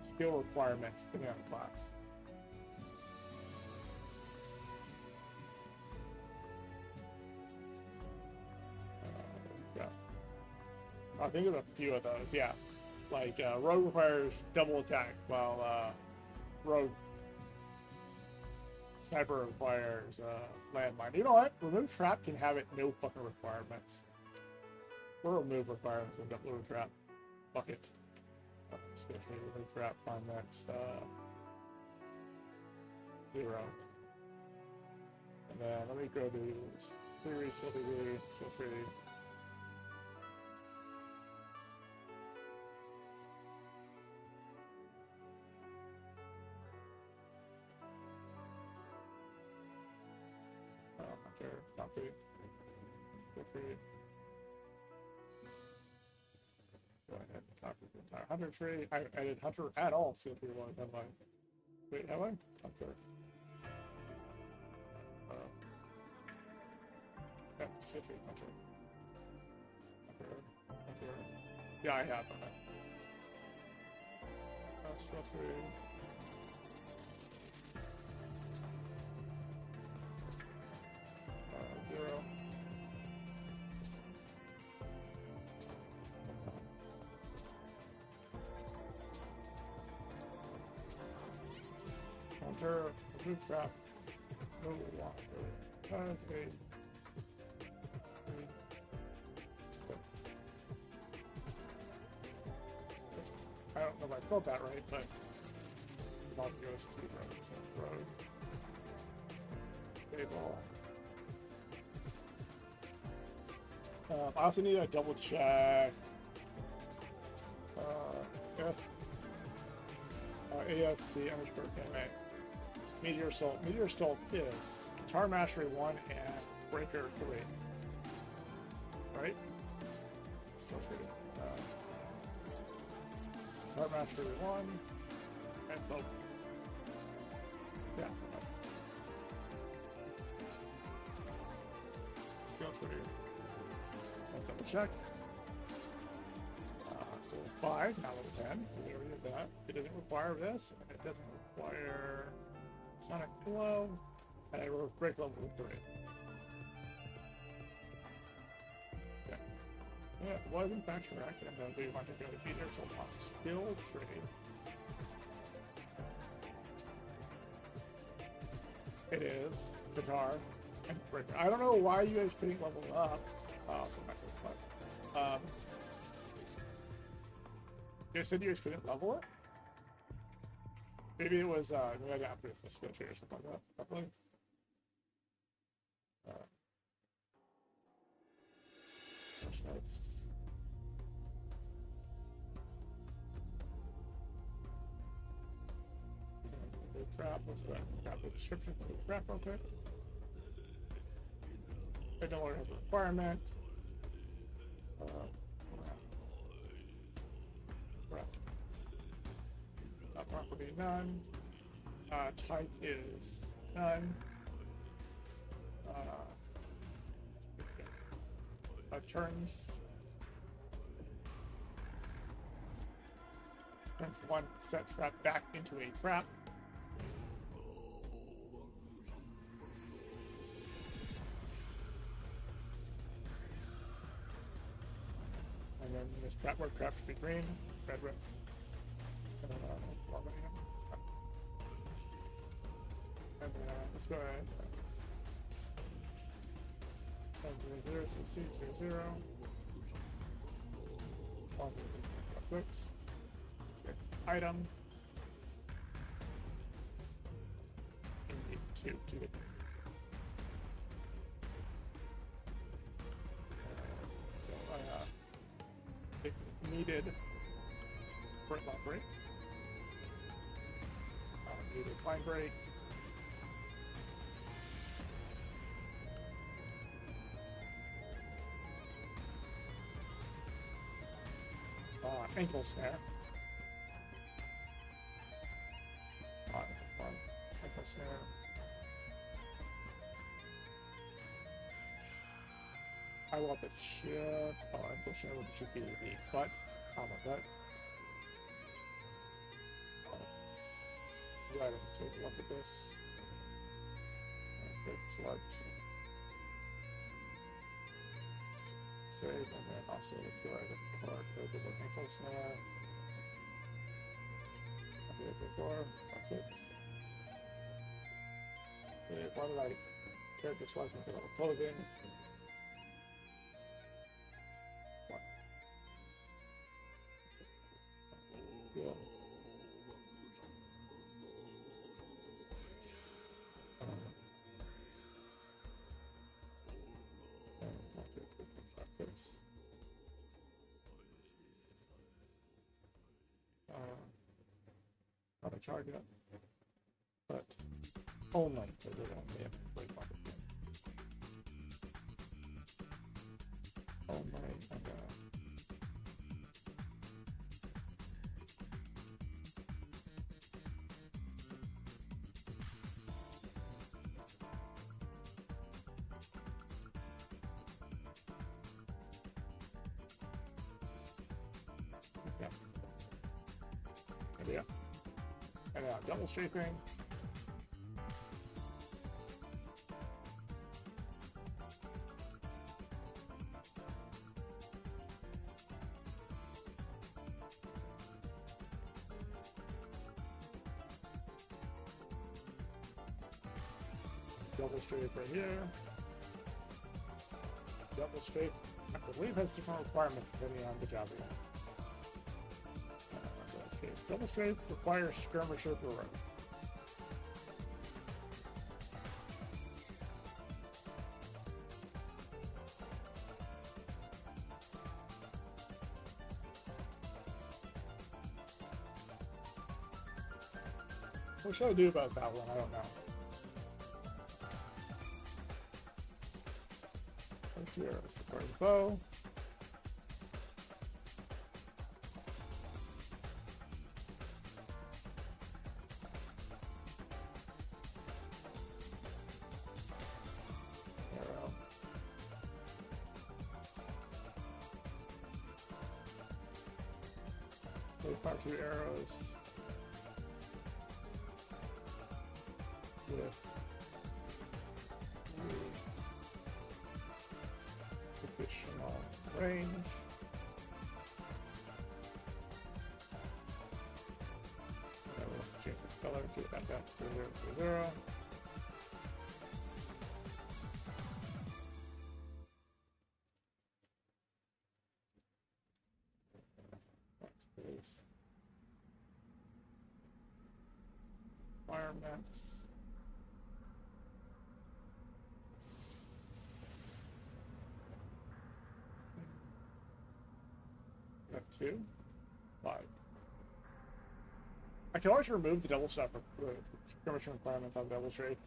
skill requirements depending on the class? Yeah. I think there's a few of those, yeah. Like, Rogue requires double attack, while Rogue Sniper requires landmine. You know what? Remove trap can have it no fucking requirements. Or remove requirements and remove trap. Fuck it. Skill tree, remove trap, find next. 0. And then let me go to theory, skill tree. Hunter, skill tree. Go ahead and talk with the entire Hunter tree. I did Hunter at all skill tree one time. Wait, have I? Hunter. Yeah, skill tree, Hunter. Yeah, I have. Okay. Skill tree. Zero. Counter, remove trap, no longer. Okay. I don't know if I spelled that right, but the body goes to road. Table. I also need to double check ASC underscore KMA. Meteor Assault. Meteor Assault is Guitar Mastery 1 and Breaker 3. Right? Still free. Guitar Mastery 1 and so. Yeah. Skill tree. Let's double check. So 5, not level 10. We already did that. It doesn't require this. It doesn't require Sonic Blow. And it will break level 3. Okay. Yeah, it was in fact correct. And then we want to go to Meteor Assault on skill tree. It is guitar and breaker. I don't know why you guys couldn't level it up. Oh, so back to the fun. You said you guys couldn't level it? Maybe it was, maybe I got upgrade the skill tree or something like that. Probably. First notes. Trap, let's grab the description for the trap real quick. It no longer has a requirement. none. Type is none. Turns one set trap back into a trap. And then this trap word trap should be green, red. And let's go ahead. 0, so C 0, 0. Clicks. Item. Two. So if needed, front line break. Needed line break. Ankle snare. Ankle snare. I want the chip. Ankle snare should be the butt. How about that? Right, take a look at this. Okay, select. Save, and then also let's go ahead and card the ankle snare. Okay, the door, that's it. Save, why did I character select until I'm closing? What? Yeah. Not a target, but only because it only have play pocket. Only and okay. Yeah. And double strafing. Double strafe right here. Double strafe, I believe, has different requirements depending on the job you're in. Double strafe requires skirmisher per row. What should I do about that one? I don't know. First here, let's require the bow. Arrow. They fire 2 arrows with additional range. And we'll change its color to that down to 0, 0, 0. Requirements. Got 2, 5. I can always remove the double stuff skirmishing requirements on double strafe.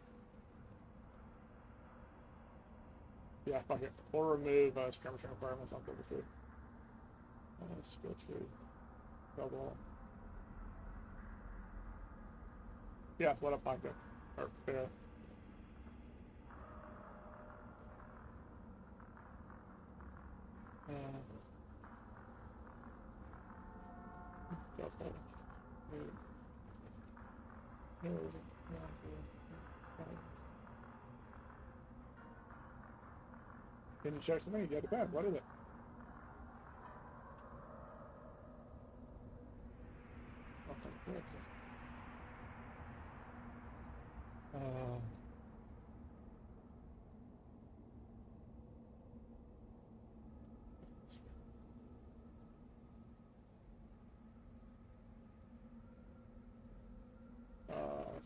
Yeah, fuck it. We'll remove skirmishing requirements on double strafe. Let's go to double. Yeah, what up, Poncho? Or Pharaoh. Shuffle. Move. Move. Can you check something? You go to bed. What is it?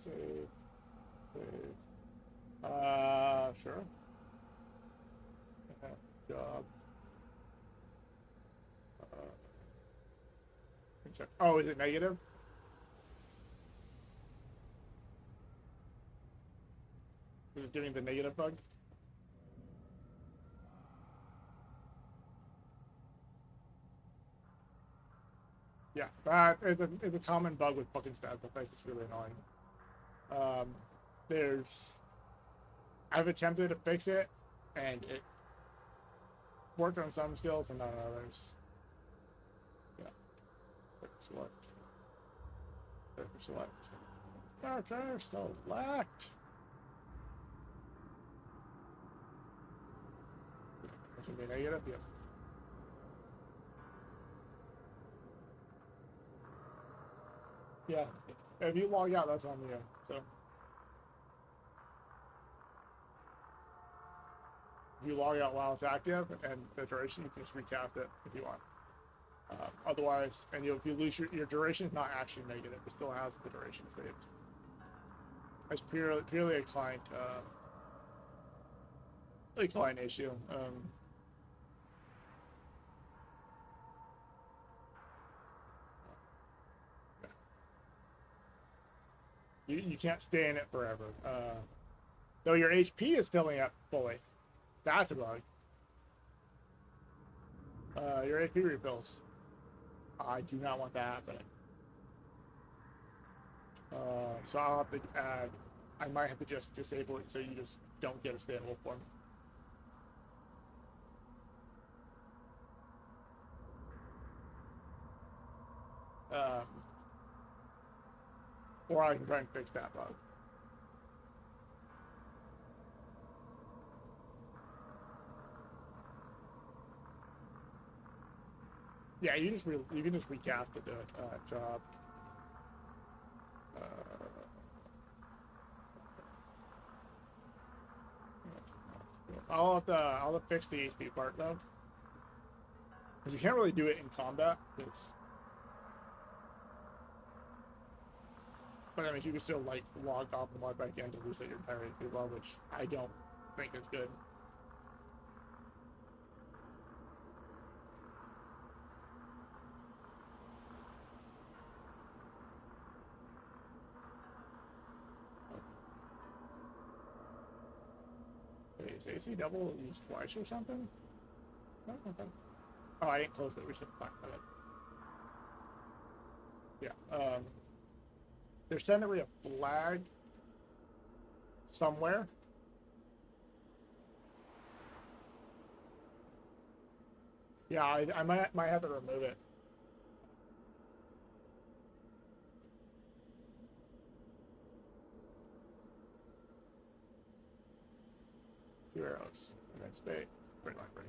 Save. Save. Sure. Job. Check. Oh, is it negative? Is it giving the negative bug? Yeah, that is a common bug with fucking stats. It's really annoying. There's I've attempted to fix it, and it worked on some skills and not on others. Yeah. Select. Select. Character select. That's gonna be negative. Yep. Yeah. If you log out, that's on you. So. If you log out while it's active and the duration, you can just recast it if you want. Otherwise, and if you lose your duration is not actually negative, it still has the duration saved. It's purely a client issue. You can't stay in it forever. Though your HP is filling up fully. That's a bug. Your AP refills. I do not want that happening. So I'll have to add. I might have to just disable it so you just don't get a stay in wolf form. Or I can try and fix that bug. Yeah, you can just recast it to job. I'll have to fix the HP part though, because you can't really do it in combat. But I mean, you can still like log off and log back in to reset your entire HP level, which I don't think is good. Wait, is AC double used twice or something? Oh, okay. Oh, I didn't close the reset back. Yeah. There's technically a flag somewhere. Yeah, I might have to remove it. Two arrows, and then spade. Great line break.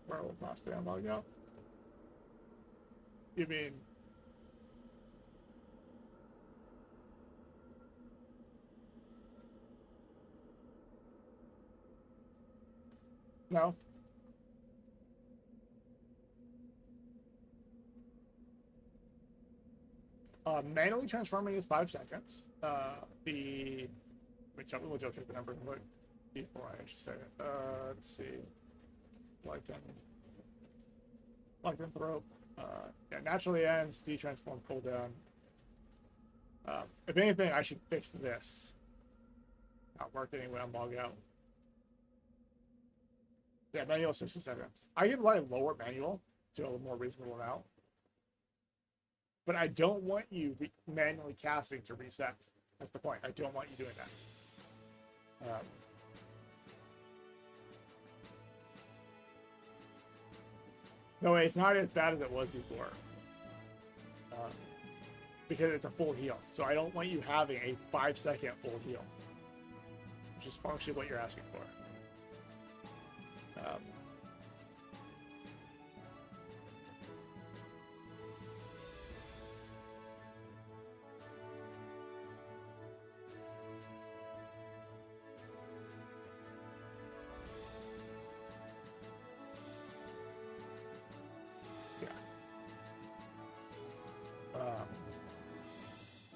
Where will not stand log out? You mean no? Manually transforming is 5 seconds. We'll just check the number quick before I actually say it. Let's see. Lycanthrope. Yeah, naturally ends, detransform cooldown. If anything, I should fix this. Not work anyway, I'm log out. Yeah, manual 60 seconds. I can let it lower manual to a more reasonable amount. But I don't want you manually casting to reset. That's the point. I don't want you doing that. No, it's not as bad as it was before. Because it's a full heal. So I don't want you having a 5-second full heal. Which is functionally what you're asking for.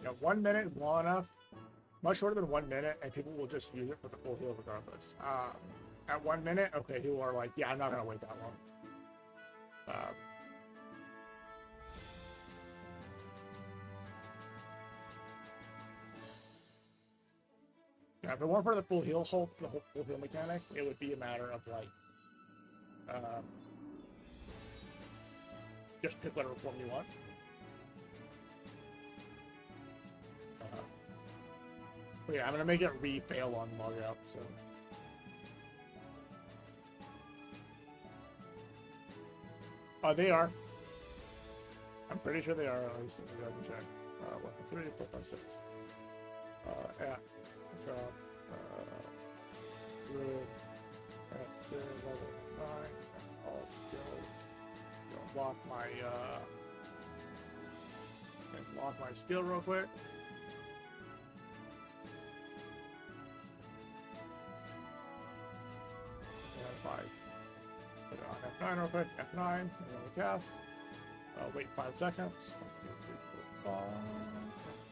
Yeah, 1 minute is long enough. Much shorter than 1 minute, and people will just use it for the full heal regardless. At 1 minute, okay, people are like, yeah, I'm not gonna wait that long. Yeah, if it weren't for the full heal hold, the whole full heal mechanic, it would be a matter of like, just pick whatever form you want. But yeah, I'm gonna make it re-fail on log out, so. They are. I'm pretty sure they are, at least let me go and check. 1, 2, 3, 4, 5, 6. Yeah. Drop. Good. At 2, level 9. All skills. Gonna block my, block my skill real quick. F5. Put it on F9 real quick. F9. And then we cast. Wait 5 seconds. 1, 2, 3, 4,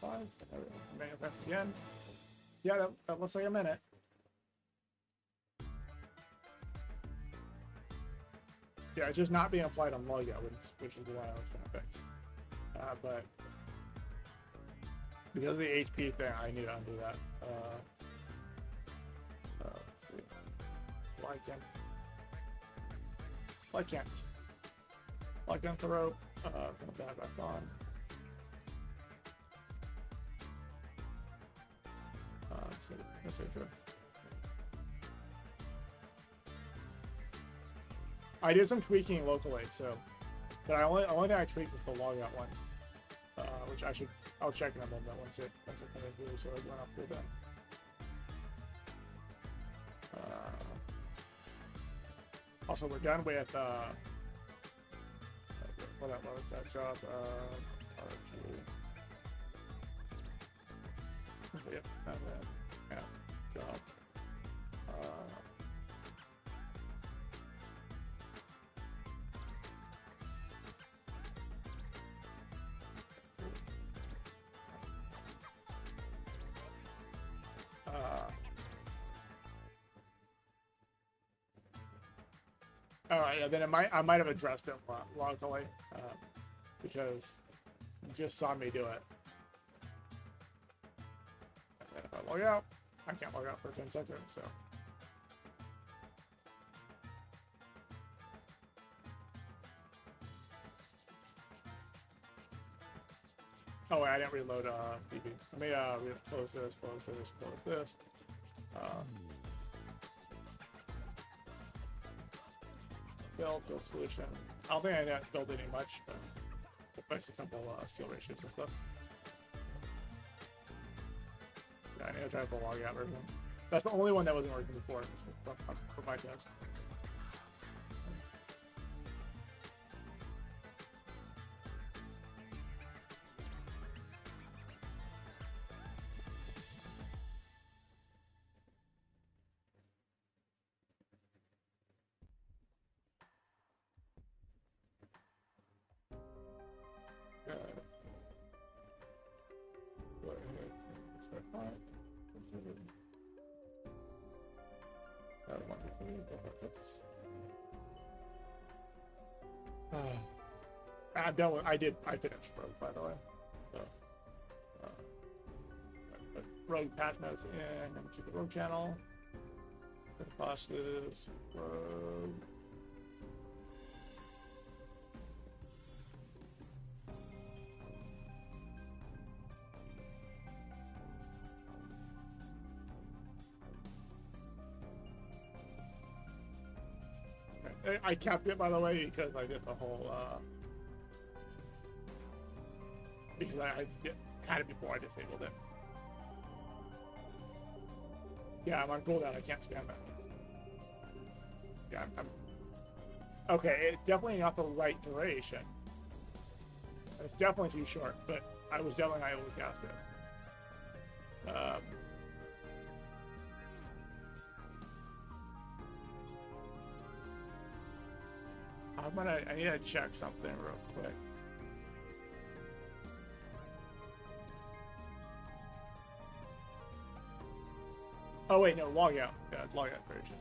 5. F5. Manifest again. Yeah, that looks like a minute. Yeah, it's just not being applied on Logia, which is the one I was trying to fix. But because of the HP thing, I need to undo that. Let's see. Like and throw. Gonna back on. Let's see. I did some tweaking locally, so, but only thing I tweaked was the logout one, which I'll check in a moment once it comes through, so it went up with that. Also, we're done with what was that job? Yep, yeah, job. All right, yeah, then I might have addressed it locally, because you just saw me do it. And then if I log out, I can't log out for 10 seconds, so. Oh wait, I didn't reload DB. Let me close this. Build solution. I don't think I didn't build any much, but we'll fix a couple skill ratios and stuff. Yeah, I need to try the log out version. That's the only one that wasn't working before for my test. I'm done with, I finished Rogue, by the way. So, put Rogue patch notes in to the Rogue channel. The classes. I kept it, by the way, because I did the whole, because had it before I disabled it. Yeah, I'm on cooldown, I can't spam it. Yeah, I'm okay, it's definitely not the right duration. It's definitely too short, but I was definitely not able to cast it. I need to check something real quick. Oh wait, no, log out. Yeah, it's log out duration.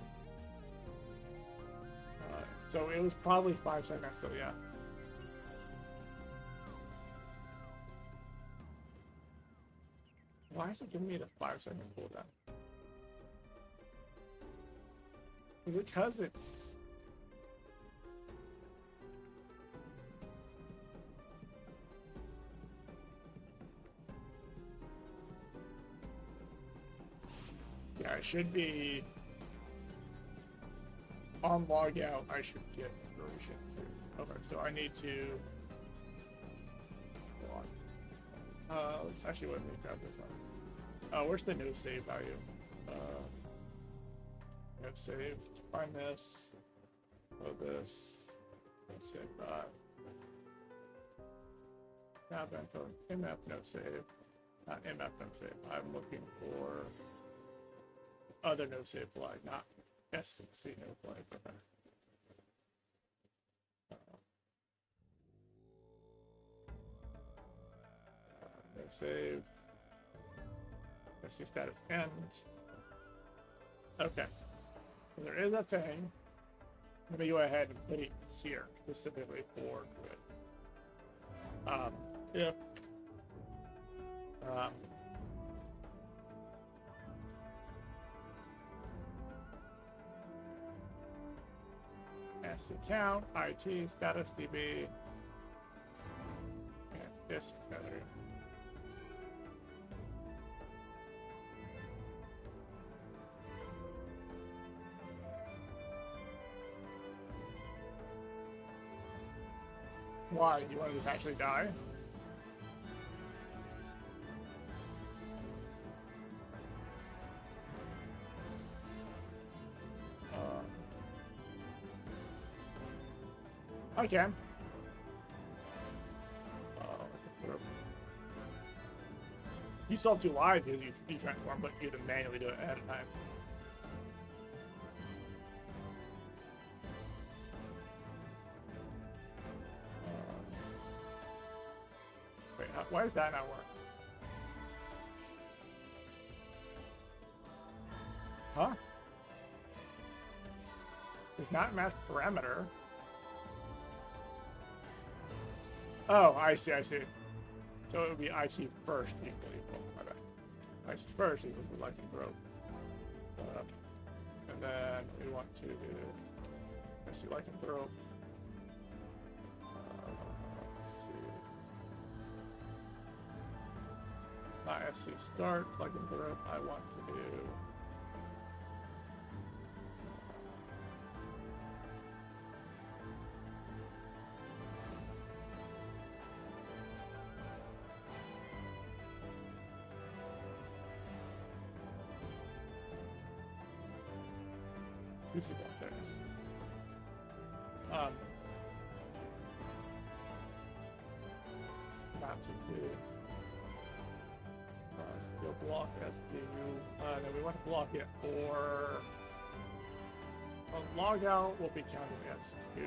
So it was probably 5 seconds still, yeah. Why is it giving me the 5-second cooldown? Is it because it's... Yeah, I should be... On logout, I should get duration too. Okay, so I need to... let's actually wait, grab this one. Where's the no save value? No save. Find this. Load this. No save that. Tab info. MF no save. Not MF no save. I'm looking for other no save flag, not SC no flag. Okay. No save. SC status end. Okay. So there is a thing. Let me go ahead and put it here specifically for Grid. If SC count, IT, status DB, and this together. Why? You want to just actually die? I can. You still have to live because you transform, but you have to manually do it ahead of time. Wait, why does that not work? Huh? Does not match parameter. Oh, I see, I see. So it would be IC first equal. My bad. IC first equals the lightning throw. And then we want to do IC lightning throw. Let's see. Not SC start, lightning throw. I want to do see about this. Not to do. Still block SD. No, we want to block it, or a logout will be counted as 2.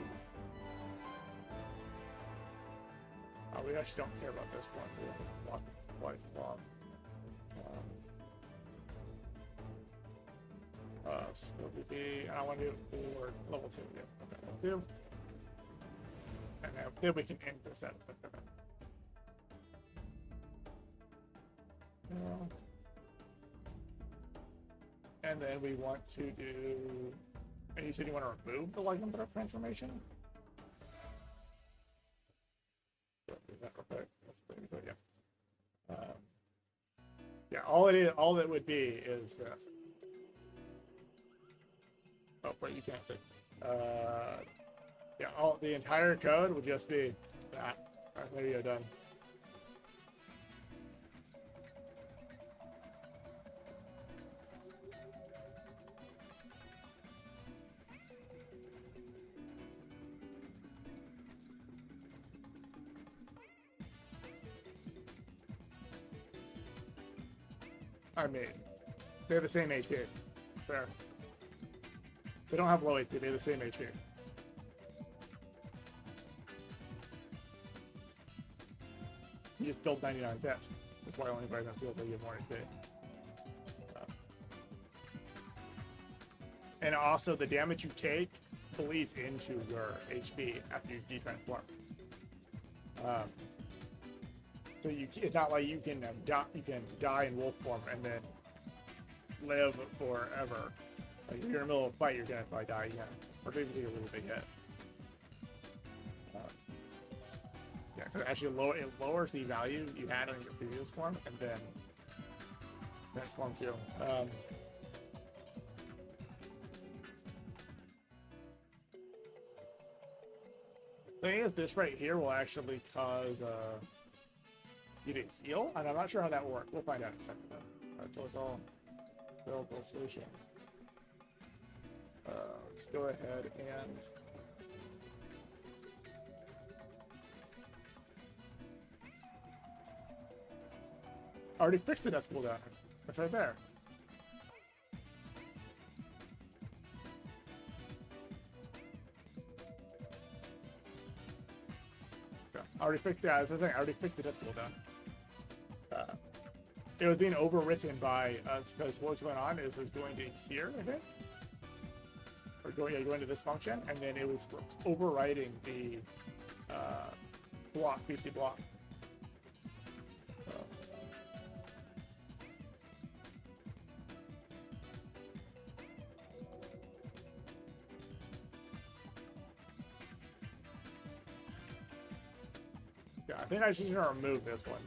We actually don't care about this one. We'll block it twice long. Skill DB, and I want to do it for level 2. Yeah, okay, level 2. And then we can end this out. Okay. And then we want to do, and you said you want to remove the light number transformation? Is that okay? That's pretty good, yeah. Yeah, all it would be is this. Oh, wait, you can't see. Yeah, the entire code would just be that. Alright, there you go, done. I mean, they have the same HP. Fair. They don't have low HP, they have the same HP. You just build 99 pitch. That's why only Brighton feels like you have more HP. And also, the damage you take bleeds into your HP after you detransform. So it's not like you can die in wolf form and then live forever. Like if you're in the middle of a fight, you're gonna probably die again, or maybe take a little big hit. Yeah, because actually it lowers the value you had on your previous form, and then transforms you. The thing is, this right here will actually cause you to heal, and I'm not sure how that works. We'll find out in a second though. Alright, so it's all available solution. Let's go ahead and already fixed the death cooldown. It's right there. Yeah, I already fixed that's the thing. I already fixed the death cooldown. It was being overwritten by us because what's going on is it was going to here, I think. Or going to this function, and then it was overriding the block, BC block. Yeah, I think I should remove this one.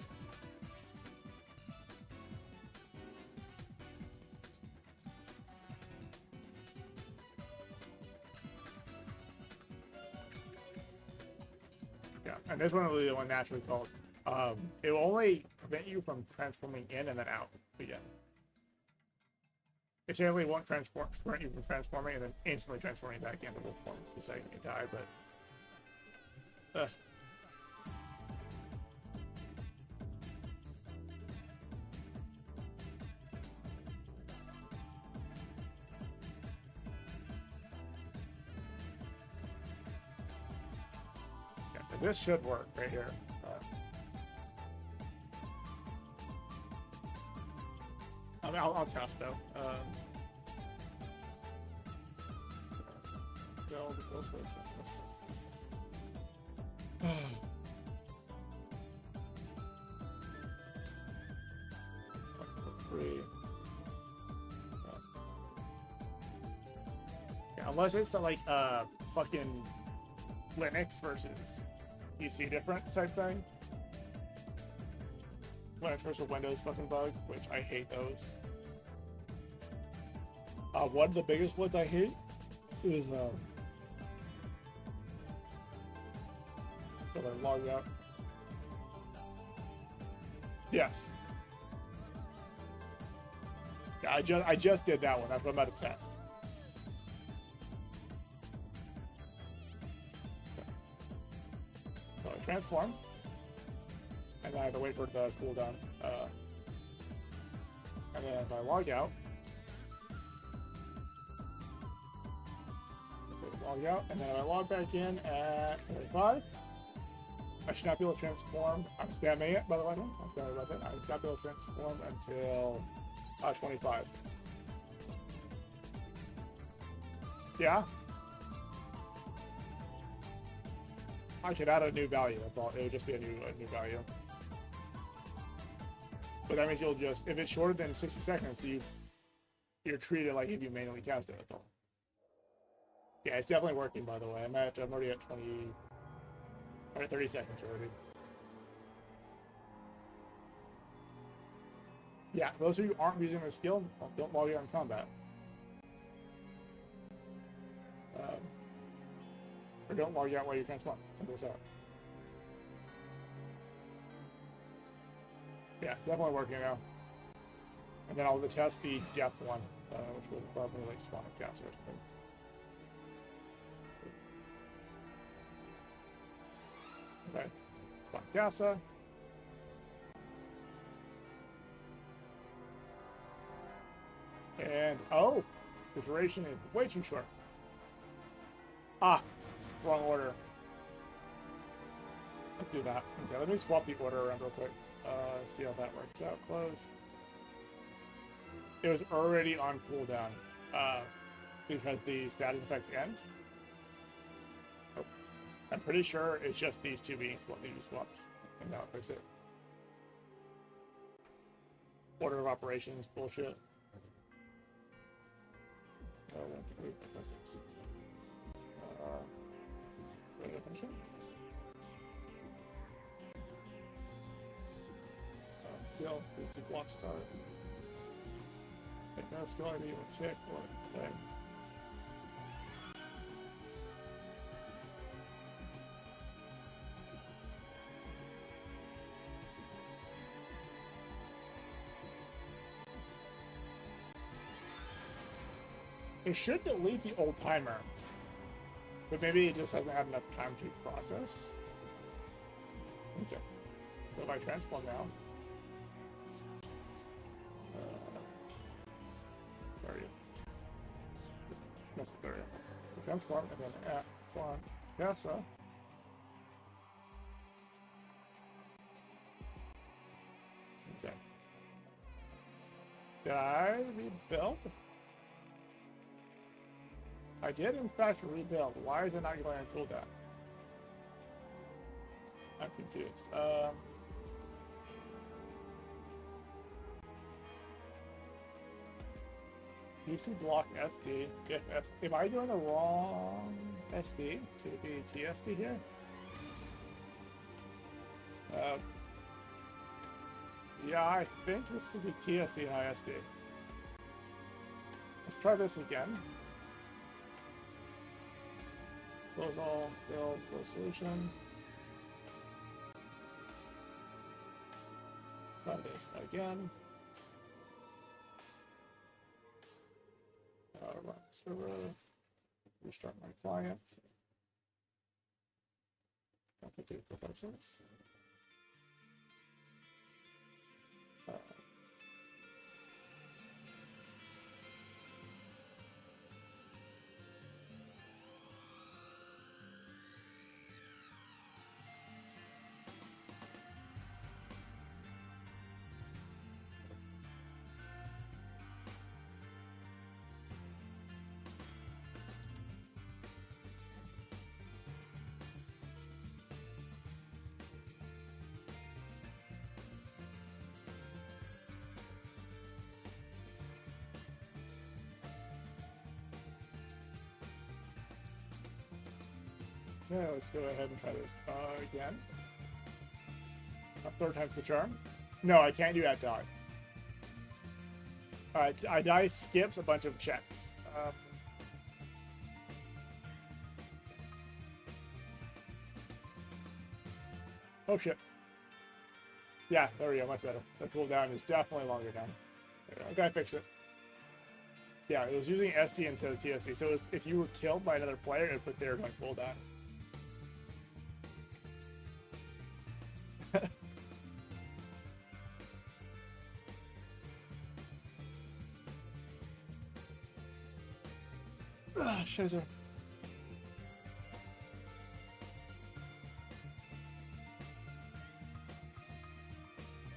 And this one will be the one naturally called. It will only prevent you from transforming in and then out again. It generally won't prevent you from transforming and then instantly transforming back into wolf form the second you die, but this should work right here. I mean, I'll test though. Yeah, unless it's like fucking Linux versus PC different type thing. Linux versus Windows fucking bug, which I hate those. One of the biggest ones I hate is so I log out. Yes. Yeah, I just did that one. That's what I'm about to test. So I transform, and then I have to wait for the cooldown. And then if I log out, and then if I log back in at 45, I should not be able to transform. I'm spamming it, by the way. I'm sorry about that. I should not be able to transform until 25. Yeah. I could add a new value. That's all. It would just be a new value. But that means you'll just, if it's shorter than 60 seconds, you're treated like if you manually cast it. That's all. Yeah, it's definitely working. By the way, I'm already at 20. I'm at 30 seconds already. Yeah, those of you who aren't using the skill, don't log in on combat. Or don't log out while you transform. Simple as that. Yeah, definitely working now. And then I'll test the depth one, which will probably like spawn a gas or something. Okay, spawn Gasa. And oh, the duration is way too short. Ah, wrong order. Let's do that. Okay, let me swap the order around real quick. See how that works out. Close. It was already on cooldown because the status effect ends. Oh. I'm pretty sure it's just these two being swapped, and now it fixed it. Order of operations bullshit. Skill, basic block start. Take no skill ID or check or thing. It should delete the old timer, but maybe it just hasn't had enough time to process. Okay, so if I transform now, where are you? There you go. Transform and then at spawn Gasa. Okay. Did I rebuild? I did in fact rebuild. Why is it not going on cooldown? I'm confused. DC block SD. If I doing the wrong SD, should it be TSD here? Yeah, I think this should be TSD and ISD. Let's try this again. Close all, build, close solution. Try this again. Run server. Restart my client. Authenticate professions. Yeah, let's go ahead and try this again. Third time's the charm. No, I can't do that die. I die skips a bunch of checks. Oh shit. Yeah, there we go, much better. The cooldown is definitely longer now. Okay, I fixed it. Yeah, it was using SD instead of TSD, so if you were killed by another player, it would put their gun cooldown. Scheiße.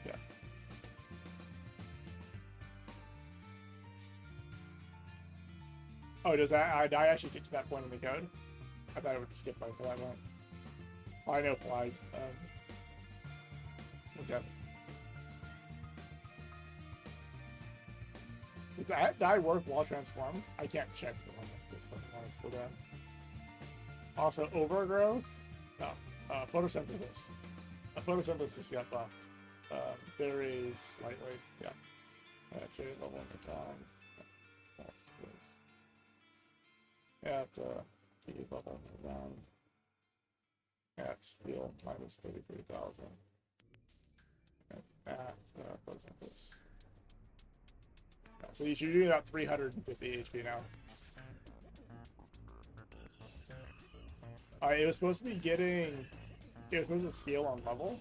Yeah. Oh, does that I actually get to that point in the code? I thought it would skip by for that one. Oh, I know flagged. Okay. Does that die work while transformed? I can't check the one that this one is cooldown. Also, overgrowth. No, photosynthesis. Photosynthesis got buffed. Very slightly. Yeah. Actually, level in the time. That's this. At T level around. At steel minus 33,000. At photosynthesis. Yeah, so you should do about 350 HP now. It was supposed to be getting. It was supposed to scale on level.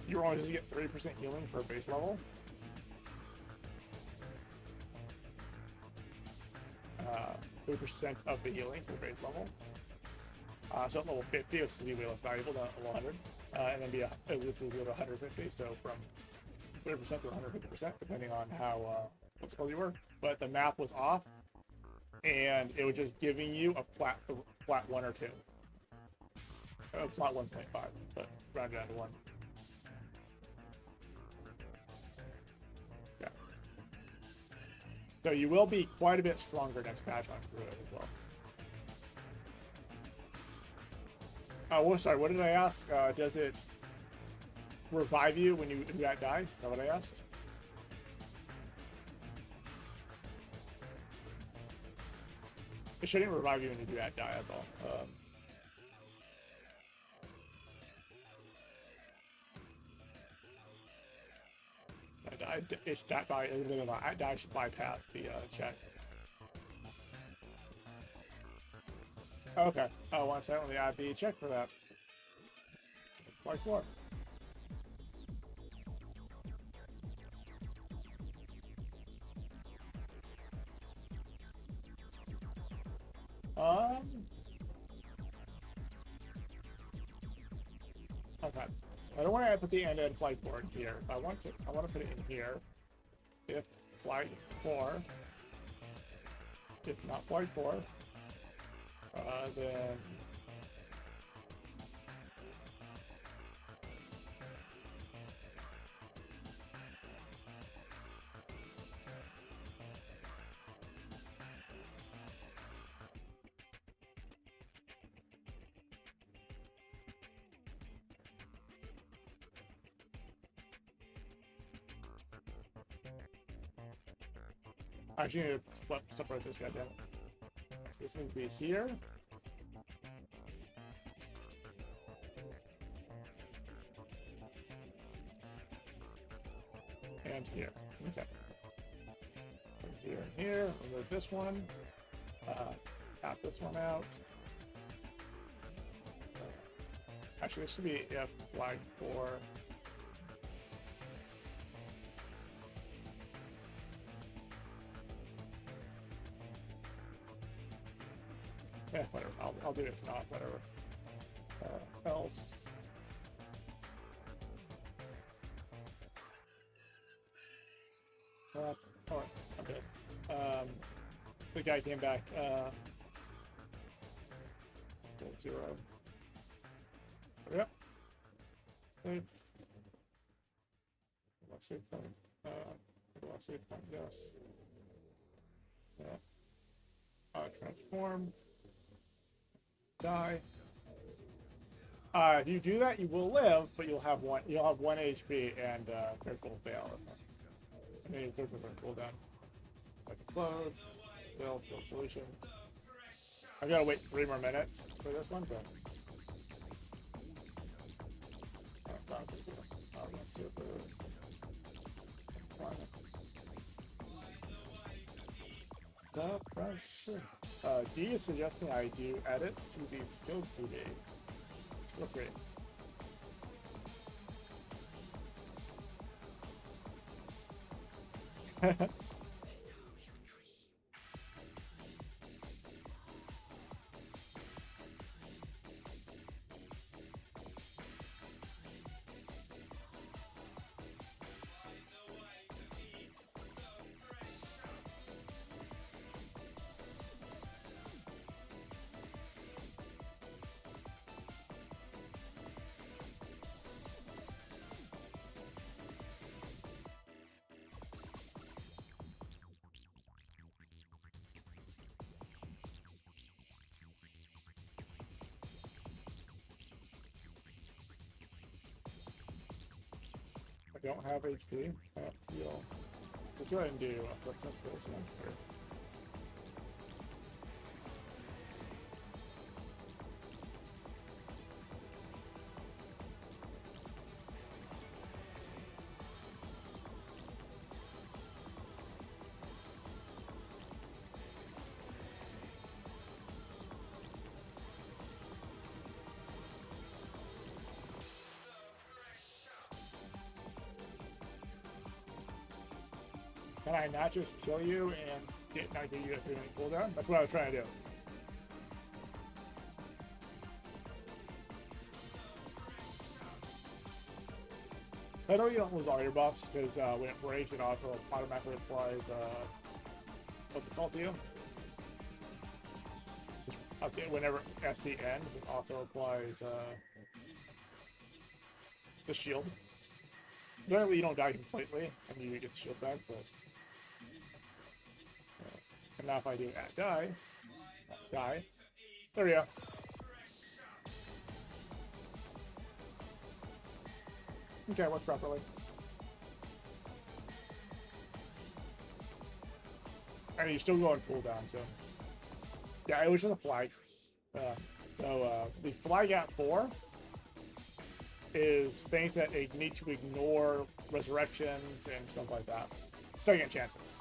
You were only supposed to get 30% healing per base level. 30% of the healing per base level. So at level 50, this will be way less valuable than at level 100. And then this will go to 150, so from 30% to 150%, depending on how what's called you were. But the math was off, and it was just giving you a flat 1 or 2. Flat 1.5, but rounded down to 1. Yeah. So you will be quite a bit stronger next patch on Druid as well. Well, sorry, what did I ask? Does it revive you when you die? Is that what I asked? It shouldn't revive you when you do that die, that's all. That die should bypass the check. Okay. Oh, 1 second. Let me add the check for that. Like what? Okay. I don't want to put the end flight board here. I want to put it in here. If flight 4, if not flight 4, then I actually need to separate this guy down. This needs to be here. And here. Okay. Here and here. Remove this one. Tap this one out. Actually, this should be F flag 4. Yeah, whatever. I'll do it if not, whatever. Else. Alright, okay. The guy came back, 0. Yep. Save. Save point. Save point, yes. Yeah. Transform. Die. If you do that, you will live, but you'll have 1 HP and critical fail. And then your critical cooldown. Like close, build solution. I've got to wait 3 more minutes for this one, but the pressure. D is suggesting I do edit to the skill TV. Feel free. don't have HP. Heal. Let's go ahead and do a quick touch this one here. Can I not just kill you and not give you a 3-minute cooldown? That's what I was trying to do. I know you don't lose all your buffs, because when it breaks, it also automatically applies, what's it called to you? Okay, whenever SC ends, it also applies, the shield. Generally, you don't die completely, and you get the shield back, but... and now if I do die, there we go. Okay, works properly. And you're still going cooldown, so... yeah, it was just a flag. The flag at 4 is things that need to ignore resurrections and stuff like that. Second chances.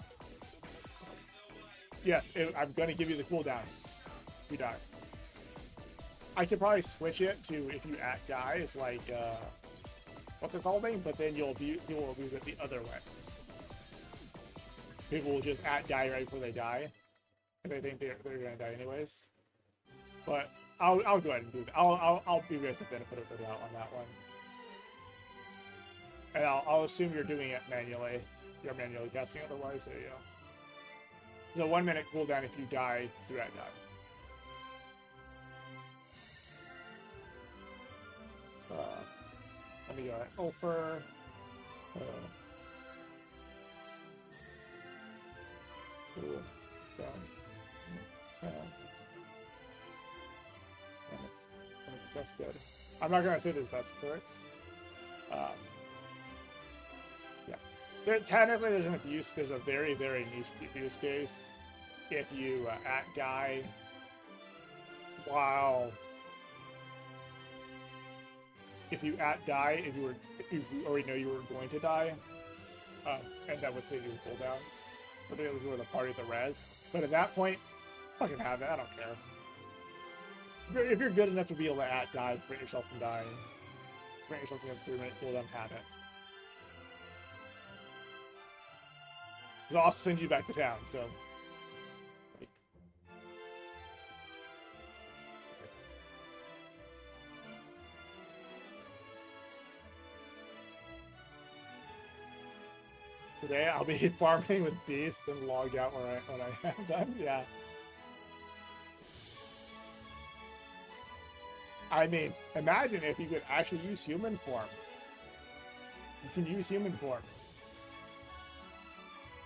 Yeah, I'm going to give you the cooldown if you die. I could probably switch it to if you die, it's like, what's it called, but then you'll abuse it the other way. People will just die right before they die, and they think they're going to die anyways. But I'll go ahead and do that. I'll give you guys the benefit of the doubt on that one. And I'll assume you're doing it manually. You're manually casting otherwise, there you go. There's a 1-minute cooldown if you die through that die. Let me go ahead. Ulfer. That's good. I'm not gonna say that that's correct. Yeah. Technically, there's an abuse. There's a very, very niche abuse case. If you die while... if you die, if you already know you were going to die, and that would save you a cooldown. But they were the party at the res. But at that point, fucking have it. I don't care. If you're good enough to be able to die, prevent yourself from dying, prevent yourself from a 3-minute cooldown, have it. So I'll send you back to town, so... Today I'll be farming with Beast and log out when I am done. Yeah. I mean, imagine if you could actually use human form. You can use human form.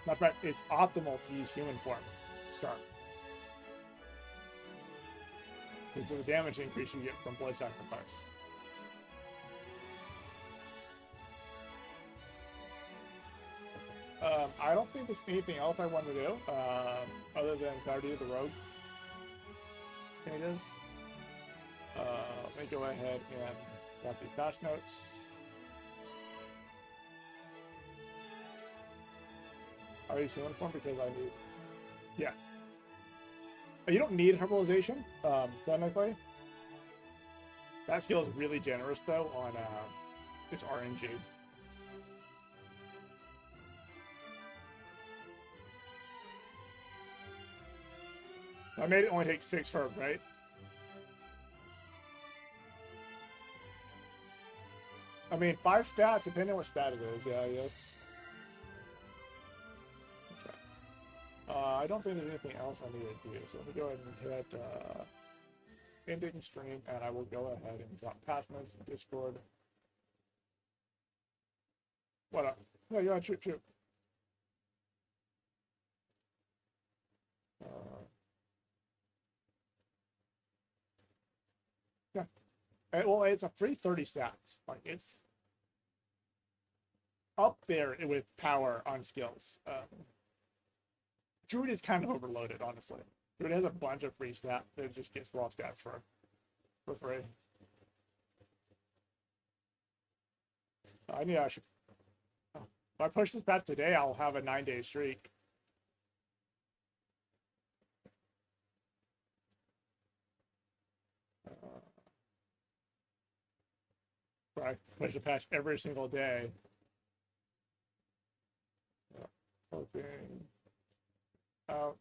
Matter of fact, it's optimal to use human form. Start. Because of the damage increase you get from Blood Sacrifice. I don't think there's anything else I want to do, other than Guardian of the Rogue changes. Let me go ahead and grab the patch notes. Are you human form? Because I need... yeah. You don't need herbalization, technically. That skill is really generous, though, on its RNG. I made it only take 6 herb, right? I mean, 5 stats, depending on what stat it is, yeah, yes. Okay. I don't think there's anything else I need to do, so let me go ahead and hit ending stream, and I will go ahead and drop patch notes in Discord. What up? No, you want to shoot. Yeah. Well, it's a free 30 stats. Like, it's... up there with power on skills. Druid is kind of overloaded, honestly. Druid has a bunch of free stat that just gets raw stats for free. I need actually. If I push this back today, I'll have a 9-day streak. Where I push a patch every single day. Hoping out.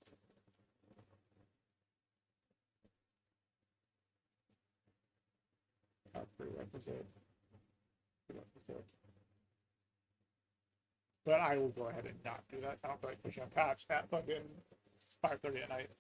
Prerequisite. But I will go ahead and not do that. I don't feel like pushing a patch at fucking 5:30 at night.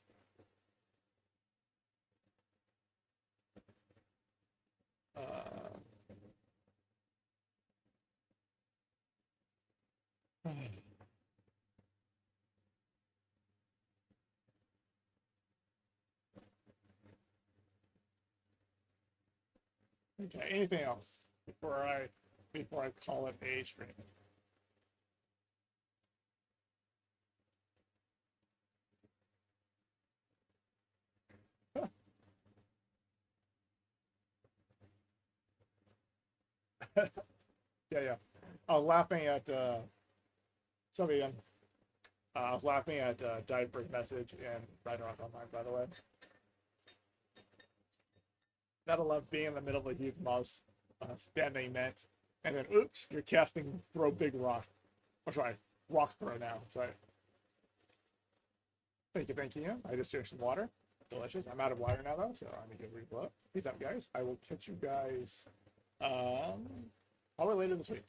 Okay, anything else before I call it a stream? Yeah. I was laughing at somebody. I was laughing at Diaper's message and Ragnarok Online, by the way. Gotta love being in the middle of a huge mouse spamming mint, and then oops, you're casting throw big rock. Oh, sorry, rock throw now. Sorry. Thank you. I just drank some water. Delicious. I'm out of water now though, so I'm gonna go refill it. Peace out, guys. I will catch you guys probably later this week.